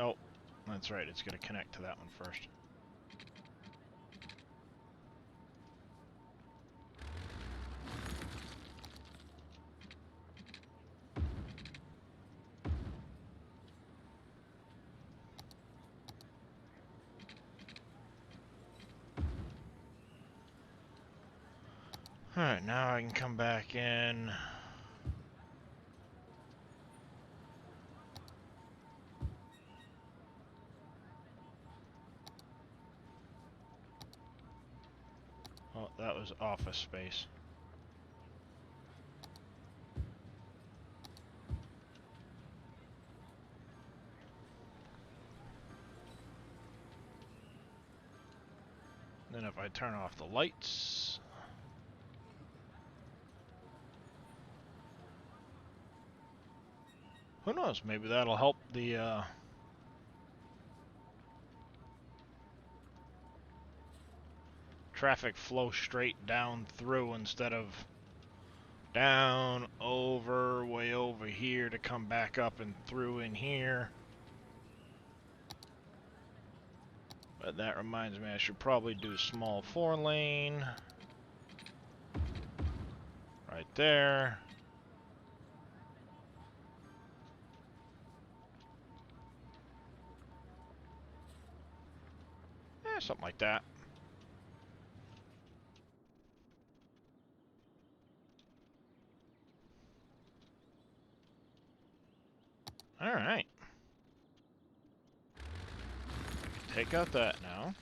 Oh, that's right, it's going to connect to that one first. Alright, now I can come back in. Oh, that was office space. Then if I turn off the lights... Who knows, maybe that'll help the, traffic flow straight down through instead of down, over, way over here to come back up and through in here. But that reminds me, I should probably do small 4-lane. Right there. Something like that. Alright. Take out that now.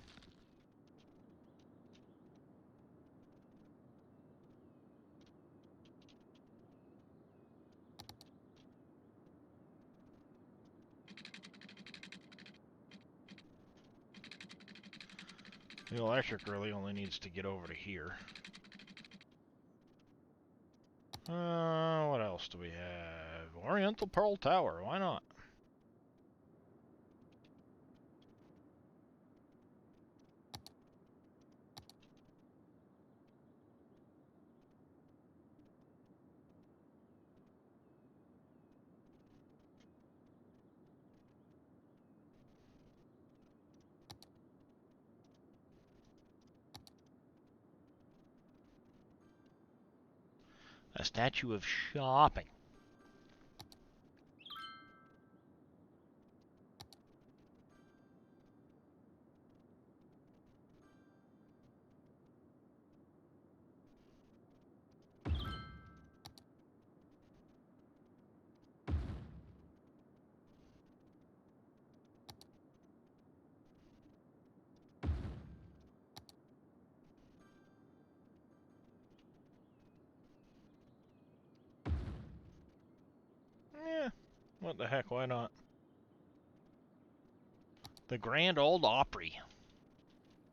The electric really only needs to get over to here. What else do we have? Oriental Pearl Tower, why not? A statue of shopping. What the heck, why not? The Grand Old Opry.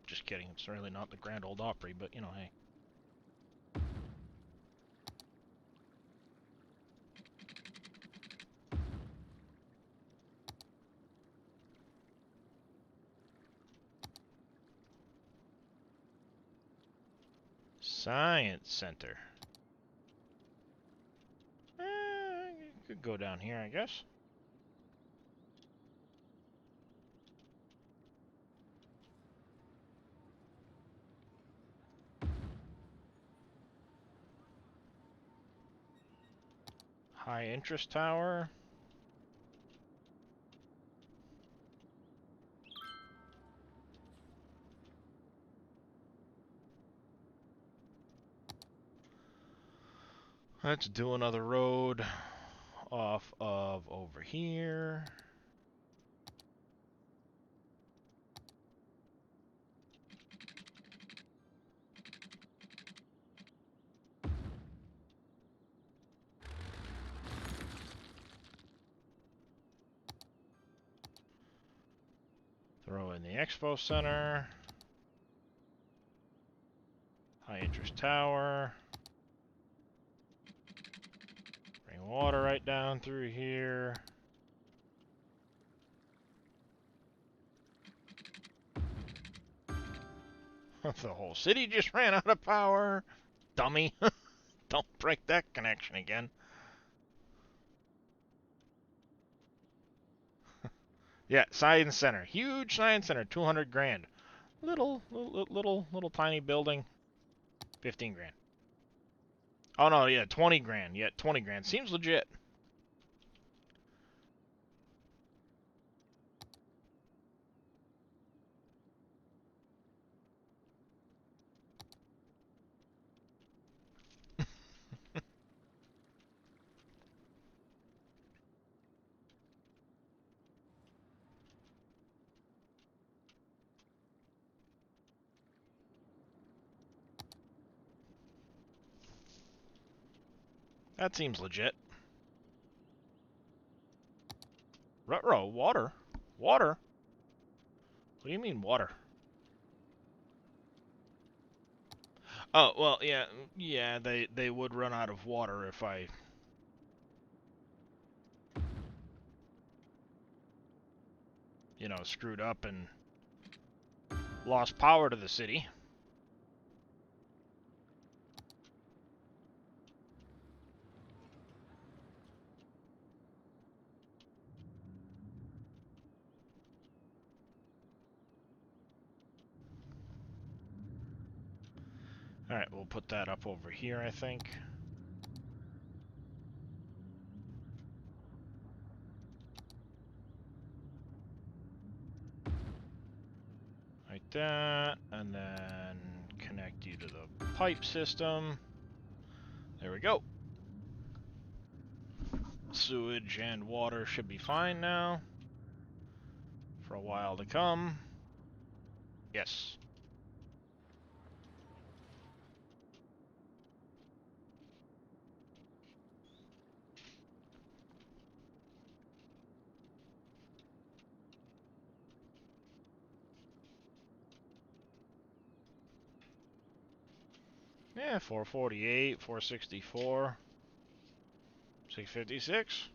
Just kidding, it's really not the Grand Old Opry, but you know, hey. Science Center. Could go down here, I guess. High interest tower. Let's do another road off of over here. Throw in the expo center. High interest tower. Bring water right down through here. The whole city just ran out of power. Dummy. Don't break that connection again. Yeah, science center. Huge science center. 200 grand. Little tiny building. 15 grand. Oh no, yeah, 20 grand. Yeah, 20 grand. Seems legit. That seems legit. Ruh-roh, water? Water? What do you mean water? Oh, well, yeah, they would run out of water if I screwed up and lost power to the city. Alright, we'll put that up over here, I think. Like that, and then connect you to the pipe system. There we go. Sewage and water should be fine now. For a while to come. Yes. Yeah, 448, 464, 656.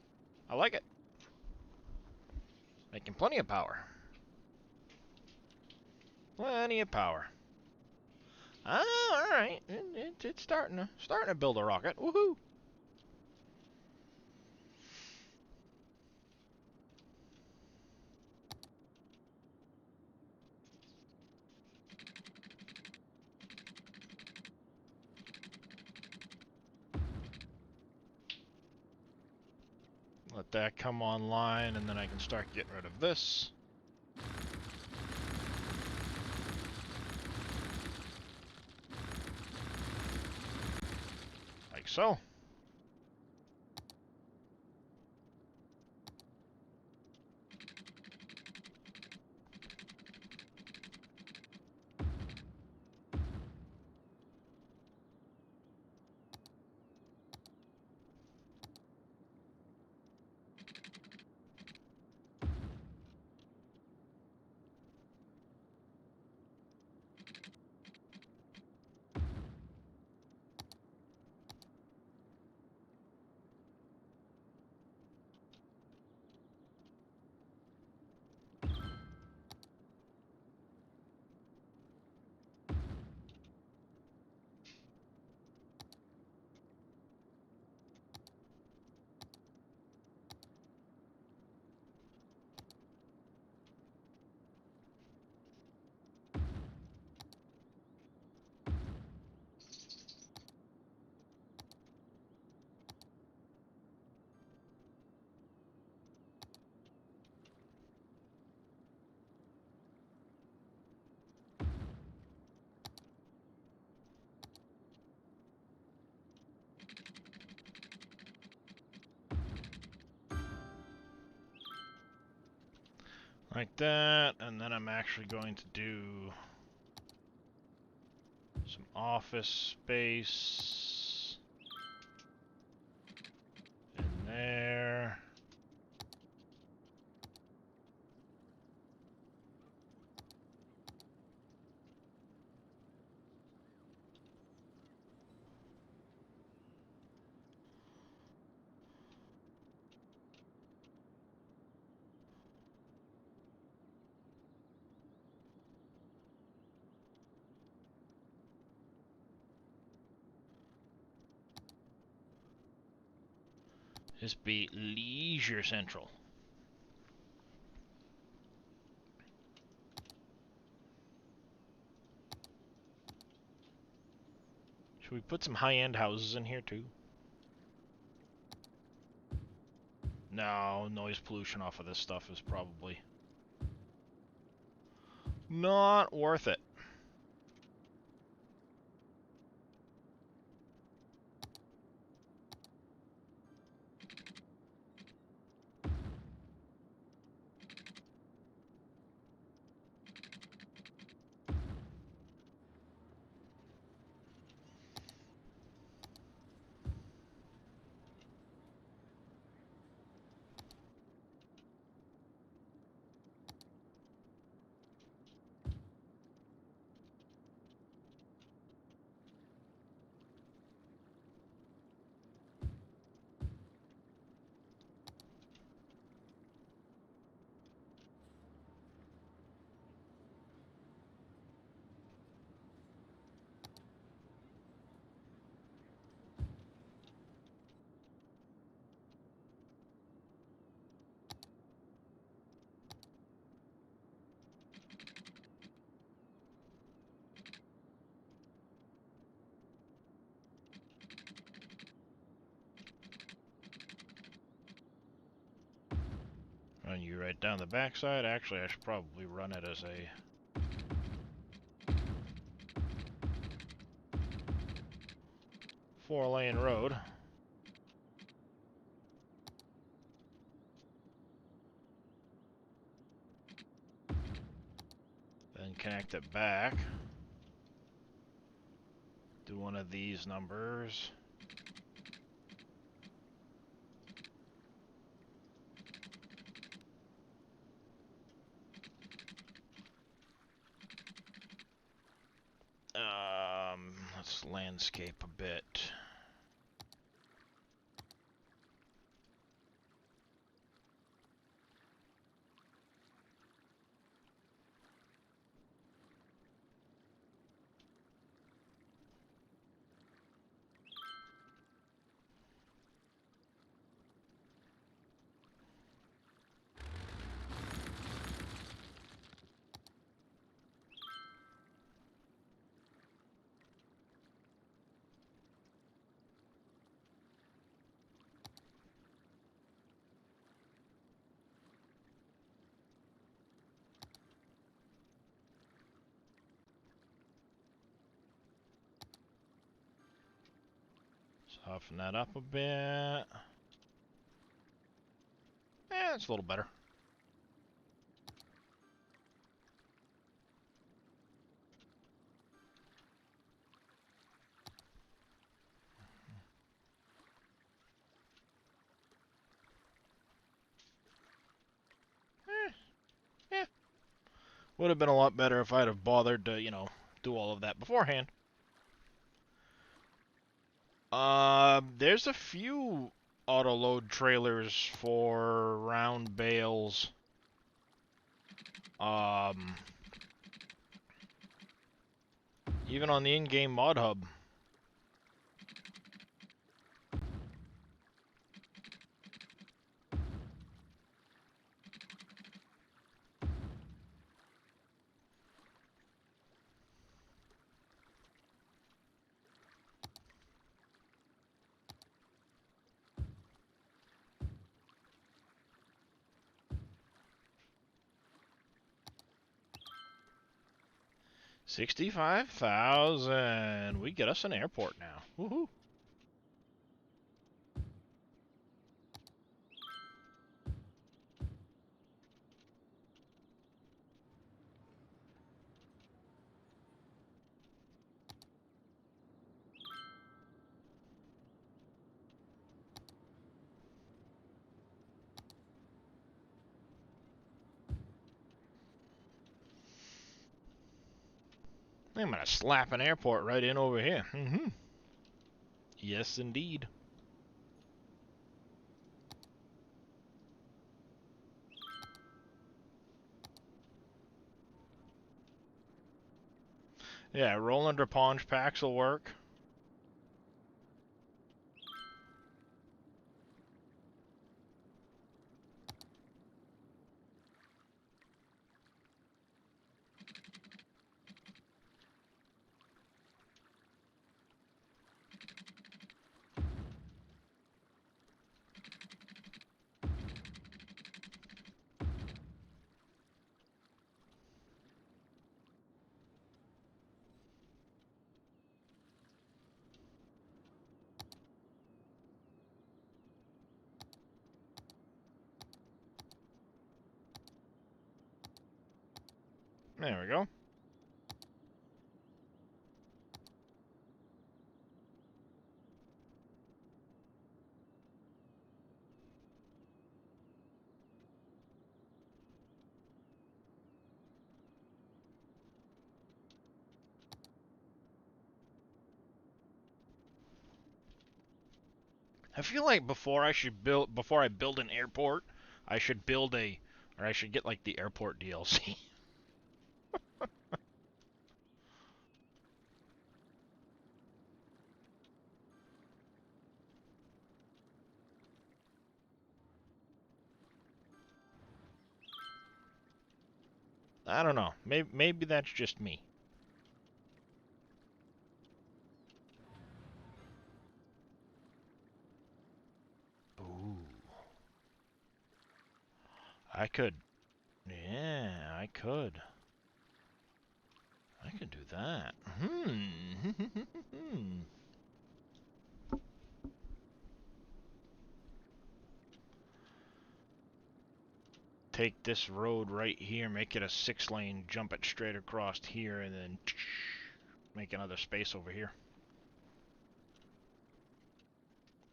I like it. Making plenty of power. Plenty of power. Oh, all right. It's starting to build a rocket. Woohoo! Let that come online, and then I can start getting rid of this. Like so. Like that, and then I'm actually going to do some office space in there. This be Leisure Central. Should we put some high-end houses in here too? No, noise pollution off of this stuff is probably not worth it. Run you right down the backside. Actually, I should probably run it as a four-lane road. Then connect it back. Do one of these numbers. Let's landscape a bit. Soften that up a bit. Yeah, it's a little better. Yeah. Would have been a lot better if I'd have bothered to, you know, do all of that beforehand. There's a few auto-load trailers for round bales. Even on the in-game mod hub. $65,000. We get us an airport now. Woohoo! I'm gonna slap an airport right in over here. Yes, indeed. Yeah, roll under paunch packs will work. There we go. I feel like before I build an airport, I should I should get like the airport DLC. I don't know. Maybe that's just me. Ooh. I could. Yeah, I could. I could do that. Take this road right here, make it a 6-lane, jump it straight across here, and then make another space over here.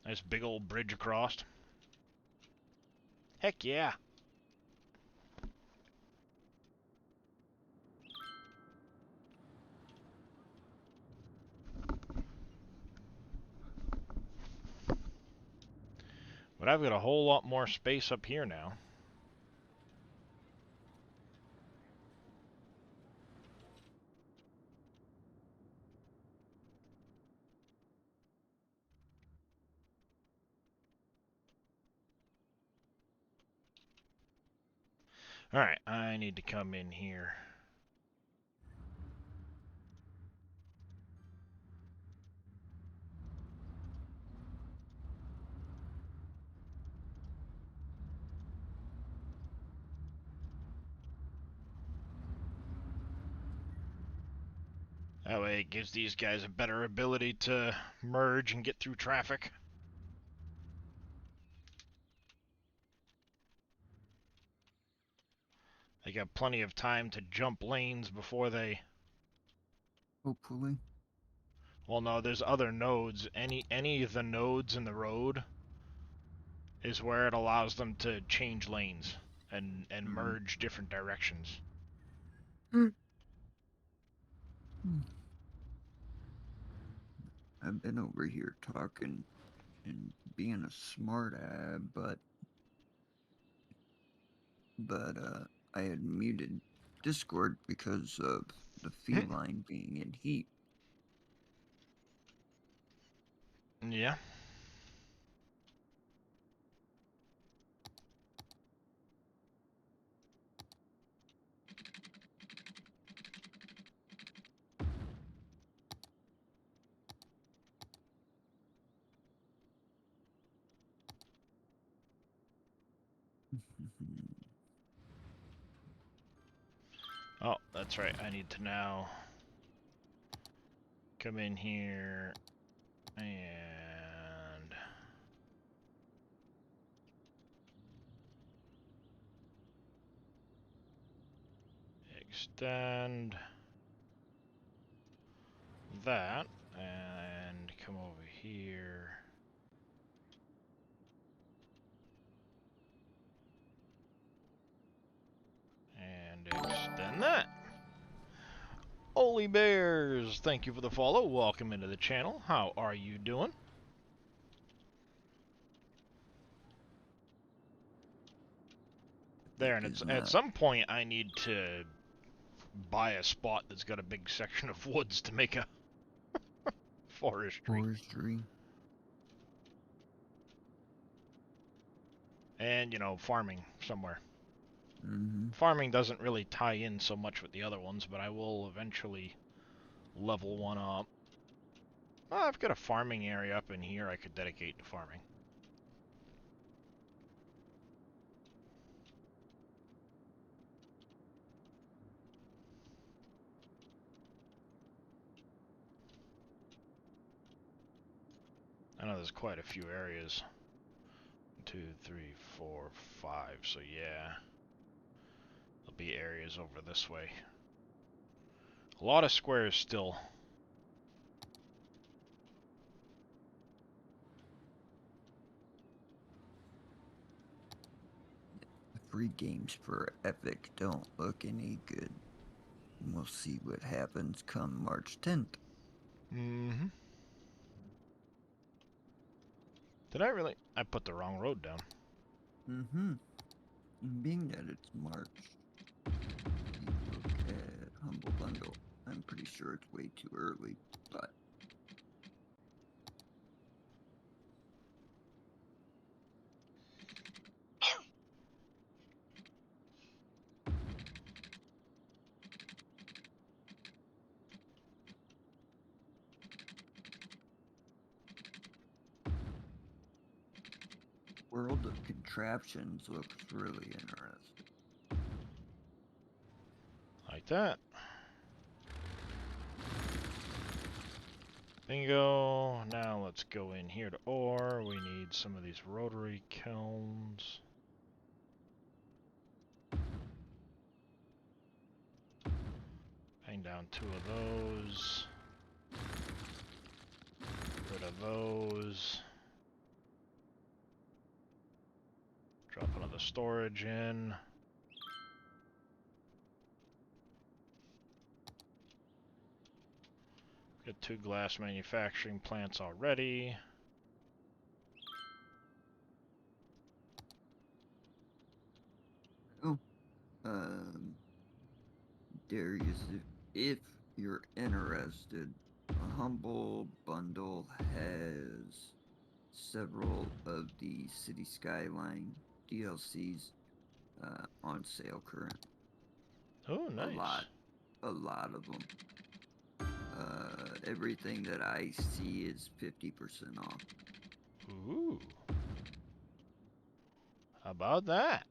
Nice big old bridge across. Heck yeah. But I've got a whole lot more space up here now. Alright, I need to come in here. That way it gives these guys a better ability to merge and get through traffic. They got plenty of time to jump lanes before they... Hopefully. Well, no, there's other nodes. Any of the nodes in the road is where it allows them to change lanes and merge different directions. I've been over here talking and being a smart but I had muted Discord because of the feline being in heat. Yeah. Oh, that's right. I need to now come in here and extend that and come over here and extend that. Grizzly Bears, thank you for the follow. Welcome into the channel. How are you doing? There, and at some point I need to buy a spot that's got a big section of woods to make a forestry. And, you know, farming somewhere. Farming doesn't really tie in so much with the other ones, but I will eventually level one up. Well, I've got a farming area up in here I could dedicate to farming. I know there's quite a few areas. 2, 3, 4, 5, so yeah. There'll be areas over this way. A lot of squares still. Free games for Epic don't look any good. We'll see what happens come March 10th. Mm-hmm. Did I really? I put the wrong road down. Being that it's March, you look at Humble Bundle. I'm pretty sure it's way too early, but World of Contraptions looks really interesting. Like that. Bingo. Now let's go in here to ore. We need some of these rotary kilns. Bang down 2 of those. Rid of those. Drop another storage in. Got 2 glass manufacturing plants already. Oh, Darius, if you're interested, a Humble Bundle has several of the City Skyline DLCs on sale currently. Oh, nice. A lot of them. Everything that I see is 50% off. Ooh. How about that?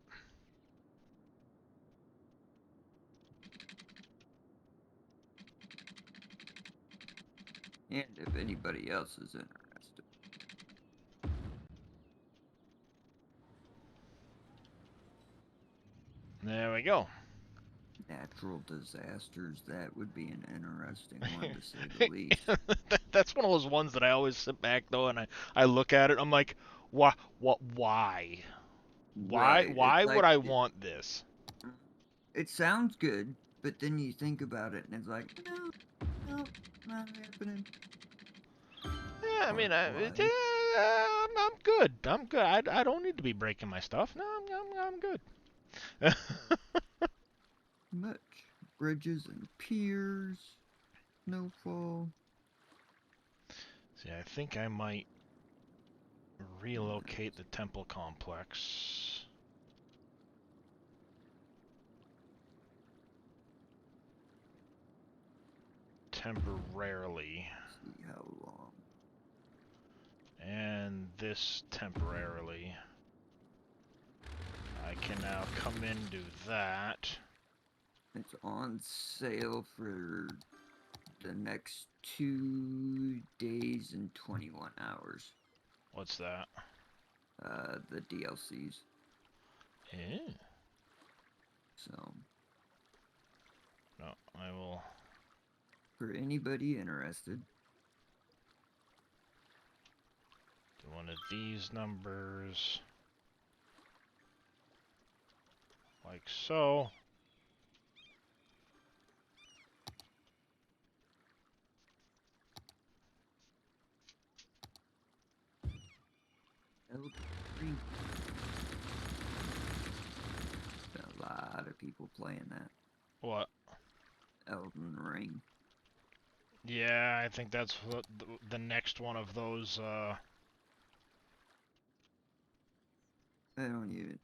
And if anybody else is interested. There we go. Natural disasters, that would be an interesting one to say the least. That's one of those ones that I always sit back though and I look at it, I'm like, why? Right, Why would I want this? It sounds good, but then you think about it and it's like, no, not happening. Yeah, I mean, Why? I'm good. I'm good. I don't need to be breaking my stuff. No, I'm good. Much. Bridges and piers, snowfall. See, I think I might relocate the temple complex. Temporarily. See how long. And this temporarily. I can now come in and do that. It's on sale for the next 2 days and 21 hours. What's that? The DLCs. Yeah. So. No, I will. For anybody interested. Do one of these numbers. Like so. Elden Ring. Been a lot of people playing that. What? Elden Ring. Yeah, I think that's what the next one of those, I don't even.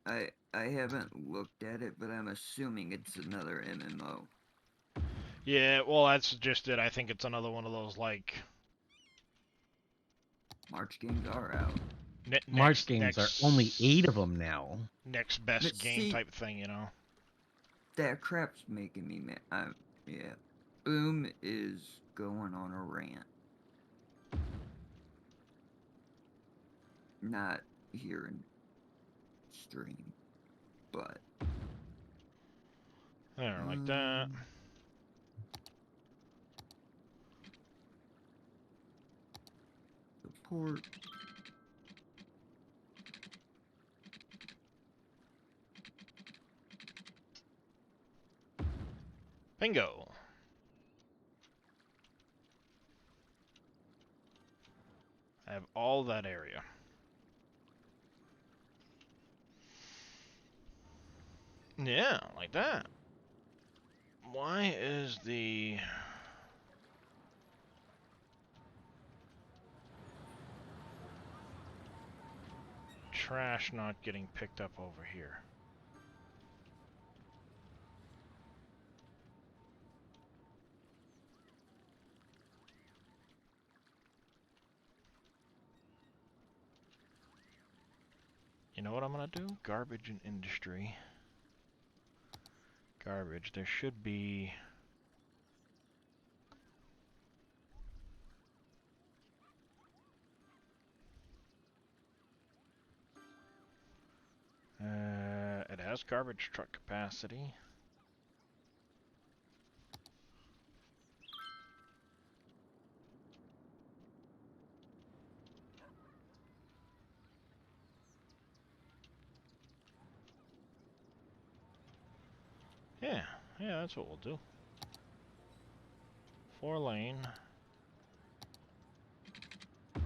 I haven't looked at it, but I'm assuming it's another MMO. Yeah, well, that's just it. I think it's another one of those, like, March games are out. March games are only 8 of them now. Next best But game see, type thing, you know? that crap's making me mad. Yeah. Boom is going on a rant. Not here in stream, but There, like that. support. Bingo. I have all that area. Yeah, like that. Why is the... trash not getting picked up over here? You know what I'm gonna do? Garbage and industry. Garbage. There should be... it has garbage truck capacity. Yeah, that's what we'll do. 4-lane. A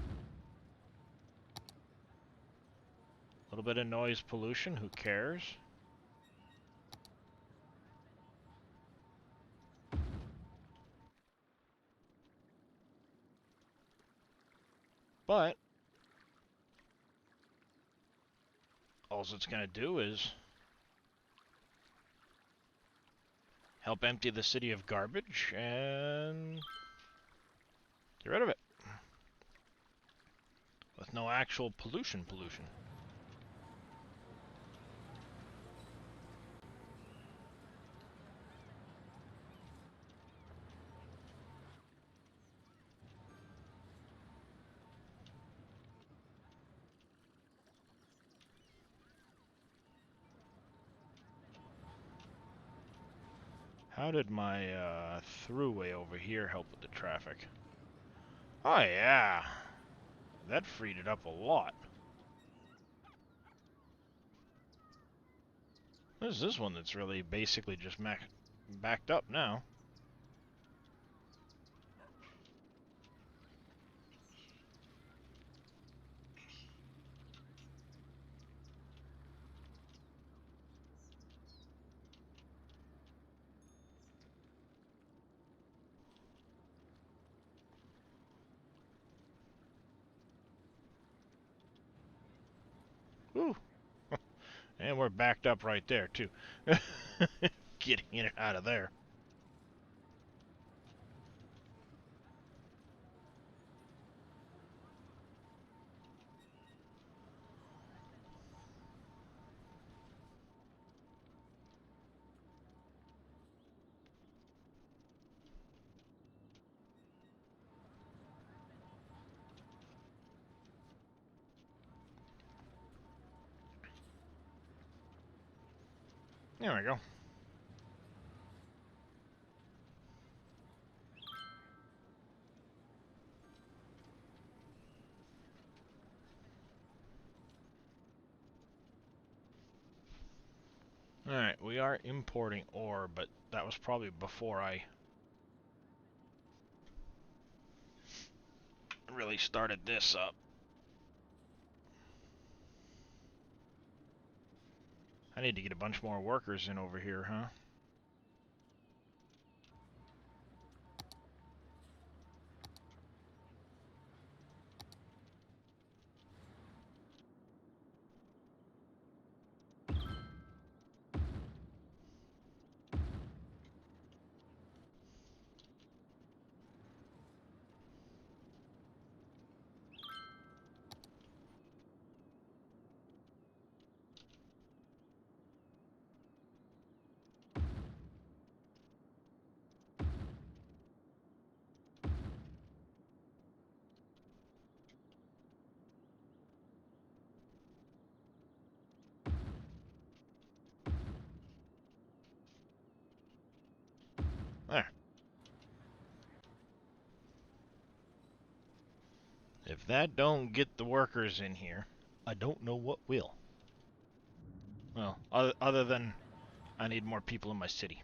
little bit of noise pollution, who cares? But all it's gonna do is help empty the city of garbage and get rid of it. With no actual pollution. How did my throughway over here help with the traffic? Oh yeah, that freed it up a lot. There's this one that's really basically just backed up now. Woo! And we're backed up right there too. Getting in and out of there. There we go. Alright, we are importing ore, but that was probably before I really started this up. I need to get a bunch more workers in over here, huh? There. If that don't get the workers in here, I don't know what will. Well, other than I need more people in my city.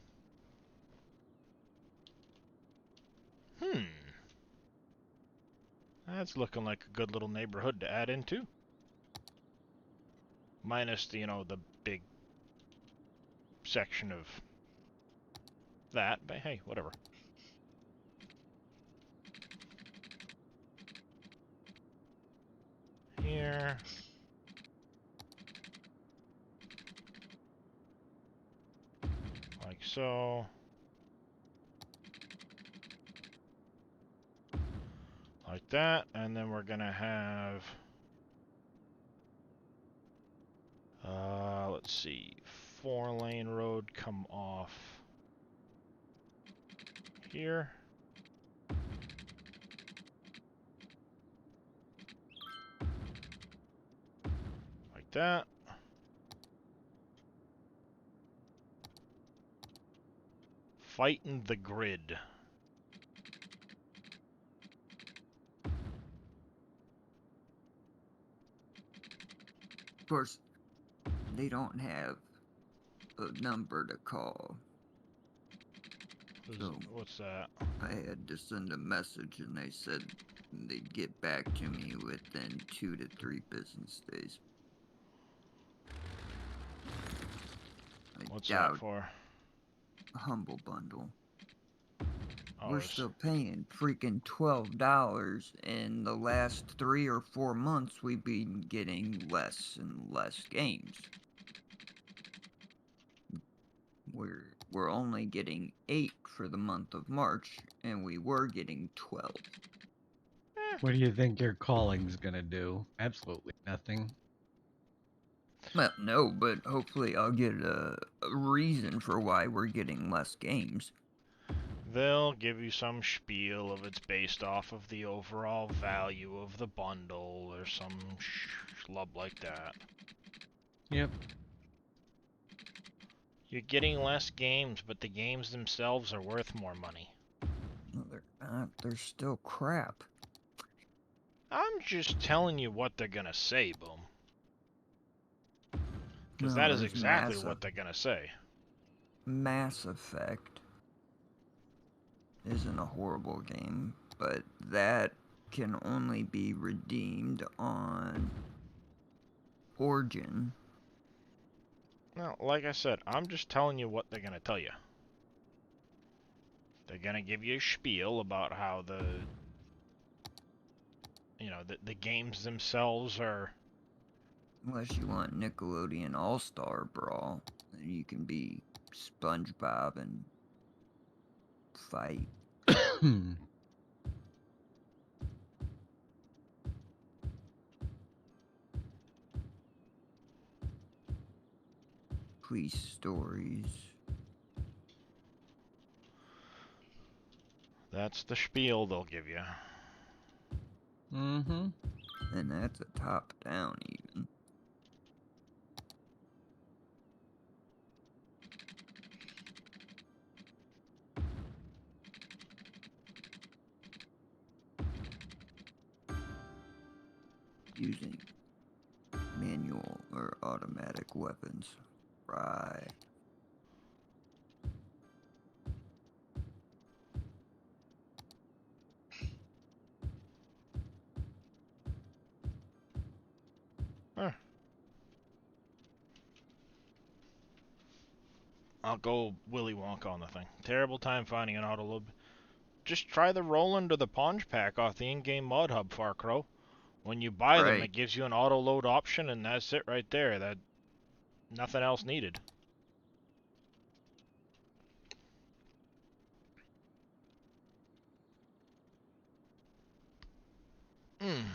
That's looking like a good little neighborhood to add into. Minus the, the big section of that, but hey, whatever. Here. Like so. Like that, and then we're gonna have, let's see, 4-lane road come off here. Like that. Fighting the grid. Of course, they don't have a number to call. So What's that? I had to send a message and they said they'd get back to me within 2 to 3 business days. What's that for? A humble bundle. Oh, We're still paying freaking $12. In the last 3 or 4 months, we've been getting less and less games. We're only getting 8 for the month of March, and we were getting 12. What do you think your calling's gonna do? Absolutely nothing. Well, no, but hopefully I'll get a reason for why we're getting less games. They'll give you some spiel of it's based off of the overall value of the bundle or some schlub like that. Yep. You're getting less games, but the games themselves are worth more money. No, they're not. They're still crap. I'm just telling you what they're gonna say, Boom. Because No, that is there's exactly what they're gonna say. Mass Effect isn't a horrible game, but that can only be redeemed on Origin. Well, like I said, I'm just telling you what they're gonna tell you. They're gonna give you a spiel about how the games themselves are... Unless you want Nickelodeon All-Star Brawl, then you can be SpongeBob and fight. Police stories. That's the spiel they'll give you. Mm-hmm. And that's a top-down even. Using manual or automatic weapons. Right. Huh. I'll go Willy Wonka on the thing. Terrible time finding an auto load. Just try the Roland or the Ponge pack off the in-game mod hub, Farcrow. When you buy them, Right. it gives you an auto load option, and that's it right there. That nothing else needed. Mm.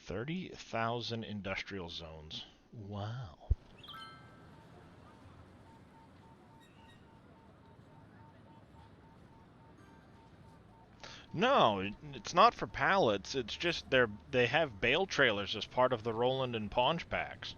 $30,000 industrial zones. Wow. No, it's not for pallets. It's just they have bale trailers as part of the Roland and Ponge packs.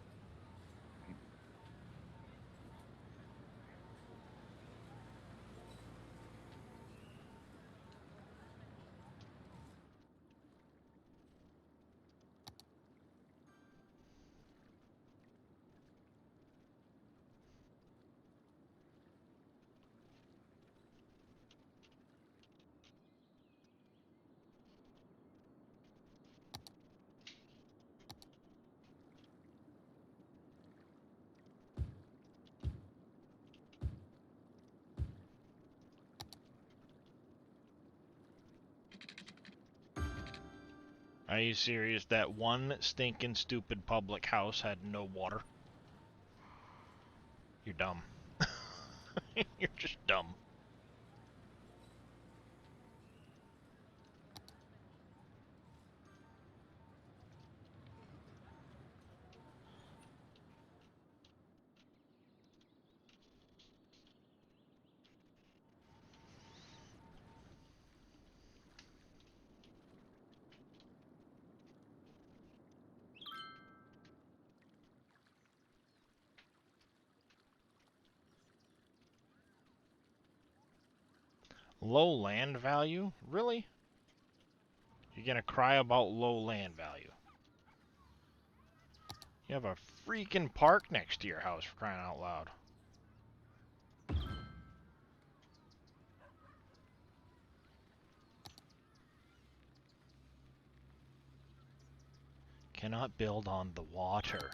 Are you serious? That one stinking stupid public house had no water? You're dumb. You're just dumb. Low land value? Really? You're gonna cry about low land value. You have a freaking park next to your house, for crying out loud. Cannot build on the water.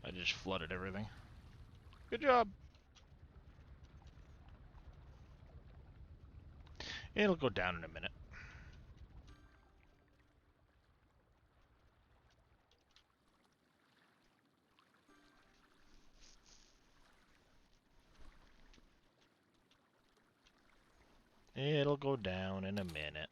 I just flooded everything. Good job. It'll go down in a minute. It'll go down in a minute.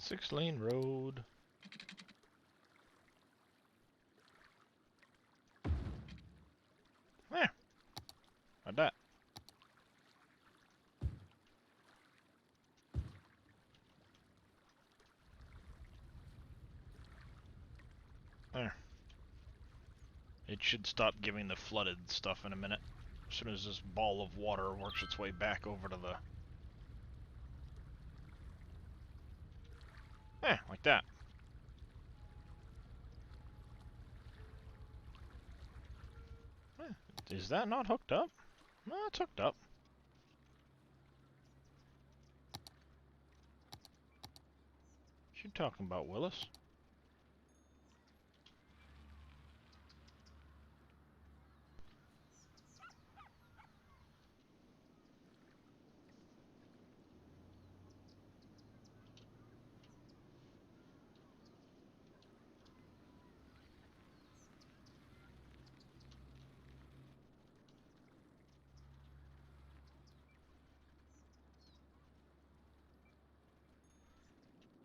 6-lane road. There. Like that. There. It should stop giving the flooded stuff in a minute. As soon as this ball of water works its way back over to the... like that. Is that not hooked up? No, it's hooked up. What you talking about, Willis?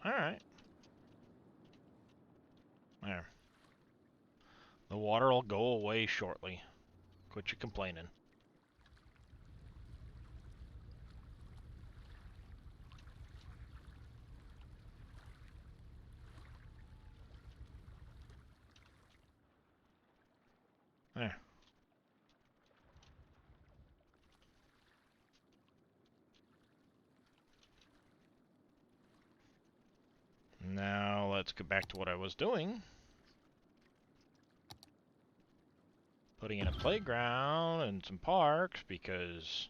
Alright. There. The water will go away shortly. Quit your complaining. There. Now let's get back to what I was doing. Putting in a playground and some parks because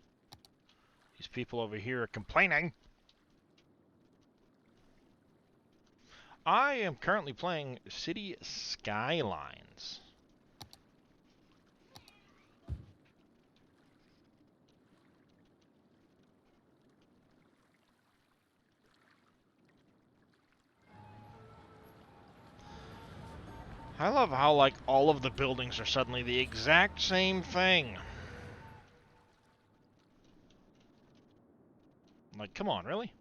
these people over here are complaining. I am currently playing City Skylines. I love how, like, all of the buildings are suddenly the exact same thing. Like, come on, really?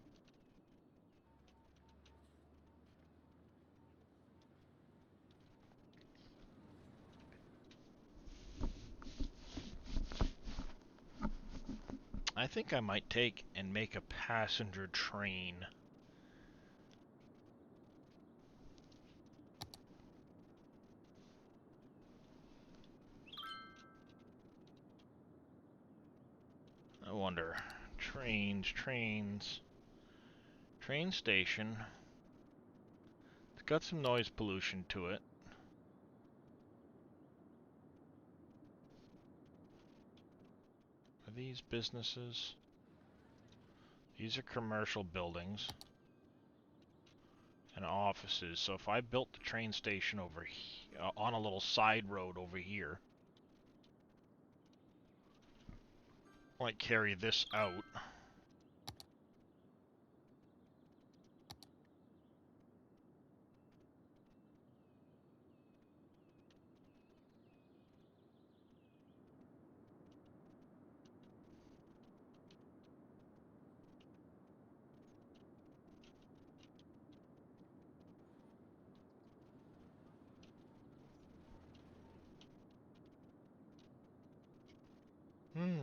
I think I might take and make a passenger train. I wonder. Trains. Train station. It's got some noise pollution to it. Are these businesses? These are commercial buildings and offices. So if I built the train station over here, on a little side road over here, like carry this out.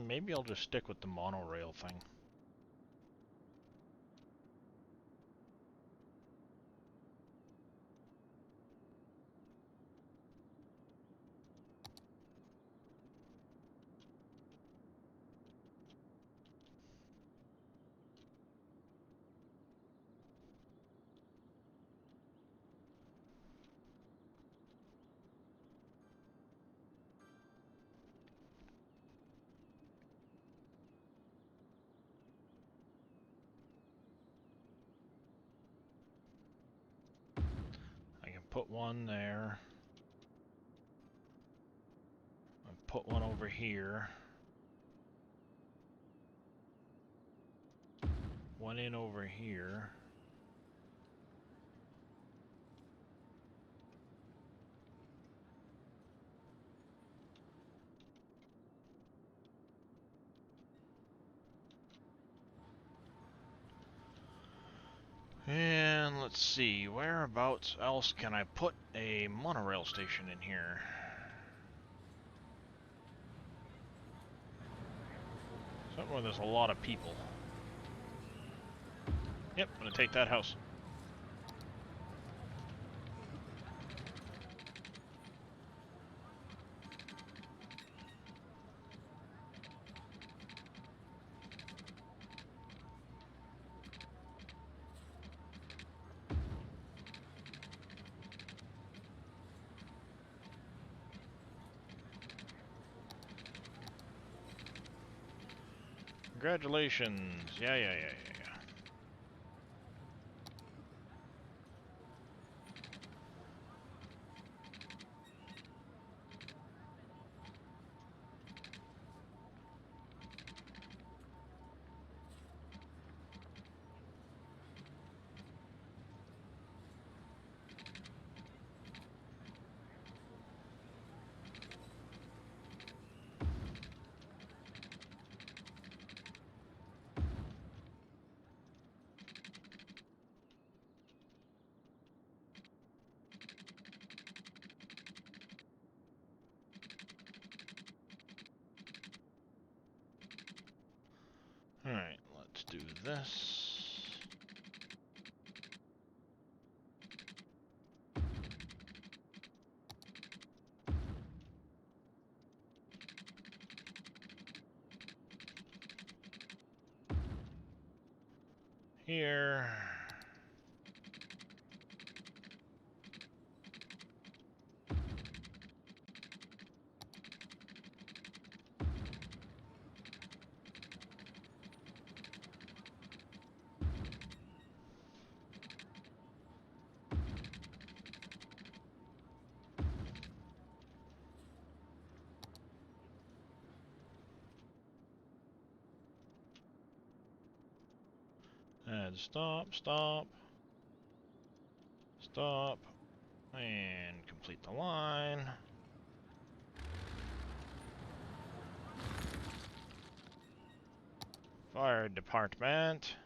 Maybe I'll just stick with the monorail thing. I can put one there. I'll put one over here. One in over here. And let's see, whereabouts else can I put a monorail station in here? Somewhere where there's a lot of people. Yep, I'm gonna take that house. Congratulations. Yeah. Alright, let's do this. Here. And stop, and complete the line. Fire department.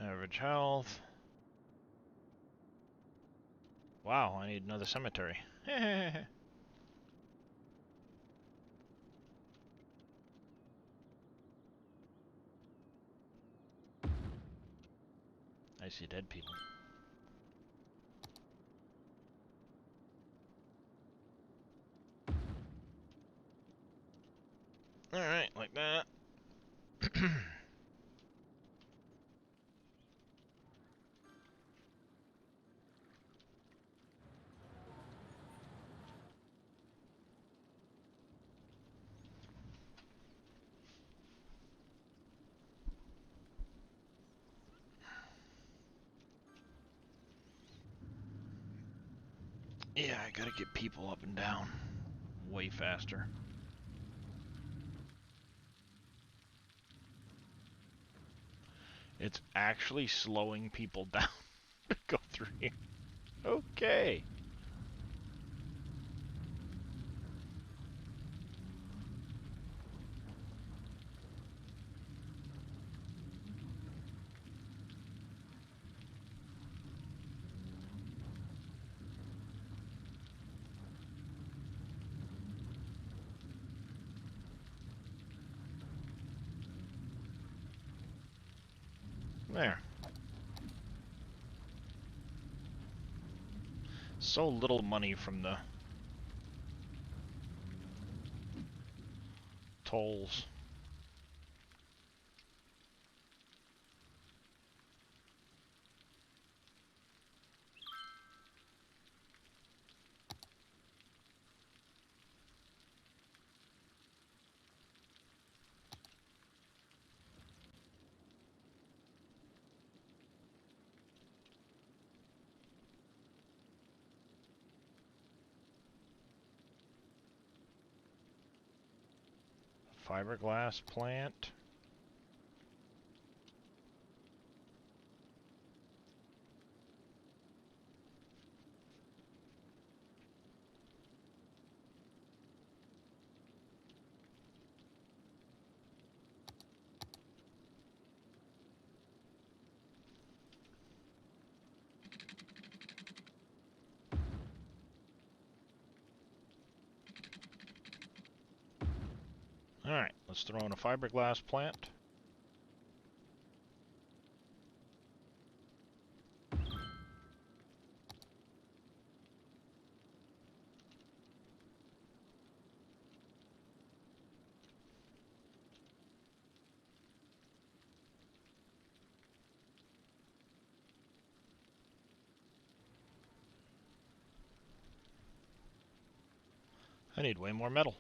Average health. Wow, I need another cemetery. I see dead people. Alright, like that. Yeah, I gotta get people up and down way faster. It's actually slowing people down to go through here. Okay. There. So little money from the tolls. fiberglass plant. Alright, let's throw in a fiberglass plant. I need way more metal.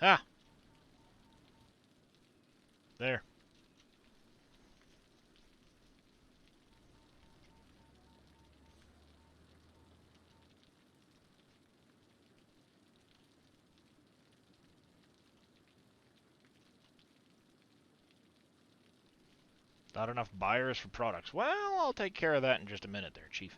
Ah! There. Not enough buyers for products. Well, I'll take care of that in just a minute there, Chief.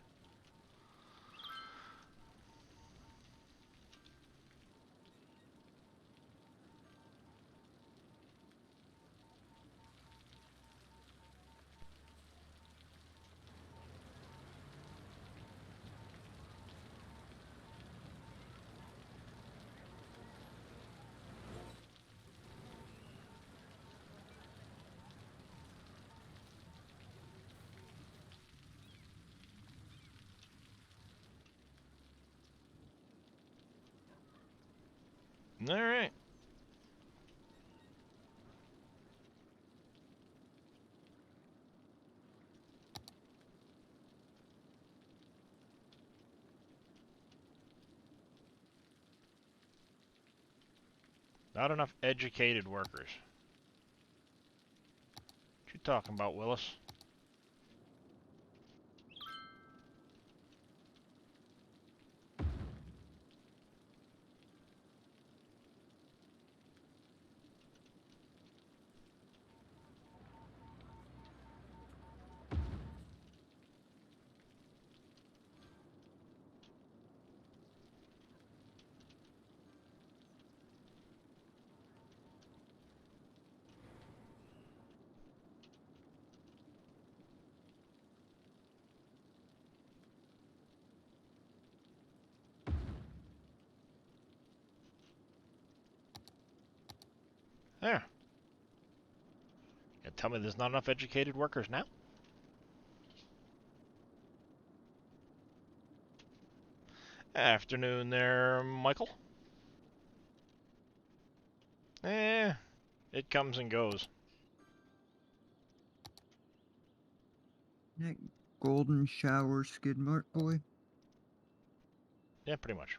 Alright. Not enough educated workers. What you talking about, Willis? There. You tell me there's not enough educated workers now? Afternoon there, Michael. It comes and goes. That golden shower skid mark boy. Yeah, pretty much.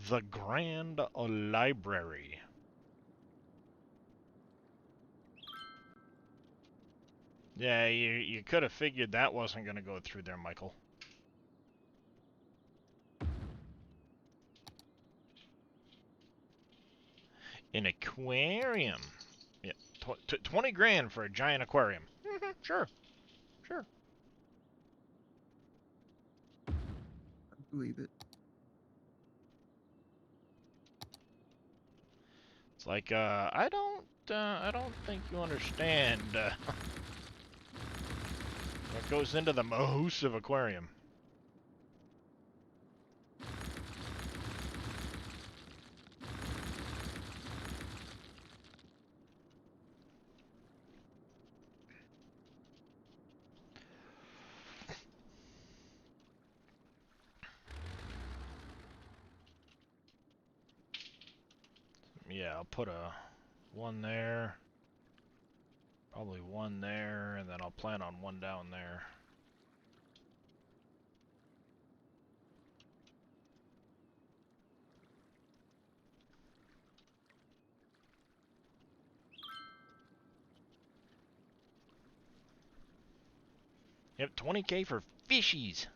The Grand Library. Yeah, you could have figured that wasn't going to go through there, Michael. An aquarium. Yeah, 20 grand for a giant aquarium. Sure, sure. I believe it. It's like, I don't think you understand what goes into the Mahusive aquarium. Yeah, I'll put a one there, probably one there, and then I'll plan on one down there. Yep, 20K for fishies.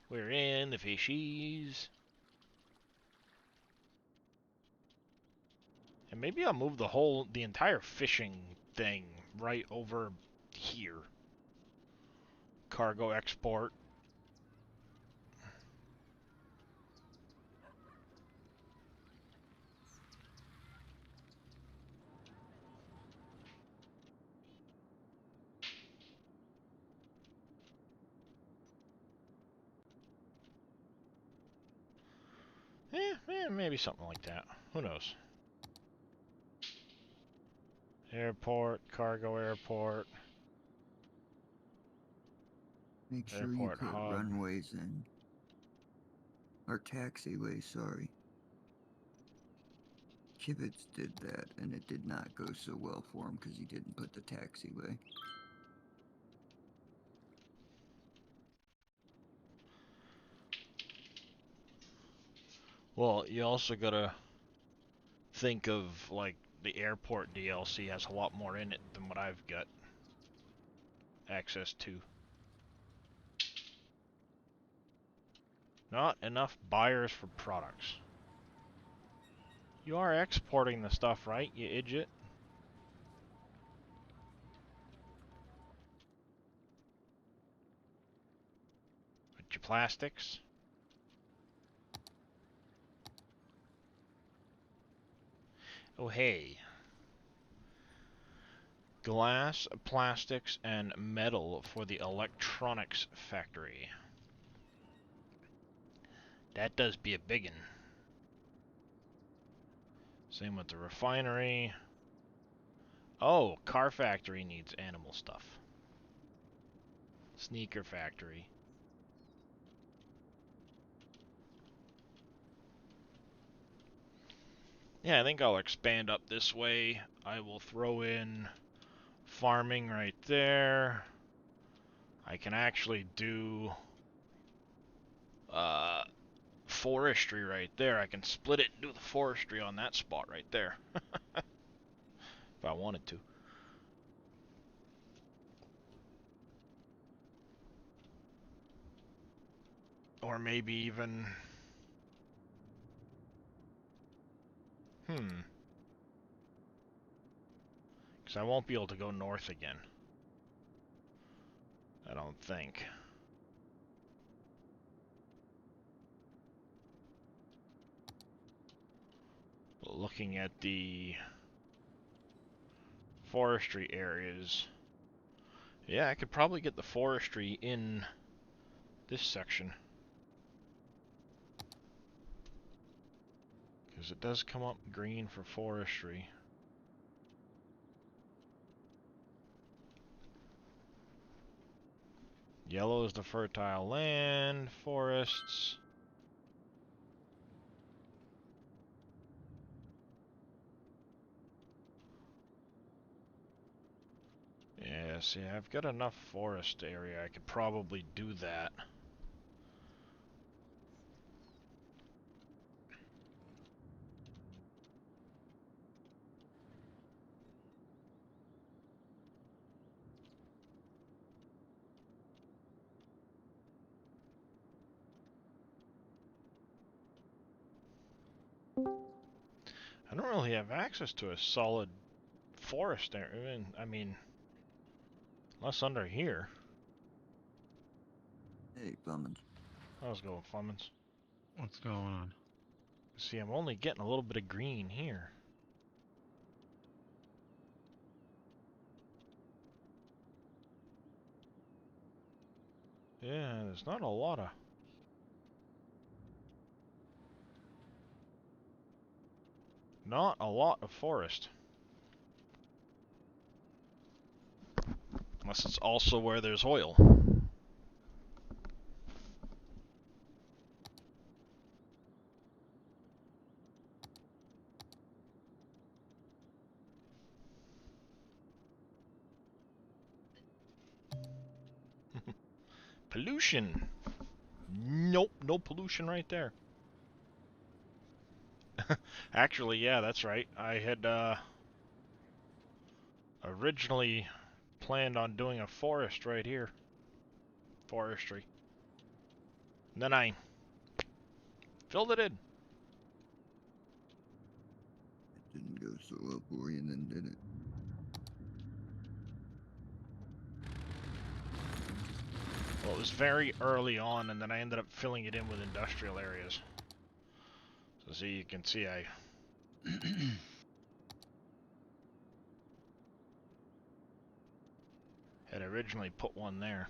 We're in the fishies. And maybe I'll move the entire fishing thing right over here. Cargo export. Maybe something like that. Who knows? Airport, cargo airport. Make sure you Airport put hub. runways in. Or taxiways, sorry. Kivitz did that, and it did not go so well for him because he didn't put the taxiway. Well, you also gotta think of, like, the airport DLC has a lot more in it than what I've got access to. Not enough buyers for products. You are exporting the stuff, right, you idiot? With your plastics? Oh, hey. Glass, plastics, and metal for the electronics factory. That does be a biggin'. Same with the refinery. Oh, car factory needs animal stuff. Sneaker factory. Yeah, I think I'll expand up this way. I will throw in farming right there. I can actually do forestry right there. I can split it and do the forestry on that spot right there. If I wanted to. Or maybe even... Because I won't be able to go north again. I don't think. But looking at the forestry areas... Yeah, I could probably get the forestry in this section. Because it does come up green for forestry. Yellow is the fertile land, forests. Yeah, see, I've got enough forest area. I could probably do that. I don't really have access to a solid forest area. I mean, unless under here. Hey, Bummins. Let's go, Flemons. What's going on? See, I'm only getting a little bit of green here. Yeah, there's not a lot of... Not a lot of forest. Unless it's also where there's oil. Pollution. Nope, no pollution right there. Actually, yeah, that's right. I had originally planned on doing a forest right here. Forestry. And then I filled it in. It didn't go so well for you then, did it? Well, it was very early on, and then I ended up filling it in with industrial areas. So see, you can see I... had originally put one there.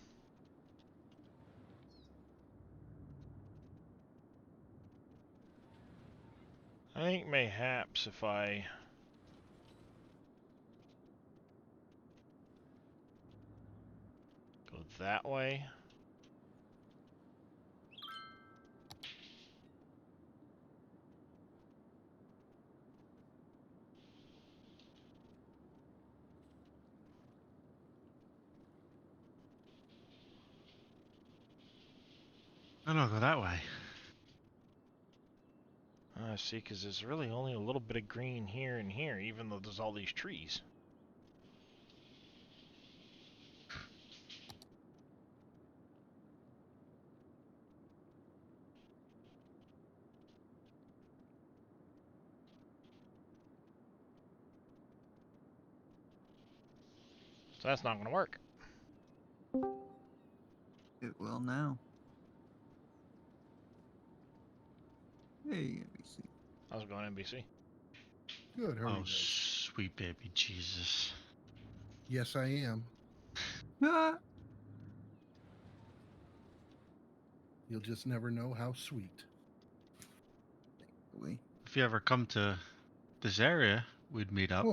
I think mayhaps if I... go that way... I don't go that way. see, because there's really only a little bit of green here and here, even though there's all these trees. So that's not going to work. It will now. Hey, NBC. How's it going, NBC? Good. How are you Oh, guys? sweet baby Jesus. Yes, I am. Ah, You'll just never know how sweet. wait. If you ever come to this area, we'd meet up.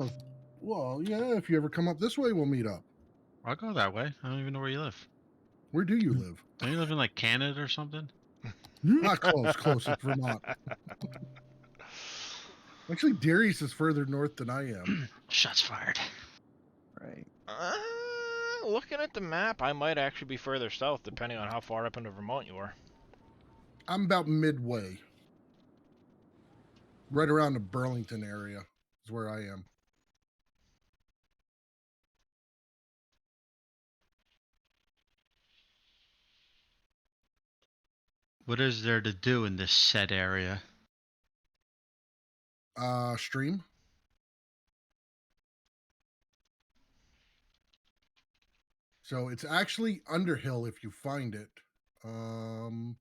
Well, yeah. If you ever come up this way, we'll meet up. I'll go that way. I don't even know where you live. Where do you live? Don't you live in like Canada or something? Not close. Close. It's Vermont. Actually, Darius is further north than I am. Shots fired. Right. Looking at the map, I might actually be further south, depending on how far up into Vermont you are. I'm about midway. Right around the Burlington area is where I am. What is there to do in this said area? Stream. So it's actually Underhill if you find it. Well,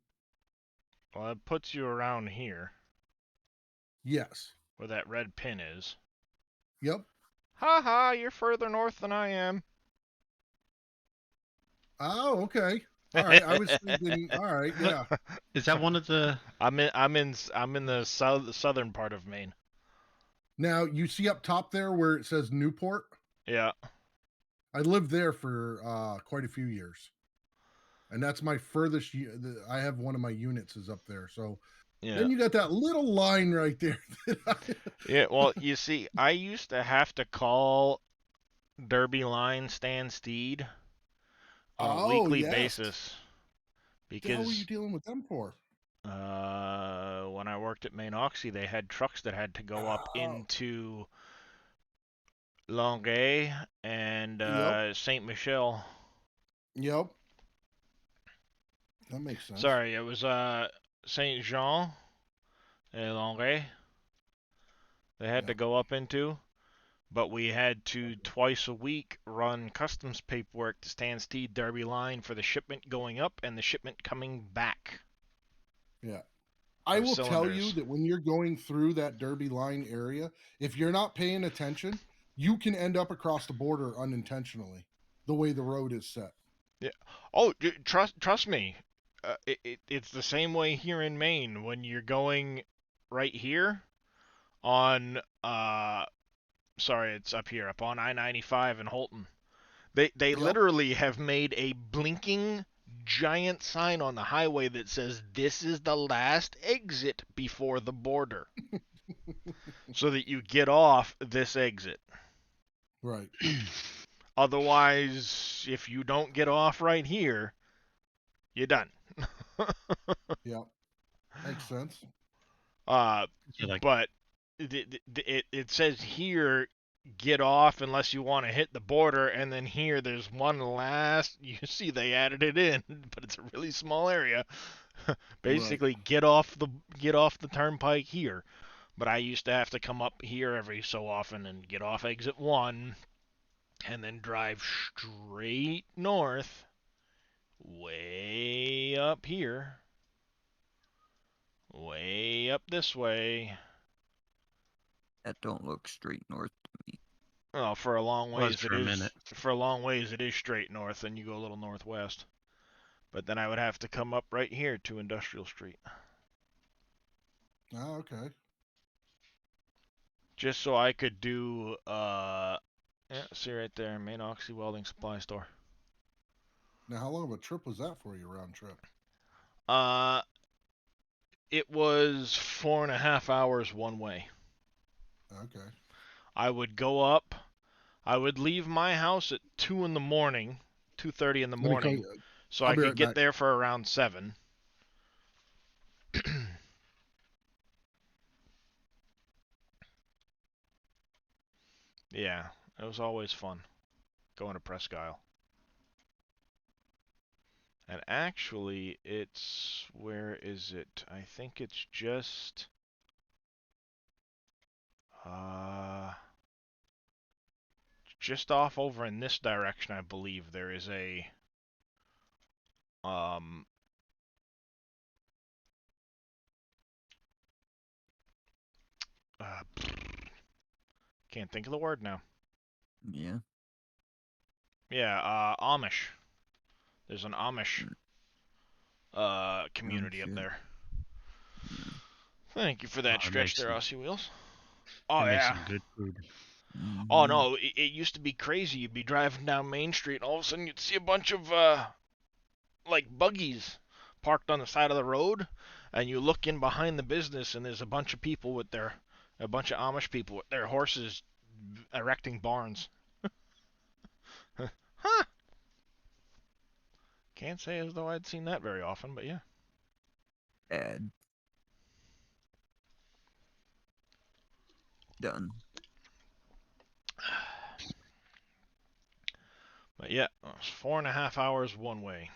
it puts you around here, Yes. where that red pin is. Yep. Haha, you're further north than I am. Oh, okay. All right. I was thinking. All right. Yeah. Is that one of the? I'm in the southern part of Maine. Now you see up top there where it says Newport. Yeah. I lived there for quite a few years, and that's my furthest. I have one of my units is up there. So Yeah. then you got that little line right there. Yeah. Well, you see, I used to have to call Derby Line Stansted on a weekly basis What the hell were because you dealing with them for? when I worked at Maine Oxy, they had trucks that had to go up into Longueuil and Yep. Saint Michel. Yep. That makes sense. Sorry, it was Saint Jean and Longueuil. They had to go up into, but we had to twice a week run customs paperwork to Stansted Derby Line for the shipment going up and the shipment coming back. Yeah. I Of will tell you cylinders. that when you're going through that Derby line area, if you're not paying attention, you can end up across the border unintentionally, the way the road is set. Yeah. Oh, trust me. It's the same way here in Maine when you're going right here on sorry, it's up here up on I-95 in Holton. They Yep. literally have made a blinking giant sign on the highway that says this is the last exit before the border. So that you get off this exit. Right. Otherwise, if you don't get off right here, you're done. Yeah, makes sense. So, like, But it says here, get off unless you want to hit the border, and then here there's one last. You see they added it in, but it's a really small area. Right. Basically, get off the turnpike here. But I used to have to come up here every so often and get off exit 1 and then drive straight north, way up here, way up this way. That don't look straight north to me. Oh, for a long was ways it for a minute. is. For a long ways it is straight north, and you go a little northwest. But then I would have to come up right here to Industrial Street, Ah, okay. just so I could do. Yeah, see right there, main Oxy Welding Supply Store. Now, how long of a trip was that for you, round trip? Uh, it was 4.5 hours one way. Okay. I would go up. I would leave my house at 2 in the morning, 2:30 in the Let me call morning, you. so I'll I be could right get back. there for around 7. Yeah, it was always fun going to Presque Isle. And actually, where is it? I think it's uh, just off over in this direction, I believe there is um, uh, can't think of the word now. Yeah. Yeah, Amish. There's an Amish community up Shit. there. Yeah. Thank you for Oh, that stretch there, Aussie Wheels. they Oh make yeah. some good food. Oh Mm-hmm. no, it used to be crazy. You'd be driving down Main Street, and all of a sudden you'd see a bunch of like buggies parked on the side of the road, and you look in behind the business, and there's a bunch of a bunch of Amish people with their horses erecting barns. Huh? Can't say as though I'd seen that very often, but yeah. Add. Done. But yeah, it was 4.5 hours one way.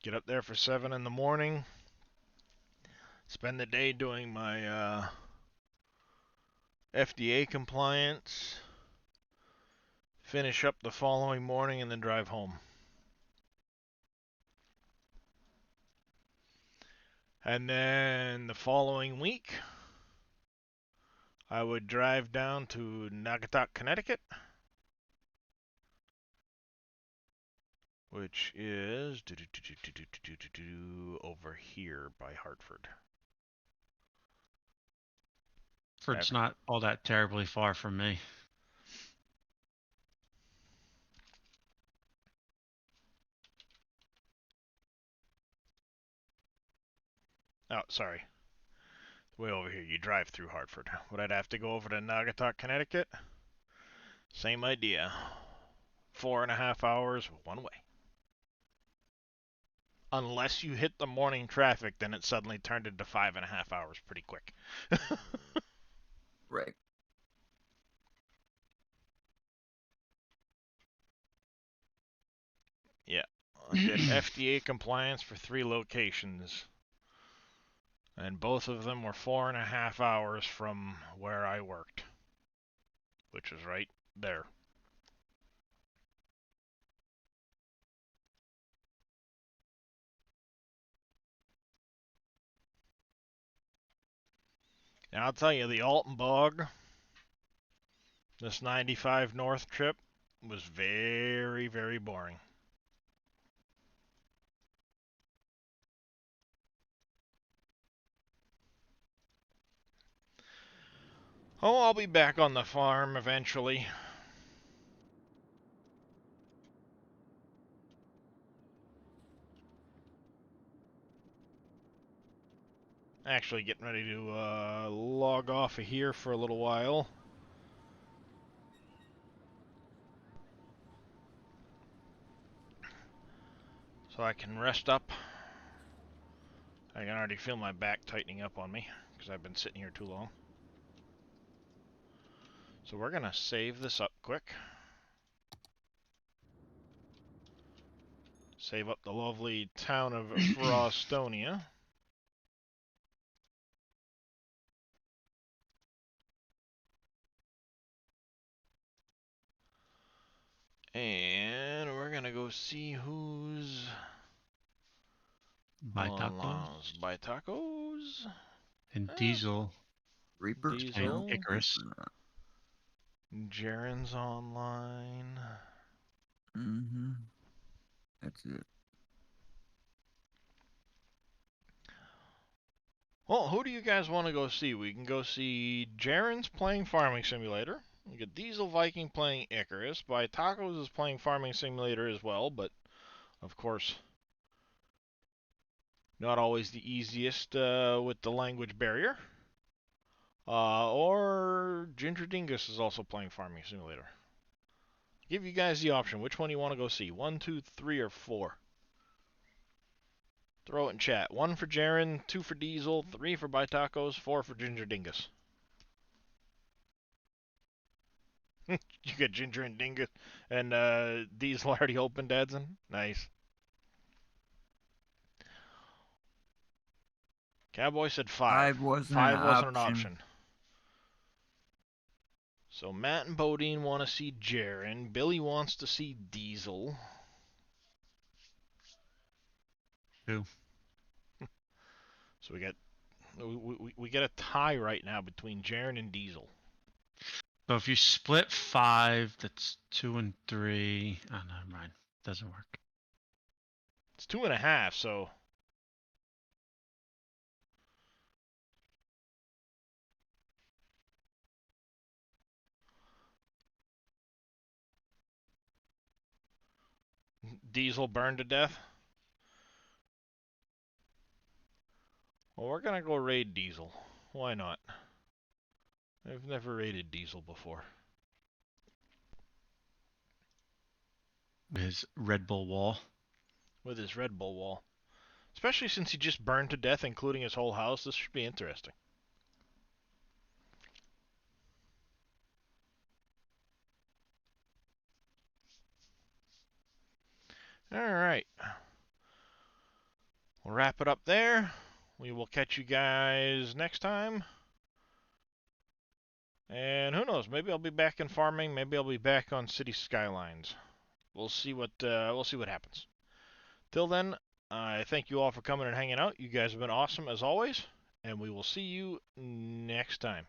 Get up there for 7 in the morning. Spend the day doing my FDA compliance. Finish up the following morning and then drive home. And then the following week, I would drive down to Naugatuck, Connecticut, which is over here by Hartford. It's not all that terribly far from me. Oh, sorry. Way over here. You drive through Hartford. Would I have to go over to Naugatuck, Connecticut? Same idea. 4.5 hours one way. Unless you hit the morning traffic, then it suddenly turned into 5.5 hours pretty quick. Right. Yeah. I did FDA compliance for 3 locations. And both of them were 4.5 hours from where I worked, which was right there. And I'll tell you, the Altenbog, this 95 North trip, was very, very boring. Oh, I'll be back on the farm eventually. Actually getting ready to log off of here for a little while. so I can rest up. I can already feel my back tightening up on me because I've been sitting here too long. So we're gonna save this up quick. Save up the lovely town of Frostonia. And we're gonna go see who's Buy tacos. Buy tacos. And Diesel Reaper. and Diesel. Icarus. Jaren's online. Mm-hmm. That's it. Well, who do you guys want to go see? We can go see Jaren's playing Farming Simulator. We get Diesel Viking playing Icarus. Buy Tacos is playing Farming Simulator as well, but of course, not always the easiest with the language barrier. Or Ginger Dingus is also playing Farming Simulator. Give you guys the option. Which one do you want to go see? 1, 2, 3, or 4? Throw it in chat. 1 for Jaren, 2 for Diesel, 3 for Buy Tacos, 4 for Ginger Dingus. You got Ginger and Dingus and Diesel already opened, Dadson? Nice. Cowboy said 5. 5 wasn't 5 an wasn't an option. option. So Matt and Bodine want to see Jaren. Billy wants to see Diesel. 2. So we get a tie right now between Jaren and Diesel. So if you split 5, that's 2 and 3. Oh, never mind. Doesn't work. It's 2.5, so Diesel burned to death. Well, we're gonna go raid Diesel. Why not? I've never raided Diesel before. His Red Bull wall. With his Red Bull wall. Especially since he just burned to death, including his whole house. This should be interesting. Alright. We'll wrap it up there. We will catch you guys next time. And who knows, maybe I'll be back in farming, maybe I'll be back on City Skylines. We'll see what happens. Till then, I thank you all for coming and hanging out. You guys have been awesome as always, and we will see you next time.